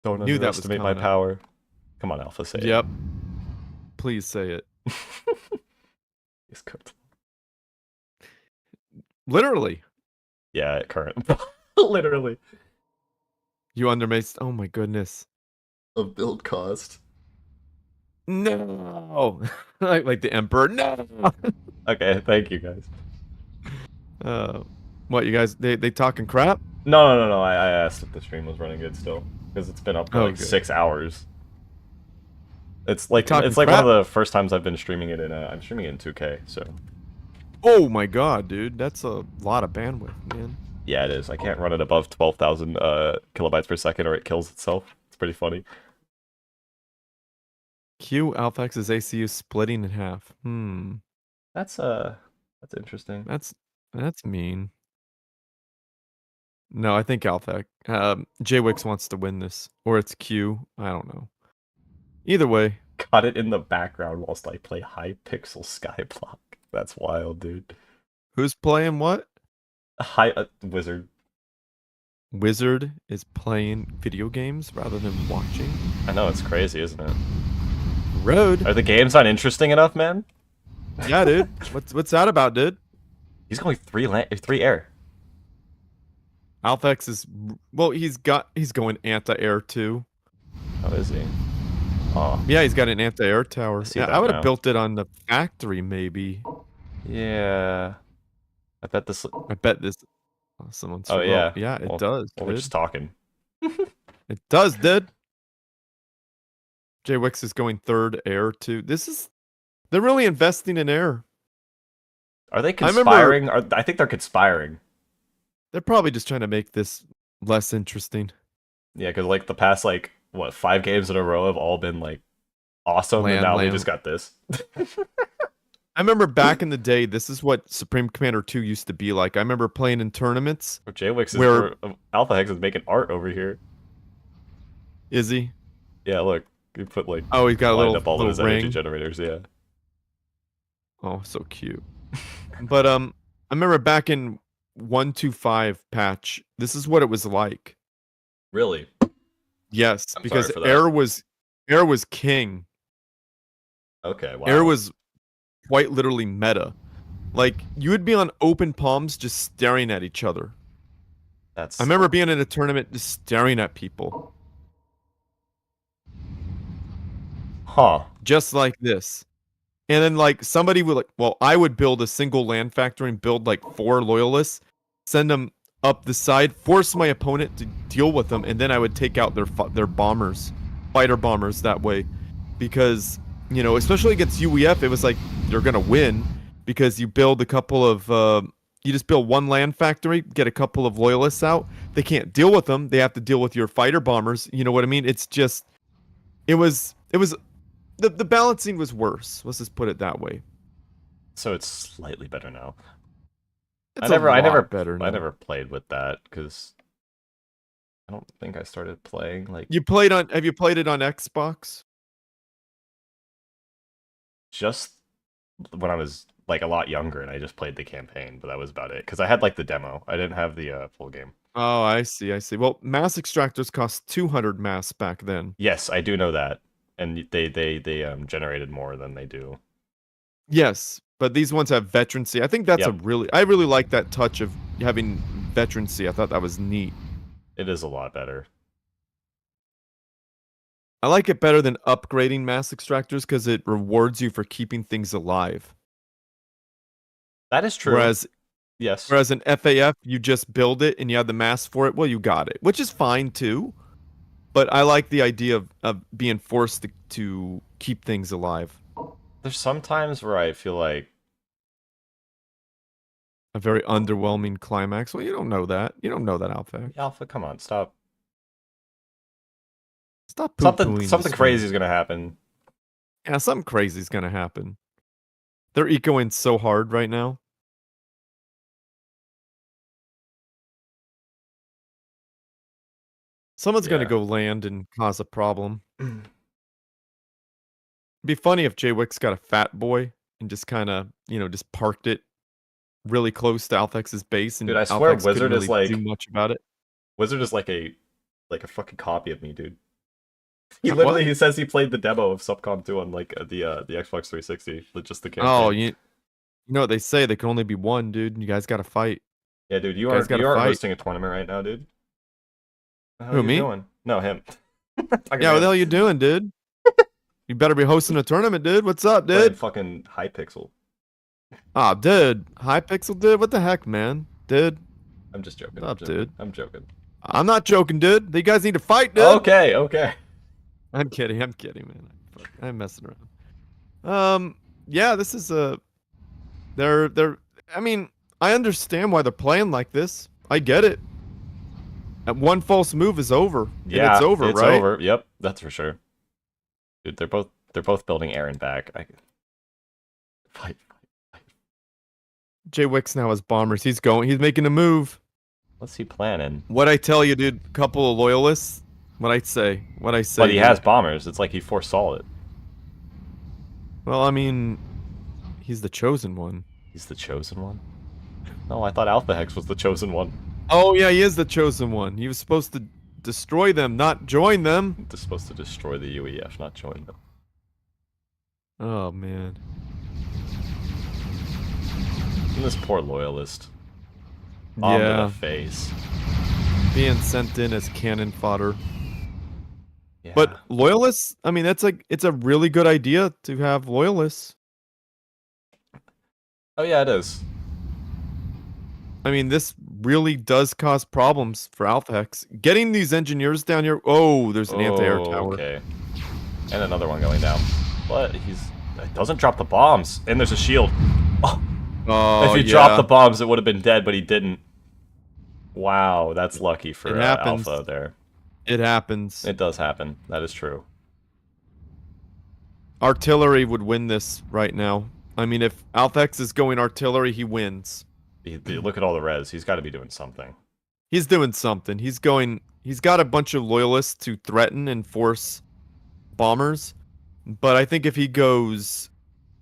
[SPEAKER 1] Don't
[SPEAKER 3] Knew that was
[SPEAKER 1] underestimate my
[SPEAKER 3] coming up.
[SPEAKER 1] power. Come on, Alpha, say
[SPEAKER 3] Yep. Please say it.
[SPEAKER 1] it. He's cooked.
[SPEAKER 3] Literally.
[SPEAKER 1] Yeah, current. Literally.
[SPEAKER 3] You undermated. Oh my goodness.
[SPEAKER 1] Of build cost.
[SPEAKER 3] No. like the Emperor. No.
[SPEAKER 1] Okay, thank you guys.
[SPEAKER 3] What, you guys, they talking crap?
[SPEAKER 1] No. I asked if the stream was running good still. Because it's been up for
[SPEAKER 3] Oh,
[SPEAKER 1] like
[SPEAKER 3] good.
[SPEAKER 1] 6 hours. It's like
[SPEAKER 3] Talking
[SPEAKER 1] one
[SPEAKER 3] crap?
[SPEAKER 1] of the first times I've been streaming it in I'm streaming it in 2K, so
[SPEAKER 3] Oh my god, dude. That's a lot of bandwidth, man.
[SPEAKER 1] yeah, it is. I can't run it above 12,000 kilobytes per second or it kills itself. It's pretty funny.
[SPEAKER 3] Q Alphex's ACU splitting in half.
[SPEAKER 1] That's interesting.
[SPEAKER 3] That's mean. No, I think Alphex. Jaywick wants to win this. Or it's Q. I don't know. Either way.
[SPEAKER 1] Got it in the background whilst I play high pixel skyblock. That's wild, dude.
[SPEAKER 3] Who's playing what?
[SPEAKER 1] High wizard.
[SPEAKER 3] Wizard is playing video games rather than watching.
[SPEAKER 1] I know, it's crazy, isn't it?
[SPEAKER 3] Road.
[SPEAKER 1] Are the games not interesting enough, man?
[SPEAKER 3] Yeah, dude. What's that about, dude?
[SPEAKER 1] He's going 3 air.
[SPEAKER 3] Alphex is well. He's going anti-air too.
[SPEAKER 1] How is he? Oh,
[SPEAKER 3] Yeah, he's got an anti-air tower.
[SPEAKER 1] see
[SPEAKER 3] Yeah,
[SPEAKER 1] that
[SPEAKER 3] I would
[SPEAKER 1] now.
[SPEAKER 3] have built it on the factory, maybe.
[SPEAKER 1] yeah. I bet this.
[SPEAKER 3] I bet this. Someone's.
[SPEAKER 1] Oh, yeah.
[SPEAKER 3] Yeah, it
[SPEAKER 1] Well,
[SPEAKER 3] does.
[SPEAKER 1] Well, we're
[SPEAKER 3] Dude.
[SPEAKER 1] just talking.
[SPEAKER 3] It does, dude. Jaywick is going 3rd air too. They're really investing in air.
[SPEAKER 1] Are they
[SPEAKER 3] I remember-
[SPEAKER 1] conspiring? I think they're conspiring.
[SPEAKER 3] They're probably just trying to make this less interesting.
[SPEAKER 1] Yeah, because like the past 5 games in a row have all been like awesome, and now they just got this.
[SPEAKER 3] I remember back in the day, this is what Supreme Commander 2 used to be like. I remember playing in tournaments.
[SPEAKER 1] Jaywick is
[SPEAKER 3] Where-
[SPEAKER 1] Alpha Hex is making art over here.
[SPEAKER 3] Is he?
[SPEAKER 1] Yeah, look, you put like
[SPEAKER 3] Oh, he's got a
[SPEAKER 1] lined
[SPEAKER 3] little,
[SPEAKER 1] up all of
[SPEAKER 3] little
[SPEAKER 1] his energy
[SPEAKER 3] ring.
[SPEAKER 1] generators. Yeah.
[SPEAKER 3] Oh, so cute. But I remember back in 1.2.5 patch, this is what it was like.
[SPEAKER 1] Really?
[SPEAKER 3] Yes,
[SPEAKER 1] I'm
[SPEAKER 3] because
[SPEAKER 1] sorry for that.
[SPEAKER 3] air was king.
[SPEAKER 1] Okay. Wow.
[SPEAKER 3] Air was quite literally meta. Like, you would be on open palms just staring at each other.
[SPEAKER 1] That's
[SPEAKER 3] I remember being in a tournament just staring at people.
[SPEAKER 1] huh.
[SPEAKER 3] Just like this. And then, like, somebody would, like, well, I would build a single land factory and build, like, 4 loyalists, send them up the side, force my opponent to deal with them, and then I would take out their bombers, fighter bombers that way. Because, you know, especially against UEF, it was like, you're gonna win, because you build a couple of, you just build 1 land factory, get a couple of loyalists out, they can't deal with them, they have to deal with your fighter bombers, you know what I mean? It's just, it was, the balancing was worse. Let's just put it that way.
[SPEAKER 1] So it's slightly better now.
[SPEAKER 3] It's a lot better now.
[SPEAKER 1] I never played with that because I don't think I started playing like
[SPEAKER 3] Have you played it on Xbox?
[SPEAKER 1] just when I was like a lot younger and I just played the campaign, but that was about it because I had like the demo. I didn't have the full game.
[SPEAKER 3] Oh, I see. Well, mass extractors cost 200 mass back then.
[SPEAKER 1] Yes, I do know that, and they generated more than they do.
[SPEAKER 3] Yes, but these ones have veterancy. I think that's
[SPEAKER 1] Yep.
[SPEAKER 3] I really like that touch of having veterancy. I thought that was neat.
[SPEAKER 1] It is a lot better.
[SPEAKER 3] I like it better than upgrading mass extractors because it rewards you for keeping things alive.
[SPEAKER 1] That is true.
[SPEAKER 3] Whereas in FAF, you just build it and you have the mass for it. Well, you got it, which is fine too. But I like the idea of being forced to keep things alive.
[SPEAKER 1] There's some times where I feel like
[SPEAKER 3] A very underwhelming climax. Well, you don't know that. You don't know that, Alpha.
[SPEAKER 1] Alpha, come on, stop.
[SPEAKER 3] Stop
[SPEAKER 1] Something crazy is gonna happen.
[SPEAKER 3] Yeah, something crazy is gonna happen. They're ecoing so hard right now. Someone's gonna
[SPEAKER 1] Yeah.
[SPEAKER 3] go land and cause a problem. It'd be funny if Jwick's got a fat boy and just kind of, you know, just parked it really close to Alphex's base, and
[SPEAKER 1] Dude, I swear
[SPEAKER 3] Alphex
[SPEAKER 1] Wizard
[SPEAKER 3] couldn't
[SPEAKER 1] is
[SPEAKER 3] really
[SPEAKER 1] like
[SPEAKER 3] do much about it.
[SPEAKER 1] Wizard is like a fucking copy of me, dude. He
[SPEAKER 3] What?
[SPEAKER 1] literally he says he played the demo of Subcom 2 on like the Xbox 360, just the campaign.
[SPEAKER 3] Oh, you know what they say? There can only be one, dude. You guys got to fight.
[SPEAKER 1] Yeah, dude, you
[SPEAKER 3] guys
[SPEAKER 1] are
[SPEAKER 3] gotta fight.
[SPEAKER 1] hosting a tournament right now, dude. What the hell
[SPEAKER 3] Who,
[SPEAKER 1] are you
[SPEAKER 3] me?
[SPEAKER 1] doing? No, him.
[SPEAKER 3] Yeah, what the hell you doing, dude? You better be hosting a tournament, dude. What's up,
[SPEAKER 1] Playing
[SPEAKER 3] dude?
[SPEAKER 1] fucking Hypixel.
[SPEAKER 3] Ah, dude. Hypixel, dude. What the heck, man? Dude.
[SPEAKER 1] I'm just joking.
[SPEAKER 3] What's up, dude?
[SPEAKER 1] I'm joking.
[SPEAKER 3] I'm not joking, dude. You guys need to fight, dude.
[SPEAKER 1] Okay.
[SPEAKER 3] I'm kidding, man. I'm messing around. Yeah, this is they're I mean, I understand why they're playing like this. I get it. And one false move is over.
[SPEAKER 1] Yeah,
[SPEAKER 3] and it's over,
[SPEAKER 1] it's
[SPEAKER 3] right?
[SPEAKER 1] over. Yep, that's for sure. Dude, they're both building Aaron back. Fight.
[SPEAKER 3] Jwick's now has bombers. He's making a move.
[SPEAKER 1] What's he planning?
[SPEAKER 3] What I tell you, dude, couple of loyalists. What I say.
[SPEAKER 1] But he has bombers. It's like he foresaw it.
[SPEAKER 3] Well, I mean, he's the chosen one.
[SPEAKER 1] He's the chosen one? No, I thought Alpha Hex was the chosen one.
[SPEAKER 3] Oh, yeah, he is the chosen one. He was supposed to destroy them, not join them.
[SPEAKER 1] They're supposed to destroy the UEF, not join them.
[SPEAKER 3] Oh, man.
[SPEAKER 1] And this poor loyalist. Bomb to the face.
[SPEAKER 3] Being sent in as cannon fodder.
[SPEAKER 1] Yeah.
[SPEAKER 3] But loyalists, I mean, it's a really good idea to have loyalists.
[SPEAKER 1] Oh yeah, it is.
[SPEAKER 3] I mean, this really does cause problems for Alpha Hex. Getting these engineers down here. Oh, there's an anti-air tower.
[SPEAKER 1] Okay. And another one going down. But he doesn't drop the bombs. And there's a shield.
[SPEAKER 3] Oh,
[SPEAKER 1] if he dropped the bombs, it would have been dead, but he didn't. Wow, that's lucky for Alpha there.
[SPEAKER 3] It happens.
[SPEAKER 1] It does happen. That is true.
[SPEAKER 3] Artillery would win this right now. I mean, if Alpha Hex is going artillery, he wins.
[SPEAKER 1] Look at all the res. He's got to be doing something.
[SPEAKER 3] He's doing something. He's got a bunch of loyalists to threaten and force bombers. But I think if he goes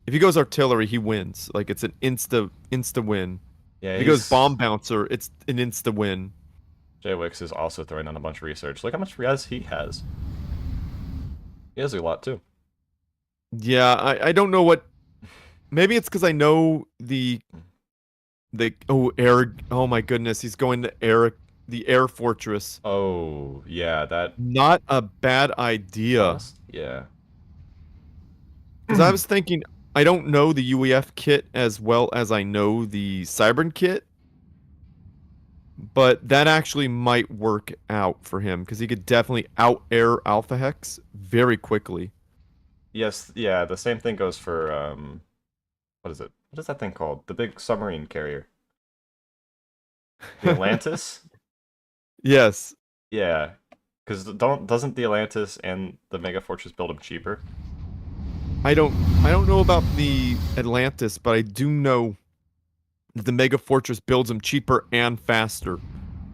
[SPEAKER 3] artillery, he wins. Like, it's an insta win.
[SPEAKER 1] Yeah,
[SPEAKER 3] if he goes bomb bouncer, it's an insta win.
[SPEAKER 1] Jwix is also throwing on a bunch of research. Look how much res he has. He has a lot too.
[SPEAKER 3] Yeah, I don't know what Maybe it's because I know the air. Oh my goodness, he's going to the air fortress.
[SPEAKER 1] Oh, yeah, that...
[SPEAKER 3] Not a bad idea.
[SPEAKER 1] Yeah.
[SPEAKER 3] Because I was thinking, I don't know the UEF kit as well as I know the Cybern kit, but that actually might work out for him because he could definitely out-air Alpha Hex very quickly.
[SPEAKER 1] Yes, yeah, the same thing goes for, what is it? What is that thing called? The big submarine carrier. The Atlantis?
[SPEAKER 3] Yes.
[SPEAKER 1] Yeah, because doesn't the Atlantis and the Mega Fortress build them cheaper?
[SPEAKER 3] I don't know about the Atlantis, but I do know the Mega Fortress builds them cheaper and faster.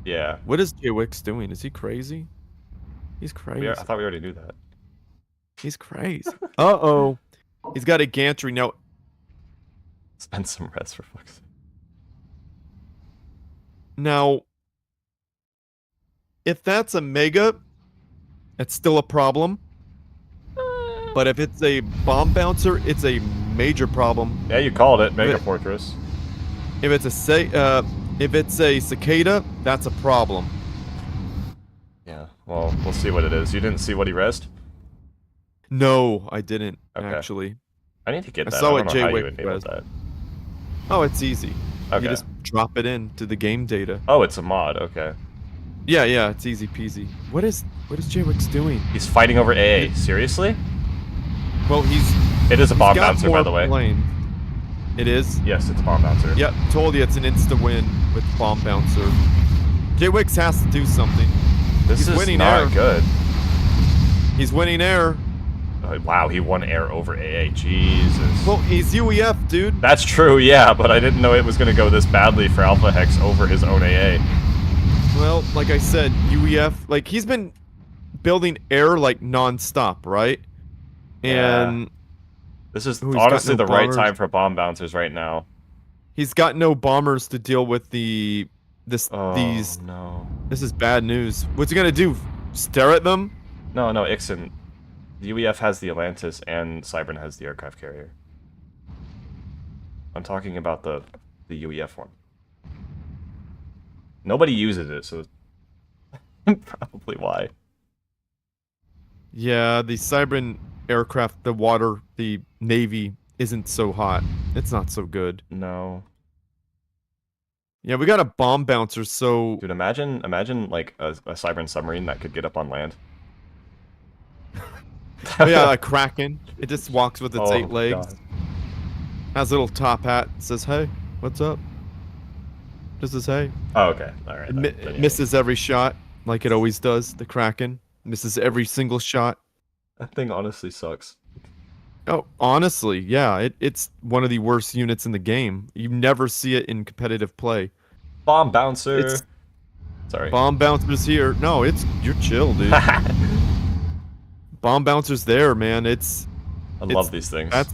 [SPEAKER 1] Yeah.
[SPEAKER 3] What is JWix doing? Is he crazy? He's crazy.
[SPEAKER 1] I thought we already knew that.
[SPEAKER 3] He's crazy. Uh-oh. He's got a gantry now.
[SPEAKER 1] Spend some rest for fuck's sake.
[SPEAKER 3] Now, if that's a Mega, it's still a problem. But if it's a bomb bouncer, it's a major problem.
[SPEAKER 1] Yeah, you called it Mega Fortress.
[SPEAKER 3] If it's a cicada, that's a problem.
[SPEAKER 1] Yeah, well, we'll see what it is. You didn't see what he rezzed?
[SPEAKER 3] No, I didn't
[SPEAKER 1] Okay.
[SPEAKER 3] actually.
[SPEAKER 1] I need to get that.
[SPEAKER 3] I saw
[SPEAKER 1] don't
[SPEAKER 3] it
[SPEAKER 1] know how you
[SPEAKER 3] JWix
[SPEAKER 1] enabled that.
[SPEAKER 3] Oh, it's easy.
[SPEAKER 1] Okay.
[SPEAKER 3] You just drop it into the game data.
[SPEAKER 1] Oh, it's a mod. Okay.
[SPEAKER 3] Yeah, it's easy peasy. What is JWix doing?
[SPEAKER 1] He's fighting over AA. Seriously?
[SPEAKER 3] Well,
[SPEAKER 1] It is a bomb
[SPEAKER 3] got
[SPEAKER 1] bouncer, by
[SPEAKER 3] more
[SPEAKER 1] the way.
[SPEAKER 3] planes. It is?
[SPEAKER 1] Yes, it's a bomb bouncer.
[SPEAKER 3] Yep, told you it's an insta-win with bomb bouncer. JWix has to do something.
[SPEAKER 1] This
[SPEAKER 3] He's
[SPEAKER 1] is
[SPEAKER 3] winning
[SPEAKER 1] not
[SPEAKER 3] air.
[SPEAKER 1] good.
[SPEAKER 3] He's winning air.
[SPEAKER 1] Wow, he won air over AA. Jesus.
[SPEAKER 3] Well, he's UEF, dude.
[SPEAKER 1] That's true, yeah, but I didn't know it was going to go this badly for Alpha Hex over his own AA.
[SPEAKER 3] Well, like I said, UEF, like, he's been building air, like, non-stop, right? And...
[SPEAKER 1] Yeah. This is
[SPEAKER 3] Ooh, he's
[SPEAKER 1] honestly
[SPEAKER 3] got no
[SPEAKER 1] the right
[SPEAKER 3] bombers.
[SPEAKER 1] time for bomb bouncers right now.
[SPEAKER 3] He's got no bombers to deal with these.
[SPEAKER 1] No.
[SPEAKER 3] This is bad news. What's he gonna do? Stare at them?
[SPEAKER 1] No, Ixon. The UEF has the Atlantis and Cybern has the aircraft carrier. I'm talking about the UEF one. Nobody uses it, so probably why.
[SPEAKER 3] Yeah, the Cybern aircraft, the Navy isn't so hot. It's not so good.
[SPEAKER 1] No.
[SPEAKER 3] Yeah, we got a bomb bouncer, so...
[SPEAKER 1] Dude, imagine like a Cybern submarine that could get up on land.
[SPEAKER 3] Oh yeah, a Kraken. It just walks with its
[SPEAKER 1] Oh,
[SPEAKER 3] 8 legs.
[SPEAKER 1] God.
[SPEAKER 3] Has a little top hat. Says, hey, what's up? Just says, hey.
[SPEAKER 1] Oh, okay. Alright.
[SPEAKER 3] It misses every shot, like it always does, the Kraken. Misses every single shot.
[SPEAKER 1] That thing honestly sucks.
[SPEAKER 3] Oh, honestly, yeah, it's one of the worst units in the game. You never see it in competitive play.
[SPEAKER 1] Bomb bouncer! Sorry.
[SPEAKER 3] Bomb bouncer's here. No, you're chill, dude. Bomb bouncer's there, man.
[SPEAKER 1] I love these things.
[SPEAKER 3] That's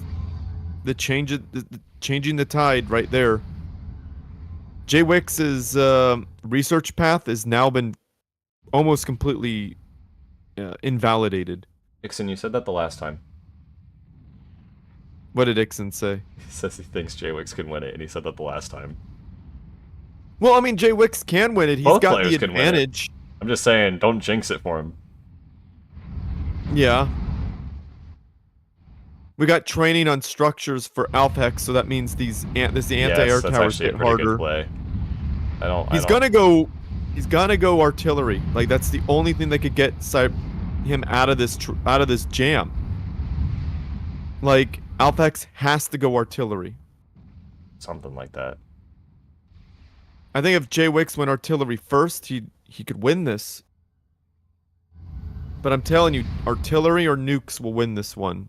[SPEAKER 3] the changing the tide right there. JWix's research path has now been almost completely invalidated.
[SPEAKER 1] Ixon, you said that the last time.
[SPEAKER 3] What did Ixon say?
[SPEAKER 1] He says he thinks JWix can win it, and he said that the last time.
[SPEAKER 3] Well, I mean, JWix can win it. He's
[SPEAKER 1] Both
[SPEAKER 3] got the
[SPEAKER 1] players can win it.
[SPEAKER 3] advantage.
[SPEAKER 1] I'm just saying, don't jinx it for him.
[SPEAKER 3] Yeah. We got training on structures for Alpha Hex, so that means this anti-air
[SPEAKER 1] Yes, that's
[SPEAKER 3] towers
[SPEAKER 1] actually a
[SPEAKER 3] get
[SPEAKER 1] pretty
[SPEAKER 3] harder.
[SPEAKER 1] good play.
[SPEAKER 3] He's gonna go artillery. Like that's the only thing that could get him out of this jam. Like Alpha Hex has to go artillery.
[SPEAKER 1] Something like that.
[SPEAKER 3] I think if JWix went artillery first, he could win this. But I'm telling you, artillery or nukes will win this one.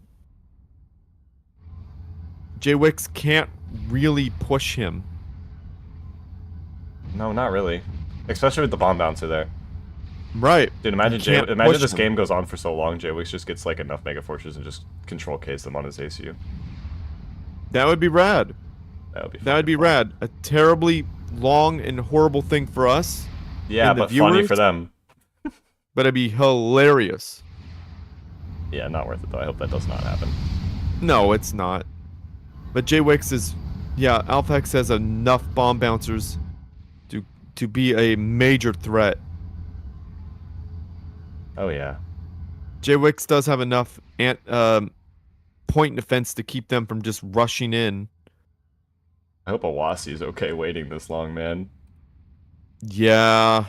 [SPEAKER 3] JWix can't really push him.
[SPEAKER 1] No, not really. Especially with the bomb bouncer there.
[SPEAKER 3] Right.
[SPEAKER 1] Dude, imagine
[SPEAKER 3] can't
[SPEAKER 1] imagine
[SPEAKER 3] push
[SPEAKER 1] this
[SPEAKER 3] him.
[SPEAKER 1] game goes on for so long, JWix just gets like enough Mega Forces and just control Ks them on his ACU.
[SPEAKER 3] That would be rad.
[SPEAKER 1] That would be
[SPEAKER 3] That would be
[SPEAKER 1] fucking fun.
[SPEAKER 3] rad. A terribly long and horrible thing for us.
[SPEAKER 1] Yeah,
[SPEAKER 3] and the
[SPEAKER 1] but funny
[SPEAKER 3] viewers.
[SPEAKER 1] for them.
[SPEAKER 3] But it'd be hilarious.
[SPEAKER 1] Yeah, not worth it though. I hope that does not happen.
[SPEAKER 3] No, it's not. But JWix is, yeah, Alpha Hex has enough bomb bouncers to be a major threat.
[SPEAKER 1] Oh yeah.
[SPEAKER 3] JWix does have enough point defense to keep them from just rushing in.
[SPEAKER 1] I hope Awasi's okay waiting this long, man.
[SPEAKER 3] Yeah.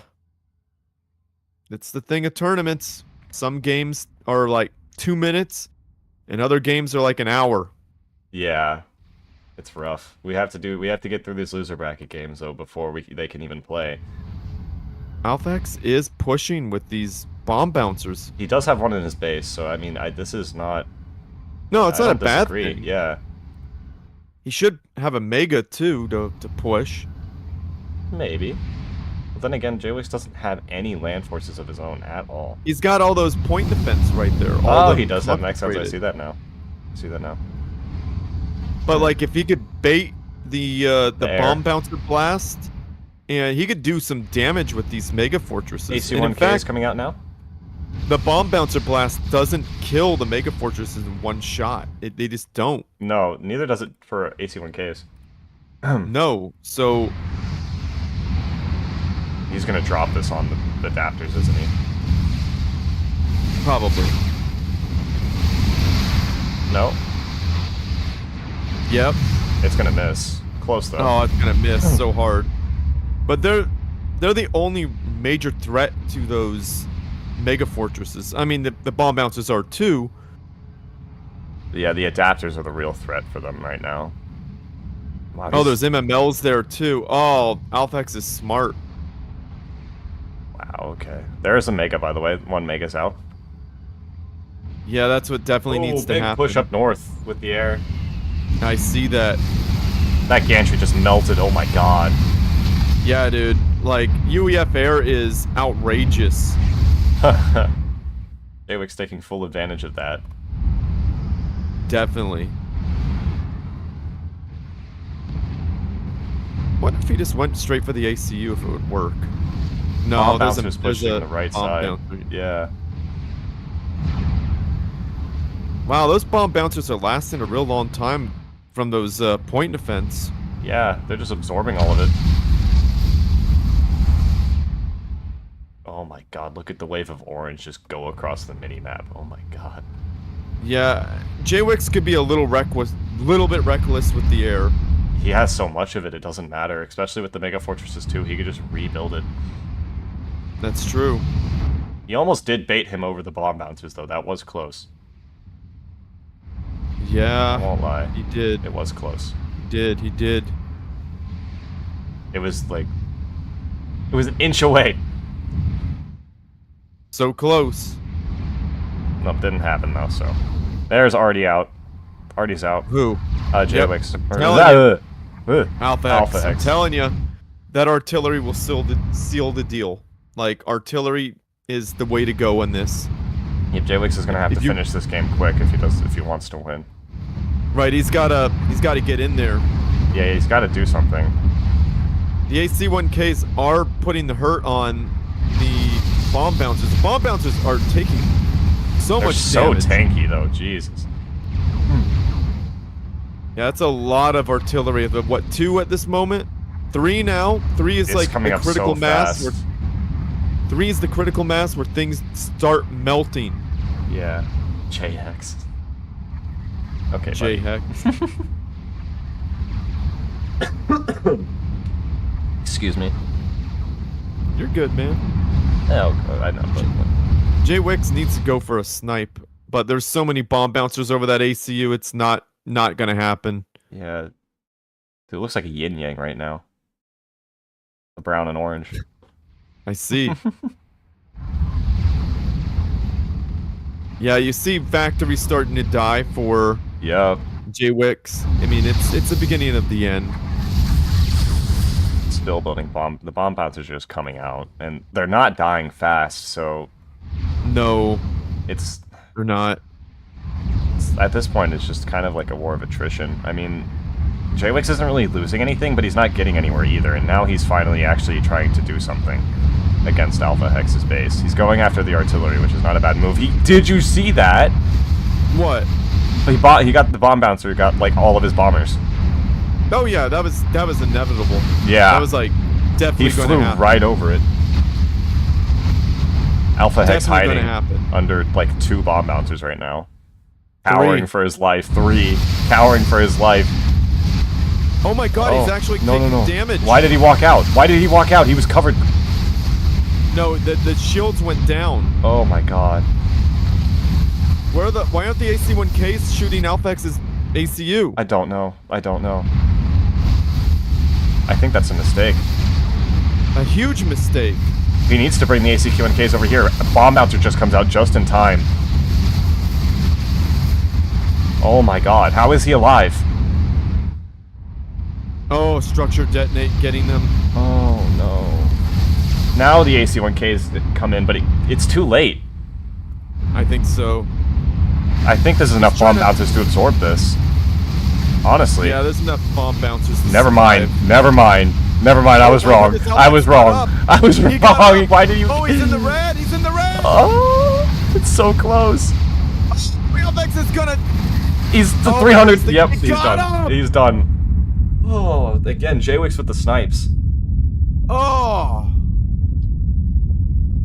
[SPEAKER 3] It's the thing of tournaments. Some games are like 2 minutes, and other games are like an hour.
[SPEAKER 1] Yeah. It's rough. We have to get through these loser bracket games though before they can even play.
[SPEAKER 3] Alpha Hex is pushing with these bomb bouncers.
[SPEAKER 1] He does have one in his base, so I mean, this is not.
[SPEAKER 3] No, it's
[SPEAKER 1] I
[SPEAKER 3] not a
[SPEAKER 1] don't
[SPEAKER 3] bad
[SPEAKER 1] disagree.
[SPEAKER 3] thing.
[SPEAKER 1] Yeah.
[SPEAKER 3] He should have a Mega too to push.
[SPEAKER 1] Maybe. But then again, JWix doesn't have any land forces of his own at all.
[SPEAKER 3] He's got all those point defense right there.
[SPEAKER 1] Oh, he does have max I see that now.
[SPEAKER 3] But like, if he could bait the bomb
[SPEAKER 1] Air.
[SPEAKER 3] bouncer blast, and he could do some damage with these mega fortresses. And in
[SPEAKER 1] AC1K is
[SPEAKER 3] fact,
[SPEAKER 1] coming out now.
[SPEAKER 3] the bomb bouncer blast doesn't kill the mega fortresses in one shot. They just don't.
[SPEAKER 1] No, neither does it for AC1Ks.
[SPEAKER 3] No, so
[SPEAKER 1] He's gonna drop this on the adapters, isn't he?
[SPEAKER 3] probably.
[SPEAKER 1] No,
[SPEAKER 3] Yep.
[SPEAKER 1] it's gonna miss. Close though.
[SPEAKER 3] Oh, it's gonna miss so hard. But they're the only major threat to those mega fortresses. I mean, the bomb bouncers are too.
[SPEAKER 1] Yeah, the adapters are the real threat for them right now. Wow,
[SPEAKER 3] Oh,
[SPEAKER 1] these-
[SPEAKER 3] there's MMLs there too. Oh, Alpha Hex is smart.
[SPEAKER 1] Wow, okay. There is a mega, by the way. One mega's out.
[SPEAKER 3] Yeah, that's what definitely needs to
[SPEAKER 1] big
[SPEAKER 3] happen.
[SPEAKER 1] push up north with the air.
[SPEAKER 3] I see that.
[SPEAKER 1] That gantry just melted. Oh my god.
[SPEAKER 3] Yeah, dude. Like, UEF air is outrageous.
[SPEAKER 1] JWix taking full advantage of that.
[SPEAKER 3] Definitely. What if he just went straight for the ACU if it would work? No,
[SPEAKER 1] Bomb
[SPEAKER 3] there's
[SPEAKER 1] bouncer's pushing the right
[SPEAKER 3] bomb
[SPEAKER 1] side.
[SPEAKER 3] bouncer.
[SPEAKER 1] Yeah.
[SPEAKER 3] Wow, those bomb bouncers are lasting a real long time from those point defense.
[SPEAKER 1] Yeah, they're just absorbing all of it. Oh my god, look at the wave of orange just go across the mini-map. Oh my god.
[SPEAKER 3] Yeah, JWix could be a little bit reckless with the air.
[SPEAKER 1] He has so much of it, it doesn't matter. Especially with the Mega Fortresses too, he could just rebuild it.
[SPEAKER 3] That's true.
[SPEAKER 1] He almost did bait him over the bomb bouncers though, that was close. I
[SPEAKER 3] Yeah,
[SPEAKER 1] won't lie.
[SPEAKER 3] he did.
[SPEAKER 1] It was close.
[SPEAKER 3] He did.
[SPEAKER 1] It was like... It was an inch away.
[SPEAKER 3] So close.
[SPEAKER 1] Nope, didn't happen though, so... There's Artie out. Artie's out.
[SPEAKER 3] Who?
[SPEAKER 1] JWix.
[SPEAKER 3] Alpha
[SPEAKER 1] Alpha
[SPEAKER 3] X. I'm
[SPEAKER 1] X.
[SPEAKER 3] telling you, that artillery will seal the deal. Like, artillery is the way to go in this.
[SPEAKER 1] Yep, JWix is gonna have to finish this game quick if he wants to win.
[SPEAKER 3] Right, he's gotta get in there.
[SPEAKER 1] Yeah, he's gotta do something.
[SPEAKER 3] The AC-1Ks are putting the hurt on the bomb bouncers. The bomb bouncers are taking so
[SPEAKER 1] They're
[SPEAKER 3] much
[SPEAKER 1] so
[SPEAKER 3] damage.
[SPEAKER 1] tanky though, Jesus.
[SPEAKER 3] Yeah, that's a lot of artillery. What, 2 at this moment? 3 now? 3 is
[SPEAKER 1] It's
[SPEAKER 3] like
[SPEAKER 1] coming
[SPEAKER 3] the
[SPEAKER 1] up
[SPEAKER 3] critical
[SPEAKER 1] so
[SPEAKER 3] mass.
[SPEAKER 1] fast.
[SPEAKER 3] 3 is the critical mass where things start melting.
[SPEAKER 1] Yeah. JX. Okay,
[SPEAKER 3] J-Hex.
[SPEAKER 1] Excuse me.
[SPEAKER 3] You're good, man.
[SPEAKER 1] Oh, I know, but...
[SPEAKER 3] JWix needs to go for a snipe, but there's so many bomb bouncers over that ACU, it's not gonna happen.
[SPEAKER 1] Yeah. Dude, it looks like a yin-yang right now. The brown and orange.
[SPEAKER 3] I see. Yeah, you see factory starting to die for
[SPEAKER 1] Yup.
[SPEAKER 3] JWix. I mean, it's the beginning of the end.
[SPEAKER 1] Still building bomb. The bomb bouncers are just coming out, and they're not dying fast, so
[SPEAKER 3] No,
[SPEAKER 1] it's
[SPEAKER 3] they're not.
[SPEAKER 1] at this point it's just kind of like a war of attrition. I mean, JWix isn't really losing anything, but he's not getting anywhere either, and now he's finally actually trying to do something against Alpha Hex's base. He's going after the artillery, which is not a bad move. Did you see that?
[SPEAKER 3] What?
[SPEAKER 1] He got the bomb bouncer. He got like all of his bombers.
[SPEAKER 3] Oh yeah, that was inevitable.
[SPEAKER 1] Yeah.
[SPEAKER 3] That was like
[SPEAKER 1] He
[SPEAKER 3] definitely going to
[SPEAKER 1] flew
[SPEAKER 3] happen.
[SPEAKER 1] right over it. Alpha Hex
[SPEAKER 3] Definitely gonna
[SPEAKER 1] hiding
[SPEAKER 3] happen.
[SPEAKER 1] under like 2 bomb bouncers right now.
[SPEAKER 3] 3.
[SPEAKER 1] Cowering for his life. 3. Cowering for his life.
[SPEAKER 3] Oh my god, he's actually taking damage.
[SPEAKER 1] Why did he walk out? Why did he walk out? He was covered.
[SPEAKER 3] No, the shields went down.
[SPEAKER 1] Oh my god.
[SPEAKER 3] Why aren't the AC-1Ks shooting Alpha X's ACU?
[SPEAKER 1] I don't know. I think that's a mistake.
[SPEAKER 3] A huge mistake.
[SPEAKER 1] He needs to bring the ACQ&Ks over here. A bomb bouncer just comes out just in time. Oh my god, how is he alive?
[SPEAKER 3] Oh, structure detonate getting them.
[SPEAKER 1] Oh no. Now the AC-1Ks come in, but it's too late.
[SPEAKER 3] I think so.
[SPEAKER 1] I think there's enough bomb bouncers to absorb this. Honestly.
[SPEAKER 3] Yeah, there's enough bomb bouncers to
[SPEAKER 1] Never mind.
[SPEAKER 3] survive.
[SPEAKER 1] Never mind. Never mind. I was wrong. I was wrong. I was wrong. Why did you?
[SPEAKER 3] Oh, he's in the red. He's in the red.
[SPEAKER 1] Oh, it's so close.
[SPEAKER 3] Alpha X is gonna.
[SPEAKER 1] He's the
[SPEAKER 3] Oh,
[SPEAKER 1] 300.
[SPEAKER 3] they
[SPEAKER 1] Yep,
[SPEAKER 3] got
[SPEAKER 1] he's done.
[SPEAKER 3] him!
[SPEAKER 1] He's done. Oh, again, J-Wix with the snipes.
[SPEAKER 3] Oh.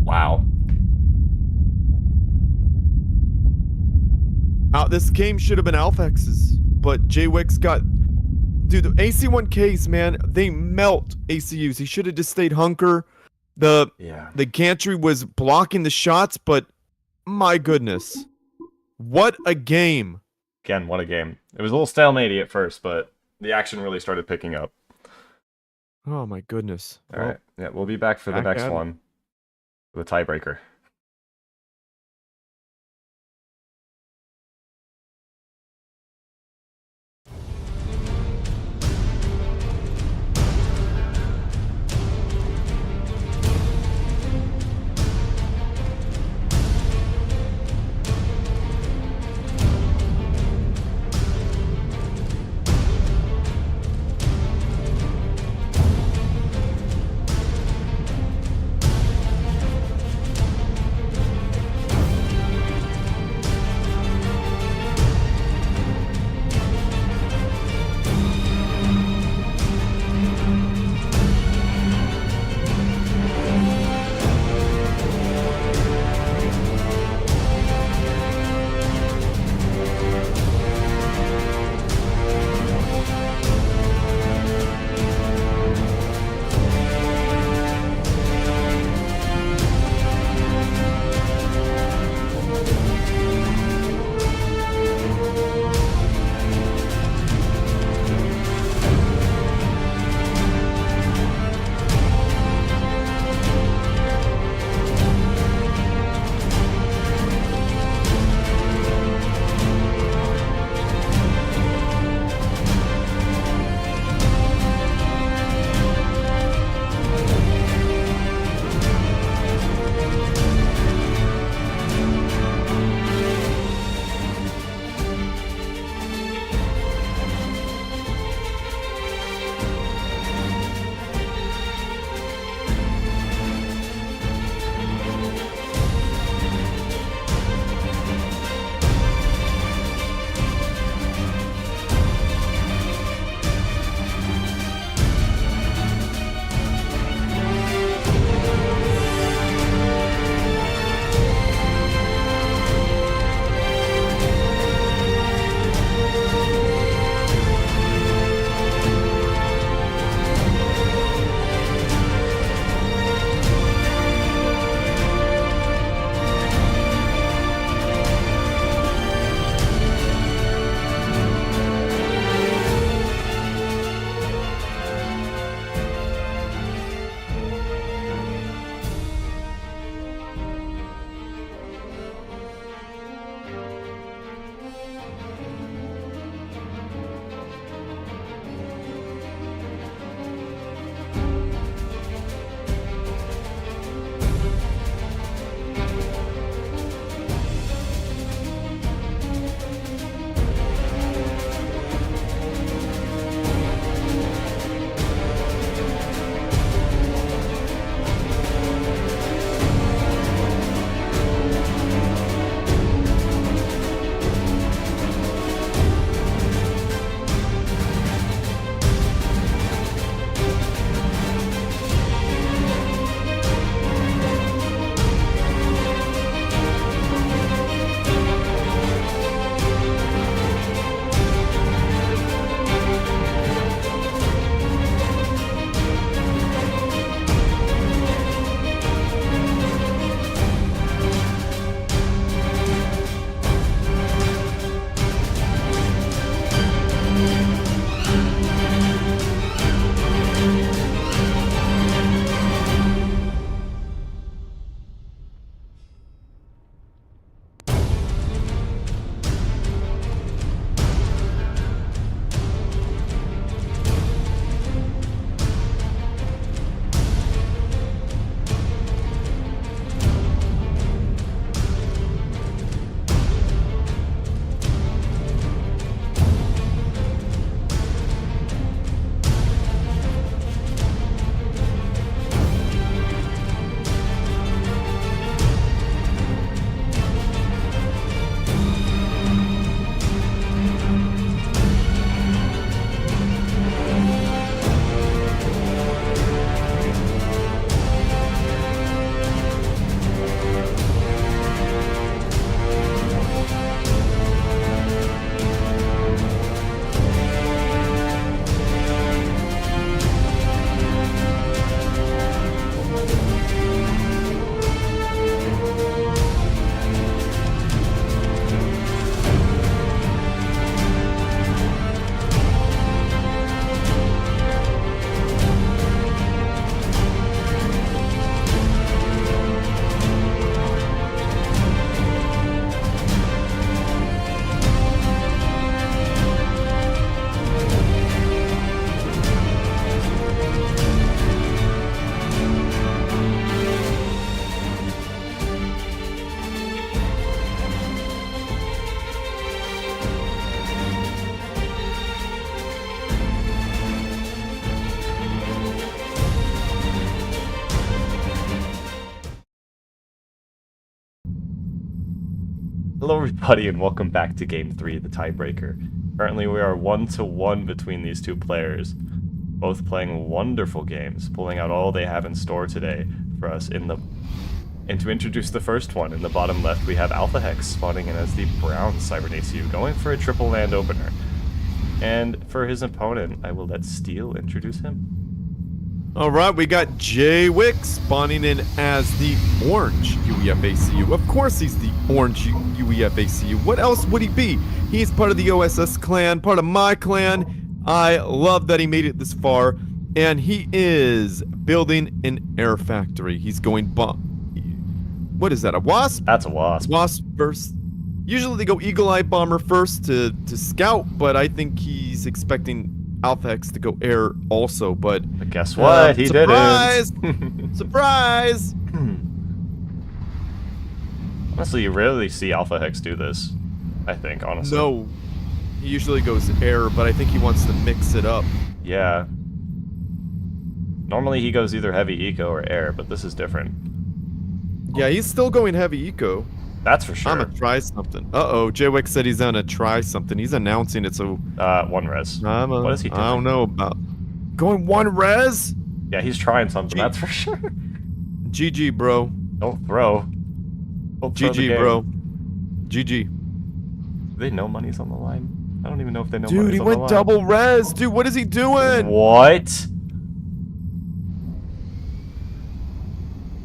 [SPEAKER 1] Wow.
[SPEAKER 3] This game should have been Alpha X's, but J-Wix got. Dude, the AC-1Ks, man, they melt ACUs. He should have just stayed hunker. The gantry was blocking the shots, but my goodness. What a game.
[SPEAKER 1] Again, what a game. It was a little stalemate at first, but the action really started picking up.
[SPEAKER 3] Oh my goodness.
[SPEAKER 1] Alright, yeah, we'll be back for the next one. The tiebreaker. Hello everybody and welcome back to Game 3, the tiebreaker. Currently we are 1-1 between these two players, both playing wonderful games, pulling out all they have in store today for us in the... And to introduce the first one, in the bottom left we have Alpha Hex spawning in as the brown Cybern ACU, going for a triple land opener. And for his opponent, I will let Steel introduce him.
[SPEAKER 3] Alright, we got J-Wick spawning in as the orange UEF-ACU. Of course he's the orange UEF-ACU. What else would he be? He's part of the OSS clan, part of my clan. I love that he made it this far. And he is building an air factory. He's going what is that, a wasp?
[SPEAKER 1] That's a wasp.
[SPEAKER 3] Wasp first. Usually they go Eagle-Eye Bomber first to scout, but I think he's expecting Alpha Hex to go air also, but
[SPEAKER 1] guess what? He
[SPEAKER 3] surprise!
[SPEAKER 1] didn't.
[SPEAKER 3] Surprise!
[SPEAKER 1] Honestly, you rarely see Alpha Hex do this, I think, honestly.
[SPEAKER 3] No. He usually goes air, but I think he wants to mix it up.
[SPEAKER 1] Yeah. Normally he goes either heavy eco or air, but this is different.
[SPEAKER 3] Yeah, he's still going heavy eco.
[SPEAKER 1] That's for sure.
[SPEAKER 3] I'm gonna try something. Uh-oh, J-Wick said he's gonna try something. He's announcing it, so...
[SPEAKER 1] one res.
[SPEAKER 3] What
[SPEAKER 1] is he doing?
[SPEAKER 3] I don't know about... Going one res?
[SPEAKER 1] Yeah, he's trying something, that's for sure.
[SPEAKER 3] GG, bro.
[SPEAKER 1] Don't throw. Don't throw the
[SPEAKER 3] GG,
[SPEAKER 1] game.
[SPEAKER 3] bro. GG.
[SPEAKER 1] Do they know money's on the line? I don't even know if they know
[SPEAKER 3] Dude,
[SPEAKER 1] money's
[SPEAKER 3] he
[SPEAKER 1] on the line.
[SPEAKER 3] went double res. Dude, what is he doing?
[SPEAKER 1] What?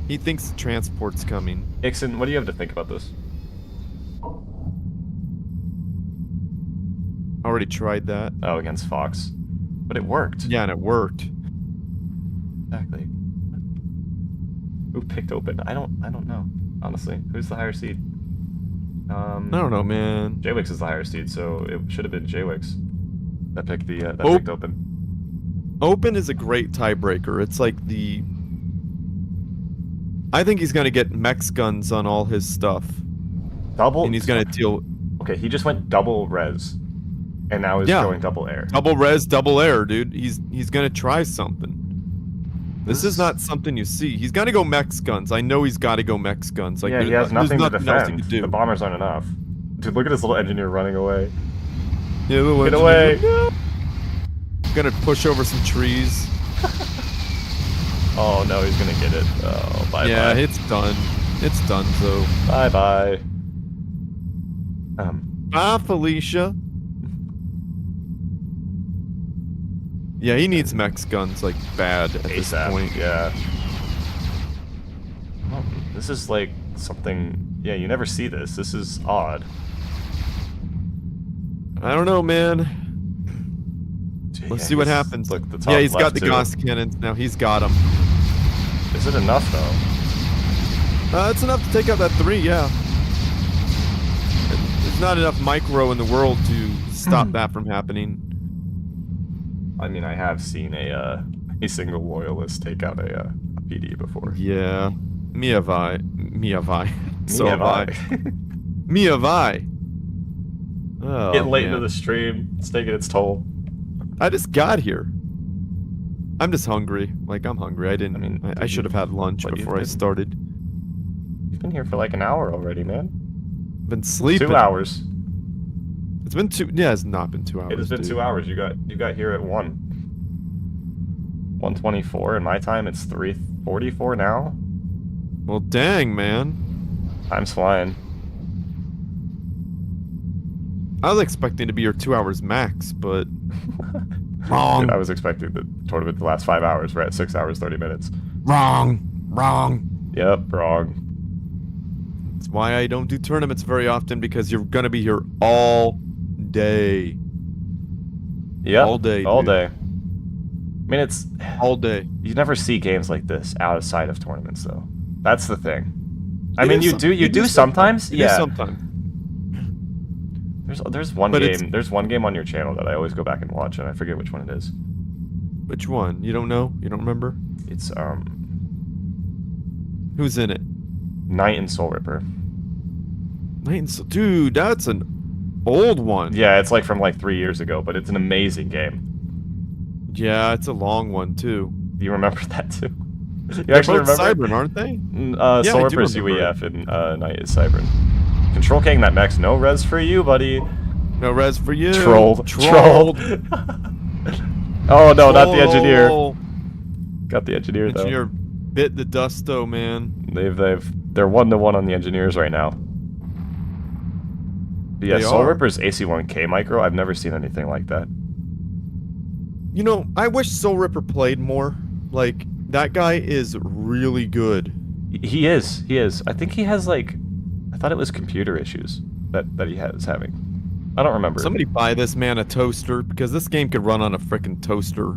[SPEAKER 3] He thinks the transport's coming.
[SPEAKER 1] Ixon, what do you have to think about this?
[SPEAKER 3] Already tried that.
[SPEAKER 1] Oh, against Fox. But it worked.
[SPEAKER 3] Yeah, and it worked.
[SPEAKER 1] Exactly. Who picked open? I don't know. Honestly. Who's the higher seed?
[SPEAKER 3] I don't know, man.
[SPEAKER 1] J-Wix is the higher seed, so it should have been J-Wix that picked the that
[SPEAKER 3] Oh.
[SPEAKER 1] picked open.
[SPEAKER 3] Open is a great tiebreaker. It's like the... I think he's gonna get mech guns on all his stuff.
[SPEAKER 1] Double?
[SPEAKER 3] And he's gonna deal...
[SPEAKER 1] Okay, he just went double res. And now he's
[SPEAKER 3] Yeah.
[SPEAKER 1] going double air.
[SPEAKER 3] Double res, double air, dude. He's gonna try something. This is not something you see. He's gotta go mech guns. I know he's gotta go mech guns. Like,
[SPEAKER 1] Yeah, he has nothing to
[SPEAKER 3] there's else he
[SPEAKER 1] defend.
[SPEAKER 3] could do.
[SPEAKER 1] The bombers aren't enough. Dude, look at this little engineer running away.
[SPEAKER 3] Yeah, the
[SPEAKER 1] Get
[SPEAKER 3] legend-
[SPEAKER 1] away!
[SPEAKER 3] No. Gonna push over some trees.
[SPEAKER 1] Oh no, he's gonna get it. Oh, bye
[SPEAKER 3] Yeah,
[SPEAKER 1] bye.
[SPEAKER 3] it's done. It's done, so.
[SPEAKER 1] Bye bye.
[SPEAKER 3] Bye, Felicia. Yeah, he needs mech guns, like, bad at this
[SPEAKER 1] ASAP.
[SPEAKER 3] point.
[SPEAKER 1] Yeah. Oh, this is like something. Yeah, you never see this. This is odd.
[SPEAKER 3] I don't know, man. Let's see what
[SPEAKER 1] he's-
[SPEAKER 3] happens.
[SPEAKER 1] Look, the top
[SPEAKER 3] Yeah, he's got
[SPEAKER 1] left,
[SPEAKER 3] the
[SPEAKER 1] too.
[SPEAKER 3] Gauss cannons now. He's got them.
[SPEAKER 1] Is it enough though?
[SPEAKER 3] It's enough to take out that 3, yeah. There's not enough micro in the world to stop that from happening.
[SPEAKER 1] I mean, I have seen a single loyalist take out a PD before.
[SPEAKER 3] Yeah. Me have I. So
[SPEAKER 1] Me
[SPEAKER 3] have I. Me have I. Oh,
[SPEAKER 1] Getting late
[SPEAKER 3] man.
[SPEAKER 1] into the stream. It's taking its toll.
[SPEAKER 3] I just got here. I'm just hungry. Like, I'm hungry. I didn't.
[SPEAKER 1] I mean,
[SPEAKER 3] I should have had lunch
[SPEAKER 1] but
[SPEAKER 3] before I
[SPEAKER 1] you've
[SPEAKER 3] started.
[SPEAKER 1] You've been here for like an hour already, man.
[SPEAKER 3] Been sleeping.
[SPEAKER 1] 2 hours.
[SPEAKER 3] It's been 2. Yeah, it's not been 2 hours.
[SPEAKER 1] It has been
[SPEAKER 3] dude.
[SPEAKER 1] 2 hours. You got here at 1:24. In my time, it's 3:44 now.
[SPEAKER 3] Well, dang, man.
[SPEAKER 1] Time's flying.
[SPEAKER 3] I was expecting to be here 2 hours max, but wrong.
[SPEAKER 1] Dude, I was expecting the tournament to last 5 hours. We're at 6 hours 30 minutes.
[SPEAKER 3] Wrong.
[SPEAKER 1] Yep, wrong.
[SPEAKER 3] That's why I don't do tournaments very often, because you're gonna be here all day.
[SPEAKER 1] Yep.
[SPEAKER 3] All day,
[SPEAKER 1] All
[SPEAKER 3] dude.
[SPEAKER 1] day. I mean, it's
[SPEAKER 3] All day.
[SPEAKER 1] you never see games like this outside of tournaments, though. That's the thing. I
[SPEAKER 3] You
[SPEAKER 1] mean,
[SPEAKER 3] do
[SPEAKER 1] you
[SPEAKER 3] some-
[SPEAKER 1] do you do sometimes.
[SPEAKER 3] You do
[SPEAKER 1] Yeah.
[SPEAKER 3] sometimes.
[SPEAKER 1] There's one
[SPEAKER 3] But it's-
[SPEAKER 1] game. There's one game on your channel that I always go back and watch, and I forget which one it is.
[SPEAKER 3] Which one? You don't know? You don't remember?
[SPEAKER 1] It's
[SPEAKER 3] Who's in it?
[SPEAKER 1] Knight and Soul Ripper.
[SPEAKER 3] Dude, that's an old one.
[SPEAKER 1] Yeah, it's like from like 3 years ago, but it's an amazing game.
[SPEAKER 3] Yeah, it's a long one too.
[SPEAKER 1] Do you remember that too? You
[SPEAKER 3] They're
[SPEAKER 1] actually
[SPEAKER 3] both
[SPEAKER 1] remember?
[SPEAKER 3] Cybern, aren't they?
[SPEAKER 1] Yeah,
[SPEAKER 3] I
[SPEAKER 1] Soul
[SPEAKER 3] do
[SPEAKER 1] Ripper is
[SPEAKER 3] remember
[SPEAKER 1] UEF and Knight is Cybern. Control Kang that max. No res for you, buddy.
[SPEAKER 3] No res for you.
[SPEAKER 1] Trolled.
[SPEAKER 3] Trolled.
[SPEAKER 1] Oh no, not the
[SPEAKER 3] Troll.
[SPEAKER 1] engineer. Got the engineer though.
[SPEAKER 3] Engineer bit the dusto, man.
[SPEAKER 1] They're 1-to-1 on the engineers right now. But yeah,
[SPEAKER 3] They
[SPEAKER 1] Soul
[SPEAKER 3] are.
[SPEAKER 1] Ripper's AC1K micro. I've never seen anything like that.
[SPEAKER 3] You know, I wish Soul Ripper played more. Like, that guy is really good.
[SPEAKER 1] He is. He is. I think he has like, I thought it was computer issues that he was having. I don't remember.
[SPEAKER 3] Somebody buy this man a toaster, because this game could run on a frickin' toaster.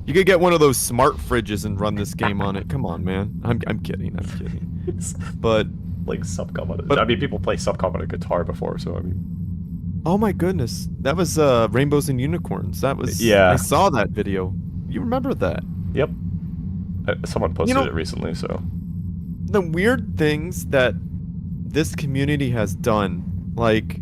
[SPEAKER 3] You could get one of those smart fridges and run this game on it. Come on, man. I'm kidding. I'm kidding.
[SPEAKER 1] It's
[SPEAKER 3] But
[SPEAKER 1] like Subcom on it.
[SPEAKER 3] But-
[SPEAKER 1] I mean, people play Subcom on a guitar before, so I mean.
[SPEAKER 3] oh my goodness, that was Rainbows and Unicorns. That was
[SPEAKER 1] Yeah.
[SPEAKER 3] I saw that video. You remember that?
[SPEAKER 1] Yep. Someone posted
[SPEAKER 3] know-
[SPEAKER 1] it recently, so.
[SPEAKER 3] The weird things that this community has done, like,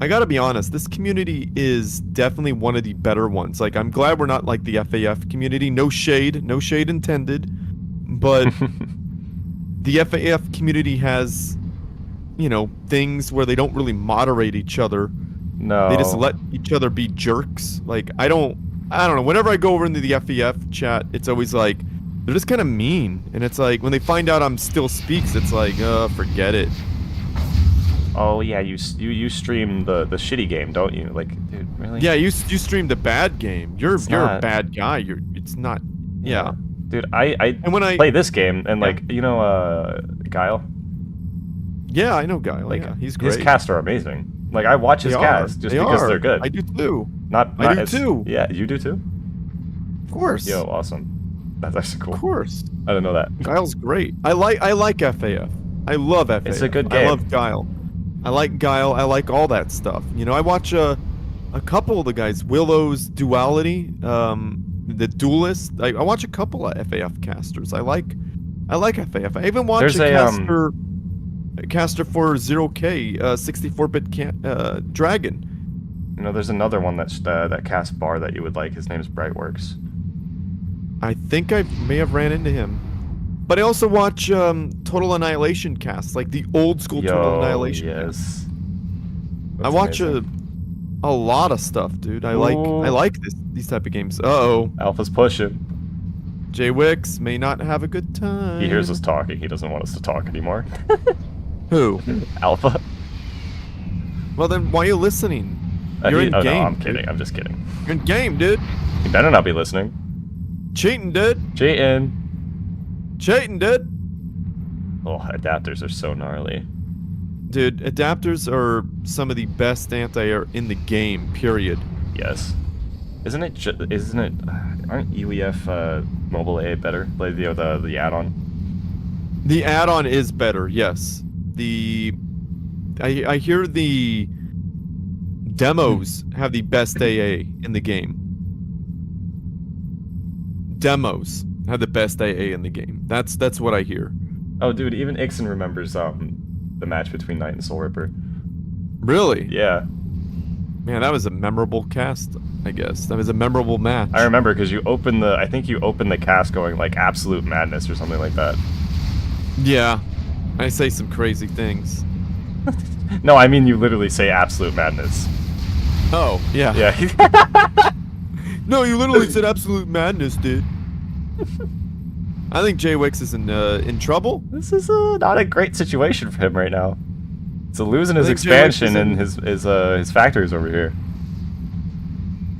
[SPEAKER 3] I gotta be honest, this community is definitely one of the better ones. Like, I'm glad we're not like the FAF community. No shade intended. But the FAF community has, you know, things where they don't really moderate each other.
[SPEAKER 1] No.
[SPEAKER 3] They just let each other be jerks. Like, I don't know. Whenever I go over into the FEF chat, it's always like, they're just kind of mean. And it's like, when they find out I'm still speaks, it's like, forget it.
[SPEAKER 1] Oh yeah, you stream the shitty game, don't you? Like, dude, really?
[SPEAKER 3] Yeah, you streamed a bad game. You're a
[SPEAKER 1] not.
[SPEAKER 3] bad guy. It's not. Yeah.
[SPEAKER 1] Dude, I
[SPEAKER 3] And when I
[SPEAKER 1] play this game and
[SPEAKER 3] Yeah.
[SPEAKER 1] like, you know, Guile.
[SPEAKER 3] yeah, I know Guile.
[SPEAKER 1] Like,
[SPEAKER 3] Yeah, he's great.
[SPEAKER 1] his casts are amazing. Like, I watch his
[SPEAKER 3] They are.
[SPEAKER 1] casts just
[SPEAKER 3] They
[SPEAKER 1] because
[SPEAKER 3] are.
[SPEAKER 1] they're good.
[SPEAKER 3] I do too.
[SPEAKER 1] Not
[SPEAKER 3] I do
[SPEAKER 1] it's-
[SPEAKER 3] too.
[SPEAKER 1] Yeah, you do too.
[SPEAKER 3] Of course.
[SPEAKER 1] Yo, awesome. That's actually cool.
[SPEAKER 3] Of course.
[SPEAKER 1] I didn't know that.
[SPEAKER 3] Guile's great. I like FAF. I love FAF.
[SPEAKER 1] It's a good
[SPEAKER 3] I
[SPEAKER 1] game.
[SPEAKER 3] love Guile. I like Guile. I like all that stuff. You know, I watch a couple of the guys. Willow's Duality, the Duelist. I watch a couple of FAF casters. I like FAF. I even watch
[SPEAKER 1] There's
[SPEAKER 3] a caster for 0K, 64-bit Dragon.
[SPEAKER 1] You know, there's another one that casts bar that you would like. His name's Brightworks.
[SPEAKER 3] I think I may have ran into him. But I also watch Total Annihilation casts, like the old school Total Annihilation casts.
[SPEAKER 1] Yes.
[SPEAKER 3] I
[SPEAKER 1] That's
[SPEAKER 3] watch
[SPEAKER 1] amazing.
[SPEAKER 3] a lot of stuff, dude. I
[SPEAKER 1] Ooh.
[SPEAKER 3] like these type of games. Uh-oh.
[SPEAKER 1] Alpha's pushing.
[SPEAKER 3] Jay Wicks may not have a good time.
[SPEAKER 1] He hears us talking. He doesn't want us to talk anymore.
[SPEAKER 3] Who?
[SPEAKER 1] Alpha.
[SPEAKER 3] Well then why are you listening? You're in
[SPEAKER 1] oh
[SPEAKER 3] game.
[SPEAKER 1] no, I'm
[SPEAKER 3] dude.
[SPEAKER 1] kidding. I'm just kidding.
[SPEAKER 3] You're in game, dude.
[SPEAKER 1] He better not be listening.
[SPEAKER 3] Cheating, dude.
[SPEAKER 1] Cheating.
[SPEAKER 3] Cheating, dude.
[SPEAKER 1] Oh, adapters are so gnarly.
[SPEAKER 3] Dude, adapters are some of the best anti-air in the game, period.
[SPEAKER 1] Yes. Isn't it? Aren't UEF mobile A better? Like the add-on.
[SPEAKER 3] The add-on is better, yes. I hear the demos have the best AA in the game. Demos have the best AA in the game. That's what I hear.
[SPEAKER 1] Oh, dude, even Ixon remembers the match between Knight and Soul Ripper.
[SPEAKER 3] Really?
[SPEAKER 1] Yeah,
[SPEAKER 3] Man, that was a memorable cast, I guess. That was a memorable match.
[SPEAKER 1] I remember because I think you opened the cast going like absolute madness or something like that.
[SPEAKER 3] Yeah. I say some crazy things.
[SPEAKER 1] No, I mean you literally say absolute madness.
[SPEAKER 3] Oh, yeah.
[SPEAKER 1] Yeah.
[SPEAKER 3] No, you literally said absolute madness, dude. I think Jay Wicks is in trouble.
[SPEAKER 1] This is not a great situation for him right now. It's losing his
[SPEAKER 3] I think Jay Wicks
[SPEAKER 1] expansion
[SPEAKER 3] is
[SPEAKER 1] and his factories over here,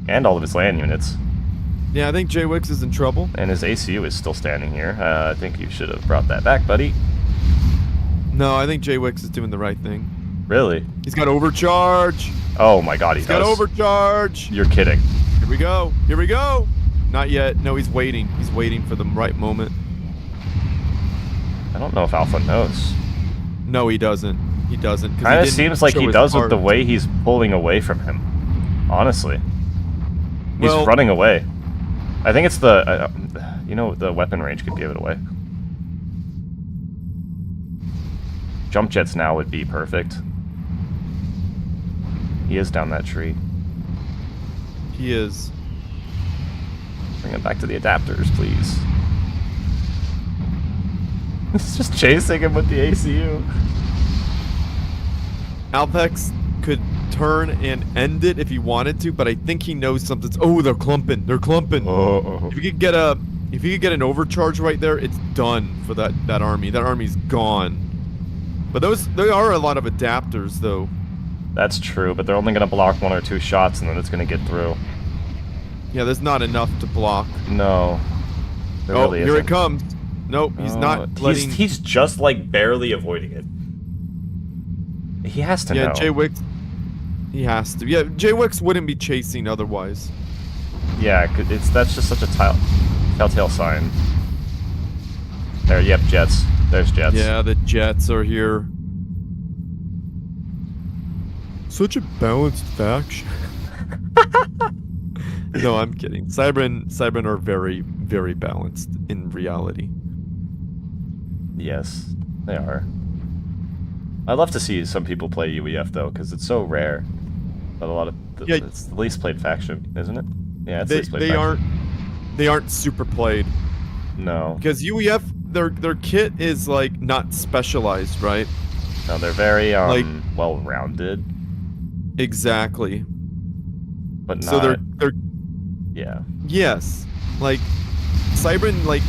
[SPEAKER 1] and all of his land units.
[SPEAKER 3] Yeah, I think Jay Wicks is in trouble.
[SPEAKER 1] And his ACU is still standing here. I think you should have brought that back, buddy.
[SPEAKER 3] No, I think Jay Wicks is doing the right thing.
[SPEAKER 1] Really?
[SPEAKER 3] He's got overcharge.
[SPEAKER 1] Oh my God, he
[SPEAKER 3] He's got
[SPEAKER 1] does.
[SPEAKER 3] overcharge.
[SPEAKER 1] You're kidding.
[SPEAKER 3] Here we go. Here we go. Not yet. No, he's waiting. He's waiting for the right moment.
[SPEAKER 1] I don't know if Alpha knows.
[SPEAKER 3] No, he doesn't. He doesn't. 'cause he
[SPEAKER 1] Kind of
[SPEAKER 3] didn't
[SPEAKER 1] seems like
[SPEAKER 3] show
[SPEAKER 1] he
[SPEAKER 3] his
[SPEAKER 1] does with the
[SPEAKER 3] cards.
[SPEAKER 1] way he's pulling away from him. Honestly, he's
[SPEAKER 3] Well-
[SPEAKER 1] running away. I think it's the, the weapon range could give it away. Jump jets now would be perfect. He is down that tree.
[SPEAKER 3] He is.
[SPEAKER 1] Bring him back to the adapters, please. He's just chasing him with the ACU.
[SPEAKER 3] Alpex could turn and end it if he wanted to, but I think he knows something's. Oh, they're clumping. They're clumping.
[SPEAKER 1] Oh.
[SPEAKER 3] If you could get an overcharge right there, it's done for that army. That army's gone. But there are a lot of adapters though.
[SPEAKER 1] That's true, but they're only going to block 1 or 2 shots and then it's going to get through.
[SPEAKER 3] Yeah, there's not enough to block.
[SPEAKER 1] No. There really
[SPEAKER 3] here
[SPEAKER 1] isn't.
[SPEAKER 3] it comes. Nope, he's not letting...
[SPEAKER 1] He's just, like, barely avoiding it. He has to know.
[SPEAKER 3] Yeah, J-Wix... He has to. Yeah, J-Wix wouldn't be chasing otherwise.
[SPEAKER 1] Yeah, that's just such a telltale sign. There, yep, jets. There's jets.
[SPEAKER 3] Yeah, the jets are here. Such a balanced faction. No, I'm kidding. Cybran are very, very balanced in reality.
[SPEAKER 1] Yes, they are. I'd love to see some people play UEF though, because it's so rare. But a lot of it's the least played faction, isn't it? Yeah, it's the least played faction.
[SPEAKER 3] They aren't super played.
[SPEAKER 1] No.
[SPEAKER 3] Because UEF, their kit is like not specialized, right?
[SPEAKER 1] No, they're very
[SPEAKER 3] like,
[SPEAKER 1] well-rounded.
[SPEAKER 3] Exactly.
[SPEAKER 1] But not.
[SPEAKER 3] So they're
[SPEAKER 1] yeah.
[SPEAKER 3] Yes. Like Cybran, like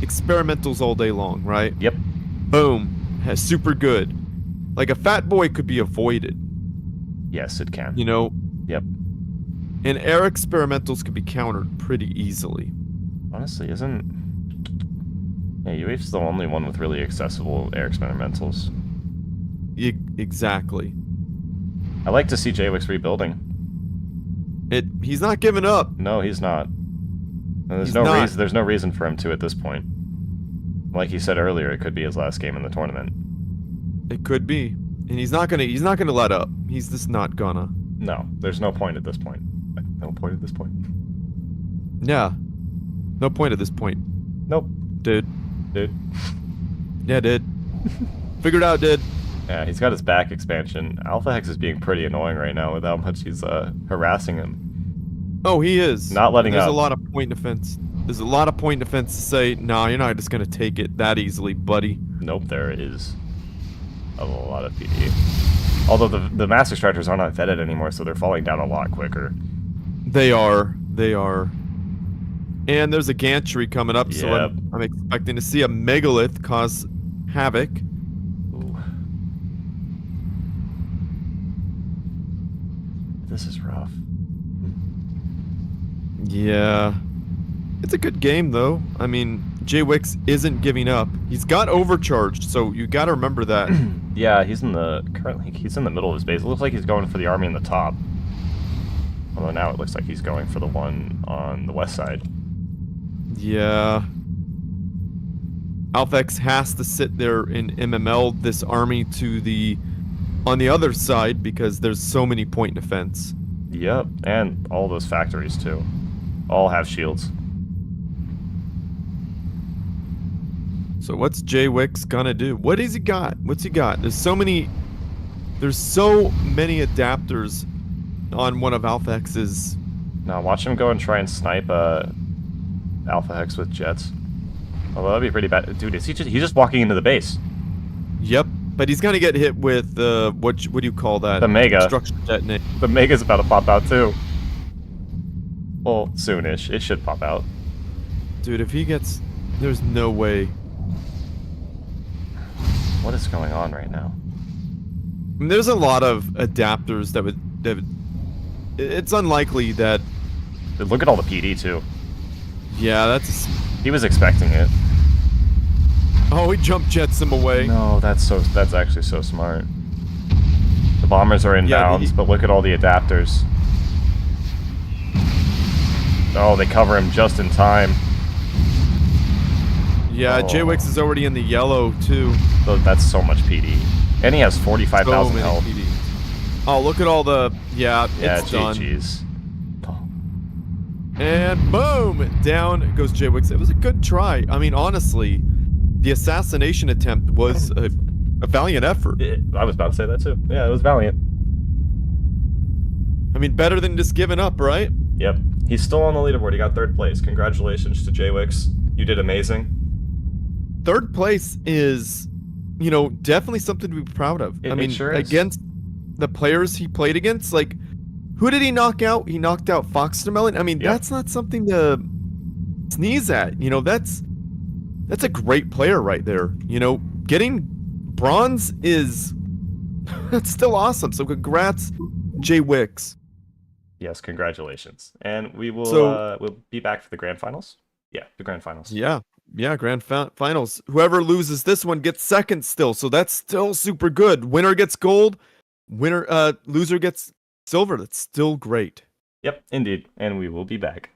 [SPEAKER 3] experimentals all day long, right?
[SPEAKER 1] Yep.
[SPEAKER 3] Boom. Has super good. Like a fat boy could be avoided.
[SPEAKER 1] Yes, it can.
[SPEAKER 3] You know?
[SPEAKER 1] Yep.
[SPEAKER 3] And air experimentals could be countered pretty easily.
[SPEAKER 1] Honestly, isn't... Yeah, UEF's the only one with really accessible air experimentals.
[SPEAKER 3] Exactly.
[SPEAKER 1] I like to see J-Wix rebuilding.
[SPEAKER 3] He's not giving up.
[SPEAKER 1] No, he's not. And there's no reason for him to at this point. Like he said earlier, it could be his last game in the tournament.
[SPEAKER 3] It could be. And he's not gonna let up. He's just not gonna.
[SPEAKER 1] No, there's no point at this point. No point at this point.
[SPEAKER 3] Yeah. No point at this point.
[SPEAKER 1] Nope.
[SPEAKER 3] Dude. Yeah, dude. Figured out, dude.
[SPEAKER 1] Yeah, he's got his back expansion. Alpha Hex is being pretty annoying right now with how much he's harassing him.
[SPEAKER 3] Oh, he is.
[SPEAKER 1] Not letting
[SPEAKER 3] There's
[SPEAKER 1] up.
[SPEAKER 3] a lot of point defense. There's a lot of point defense to say, nah, you're not just gonna take it that easily, buddy.
[SPEAKER 1] Nope, there is a lot of PD. Although the Master Extractors are not vetted anymore, so they're falling down a lot quicker.
[SPEAKER 3] They are. And there's a gantry coming up, so
[SPEAKER 1] Yep.
[SPEAKER 3] I'm expecting to see a megalith cause havoc.
[SPEAKER 1] Ooh. This is rough.
[SPEAKER 3] Yeah. It's a good game, though. I mean, J-Wix isn't giving up. He's got overcharged, so you gotta remember that.
[SPEAKER 1] Yeah, he's in the middle of his base. It looks like he's going for the army in the top. Although now it looks like he's going for the one on the west side.
[SPEAKER 3] Yeah. Alphex has to sit there and MML this army on the other side because there's so many point defense.
[SPEAKER 1] Yep, and all those factories too. All have shields.
[SPEAKER 3] So what's J-Wix gonna do? What has he got? What's he got? There's so many adapters on one of Alphex's.
[SPEAKER 1] Now watch him go and try and snipe Alpha Hex with jets. Although that'd be pretty bad. Dude, he's just walking into the base.
[SPEAKER 3] Yep, but he's gonna get hit with what do you call that?
[SPEAKER 1] The Mega.
[SPEAKER 3] Structure detonate.
[SPEAKER 1] The Mega's about to pop out too. Well, soonish. It should pop out.
[SPEAKER 3] Dude, if he gets, there's no way.
[SPEAKER 1] What is going on right now?
[SPEAKER 3] I mean, there's a lot of adapters that would. It's unlikely that.
[SPEAKER 1] Look at all the PD too.
[SPEAKER 3] Yeah, that's.
[SPEAKER 1] He was expecting it.
[SPEAKER 3] Oh, he jump jets him away.
[SPEAKER 1] No, that's actually so smart. The bombers are inbounds, but look at all the adapters. Oh, they cover him just in time.
[SPEAKER 3] Yeah,
[SPEAKER 1] Oh.
[SPEAKER 3] J-Wix is already in the yellow too.
[SPEAKER 1] That's so much PD. And he has 45,000
[SPEAKER 3] So
[SPEAKER 1] health.
[SPEAKER 3] many PD. Oh, look at all the. Yeah, it's done.
[SPEAKER 1] GG's.
[SPEAKER 3] And boom! Down goes J-Wix. It was a good try. I mean, honestly, the assassination attempt was a valiant effort.
[SPEAKER 1] I was about to say that too. Yeah, it was valiant.
[SPEAKER 3] I mean, better than just giving up, right?
[SPEAKER 1] Yep. He's still on the leaderboard. He got 3rd place. Congratulations to J-Wix. You did amazing.
[SPEAKER 3] 3rd place is, definitely something to be proud of. I mean,
[SPEAKER 1] sure is.
[SPEAKER 3] against the players he played against, like, who did he knock out? He knocked out Foxtermelon. I mean,
[SPEAKER 1] Yep.
[SPEAKER 3] that's not something to sneeze at. You know, that's a great player right there. You know, getting bronze is that's still awesome. So congrats, Jay Wicks.
[SPEAKER 1] Yes, congratulations. And we will
[SPEAKER 3] So
[SPEAKER 1] we'll be back for the grand finals. Yeah, the grand finals.
[SPEAKER 3] yeah, finals. Whoever loses this one gets second still. So that's still super good. Winner gets gold. Loser gets silver. That's still great.
[SPEAKER 1] Yep, indeed. And we will be back.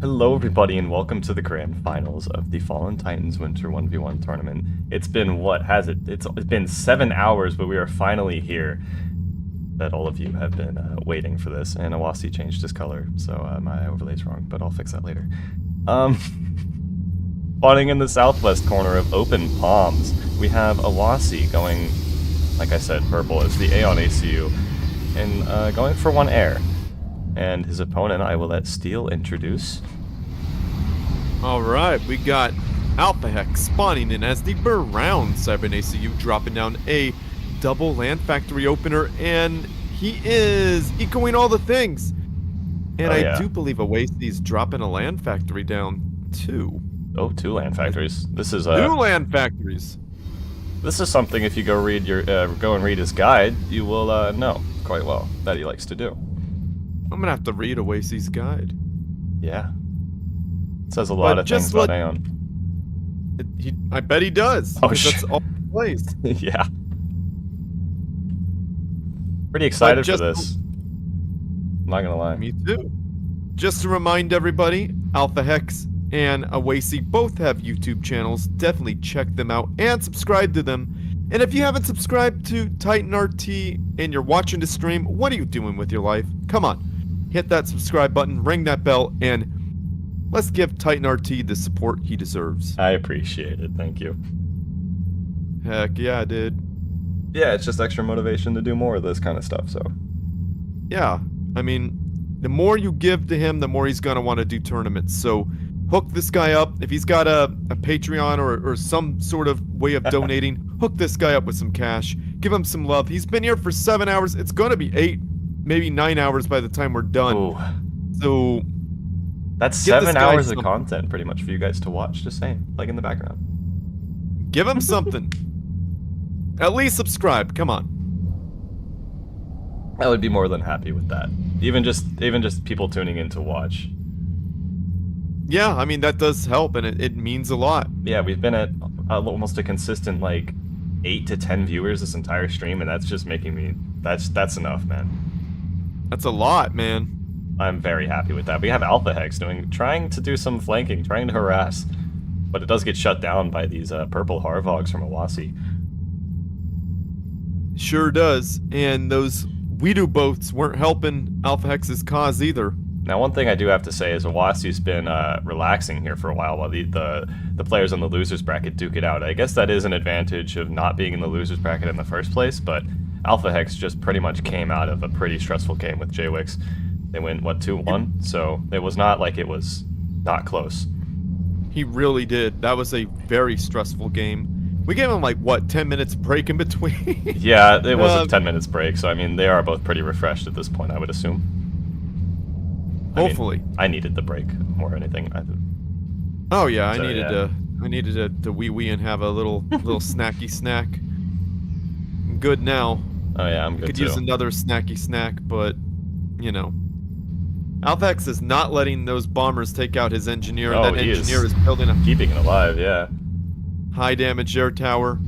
[SPEAKER 1] Hello everybody and welcome to the grand finals of the Fallen Titans Winter 1v1 tournament. It's been, what has it? It's been 7 hours, but we are finally here. Bet all of you have been waiting for this, and Awasi changed his color, so my overlay's wrong, but I'll fix that later. Spawning in the southwest corner of Open Palms, we have Awasi going, like I said, purple as the Aeon ACU, and going for one air. And his opponent, I will let Steel introduce.
[SPEAKER 3] Alright, we got Alpha Hex spawning in as the Brown Cybern ACU, dropping down a double land factory opener, and he is ecoing all the things. And I do believe Awasi's dropping a land factory down too.
[SPEAKER 1] Oh, 2 land factories. This is
[SPEAKER 3] 2 land factories.
[SPEAKER 1] This is something, if you go read your go and read his guide, you will know quite well that he likes to do.
[SPEAKER 3] I'm gonna have to read Awasi's guide.
[SPEAKER 1] Yeah. It says a lot of things about Aeon.
[SPEAKER 3] I bet he does.
[SPEAKER 1] Oh,
[SPEAKER 3] because that's all he plays.
[SPEAKER 1] Yeah. Pretty excited for this. I'm not gonna lie.
[SPEAKER 3] Me too. Just to remind everybody, Alpha Hex and Awasi both have YouTube channels. Definitely check them out and subscribe to them. And if you haven't subscribed to Titan RT and you're watching the stream, what are you doing with your life? Come on. Hit that subscribe button, ring that bell, and let's give Titan RT the support he deserves.
[SPEAKER 1] I appreciate it, thank you.
[SPEAKER 3] Heck yeah, dude.
[SPEAKER 1] Yeah, it's just extra motivation to do more of this kind of stuff, so.
[SPEAKER 3] Yeah, I mean, the more you give to him, the more he's gonna want to do tournaments. So hook this guy up. If he's got a Patreon or some sort of way of donating, hook this guy up with some cash. Give him some love. He's been here for 7 hours. It's gonna be 8, maybe 9 hours by the time we're done.
[SPEAKER 1] Ooh.
[SPEAKER 3] So
[SPEAKER 1] that's 7 hours of content pretty much for you guys to watch, just saying, like in the background.
[SPEAKER 3] Give him something. At least subscribe, come on.
[SPEAKER 1] I would be more than happy with that. Even just people tuning in to watch.
[SPEAKER 3] Yeah, I mean, that does help, and it means a lot.
[SPEAKER 1] Yeah, we've been at almost a consistent, like, 8 to 10 viewers this entire stream, and that's just making me... That's enough, man.
[SPEAKER 3] That's a lot, man.
[SPEAKER 1] I'm very happy with that. We have Alpha Hex trying to do some flanking, trying to harass, but it does get shut down by these purple Harvogs from Awasi.
[SPEAKER 3] Sure does, and those Weedu boats weren't helping Alpha Hex's cause either.
[SPEAKER 1] Now, one thing I do have to say is Awasi's been relaxing here for a while the players on the losers bracket duke it out. I guess that is an advantage of not being in the losers bracket in the first place, but Alpha Hex just pretty much came out of a pretty stressful game with JWix. They went, what, 2-1? So it was not like it was not close.
[SPEAKER 3] He really did. That was a very stressful game. We gave him, like, what, 10 minutes break in between?
[SPEAKER 1] Yeah, it was a 10 minutes break, so I mean, they are both pretty refreshed at this point, I would assume.
[SPEAKER 3] Hopefully.
[SPEAKER 1] I needed the break more than anything.
[SPEAKER 3] Oh yeah, I needed to wee and have a little snacky snack. I'm good now.
[SPEAKER 1] Oh yeah, I'm good
[SPEAKER 3] Could
[SPEAKER 1] too.
[SPEAKER 3] use another snacky snack, but you know. Alpha Hex is not letting those bombers take out his engineer, and that engineer is building a
[SPEAKER 1] keeping it alive, yeah.
[SPEAKER 3] High damage air tower.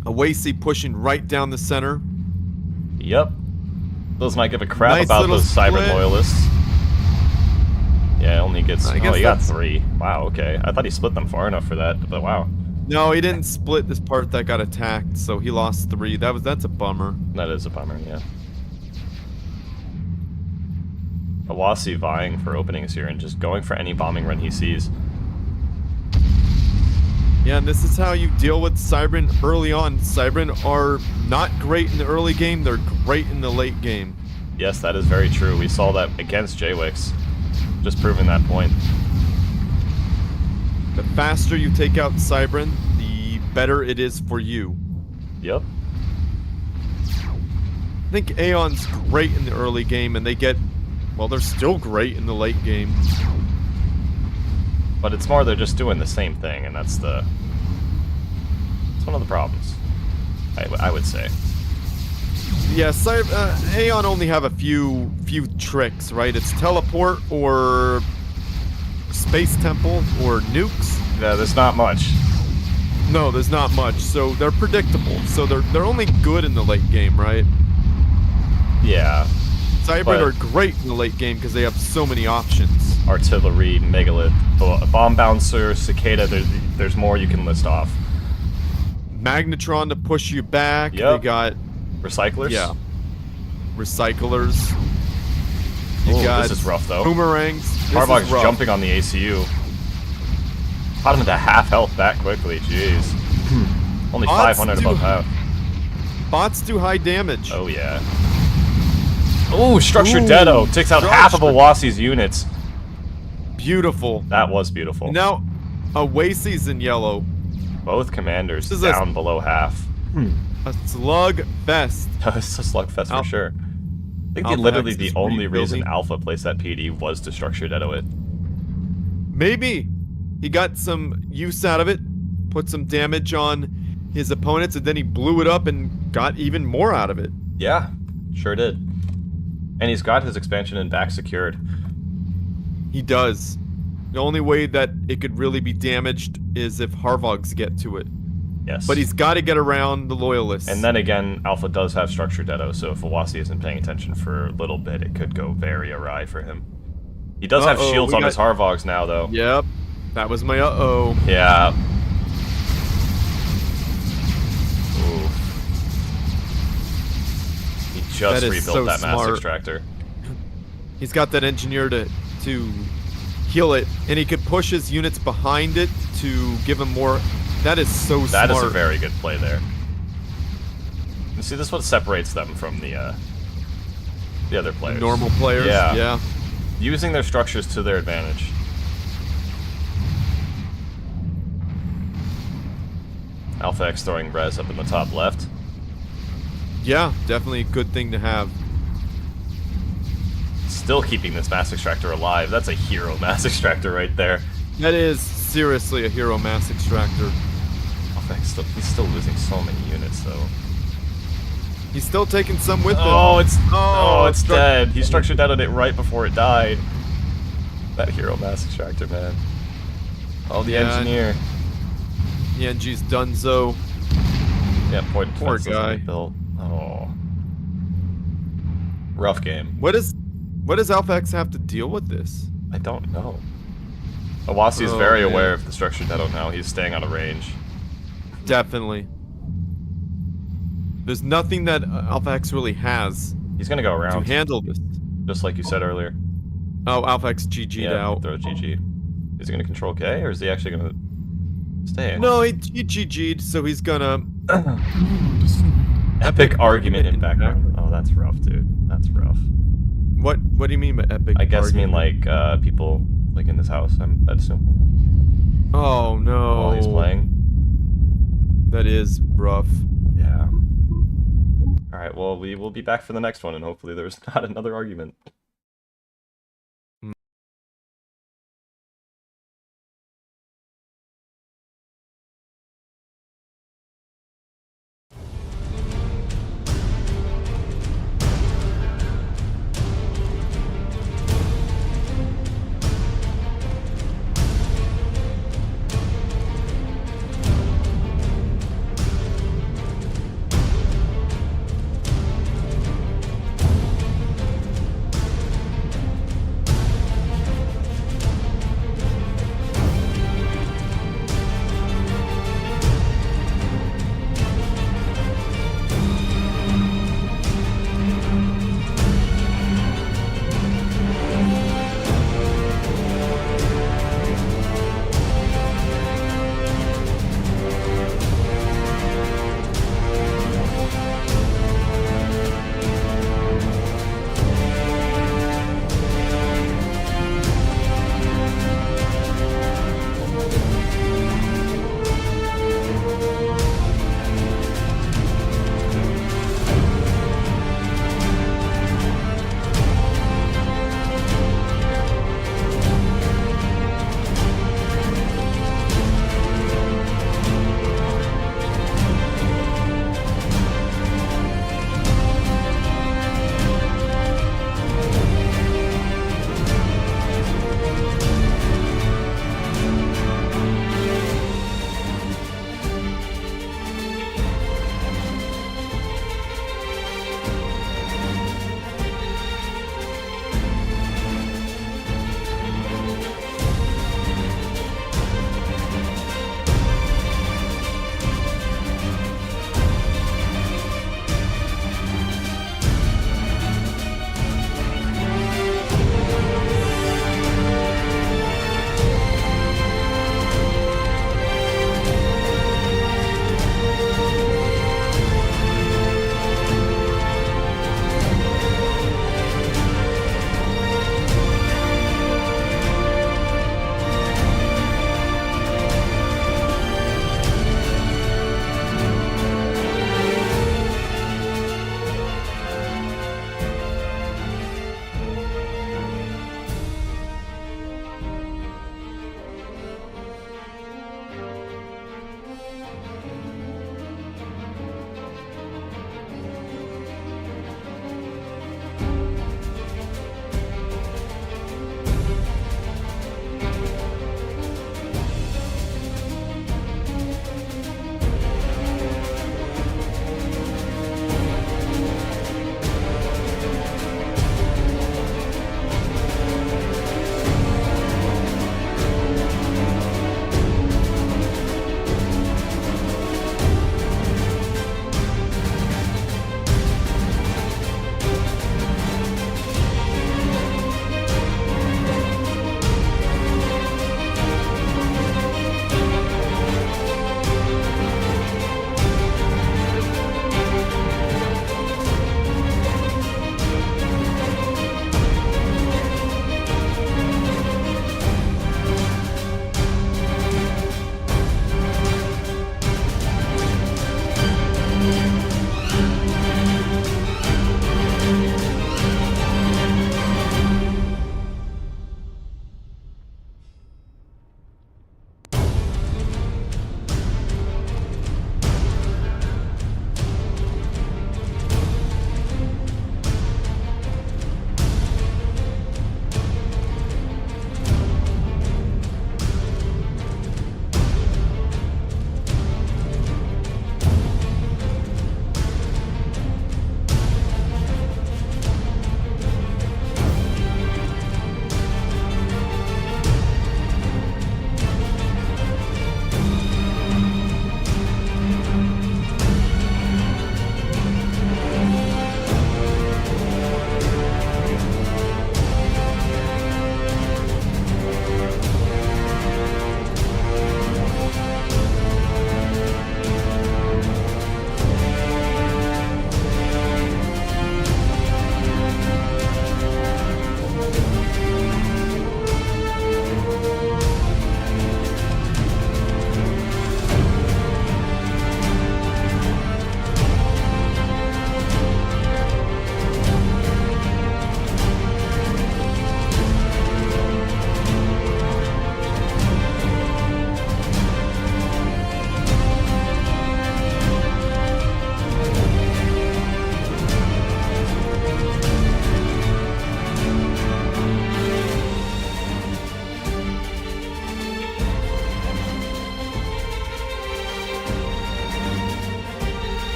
[SPEAKER 3] Awasi pushing right down the center.
[SPEAKER 1] Yep. Those might give a crap
[SPEAKER 3] Nice
[SPEAKER 1] about those
[SPEAKER 3] split.
[SPEAKER 1] cyber loyalists. Yeah, it only gets...
[SPEAKER 3] I
[SPEAKER 1] Oh,
[SPEAKER 3] guess
[SPEAKER 1] he got 3. Wow, okay. I thought he split them far enough for that, but wow.
[SPEAKER 3] No, he didn't split this part that got attacked, so he lost 3. That's a bummer.
[SPEAKER 1] That is a bummer, yeah. Awasi vying for openings here and just going for any bombing run he sees.
[SPEAKER 3] Yeah, and this is how you deal with Cybern early on. Cybern are not great in the early game, they're great in the late game.
[SPEAKER 1] Yes, that is very true. We saw that against JWix. Just proving that point.
[SPEAKER 3] The faster you take out Cybern, the better it is for you.
[SPEAKER 1] Yep.
[SPEAKER 3] I think Aeon's great in the early game, and they get... Well, they're still great in the late game.
[SPEAKER 1] But it's more they're just doing the same thing, and that's the... It's one of the problems, I would say.
[SPEAKER 3] Yeah, Aeon only have a few tricks, right? It's teleport or space temple or nukes.
[SPEAKER 1] Yeah, there's not much.
[SPEAKER 3] No, there's not much. So they're predictable. So they're only good in the late game, right?
[SPEAKER 1] Yeah.
[SPEAKER 3] Cybrid
[SPEAKER 1] But-
[SPEAKER 3] are great in the late game because they have so many options.
[SPEAKER 1] Artillery, Megalith, Bomb Bouncer, Cicada, there's more you can list off.
[SPEAKER 3] Magnetron to push you back.
[SPEAKER 1] Yep.
[SPEAKER 3] They got,
[SPEAKER 1] Recyclers?
[SPEAKER 3] yeah, recyclers. You
[SPEAKER 1] Ooh,
[SPEAKER 3] got
[SPEAKER 1] this is rough, though.
[SPEAKER 3] boomerangs. This
[SPEAKER 1] Harvog's
[SPEAKER 3] is rough.
[SPEAKER 1] jumping on the ACU. Caught him to half health that quickly, jeez. Only
[SPEAKER 3] Bots
[SPEAKER 1] 500
[SPEAKER 3] do-
[SPEAKER 1] above half.
[SPEAKER 3] Bots do high damage.
[SPEAKER 1] Oh, yeah. Ooh, Structured
[SPEAKER 3] Ooh,
[SPEAKER 1] Deado takes out half of
[SPEAKER 3] Structured-
[SPEAKER 1] Awasi's units.
[SPEAKER 3] Beautiful.
[SPEAKER 1] That was beautiful.
[SPEAKER 3] Now, Oasis in yellow.
[SPEAKER 1] Both commanders
[SPEAKER 3] This is a-
[SPEAKER 1] down below half.
[SPEAKER 3] A slug fest.
[SPEAKER 1] It's a slugfest for
[SPEAKER 3] Al-
[SPEAKER 1] sure. I think
[SPEAKER 3] Alpha
[SPEAKER 1] literally
[SPEAKER 3] X
[SPEAKER 1] the
[SPEAKER 3] is
[SPEAKER 1] only reason
[SPEAKER 3] rebuilding.
[SPEAKER 1] Alpha placed that PD was to Structured Deado it.
[SPEAKER 3] Maybe he got some use out of it, put some damage on his opponents, and then he blew it up and got even more out of it.
[SPEAKER 1] Yeah, sure did. And he's got his expansion and back secured.
[SPEAKER 3] He does. The only way that it could really be damaged is if Harvogs get to it.
[SPEAKER 1] Yes.
[SPEAKER 3] But he's got to get around the Loyalists.
[SPEAKER 1] And then again, Alpha does have Structured Deado, so if Awasi isn't paying attention for a little bit, it could go very awry for him. He does have
[SPEAKER 3] Uh-oh,
[SPEAKER 1] shields
[SPEAKER 3] we
[SPEAKER 1] on
[SPEAKER 3] got-
[SPEAKER 1] his Harvogs now, though.
[SPEAKER 3] Yep. That was my uh-oh.
[SPEAKER 1] Yeah. Ooh. He just
[SPEAKER 3] That is
[SPEAKER 1] rebuilt
[SPEAKER 3] so
[SPEAKER 1] that mass
[SPEAKER 3] smart.
[SPEAKER 1] extractor.
[SPEAKER 3] He's got that engineer to heal it, and he could push his units behind it to give him more. That is so
[SPEAKER 1] That
[SPEAKER 3] smart.
[SPEAKER 1] is a very good play there. You see, this is what separates them from the other players.
[SPEAKER 3] Normal players.
[SPEAKER 1] Yeah.
[SPEAKER 3] Yeah.
[SPEAKER 1] Using their structures to their advantage. Alpha X throwing res up in the top left.
[SPEAKER 3] Yeah, definitely a good thing to have.
[SPEAKER 1] Still keeping this mass extractor alive. That's a hero mass extractor right there.
[SPEAKER 3] That is seriously a hero mass extractor.
[SPEAKER 1] Alpha X he's still losing so many units though.
[SPEAKER 3] He's still taking some with him.
[SPEAKER 1] Oh, it's
[SPEAKER 3] Oh,
[SPEAKER 1] it's
[SPEAKER 3] struc-
[SPEAKER 1] dead. He structured that on it right before it died. That hero mass extractor, man. Oh, the
[SPEAKER 3] Yeah.
[SPEAKER 1] engineer.
[SPEAKER 3] Yenji's Dunzo.
[SPEAKER 1] Yeah, point
[SPEAKER 3] Poor
[SPEAKER 1] defense doesn't
[SPEAKER 3] guy.
[SPEAKER 1] get built. Oh. Rough game.
[SPEAKER 3] What does Alpha X have to deal with this?
[SPEAKER 1] I don't know. Awasi is
[SPEAKER 3] Oh,
[SPEAKER 1] very
[SPEAKER 3] man.
[SPEAKER 1] aware of the structured Deado now. He's staying out of range.
[SPEAKER 3] Definitely. There's nothing that Alpha X really has
[SPEAKER 1] He's gonna go
[SPEAKER 3] to
[SPEAKER 1] around,
[SPEAKER 3] handle this.
[SPEAKER 1] just like you said earlier.
[SPEAKER 3] Oh, Alpha X GG'd
[SPEAKER 1] Yeah,
[SPEAKER 3] out.
[SPEAKER 1] throw GG. Is he gonna control K, or is he actually gonna stay in?
[SPEAKER 3] No, he GG'd, so he's gonna.
[SPEAKER 1] Epic argument in background. Oh, that's rough, dude. That's rough.
[SPEAKER 3] What do you mean by epic?
[SPEAKER 1] I guess
[SPEAKER 3] argument?
[SPEAKER 1] mean like people like in this house. I'd assume
[SPEAKER 3] Oh no.
[SPEAKER 1] while he's playing.
[SPEAKER 3] That is rough.
[SPEAKER 1] Yeah. All right. Well, we will be back for the next one, and hopefully there's not another argument.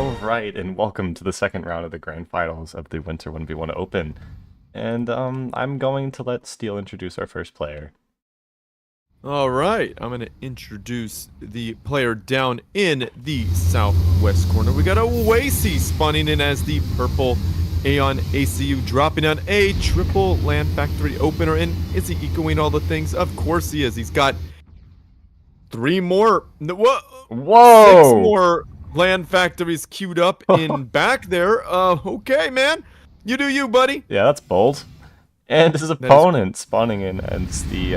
[SPEAKER 1] All right, and welcome to the second round of the grand finals of the Winter 1v1 Open. And I'm going to let Steele introduce our first player.
[SPEAKER 3] All right, I'm going to introduce the player down in the southwest corner. We got Oasis spawning in as the purple Aeon ACU, dropping on a triple land factory opener. And is he echoing all the things? Of course he is. He's got 3 more.
[SPEAKER 1] Whoa!
[SPEAKER 3] 6 more land factories queued up in back there. Okay, man. You do you, buddy.
[SPEAKER 1] Yeah, that's bold. And his opponent spawning in as the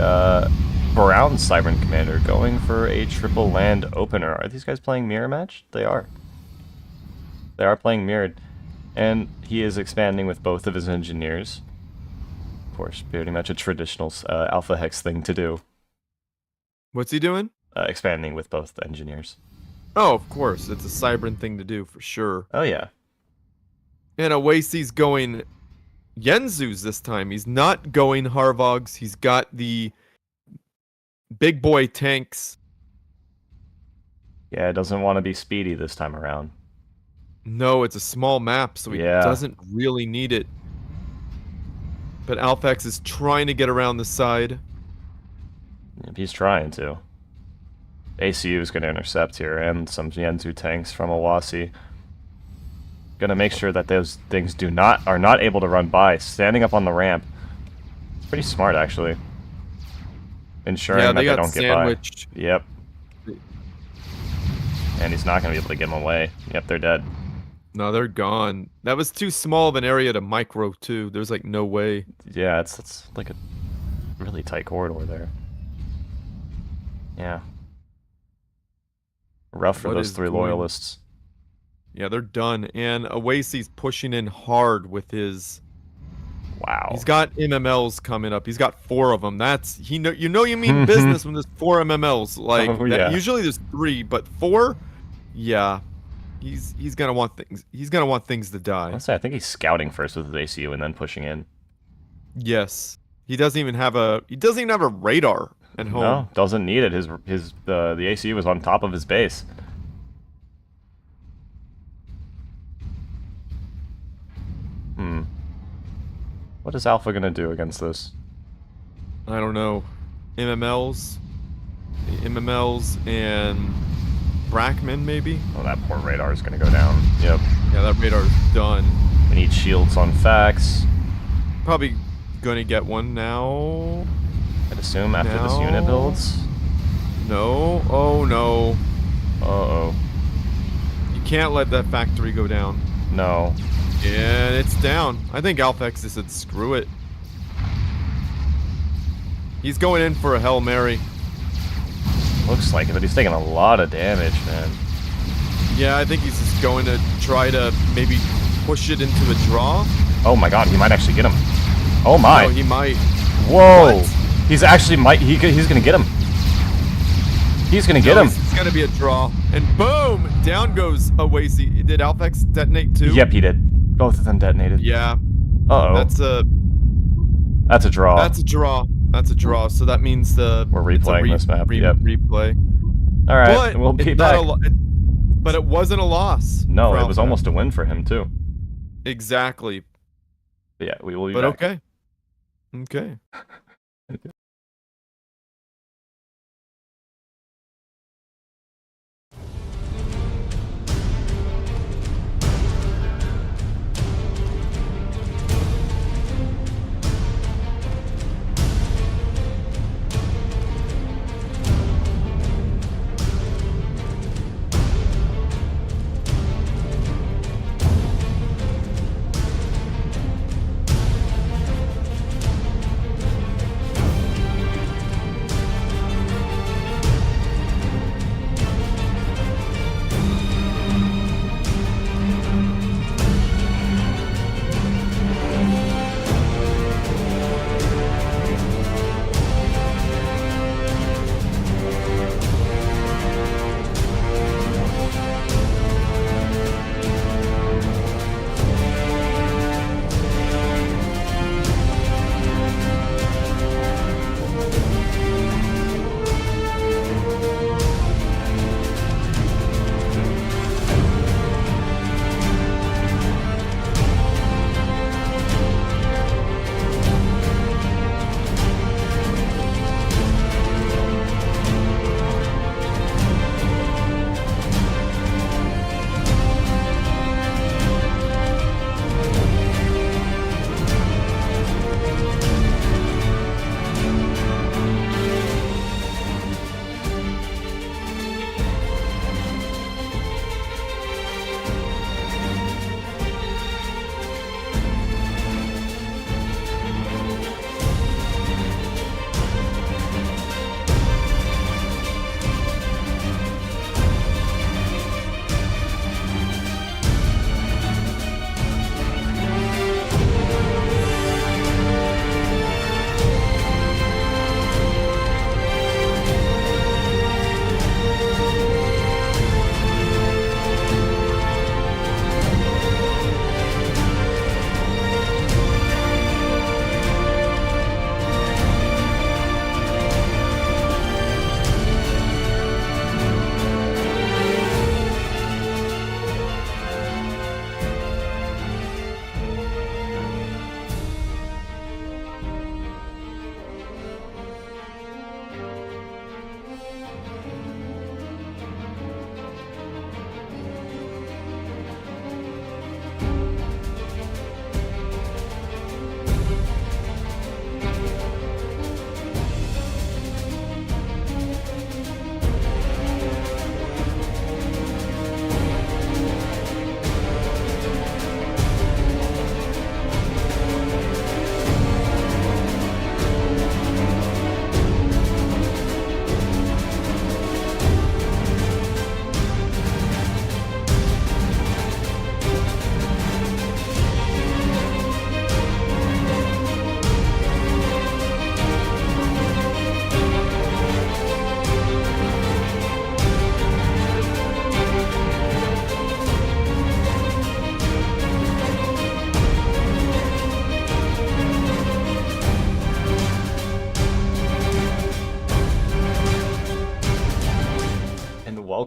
[SPEAKER 1] Brown Siren Commander, going for a triple land opener. Are these guys playing mirror match? They are. They are playing mirrored. And he is expanding with both of his engineers. Of course, pretty much a traditional Alpha Hex thing to do.
[SPEAKER 3] What's he doing?
[SPEAKER 1] Expanding with both engineers.
[SPEAKER 3] Oh, of course. It's a Cybern thing to do, for sure.
[SPEAKER 1] Oh, yeah.
[SPEAKER 3] And Oasis going Yenzus this time. He's not going Harvogs. He's got the big boy tanks.
[SPEAKER 1] Yeah, doesn't want to be speedy this time around.
[SPEAKER 3] No, it's a small map, so he doesn't really need it. But Alphax is trying to get around the side.
[SPEAKER 1] Yep, he's trying to. ACU is going to intercept here, and some Yenzu tanks from Awasi. Gonna make sure that those things are not able to run by. Standing up on the ramp. It's pretty smart, actually. Ensuring that they don't
[SPEAKER 3] sandwiched.
[SPEAKER 1] Get by. Yep. And he's not gonna be able to get them away. Yep, they're dead.
[SPEAKER 3] No, they're gone. That was too small of an area to micro, too. There's like no way.
[SPEAKER 1] Yeah, it's like a really tight corridor there. Yeah. Rough for those 3 loyalists.
[SPEAKER 3] Yeah, they're done. And Oasis pushing in hard with his...
[SPEAKER 1] Wow.
[SPEAKER 3] He's got MMLs coming up. He's got 4 of them. That's... you mean business when there's 4 MMLs. Like, usually there's 3, but 4? Yeah. He's gonna want things. He's gonna want things to die.
[SPEAKER 1] Honestly, I think he's scouting first with his ACU and then pushing in.
[SPEAKER 3] Yes. He doesn't even have a radar at home.
[SPEAKER 1] No, doesn't need it. The ACU is on top of his base. What is Alpha gonna do against this?
[SPEAKER 3] I don't know. MMLs and Brackman maybe?
[SPEAKER 1] Oh, that poor radar is gonna go down. Yep.
[SPEAKER 3] Yeah, that radar's done.
[SPEAKER 1] We need shields on Fax.
[SPEAKER 3] Probably gonna get one now.
[SPEAKER 1] I'd assume after this unit builds.
[SPEAKER 3] No. Oh no.
[SPEAKER 1] Uh-oh.
[SPEAKER 3] You can't let that factory go down.
[SPEAKER 1] No.
[SPEAKER 3] And it's down. I think Alphex just said screw it. He's going in for a Hail Mary.
[SPEAKER 1] Looks like it, but he's taking a lot of damage, man.
[SPEAKER 3] Yeah, I think he's just going to try to maybe push it into a draw.
[SPEAKER 1] Oh my god, he might actually get him. Oh my.
[SPEAKER 3] No, he might.
[SPEAKER 1] Whoa.
[SPEAKER 3] What?
[SPEAKER 1] He's actually he's gonna get him. He's gonna get him.
[SPEAKER 3] It's gonna be a draw. And boom! Down goes Oasis. Did Alphex detonate too?
[SPEAKER 1] Yep, he did. Both of them detonated.
[SPEAKER 3] Yeah.
[SPEAKER 1] Uh-oh.
[SPEAKER 3] That's a
[SPEAKER 1] draw.
[SPEAKER 3] That's a draw. That's a draw. So that means we're
[SPEAKER 1] replaying this map. Yep.
[SPEAKER 3] Replay.
[SPEAKER 1] All right,
[SPEAKER 3] But
[SPEAKER 1] we'll be back.
[SPEAKER 3] But it wasn't a loss.
[SPEAKER 1] No, it was almost a win for him too.
[SPEAKER 3] Exactly.
[SPEAKER 1] But yeah, we will be
[SPEAKER 3] back.
[SPEAKER 1] back.
[SPEAKER 3] Okay. Okay.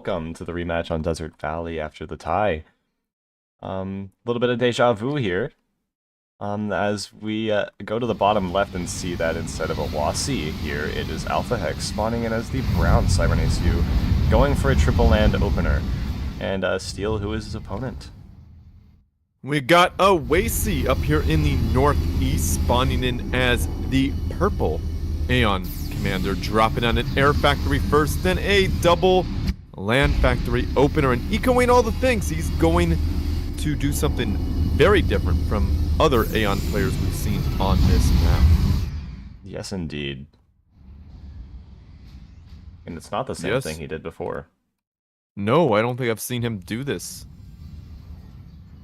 [SPEAKER 1] welcome to the rematch on Desert Valley after the tie. A little bit of deja vu here. As we go to the bottom left and see that instead of a Wasi here, it is Alpha Hex spawning in as the brown Siren ACU, going for a triple land opener. And Steel, who is his opponent?
[SPEAKER 3] We got a Wasi up here in the northeast, spawning in as the purple Aeon Commander, dropping on an Air Factory first, then a double Land Factory opener, and echoing all the things. He's going to do something very different from other Aeon players we've seen on this map.
[SPEAKER 1] Yes, indeed. And it's not the same thing he did before.
[SPEAKER 3] No, I don't think I've seen him do this.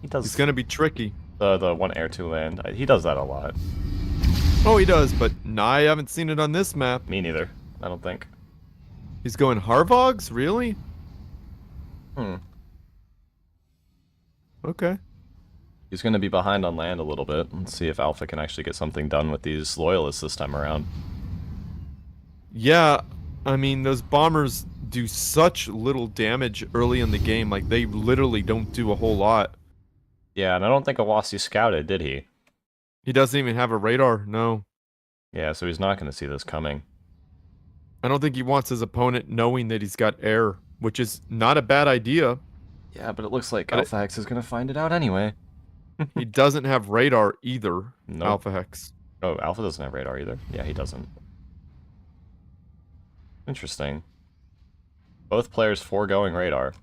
[SPEAKER 1] He does.
[SPEAKER 3] He's gonna be tricky.
[SPEAKER 1] The 1 air 2 land. He does that a lot.
[SPEAKER 3] Oh, he does, but I haven't seen it on this map.
[SPEAKER 1] Me neither. I don't think.
[SPEAKER 3] He's going Harvogs? Really? Okay.
[SPEAKER 1] He's going to be behind on land a little bit. Let's see if Alpha can actually get something done with these loyalists this time around.
[SPEAKER 3] Yeah, I mean, those bombers do such little damage early in the game. Like, they literally don't do a whole lot.
[SPEAKER 1] Yeah, and I don't think Awasi scouted, did he?
[SPEAKER 3] He doesn't even have a radar, no.
[SPEAKER 1] Yeah, so he's not going to see this coming.
[SPEAKER 3] I don't think he wants his opponent knowing that he's got air, which is not a bad idea.
[SPEAKER 1] Yeah, but it looks like Alpha Hex is going to find it out anyway.
[SPEAKER 3] He doesn't have radar either,
[SPEAKER 1] Nope.
[SPEAKER 3] Alpha Hex.
[SPEAKER 1] Oh, Alpha doesn't have radar either. Yeah, he doesn't. Interesting. Both players foregoing radar.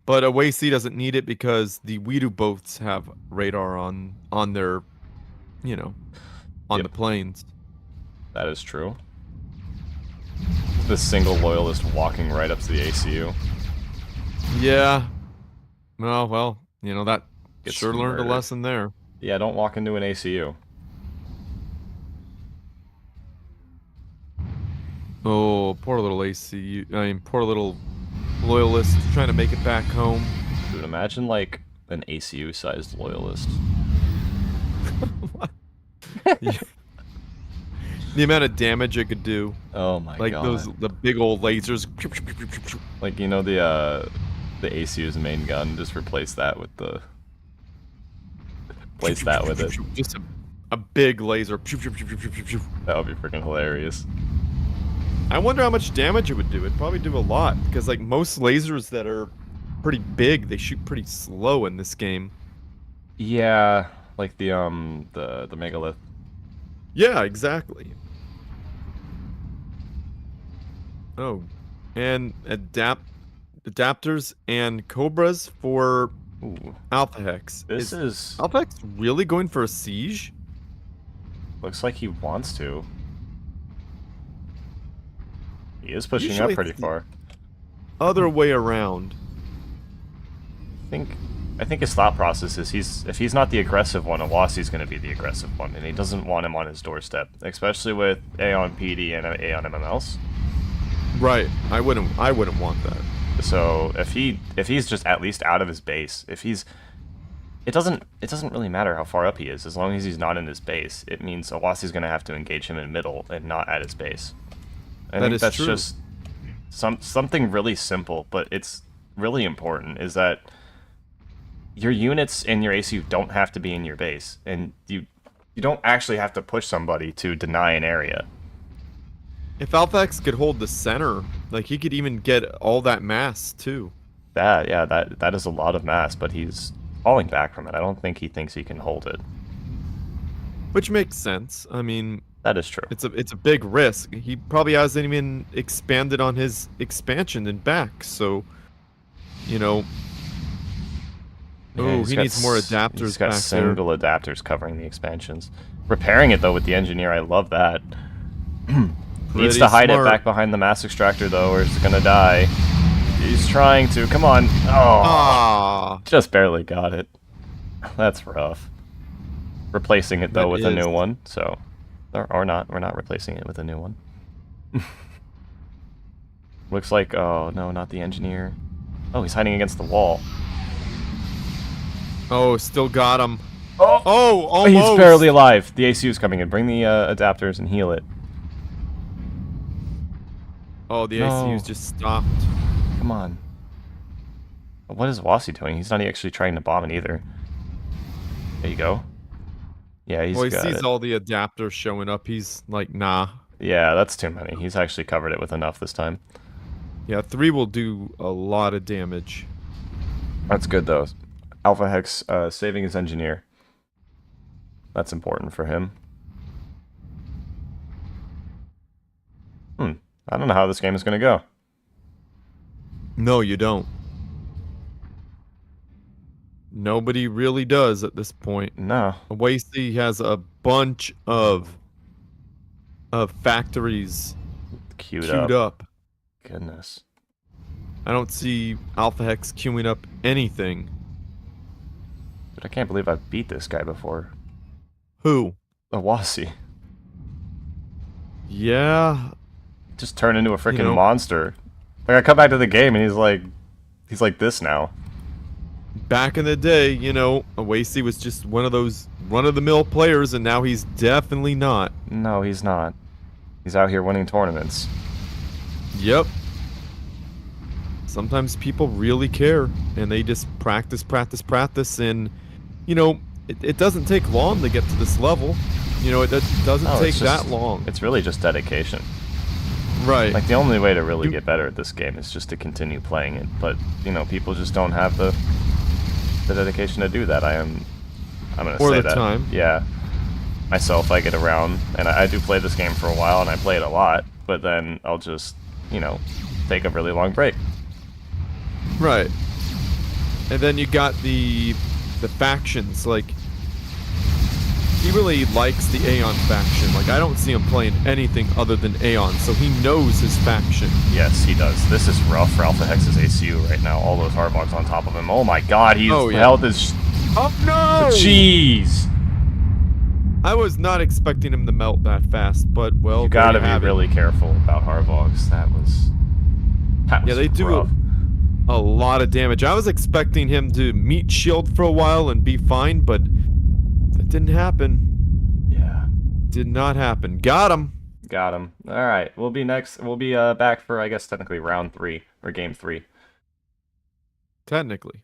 [SPEAKER 3] But Awasi doesn't need it because the Weedu boats have radar on their, you know, on the planes.
[SPEAKER 1] That is true. The single loyalist walking right up to the ACU.
[SPEAKER 3] Yeah. Oh, well, you know, that
[SPEAKER 1] Gets
[SPEAKER 3] sure learned a
[SPEAKER 1] murdered.
[SPEAKER 3] lesson there.
[SPEAKER 1] Yeah, don't walk into an ACU.
[SPEAKER 3] Oh, poor little ACU. I mean, poor little loyalist trying to make it back home.
[SPEAKER 1] Dude, imagine like an ACU-sized loyalist.
[SPEAKER 3] Yeah. The amount of damage it could do.
[SPEAKER 1] Oh my
[SPEAKER 3] Like
[SPEAKER 1] god.
[SPEAKER 3] the big old lasers.
[SPEAKER 1] Like, you know, the ACU's main gun, just replace that with the... Replace that with it.
[SPEAKER 3] Just a big laser.
[SPEAKER 1] That would be freaking hilarious.
[SPEAKER 3] I wonder how much damage it would do. It'd probably do a lot, because like most lasers that are pretty big, they shoot pretty slow in this game.
[SPEAKER 1] Yeah, like the megalith.
[SPEAKER 3] Yeah, exactly. Oh, and adapters and cobras for
[SPEAKER 1] Ooh,
[SPEAKER 3] Alpha Hex.
[SPEAKER 1] this is
[SPEAKER 3] Alpha Hex really going for a siege?
[SPEAKER 1] looks like he wants to. He is pushing
[SPEAKER 3] Usually
[SPEAKER 1] up pretty
[SPEAKER 3] it's the
[SPEAKER 1] far.
[SPEAKER 3] Other way around.
[SPEAKER 1] I think his thought process is if he's not the aggressive one, Awasi's going to be the aggressive one, and he doesn't want him on his doorstep, especially with Aeon PD and Aeon MMLs.
[SPEAKER 3] Right. I wouldn't want that.
[SPEAKER 1] So if he's just at least out of his base, it doesn't really matter how far up he is, as long as he's not in his base. It means Awasi's going to have to engage him in middle and not at his base. I think that's
[SPEAKER 3] true.
[SPEAKER 1] just something really simple, but it's really important, is that your units and your ACU don't have to be in your base, and you don't actually have to push somebody to deny an area.
[SPEAKER 3] If Alpha Hex could hold the center, like he could even get all that mass too.
[SPEAKER 1] That is a lot of mass, but he's falling back from it. I don't think he thinks he can hold it.
[SPEAKER 3] Which makes sense. I mean,
[SPEAKER 1] That is true.
[SPEAKER 3] it's a big risk. He probably hasn't even expanded on his expansion and back, so you know.
[SPEAKER 1] Yeah,
[SPEAKER 3] Oh,
[SPEAKER 1] he's
[SPEAKER 3] he
[SPEAKER 1] got
[SPEAKER 3] needs more adapters
[SPEAKER 1] He's got
[SPEAKER 3] back
[SPEAKER 1] single adapters covering the expansions. Repairing it, though, with the engineer, I love that. Needs to hide it back behind the mass extractor, though, or it's gonna die. He's trying to. Come on. Oh,
[SPEAKER 3] Ah,
[SPEAKER 1] just barely got it. That's rough. Replacing it, though,
[SPEAKER 3] That
[SPEAKER 1] with a new
[SPEAKER 3] is.
[SPEAKER 1] one. So, or not. We're not replacing it with a new one. Looks like... Oh, no, not the engineer. Oh, he's hiding against the wall.
[SPEAKER 3] oh, still got him.
[SPEAKER 1] Oh!
[SPEAKER 3] Oh, almost.
[SPEAKER 1] He's barely alive. The ACU's coming in. Bring the adapters and heal it.
[SPEAKER 3] Oh, the
[SPEAKER 1] No.
[SPEAKER 3] ACU's just stopped.
[SPEAKER 1] Come on. What is Wasi doing? He's not actually trying to bomb it either. There you go. Yeah, he's
[SPEAKER 3] Well, he
[SPEAKER 1] got
[SPEAKER 3] sees
[SPEAKER 1] it.
[SPEAKER 3] all the adapters showing up. He's like, nah.
[SPEAKER 1] Yeah, that's too many. He's actually covered it with enough this time.
[SPEAKER 3] Yeah, 3 will do a lot of damage.
[SPEAKER 1] That's good, though. Alpha Hex saving his engineer. That's important for him. I don't know how this game is going to go.
[SPEAKER 3] No, you don't. Nobody really does at this point.
[SPEAKER 1] No.
[SPEAKER 3] Wasey has a bunch of factories
[SPEAKER 1] Queued
[SPEAKER 3] queued up.
[SPEAKER 1] Goodness.
[SPEAKER 3] I don't see Alpha Hex queuing up anything.
[SPEAKER 1] But I can't believe I beat this guy before.
[SPEAKER 3] Who?
[SPEAKER 1] Awasi.
[SPEAKER 3] Yeah.
[SPEAKER 1] Just turned into a freaking
[SPEAKER 3] You know-
[SPEAKER 1] monster. Like, I come back to the game and he's like this now.
[SPEAKER 3] Back in the day, you know, Wasey was just one of those run-of-the-mill players, and now he's definitely not.
[SPEAKER 1] No, he's not. He's out here winning tournaments.
[SPEAKER 3] Yep. Sometimes people really care, and they just practice, and, you know, it doesn't take long to get to this level. You know, it doesn't
[SPEAKER 1] No,
[SPEAKER 3] take
[SPEAKER 1] it's just-
[SPEAKER 3] that long.
[SPEAKER 1] It's really just dedication.
[SPEAKER 3] Right.
[SPEAKER 1] Like, the only way to really
[SPEAKER 3] You-
[SPEAKER 1] get better at this game is just to continue playing it. But, you know, people just don't have the dedication to do that. I'm gonna
[SPEAKER 3] Or
[SPEAKER 1] say
[SPEAKER 3] the
[SPEAKER 1] that.
[SPEAKER 3] time.
[SPEAKER 1] Yeah. Myself, I get around, and I do play this game for a while, and I play it a lot, but then I'll just, you know, take a really long break.
[SPEAKER 3] Right. And then you got the factions, like, he really likes the Aeon faction. Like, I don't see him playing anything other than Aeon, so he knows his faction.
[SPEAKER 1] Yes, he does. This is rough for Alpha Hex's ACU right now. All those hardbogs on top of him. Oh my god, his
[SPEAKER 3] Oh, yeah.
[SPEAKER 1] health is...
[SPEAKER 3] Oh no!
[SPEAKER 1] Jeez!
[SPEAKER 3] I was not expecting him to melt that fast, but well,
[SPEAKER 1] You
[SPEAKER 3] there
[SPEAKER 1] gotta
[SPEAKER 3] you
[SPEAKER 1] be
[SPEAKER 3] have it.
[SPEAKER 1] really careful about hardbogs. That was
[SPEAKER 3] Yeah, they do
[SPEAKER 1] rough.
[SPEAKER 3] a lot of damage. I was expecting him to meet shield for a while and be fine, but that didn't happen.
[SPEAKER 1] Yeah.
[SPEAKER 3] Did not happen. Got him.
[SPEAKER 1] Got him. Alright, we'll be next. We'll be back for, I guess, technically round 3, or game 3.
[SPEAKER 3] Technically.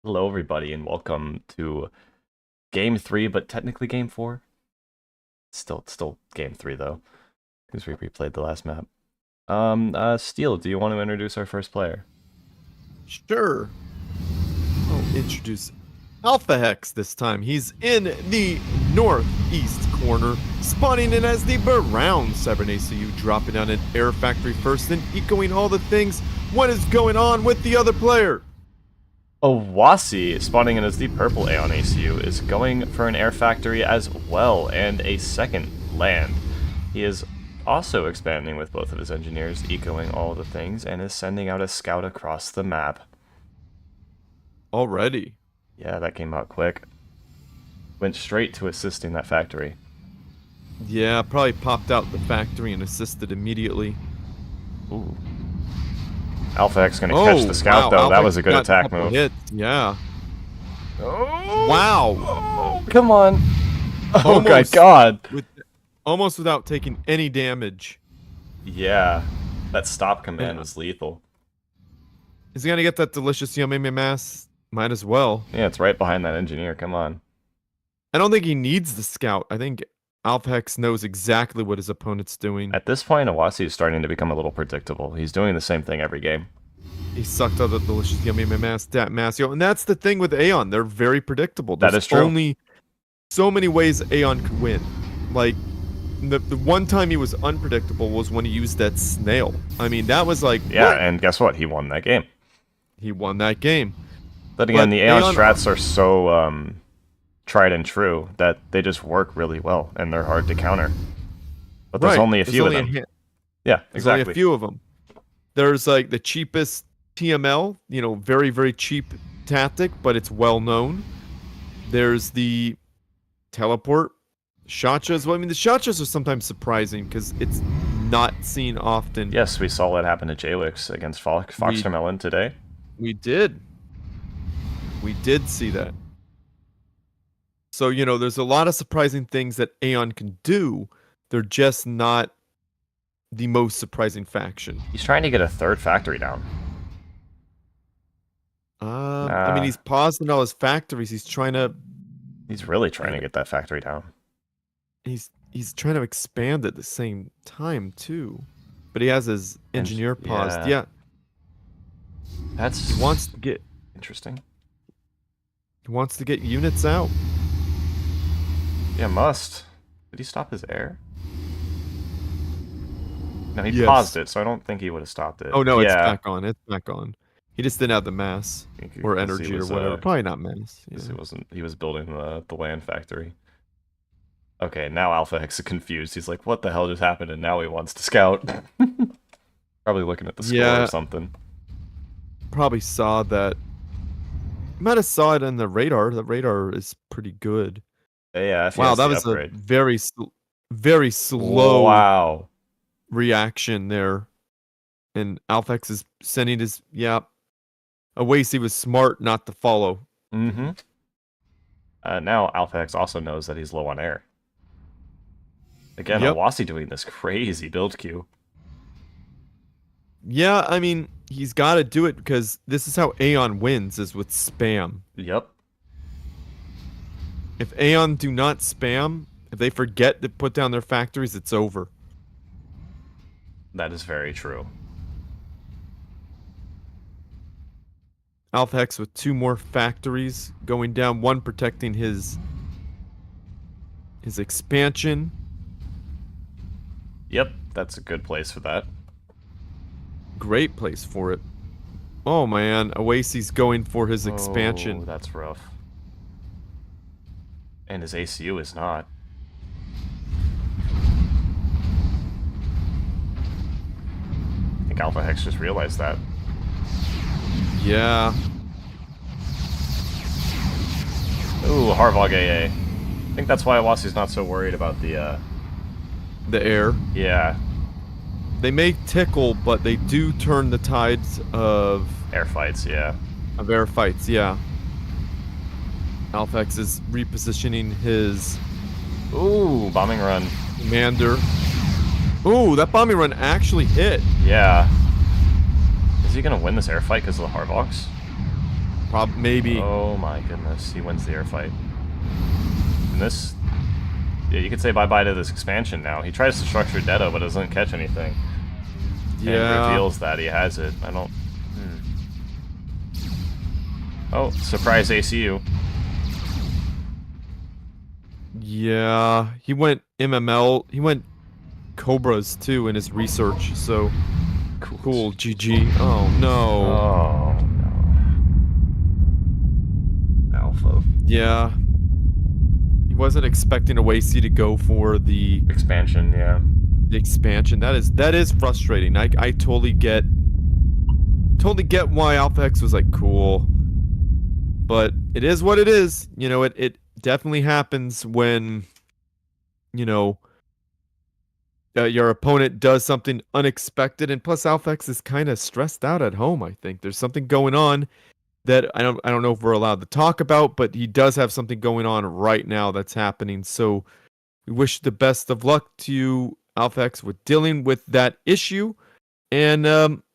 [SPEAKER 1] Hello, everybody, and welcome to game 3, but technically game 4. Still game 3 though, because we replayed the last map. Steel, do you want to introduce our first player?
[SPEAKER 3] Sure. Oh, introduce Alpha Hex this time. He's in the northeast corner, spawning in as the brown Cybern ACU, dropping on an air factory first, then echoing all the things. What is going on with the other player?
[SPEAKER 1] Owasi, spawning in as the purple Aeon ACU, is going for an air factory as well, and a second land. He is also expanding with both of his engineers, echoing all the things, and is sending out a scout across the map.
[SPEAKER 3] Already.
[SPEAKER 1] Yeah, that came out quick. Went straight to assisting that factory.
[SPEAKER 3] Yeah, probably popped out the factory and assisted immediately.
[SPEAKER 1] Ooh. Alpha X gonna catch the scout, though.
[SPEAKER 3] Alpha
[SPEAKER 1] That was a good
[SPEAKER 3] got
[SPEAKER 1] attack
[SPEAKER 3] couple
[SPEAKER 1] move.
[SPEAKER 3] hits. Yeah.
[SPEAKER 1] Oh.
[SPEAKER 3] Wow.
[SPEAKER 1] Oh, come on. Oh my
[SPEAKER 3] Almost.
[SPEAKER 1] god.
[SPEAKER 3] Almost without taking any damage.
[SPEAKER 1] Yeah. That stop command was lethal.
[SPEAKER 3] Is he gonna get that delicious yummy mass? Might as well.
[SPEAKER 1] Yeah, it's right behind that engineer. Come on.
[SPEAKER 3] I don't think he needs the scout. I think Alpha Hex knows exactly what his opponent's doing.
[SPEAKER 1] At this point, Owasi is starting to become a little predictable. He's doing the same thing every game.
[SPEAKER 3] He sucked out the delicious yummy mass, dat mass. And that's the thing with Aeon. They're very predictable.
[SPEAKER 1] That is true.
[SPEAKER 3] Only so many ways Aeon could win. Like, the one time he was unpredictable was when he used that snail. I mean, that was like,
[SPEAKER 1] Yeah,
[SPEAKER 3] what?
[SPEAKER 1] and guess what? He won that game.
[SPEAKER 3] He won that game.
[SPEAKER 1] But again,
[SPEAKER 3] But
[SPEAKER 1] the Aeon
[SPEAKER 3] Aeon-
[SPEAKER 1] strats are so tried and true that they just work really well, and they're hard to counter. But there's
[SPEAKER 3] Right.
[SPEAKER 1] only a few of them. Yeah,
[SPEAKER 3] There's
[SPEAKER 1] exactly.
[SPEAKER 3] only a few of them. There's like the cheapest TML, you know, very, very cheap tactic, but it's well known. There's the teleport shots. Well, I mean, the shots are sometimes surprising because it's not seen often.
[SPEAKER 1] Yes, we saw what happened to Jwix against Foxter Melon today.
[SPEAKER 3] We did. We did see that. So, you know, there's a lot of surprising things that Aeon can do. They're just not the most surprising faction.
[SPEAKER 1] He's trying to get a third factory down.
[SPEAKER 3] I mean, he's pausing all his factories. He's trying to.
[SPEAKER 1] He's really trying to get that factory down.
[SPEAKER 3] He's trying to expand at the same time too, but he has his engineer paused. Yeah,
[SPEAKER 1] That's
[SPEAKER 3] he wants to get
[SPEAKER 1] interesting.
[SPEAKER 3] Units out.
[SPEAKER 1] Yeah, must. Did he stop his air? No, he
[SPEAKER 3] Yes.
[SPEAKER 1] paused it, so I don't think he would have stopped it.
[SPEAKER 3] Oh no, it's
[SPEAKER 1] yeah.
[SPEAKER 3] back on. It's back on. He just didn't have the mass
[SPEAKER 1] Because
[SPEAKER 3] or
[SPEAKER 1] he
[SPEAKER 3] energy or
[SPEAKER 1] was,
[SPEAKER 3] whatever. Probably not mass.
[SPEAKER 1] because
[SPEAKER 3] Yeah.
[SPEAKER 1] he was building the land factory. Okay, now Alpha X is confused. He's like, what the hell just happened? And now he wants to scout. Probably looking at the score
[SPEAKER 3] Yeah.
[SPEAKER 1] or something.
[SPEAKER 3] Probably saw that. Might have saw it on the radar. The radar is pretty good.
[SPEAKER 1] Yeah, FET
[SPEAKER 3] Wow, that was
[SPEAKER 1] upgrade.
[SPEAKER 3] a very slow
[SPEAKER 1] Wow.
[SPEAKER 3] reaction there. And Alphex is sending his Owasi was smart not to follow.
[SPEAKER 1] Mm-hmm. Now Alpha X also knows that he's low on air. Again,
[SPEAKER 3] Yep.
[SPEAKER 1] Owasi doing this crazy build queue.
[SPEAKER 3] Yeah, I mean, he's got to do it because this is how Aeon wins, is with spam.
[SPEAKER 1] Yep.
[SPEAKER 3] If Aeon do not spam, if they forget to put down their factories, it's over.
[SPEAKER 1] That is very true.
[SPEAKER 3] Alpha Hex with 2 more factories going down, one protecting his expansion.
[SPEAKER 1] Yep, that's a good place for that.
[SPEAKER 3] Great place for it. Oh man, Owasi's going for his expansion.
[SPEAKER 1] Oh, that's rough. And his ACU is not. I think Alpha Hex just realized that.
[SPEAKER 3] Yeah.
[SPEAKER 1] Ooh, Harvog AA. I think that's why Owasi's not so worried about the,
[SPEAKER 3] The air.
[SPEAKER 1] yeah,
[SPEAKER 3] They may tickle, but they do turn the tides of
[SPEAKER 1] air fights, yeah.
[SPEAKER 3] air fights, yeah. Alpha X is repositioning his
[SPEAKER 1] Ooh, bombing run.
[SPEAKER 3] commander. Ooh, that bombing run actually hit.
[SPEAKER 1] Yeah. Is he gonna win this air fight because of the Harvogs?
[SPEAKER 3] Maybe.
[SPEAKER 1] Oh my goodness, he wins the air fight. And this, yeah, you could say bye-bye to this expansion now. He tries to structure Detto, but doesn't catch anything. And
[SPEAKER 3] Yeah.
[SPEAKER 1] reveals that he has it. I don't... Oh, surprise ACU.
[SPEAKER 3] Yeah, he went MML. He went Cobras too in his research. So cool. GG. Oh no.
[SPEAKER 1] Oh, no. Alpha.
[SPEAKER 3] Yeah. He wasn't expecting Oasis to go for the
[SPEAKER 1] Expansion, yeah.
[SPEAKER 3] expansion. That is frustrating. I totally get why Alpha X was like cool. But it is what it is. You know, it definitely happens when, you know, your opponent does something unexpected, and plus Alpha X is kind of stressed out at home. I think there's something going on that I don't know if we're allowed to talk about, but he does have something going on right now that's happening. So we wish the best of luck to you, Alpha X, with dealing with that issue. And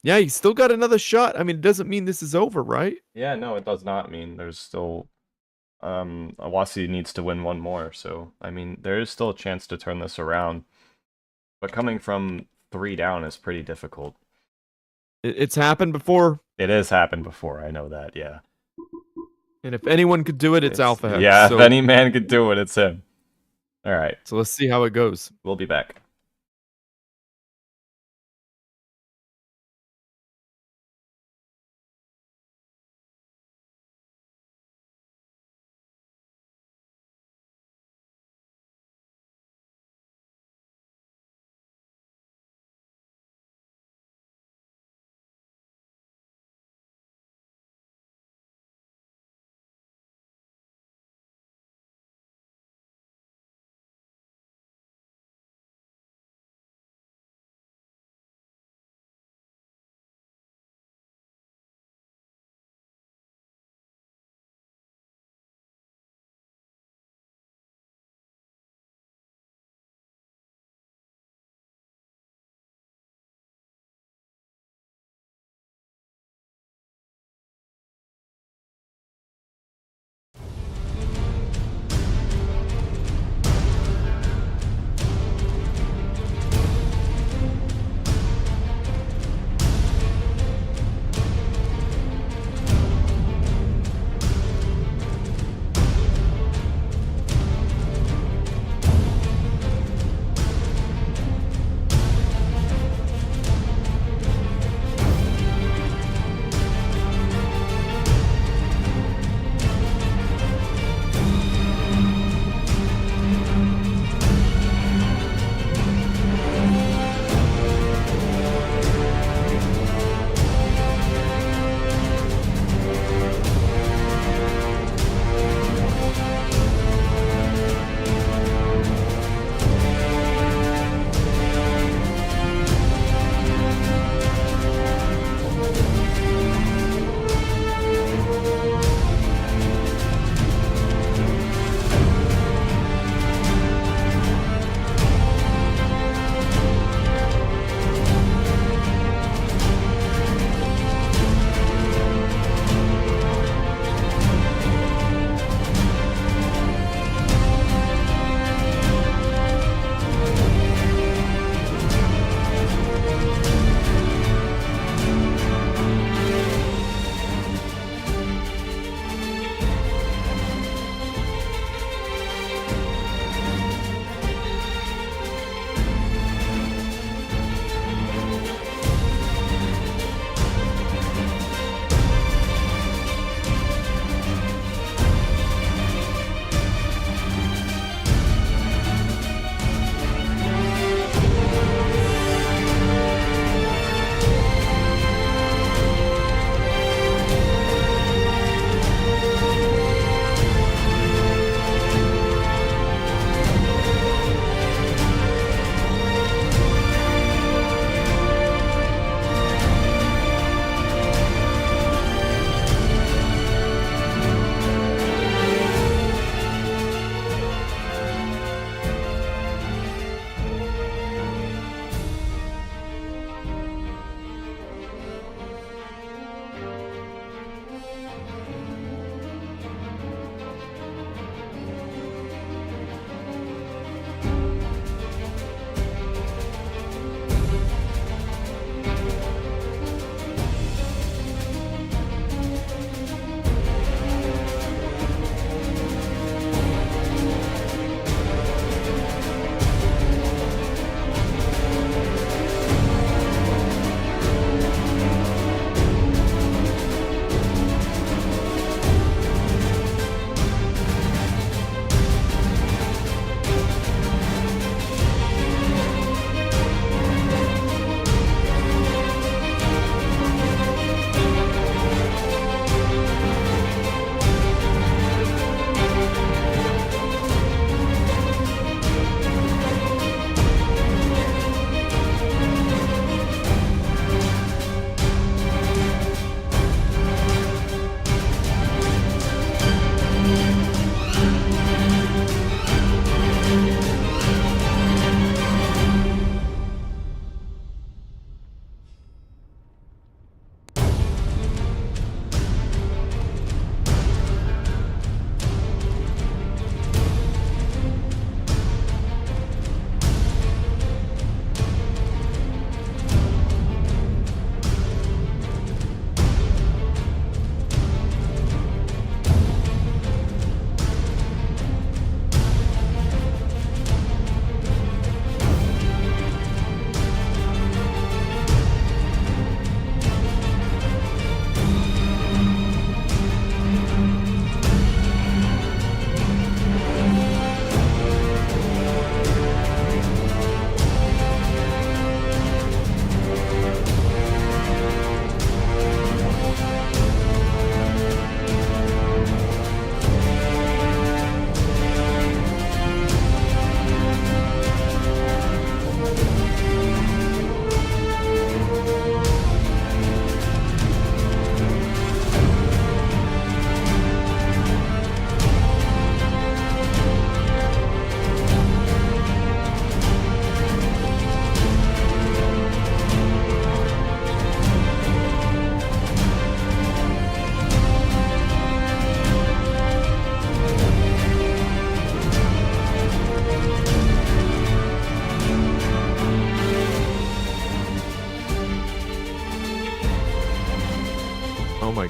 [SPEAKER 3] yeah, he's still got another shot. I mean, it doesn't mean this is over, right?
[SPEAKER 1] Yeah, no, it does not mean there's still Awasi needs to win one more, so I mean there is still a chance to turn this around. But coming from 3 down is pretty difficult.
[SPEAKER 3] It's happened before.
[SPEAKER 1] It has happened before, I know that, yeah.
[SPEAKER 3] And if anyone could do it, it's Alpha X.
[SPEAKER 1] Yeah,
[SPEAKER 3] so,
[SPEAKER 1] if any man could do it, it's him. Alright,
[SPEAKER 3] so let's see how it goes.
[SPEAKER 1] we'll be back.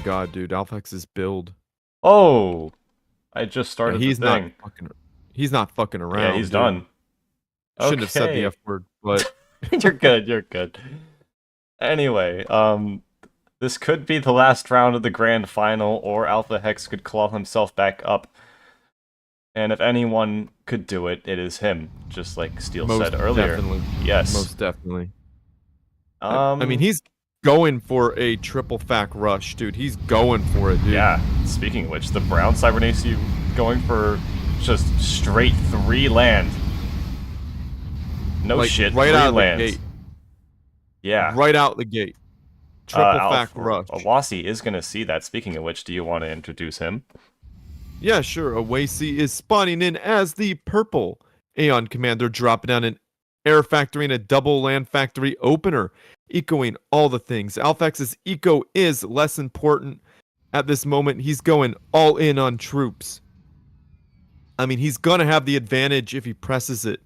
[SPEAKER 3] god, dude. Alphex's build.
[SPEAKER 1] Oh, I just
[SPEAKER 3] Yeah,
[SPEAKER 1] started
[SPEAKER 3] he's
[SPEAKER 1] the
[SPEAKER 3] not
[SPEAKER 1] thing.
[SPEAKER 3] he's not fucking around.
[SPEAKER 1] Yeah, he's
[SPEAKER 3] dude.
[SPEAKER 1] done.
[SPEAKER 3] Shouldn't have said the
[SPEAKER 1] Okay.
[SPEAKER 3] F word, but
[SPEAKER 1] You're good. You're good. Anyway, this could be the last round of the grand final, or Alpha Hex could claw himself back up. And if anyone could do it, it is him, just like Steel said earlier.
[SPEAKER 3] Definitely.
[SPEAKER 1] Yes.
[SPEAKER 3] Most definitely. I mean, he's going for a triple fac rush, dude. He's going for it, dude.
[SPEAKER 1] Yeah. Speaking of which, the Brown Cybernace going for just straight 3 land. No
[SPEAKER 3] Like,
[SPEAKER 1] shit,
[SPEAKER 3] right
[SPEAKER 1] 3
[SPEAKER 3] out of the
[SPEAKER 1] lands.
[SPEAKER 3] gate.
[SPEAKER 1] Yeah.
[SPEAKER 3] Right out the gate. Triple fac rush.
[SPEAKER 1] Awasi is going to see that. Speaking of which, do you want to introduce him?
[SPEAKER 3] Yeah, sure. Awasi is spawning in as the purple Aeon Commander, dropping down an Air Factory and a double Land Factory opener, ecoing all the things. Alphex's eco is less important at this moment. He's going all in on troops. I mean, he's going to have the advantage if he presses it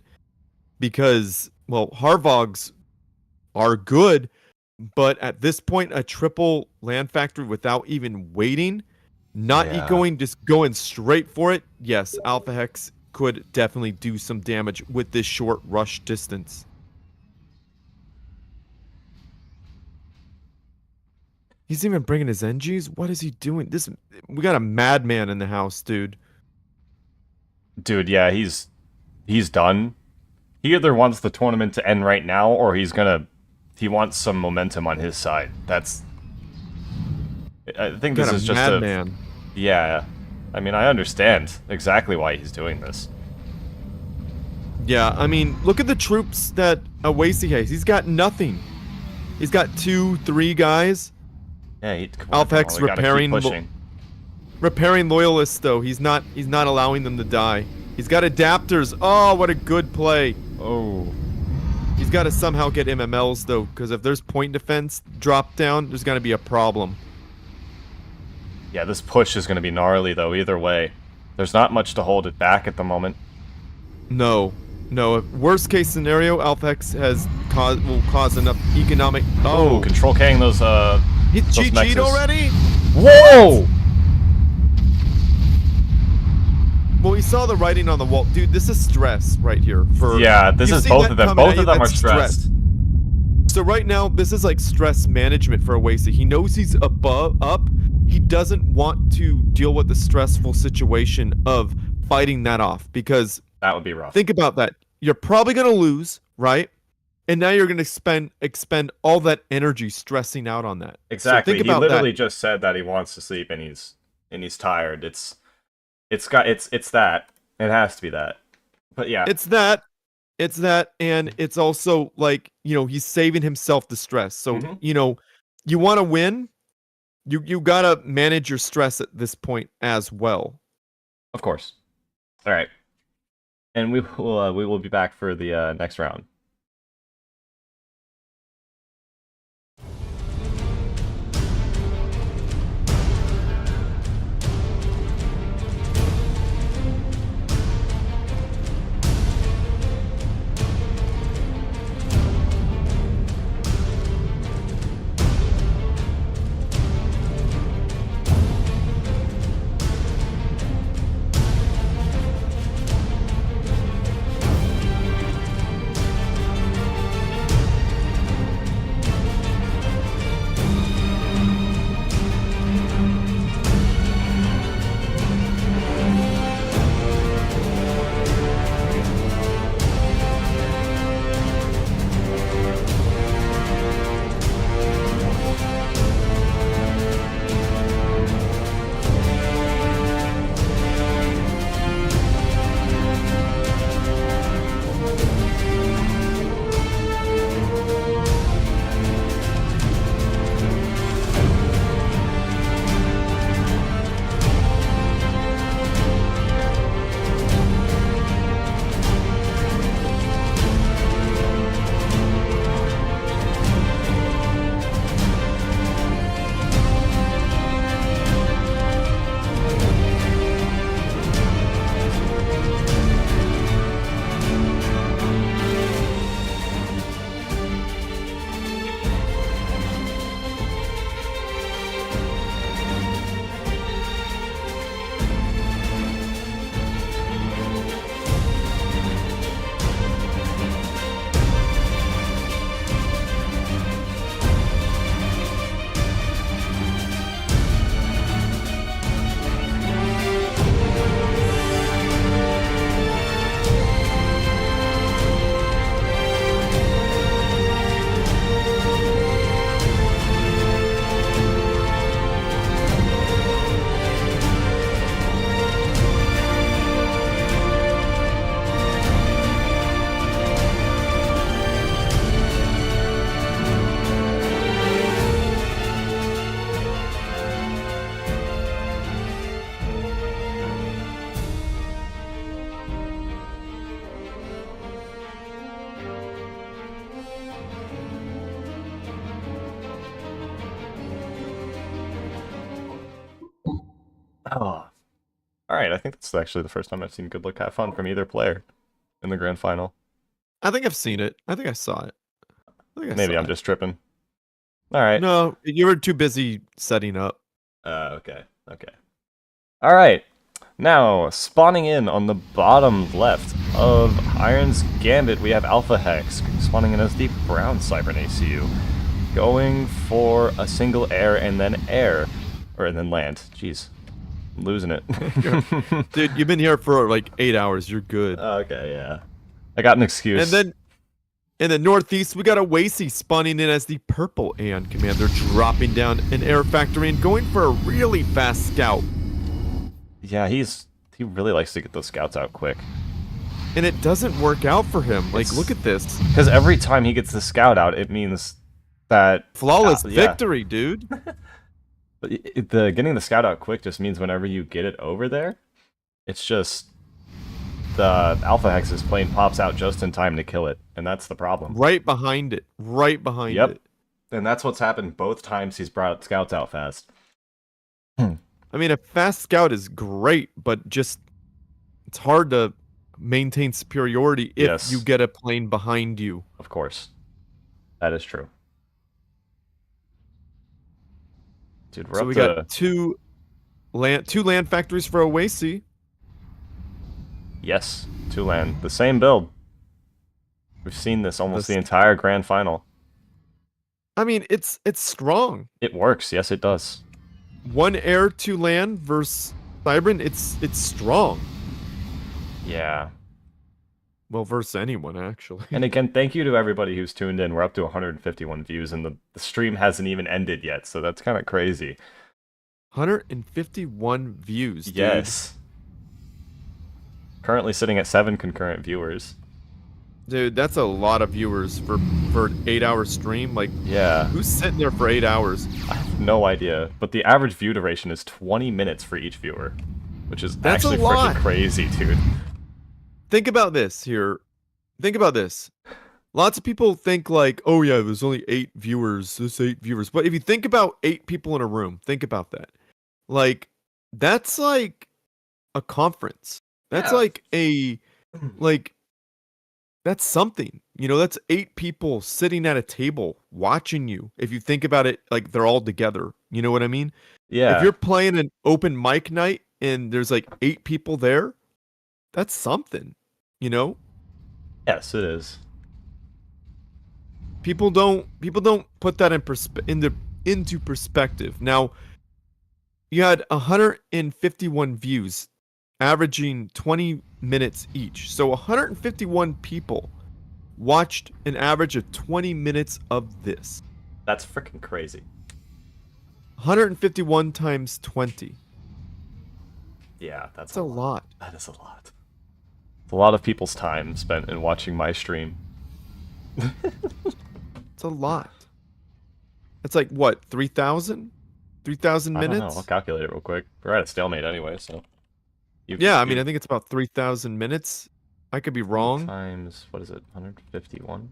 [SPEAKER 3] because, well, Harvogs are good, but at this point, a triple Land Factory without even waiting, not ecoing, just going straight for it. Yes, Alpha Hex could definitely do some damage with this short rush distance. He's even bringing his NGs? What is he doing? We got a madman in the house, dude.
[SPEAKER 1] Dude, yeah, he's done. He either wants the tournament to end right now, or he wants some momentum on his side. I think this is just
[SPEAKER 3] madman.
[SPEAKER 1] Yeah. I mean, I understand exactly why he's doing this.
[SPEAKER 3] Yeah, I mean, look at the troops that Awasi has. He's got nothing. He's got 2, 3 guys.
[SPEAKER 1] Yeah,
[SPEAKER 3] Alpha Hex repairing loyalists though. He's not allowing them to die. He's got adapters. Oh, what a good play.
[SPEAKER 1] Oh.
[SPEAKER 3] He's got to somehow get MMLs though, because if there's point defense drop down, there's going to be a problem.
[SPEAKER 1] Yeah, this push is going to be gnarly though, either way. There's not much to hold it back at the moment.
[SPEAKER 3] No. Worst case scenario, Alpha Hex will cause enough economic.
[SPEAKER 1] Oh, control Kang those
[SPEAKER 3] He's
[SPEAKER 1] those
[SPEAKER 3] GG'd
[SPEAKER 1] mexes.
[SPEAKER 3] already?
[SPEAKER 1] Whoa!
[SPEAKER 3] Well, we saw the writing on the wall. Dude, this is stress right here.
[SPEAKER 1] Yeah, this is both of them. Both of them are stressed.
[SPEAKER 3] So right now, this is like stress management for Awasi. He knows he's up. He doesn't want to deal with the stressful situation of fighting that off because
[SPEAKER 1] that would be rough.
[SPEAKER 3] Think about that. You're probably going to lose, right? And now you're going to expend all that energy stressing out on that.
[SPEAKER 1] Exactly.
[SPEAKER 3] So think about
[SPEAKER 1] he literally
[SPEAKER 3] that.
[SPEAKER 1] just said that he wants to sleep and he's tired. It's that. It has to be that. But yeah.
[SPEAKER 3] It's that, and it's also like, he's saving himself the stress. So, you want to win, you gotta manage your stress at this point as well.
[SPEAKER 1] Of course. All right. And we will be back for the next round. Alright, I think that's actually the first time I've seen Good Luck Have Fun from either player in the grand final.
[SPEAKER 3] I think I've seen it. I think I saw it.
[SPEAKER 1] Maybe I'm just tripping. Alright.
[SPEAKER 3] No, you were too busy setting up.
[SPEAKER 1] Okay. Alright. Now, spawning in on the bottom left of Iron's Gambit, we have Alpha Hex, spawning in as the brown Cybern ACU, going for a single air and then land. Jeez, I'm losing it.
[SPEAKER 3] Dude, you've been here for like 8 hours. You're good.
[SPEAKER 1] Okay, yeah. I got an excuse.
[SPEAKER 3] And then in the northeast, we got Oasis spawning in as the purple Aeon Commander, dropping down an air factory and going for a really fast scout.
[SPEAKER 1] Yeah, he really likes to get those scouts out quick.
[SPEAKER 3] And it doesn't work out for him. Like, look at this.
[SPEAKER 1] Because every time he gets the scout out, it means that...
[SPEAKER 3] Flawless victory, dude.
[SPEAKER 1] But getting the scout out quick just means whenever you get it over there, it's just... the Alpha Hex's plane pops out just in time to kill it, and that's the problem.
[SPEAKER 3] Right behind it. Right behind it.
[SPEAKER 1] And that's what's happened both times he's brought scouts out fast.
[SPEAKER 3] I mean, a fast scout is great, but just it's hard to maintain superiority if you get a plane behind you.
[SPEAKER 1] Of course. That is true. Dude, we're
[SPEAKER 3] so
[SPEAKER 1] up
[SPEAKER 3] we
[SPEAKER 1] to...
[SPEAKER 3] got two land factories for Oasis.
[SPEAKER 1] Yes, 2 land. The same build. We've seen this almost the entire grand final.
[SPEAKER 3] I mean, it's strong.
[SPEAKER 1] It works. Yes, it does.
[SPEAKER 3] 1 air, 2 land versus Cybern. It's strong.
[SPEAKER 1] Yeah.
[SPEAKER 3] Well, versus anyone, actually.
[SPEAKER 1] And again, thank you to everybody who's tuned in. We're up to 151 views, and the stream hasn't even ended yet, so that's kind of crazy.
[SPEAKER 3] 151 views, dude.
[SPEAKER 1] Yes. Currently sitting at 7 concurrent viewers.
[SPEAKER 3] Dude, that's a lot of viewers for an 8-hour stream. Like,
[SPEAKER 1] yeah.
[SPEAKER 3] Who's sitting there for 8 hours?
[SPEAKER 1] I have no idea. But the average view duration is 20 minutes for each viewer, which is actually freaking crazy, dude.
[SPEAKER 3] Think about this here. Think about this. Lots of people think like, oh yeah, there's only 8 viewers. There's 8 viewers. But if you think about 8 people in a room, think about that. Like, that's like a conference. That's like a, that's something. You know, that's 8 people sitting at a table watching you. If you think about it, like they're all together. You know what I mean?
[SPEAKER 1] Yeah.
[SPEAKER 3] If you're playing an open mic night and there's like 8 people there, that's something, you know?
[SPEAKER 1] Yes, it is.
[SPEAKER 3] People don't put that into perspective. Now, you had 151 views, averaging 20 minutes each. So 151 people watched an average of 20 minutes of this.
[SPEAKER 1] That's freaking crazy.
[SPEAKER 3] 151 times 20.
[SPEAKER 1] Yeah, that's
[SPEAKER 3] a lot.
[SPEAKER 1] That is a lot. It's a lot of people's time spent in watching my stream.
[SPEAKER 3] It's a lot. It's like, what, 3,000? 3,000 minutes?
[SPEAKER 1] I don't know. I'll calculate it real quick. We're at a stalemate anyway, so...
[SPEAKER 3] Yeah, I mean, I think it's about 3,000 minutes. I could be wrong.
[SPEAKER 1] Times, what is it, 151?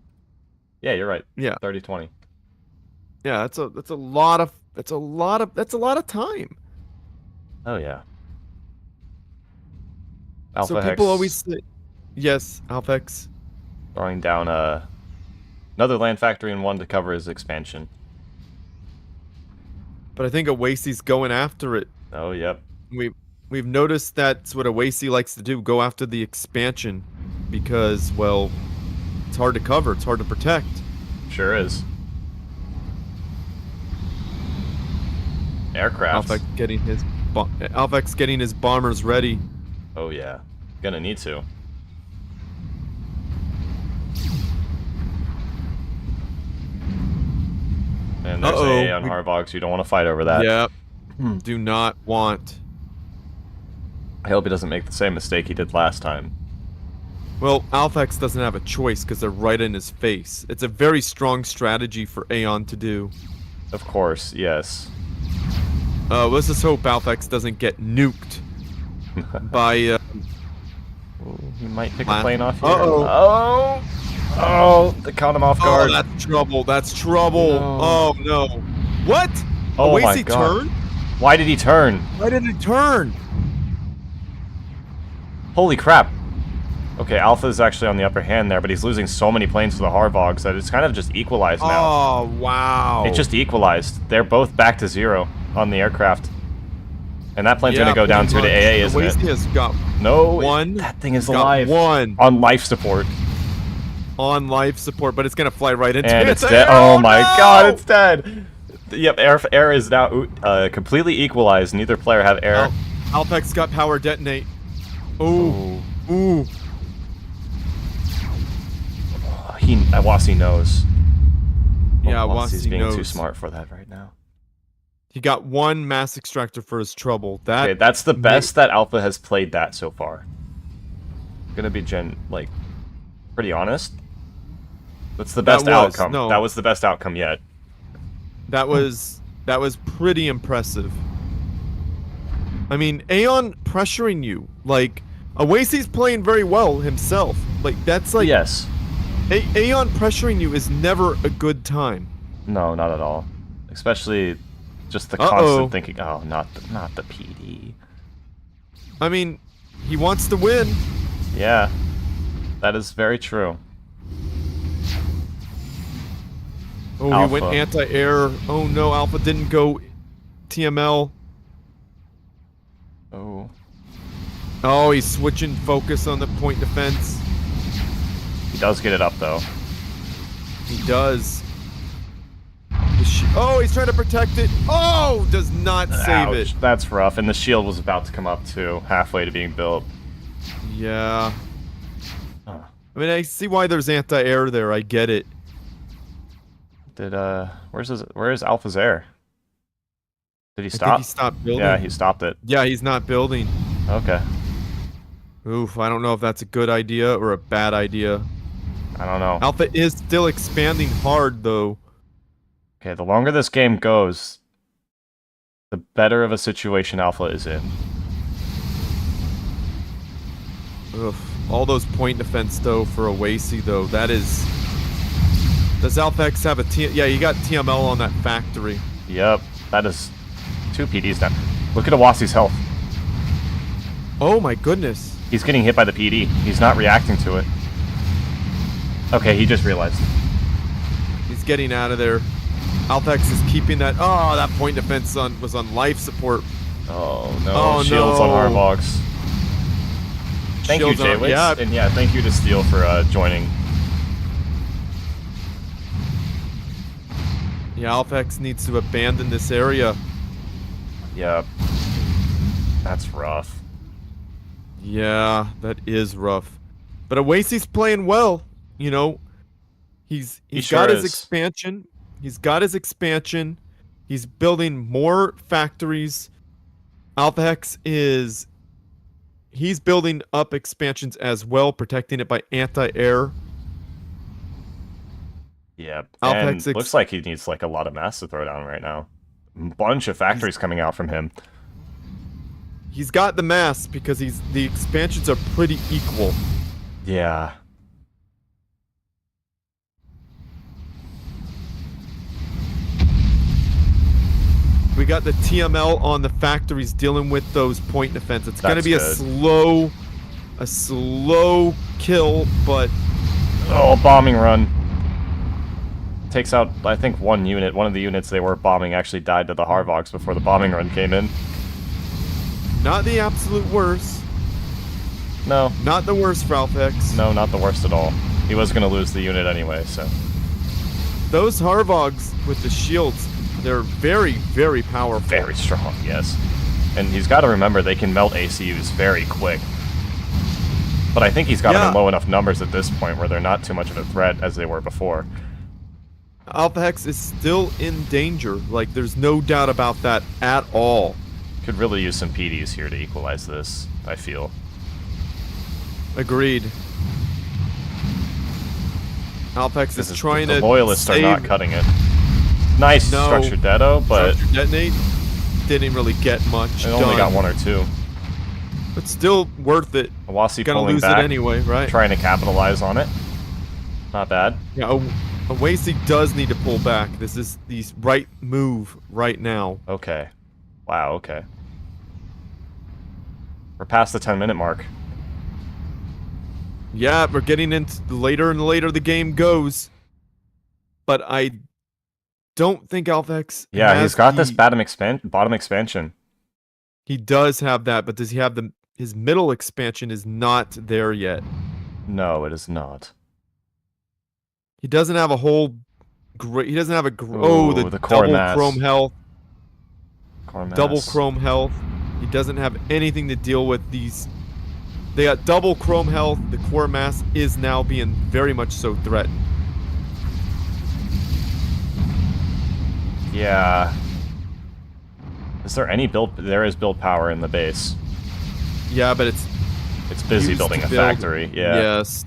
[SPEAKER 1] Yeah, you're right.
[SPEAKER 3] Yeah.
[SPEAKER 1] 30-20.
[SPEAKER 3] Yeah, that's a lot of time.
[SPEAKER 1] Oh yeah.
[SPEAKER 3] So people always say, yes, Alpha Hex.
[SPEAKER 1] Throwing down another land factory and 1 to cover his expansion.
[SPEAKER 3] But I think Oasis going after it.
[SPEAKER 1] Oh, yep.
[SPEAKER 3] We've noticed that's what Oasis likes to do, go after the expansion. Because, well, it's hard to cover, it's hard to protect.
[SPEAKER 1] Sure is. Aircraft.
[SPEAKER 3] Alpha Hex getting his bombers ready.
[SPEAKER 1] Oh yeah, gonna need to. And there's A on Harvogs. You don't want to fight over that.
[SPEAKER 3] Yeah. Do not want.
[SPEAKER 1] I hope he doesn't make the same mistake he did last time.
[SPEAKER 3] Well, Alpha Hex doesn't have a choice because they're right in his face. It's a very strong strategy for Aeon to do.
[SPEAKER 1] Of course, yes.
[SPEAKER 3] Let's just hope Alpha Hex doesn't get nuked by.
[SPEAKER 1] He might pick a plane off here.
[SPEAKER 3] Oh,
[SPEAKER 1] they caught him off guard.
[SPEAKER 3] Oh, that's trouble. That's trouble.
[SPEAKER 1] No.
[SPEAKER 3] Oh no. What?
[SPEAKER 1] Oh
[SPEAKER 3] Oasis
[SPEAKER 1] my god.
[SPEAKER 3] turn?
[SPEAKER 1] Why did he turn?
[SPEAKER 3] Why did he turn?
[SPEAKER 1] Holy crap. Okay, Alpha is actually on the upper hand there, but he's losing so many planes to the Harvogs that it's kind of just equalized now.
[SPEAKER 3] Oh, wow.
[SPEAKER 1] It just equalized. They're both back to 0 on the aircraft. And that plane's gonna go down to the AA, isn't it?
[SPEAKER 3] Has got
[SPEAKER 1] No,
[SPEAKER 3] one.
[SPEAKER 1] that thing is
[SPEAKER 3] Got
[SPEAKER 1] alive.
[SPEAKER 3] one.
[SPEAKER 1] On life support.
[SPEAKER 3] On life support, but it's gonna fly right into
[SPEAKER 1] And
[SPEAKER 3] it.
[SPEAKER 1] it's dead. Oh my god, it's dead! Yep, air is now completely equalized. Neither player have air.
[SPEAKER 3] Alpex got power detonate. Ooh. Ooh.
[SPEAKER 1] Wasi knows.
[SPEAKER 3] Yeah,
[SPEAKER 1] Wasi's
[SPEAKER 3] Wasi
[SPEAKER 1] being
[SPEAKER 3] knows.
[SPEAKER 1] too smart for that right now.
[SPEAKER 3] He got one mass extractor for his trouble. That
[SPEAKER 1] Okay, that's the best that Alpha has played that so far. Gonna be pretty honest. That's the best outcome.
[SPEAKER 3] No.
[SPEAKER 1] That was the best outcome yet.
[SPEAKER 3] That was pretty impressive. I mean, Aeon pressuring you. Like, Awasi's playing very well himself. Like, that's like...
[SPEAKER 1] Yes.
[SPEAKER 3] Aeon pressuring you is never a good time.
[SPEAKER 1] No, not at all. Especially just the constant thinking, oh, not the PD.
[SPEAKER 3] I mean, he wants to win.
[SPEAKER 1] Yeah. That is very true.
[SPEAKER 3] Oh,
[SPEAKER 1] Alpha.
[SPEAKER 3] he went anti-air. Oh no, Alpha didn't go TML.
[SPEAKER 1] Oh.
[SPEAKER 3] Oh, he's switching focus on the point defense.
[SPEAKER 1] He does get it up, though.
[SPEAKER 3] He does. Oh, he's trying to protect it. Oh, does not save
[SPEAKER 1] Ouch,
[SPEAKER 3] it.
[SPEAKER 1] that's rough. And the shield was about to come up, too. Halfway to being built.
[SPEAKER 3] Yeah. I mean, I see why there's anti-air there. I get it.
[SPEAKER 1] Where is Alpha's air? Did he stop?
[SPEAKER 3] I think he stopped building.
[SPEAKER 1] Yeah, he stopped it.
[SPEAKER 3] Yeah, he's not building.
[SPEAKER 1] Okay.
[SPEAKER 3] Oof, I don't know if that's a good idea or a bad idea.
[SPEAKER 1] I don't know.
[SPEAKER 3] Alpha is still expanding hard, though.
[SPEAKER 1] Okay, the longer this game goes, the better of a situation Alpha is in.
[SPEAKER 3] Ugh. All those point defense, though, for Awasi, though. That is... Does Alpha X have a T... Yeah, you got TML on that factory.
[SPEAKER 1] Yep, that is 2 PDs now. Look at Awasi's health.
[SPEAKER 3] Oh my goodness.
[SPEAKER 1] He's getting hit by the PD. He's not reacting to it. Okay, he just realized.
[SPEAKER 3] He's getting out of there. Alpha X is keeping that... Oh, that point defense was on life support.
[SPEAKER 1] Oh, no.
[SPEAKER 3] Oh,
[SPEAKER 1] Shields
[SPEAKER 3] no.
[SPEAKER 1] on Harvogs. Thank
[SPEAKER 3] Shields
[SPEAKER 1] you,
[SPEAKER 3] on-
[SPEAKER 1] Jaywitz.
[SPEAKER 3] yeah.
[SPEAKER 1] And yeah, thank you to Steel for joining.
[SPEAKER 3] Yeah, Alpha X needs to abandon this area.
[SPEAKER 1] Yep. That's rough.
[SPEAKER 3] Yeah, that is rough. But Awasi's playing well. You know, he's
[SPEAKER 1] sure
[SPEAKER 3] got his
[SPEAKER 1] is.
[SPEAKER 3] expansion. He's got his expansion. He's building more factories. Alpha X is... He's building up expansions as well, protecting it by anti-air.
[SPEAKER 1] Yep.
[SPEAKER 3] Alpha
[SPEAKER 1] And
[SPEAKER 3] X
[SPEAKER 1] looks like he needs like a lot of mass to throw down right now. Bunch of factories coming out from him.
[SPEAKER 3] He's got the mass because the expansions are pretty equal.
[SPEAKER 1] Yeah.
[SPEAKER 3] We got the TML on the factories dealing with those point defense. It's going to
[SPEAKER 1] That's
[SPEAKER 3] be
[SPEAKER 1] good.
[SPEAKER 3] a slow kill, but
[SPEAKER 1] Oh, bombing run. Takes out, I think, one unit. One of the units they were bombing actually died to the Harvogs before the bombing run came in.
[SPEAKER 3] not the absolute worst.
[SPEAKER 1] No.
[SPEAKER 3] Not the worst for Alpha X.
[SPEAKER 1] No, not the worst at all. He was going to lose the unit anyway, so...
[SPEAKER 3] Those Harvogs with the shields, they're very, very powerful.
[SPEAKER 1] Very strong, yes. And he's got to remember they can melt ACUs very quick. But I think he's got them in low enough numbers at this point where they're not too much of a threat as they were before.
[SPEAKER 3] Alpha X is still in danger. Like, there's no doubt about that at all.
[SPEAKER 1] Could really use some PDs here to equalize this, I feel.
[SPEAKER 3] Agreed. Alpha X is trying to
[SPEAKER 1] The Loyalists are not
[SPEAKER 3] save-
[SPEAKER 1] cutting it. Nice
[SPEAKER 3] No.
[SPEAKER 1] structured deado, but
[SPEAKER 3] Structure detonate didn't really get much
[SPEAKER 1] it
[SPEAKER 3] done.
[SPEAKER 1] only got 1 or 2.
[SPEAKER 3] But still worth it.
[SPEAKER 1] Awasi
[SPEAKER 3] Gonna
[SPEAKER 1] pulling
[SPEAKER 3] lose
[SPEAKER 1] back,
[SPEAKER 3] it anyway, right?
[SPEAKER 1] trying to capitalize on it. Not bad.
[SPEAKER 3] Yeah, Awasi does need to pull back. This is the right move right now.
[SPEAKER 1] Okay. Wow, okay. We're past the 10-minute mark.
[SPEAKER 3] Yeah, we're getting into later and later the game goes. But I don't think Alphex
[SPEAKER 1] Yeah, he's
[SPEAKER 3] has
[SPEAKER 1] got this
[SPEAKER 3] the...
[SPEAKER 1] bottom expansion.
[SPEAKER 3] He does have that, but does he have the... His middle expansion is not there yet.
[SPEAKER 1] No, it is not.
[SPEAKER 3] He doesn't have a whole... He doesn't have a...
[SPEAKER 1] Ooh,
[SPEAKER 3] the
[SPEAKER 1] the core
[SPEAKER 3] double
[SPEAKER 1] mass.
[SPEAKER 3] chrome health.
[SPEAKER 1] Core mass.
[SPEAKER 3] Double chrome health. He doesn't have anything to deal with these... They got double chrome health. The core mass is now being very much so threatened.
[SPEAKER 1] Yeah. Is there any build? There is build power in the base.
[SPEAKER 3] Yeah, but it's
[SPEAKER 1] busy
[SPEAKER 3] used
[SPEAKER 1] building
[SPEAKER 3] to
[SPEAKER 1] a
[SPEAKER 3] build-
[SPEAKER 1] factory. Yeah.
[SPEAKER 3] Yes.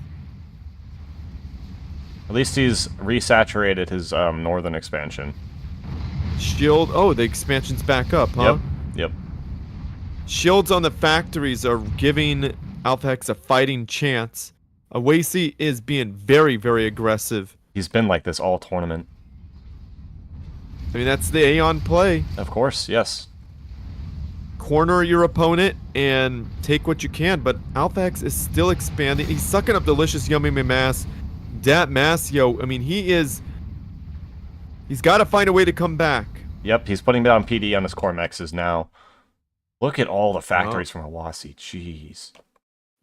[SPEAKER 1] At least he's resaturated his northern expansion.
[SPEAKER 3] Shield. Oh, the expansion's back up, huh?
[SPEAKER 1] Yep.
[SPEAKER 3] Shields on the factories are giving Alphex a fighting chance. Awasi is being very, very aggressive.
[SPEAKER 1] He's been like this all tournament.
[SPEAKER 3] I mean, that's the Aeon play.
[SPEAKER 1] Of course, yes.
[SPEAKER 3] Corner your opponent and take what you can, but Alphex is still expanding. He's sucking up delicious yummy mass. Dat Masio, I mean, he's got to find a way to come back.
[SPEAKER 1] Yep, he's putting down PD on his core mexes now. Look at all the factories from Awasi. Jeez.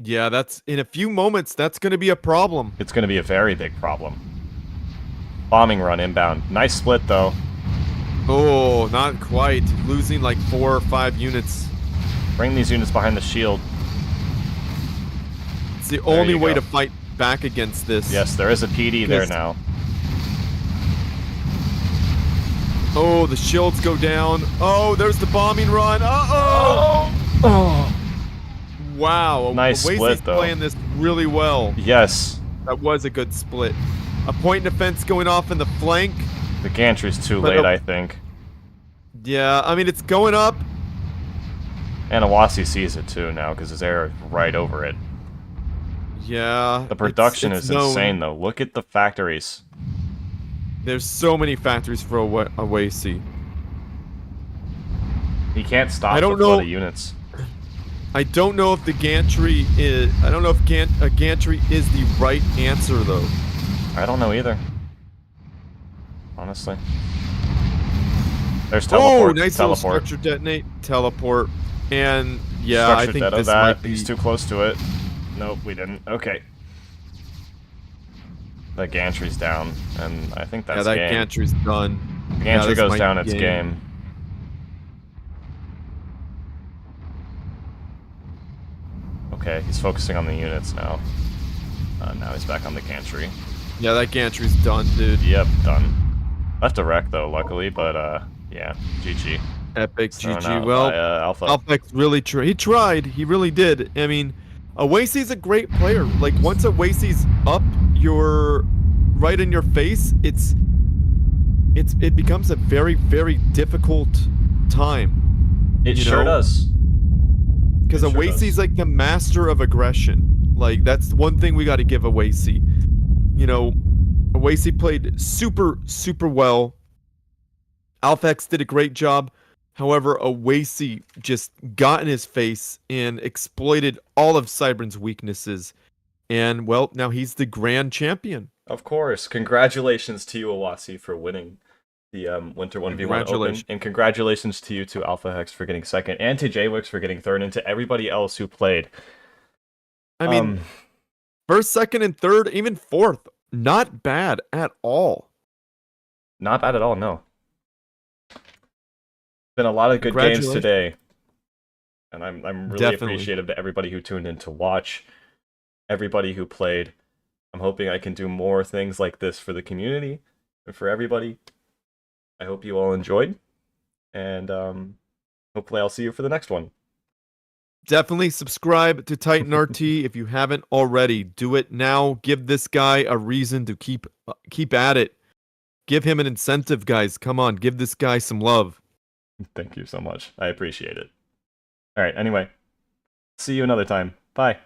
[SPEAKER 3] Yeah, that's in a few moments. That's going to be a problem.
[SPEAKER 1] It's going to be a very big problem. Bombing run inbound. Nice split, though.
[SPEAKER 3] Oh, not quite. Losing like 4 or 5 units.
[SPEAKER 1] Bring these units behind the shield.
[SPEAKER 3] It's the
[SPEAKER 1] There
[SPEAKER 3] only
[SPEAKER 1] you
[SPEAKER 3] way
[SPEAKER 1] go.
[SPEAKER 3] to fight back against this.
[SPEAKER 1] Yes, there is a PD there
[SPEAKER 3] Because-
[SPEAKER 1] now.
[SPEAKER 3] Oh, the shields go down. Oh, there's the bombing run. Uh-oh!
[SPEAKER 1] Oh.
[SPEAKER 3] Wow.
[SPEAKER 1] Nice
[SPEAKER 3] Oasi's
[SPEAKER 1] split, though.
[SPEAKER 3] playing this really well.
[SPEAKER 1] Yes.
[SPEAKER 3] That was a good split. A point defense going off in the flank.
[SPEAKER 1] The gantry's too
[SPEAKER 3] But
[SPEAKER 1] late,
[SPEAKER 3] a-
[SPEAKER 1] I think.
[SPEAKER 3] Yeah, I mean, it's going up.
[SPEAKER 1] And Awasi sees it too now because his air is right over it.
[SPEAKER 3] Yeah.
[SPEAKER 1] The production
[SPEAKER 3] it's
[SPEAKER 1] is
[SPEAKER 3] known.
[SPEAKER 1] insane, though. Look at the factories.
[SPEAKER 3] There's so many factories for Awasi.
[SPEAKER 1] He can't stop
[SPEAKER 3] I don't
[SPEAKER 1] the flood
[SPEAKER 3] know-
[SPEAKER 1] of units.
[SPEAKER 3] I don't know if the gantry is... I don't know if a gantry is the right answer, though.
[SPEAKER 1] I don't know either. Honestly. There's teleport.
[SPEAKER 3] Oh, nice little
[SPEAKER 1] teleport.
[SPEAKER 3] structure detonate. Teleport. And, yeah, I
[SPEAKER 1] Structure
[SPEAKER 3] think
[SPEAKER 1] deto
[SPEAKER 3] this
[SPEAKER 1] that.
[SPEAKER 3] might be...
[SPEAKER 1] He's too close to it. Nope, we didn't. Okay. The gantry's down, and I think that's
[SPEAKER 3] yeah, that
[SPEAKER 1] game.
[SPEAKER 3] gantry's done.
[SPEAKER 1] The
[SPEAKER 3] Yeah,
[SPEAKER 1] gantry
[SPEAKER 3] this
[SPEAKER 1] goes
[SPEAKER 3] might
[SPEAKER 1] down,
[SPEAKER 3] be
[SPEAKER 1] it's
[SPEAKER 3] game.
[SPEAKER 1] game. Okay, he's focusing on the units now. Now he's back on the gantry.
[SPEAKER 3] Yeah, that gantry's done, dude.
[SPEAKER 1] Yep, done. Left a wreck though, luckily, but yeah, GG.
[SPEAKER 3] Epic
[SPEAKER 1] Thrown
[SPEAKER 3] GG.
[SPEAKER 1] out
[SPEAKER 3] Well,
[SPEAKER 1] by, Alpha.
[SPEAKER 3] Alphex really tried. He tried. He really did. I mean, Awasi's a great player. Like, once Awasi's up your... right in your face, it becomes a very, very difficult time.
[SPEAKER 1] It
[SPEAKER 3] you
[SPEAKER 1] sure
[SPEAKER 3] know?
[SPEAKER 1] does.
[SPEAKER 3] Because
[SPEAKER 1] It sure
[SPEAKER 3] Awasi's
[SPEAKER 1] does.
[SPEAKER 3] like the master of aggression. Like, that's one thing we got to give Awasi. You know, Awasi played super, super well. Alphex did a great job. However, Awasi just got in his face and exploited all of Cybern's weaknesses. And, well, now he's the grand champion.
[SPEAKER 1] Of course. Congratulations to you, Awasi, for winning the Winter 1v1 Open.
[SPEAKER 3] Congratulations.
[SPEAKER 1] And congratulations to you, to Alpha Hex, for getting second, and to JWix for getting third, and to everybody else who played.
[SPEAKER 3] I mean, first, second, and third, even fourth, not bad at all.
[SPEAKER 1] Not bad at all, no. Been a lot of good games
[SPEAKER 3] Congratulations.
[SPEAKER 1] today. And I'm really
[SPEAKER 3] Definitely.
[SPEAKER 1] appreciative to everybody who tuned in to watch, everybody who played. I'm hoping I can do more things like this for the community and for everybody. I hope you all enjoyed, and hopefully I'll see you for the next one.
[SPEAKER 3] Definitely subscribe to Titan RT if you haven't already. Do it now. Give this guy a reason to keep at it. Give him an incentive, guys. Come on, give this guy some love.
[SPEAKER 1] Thank you so much. I appreciate it. All right, anyway, see you another time. Bye.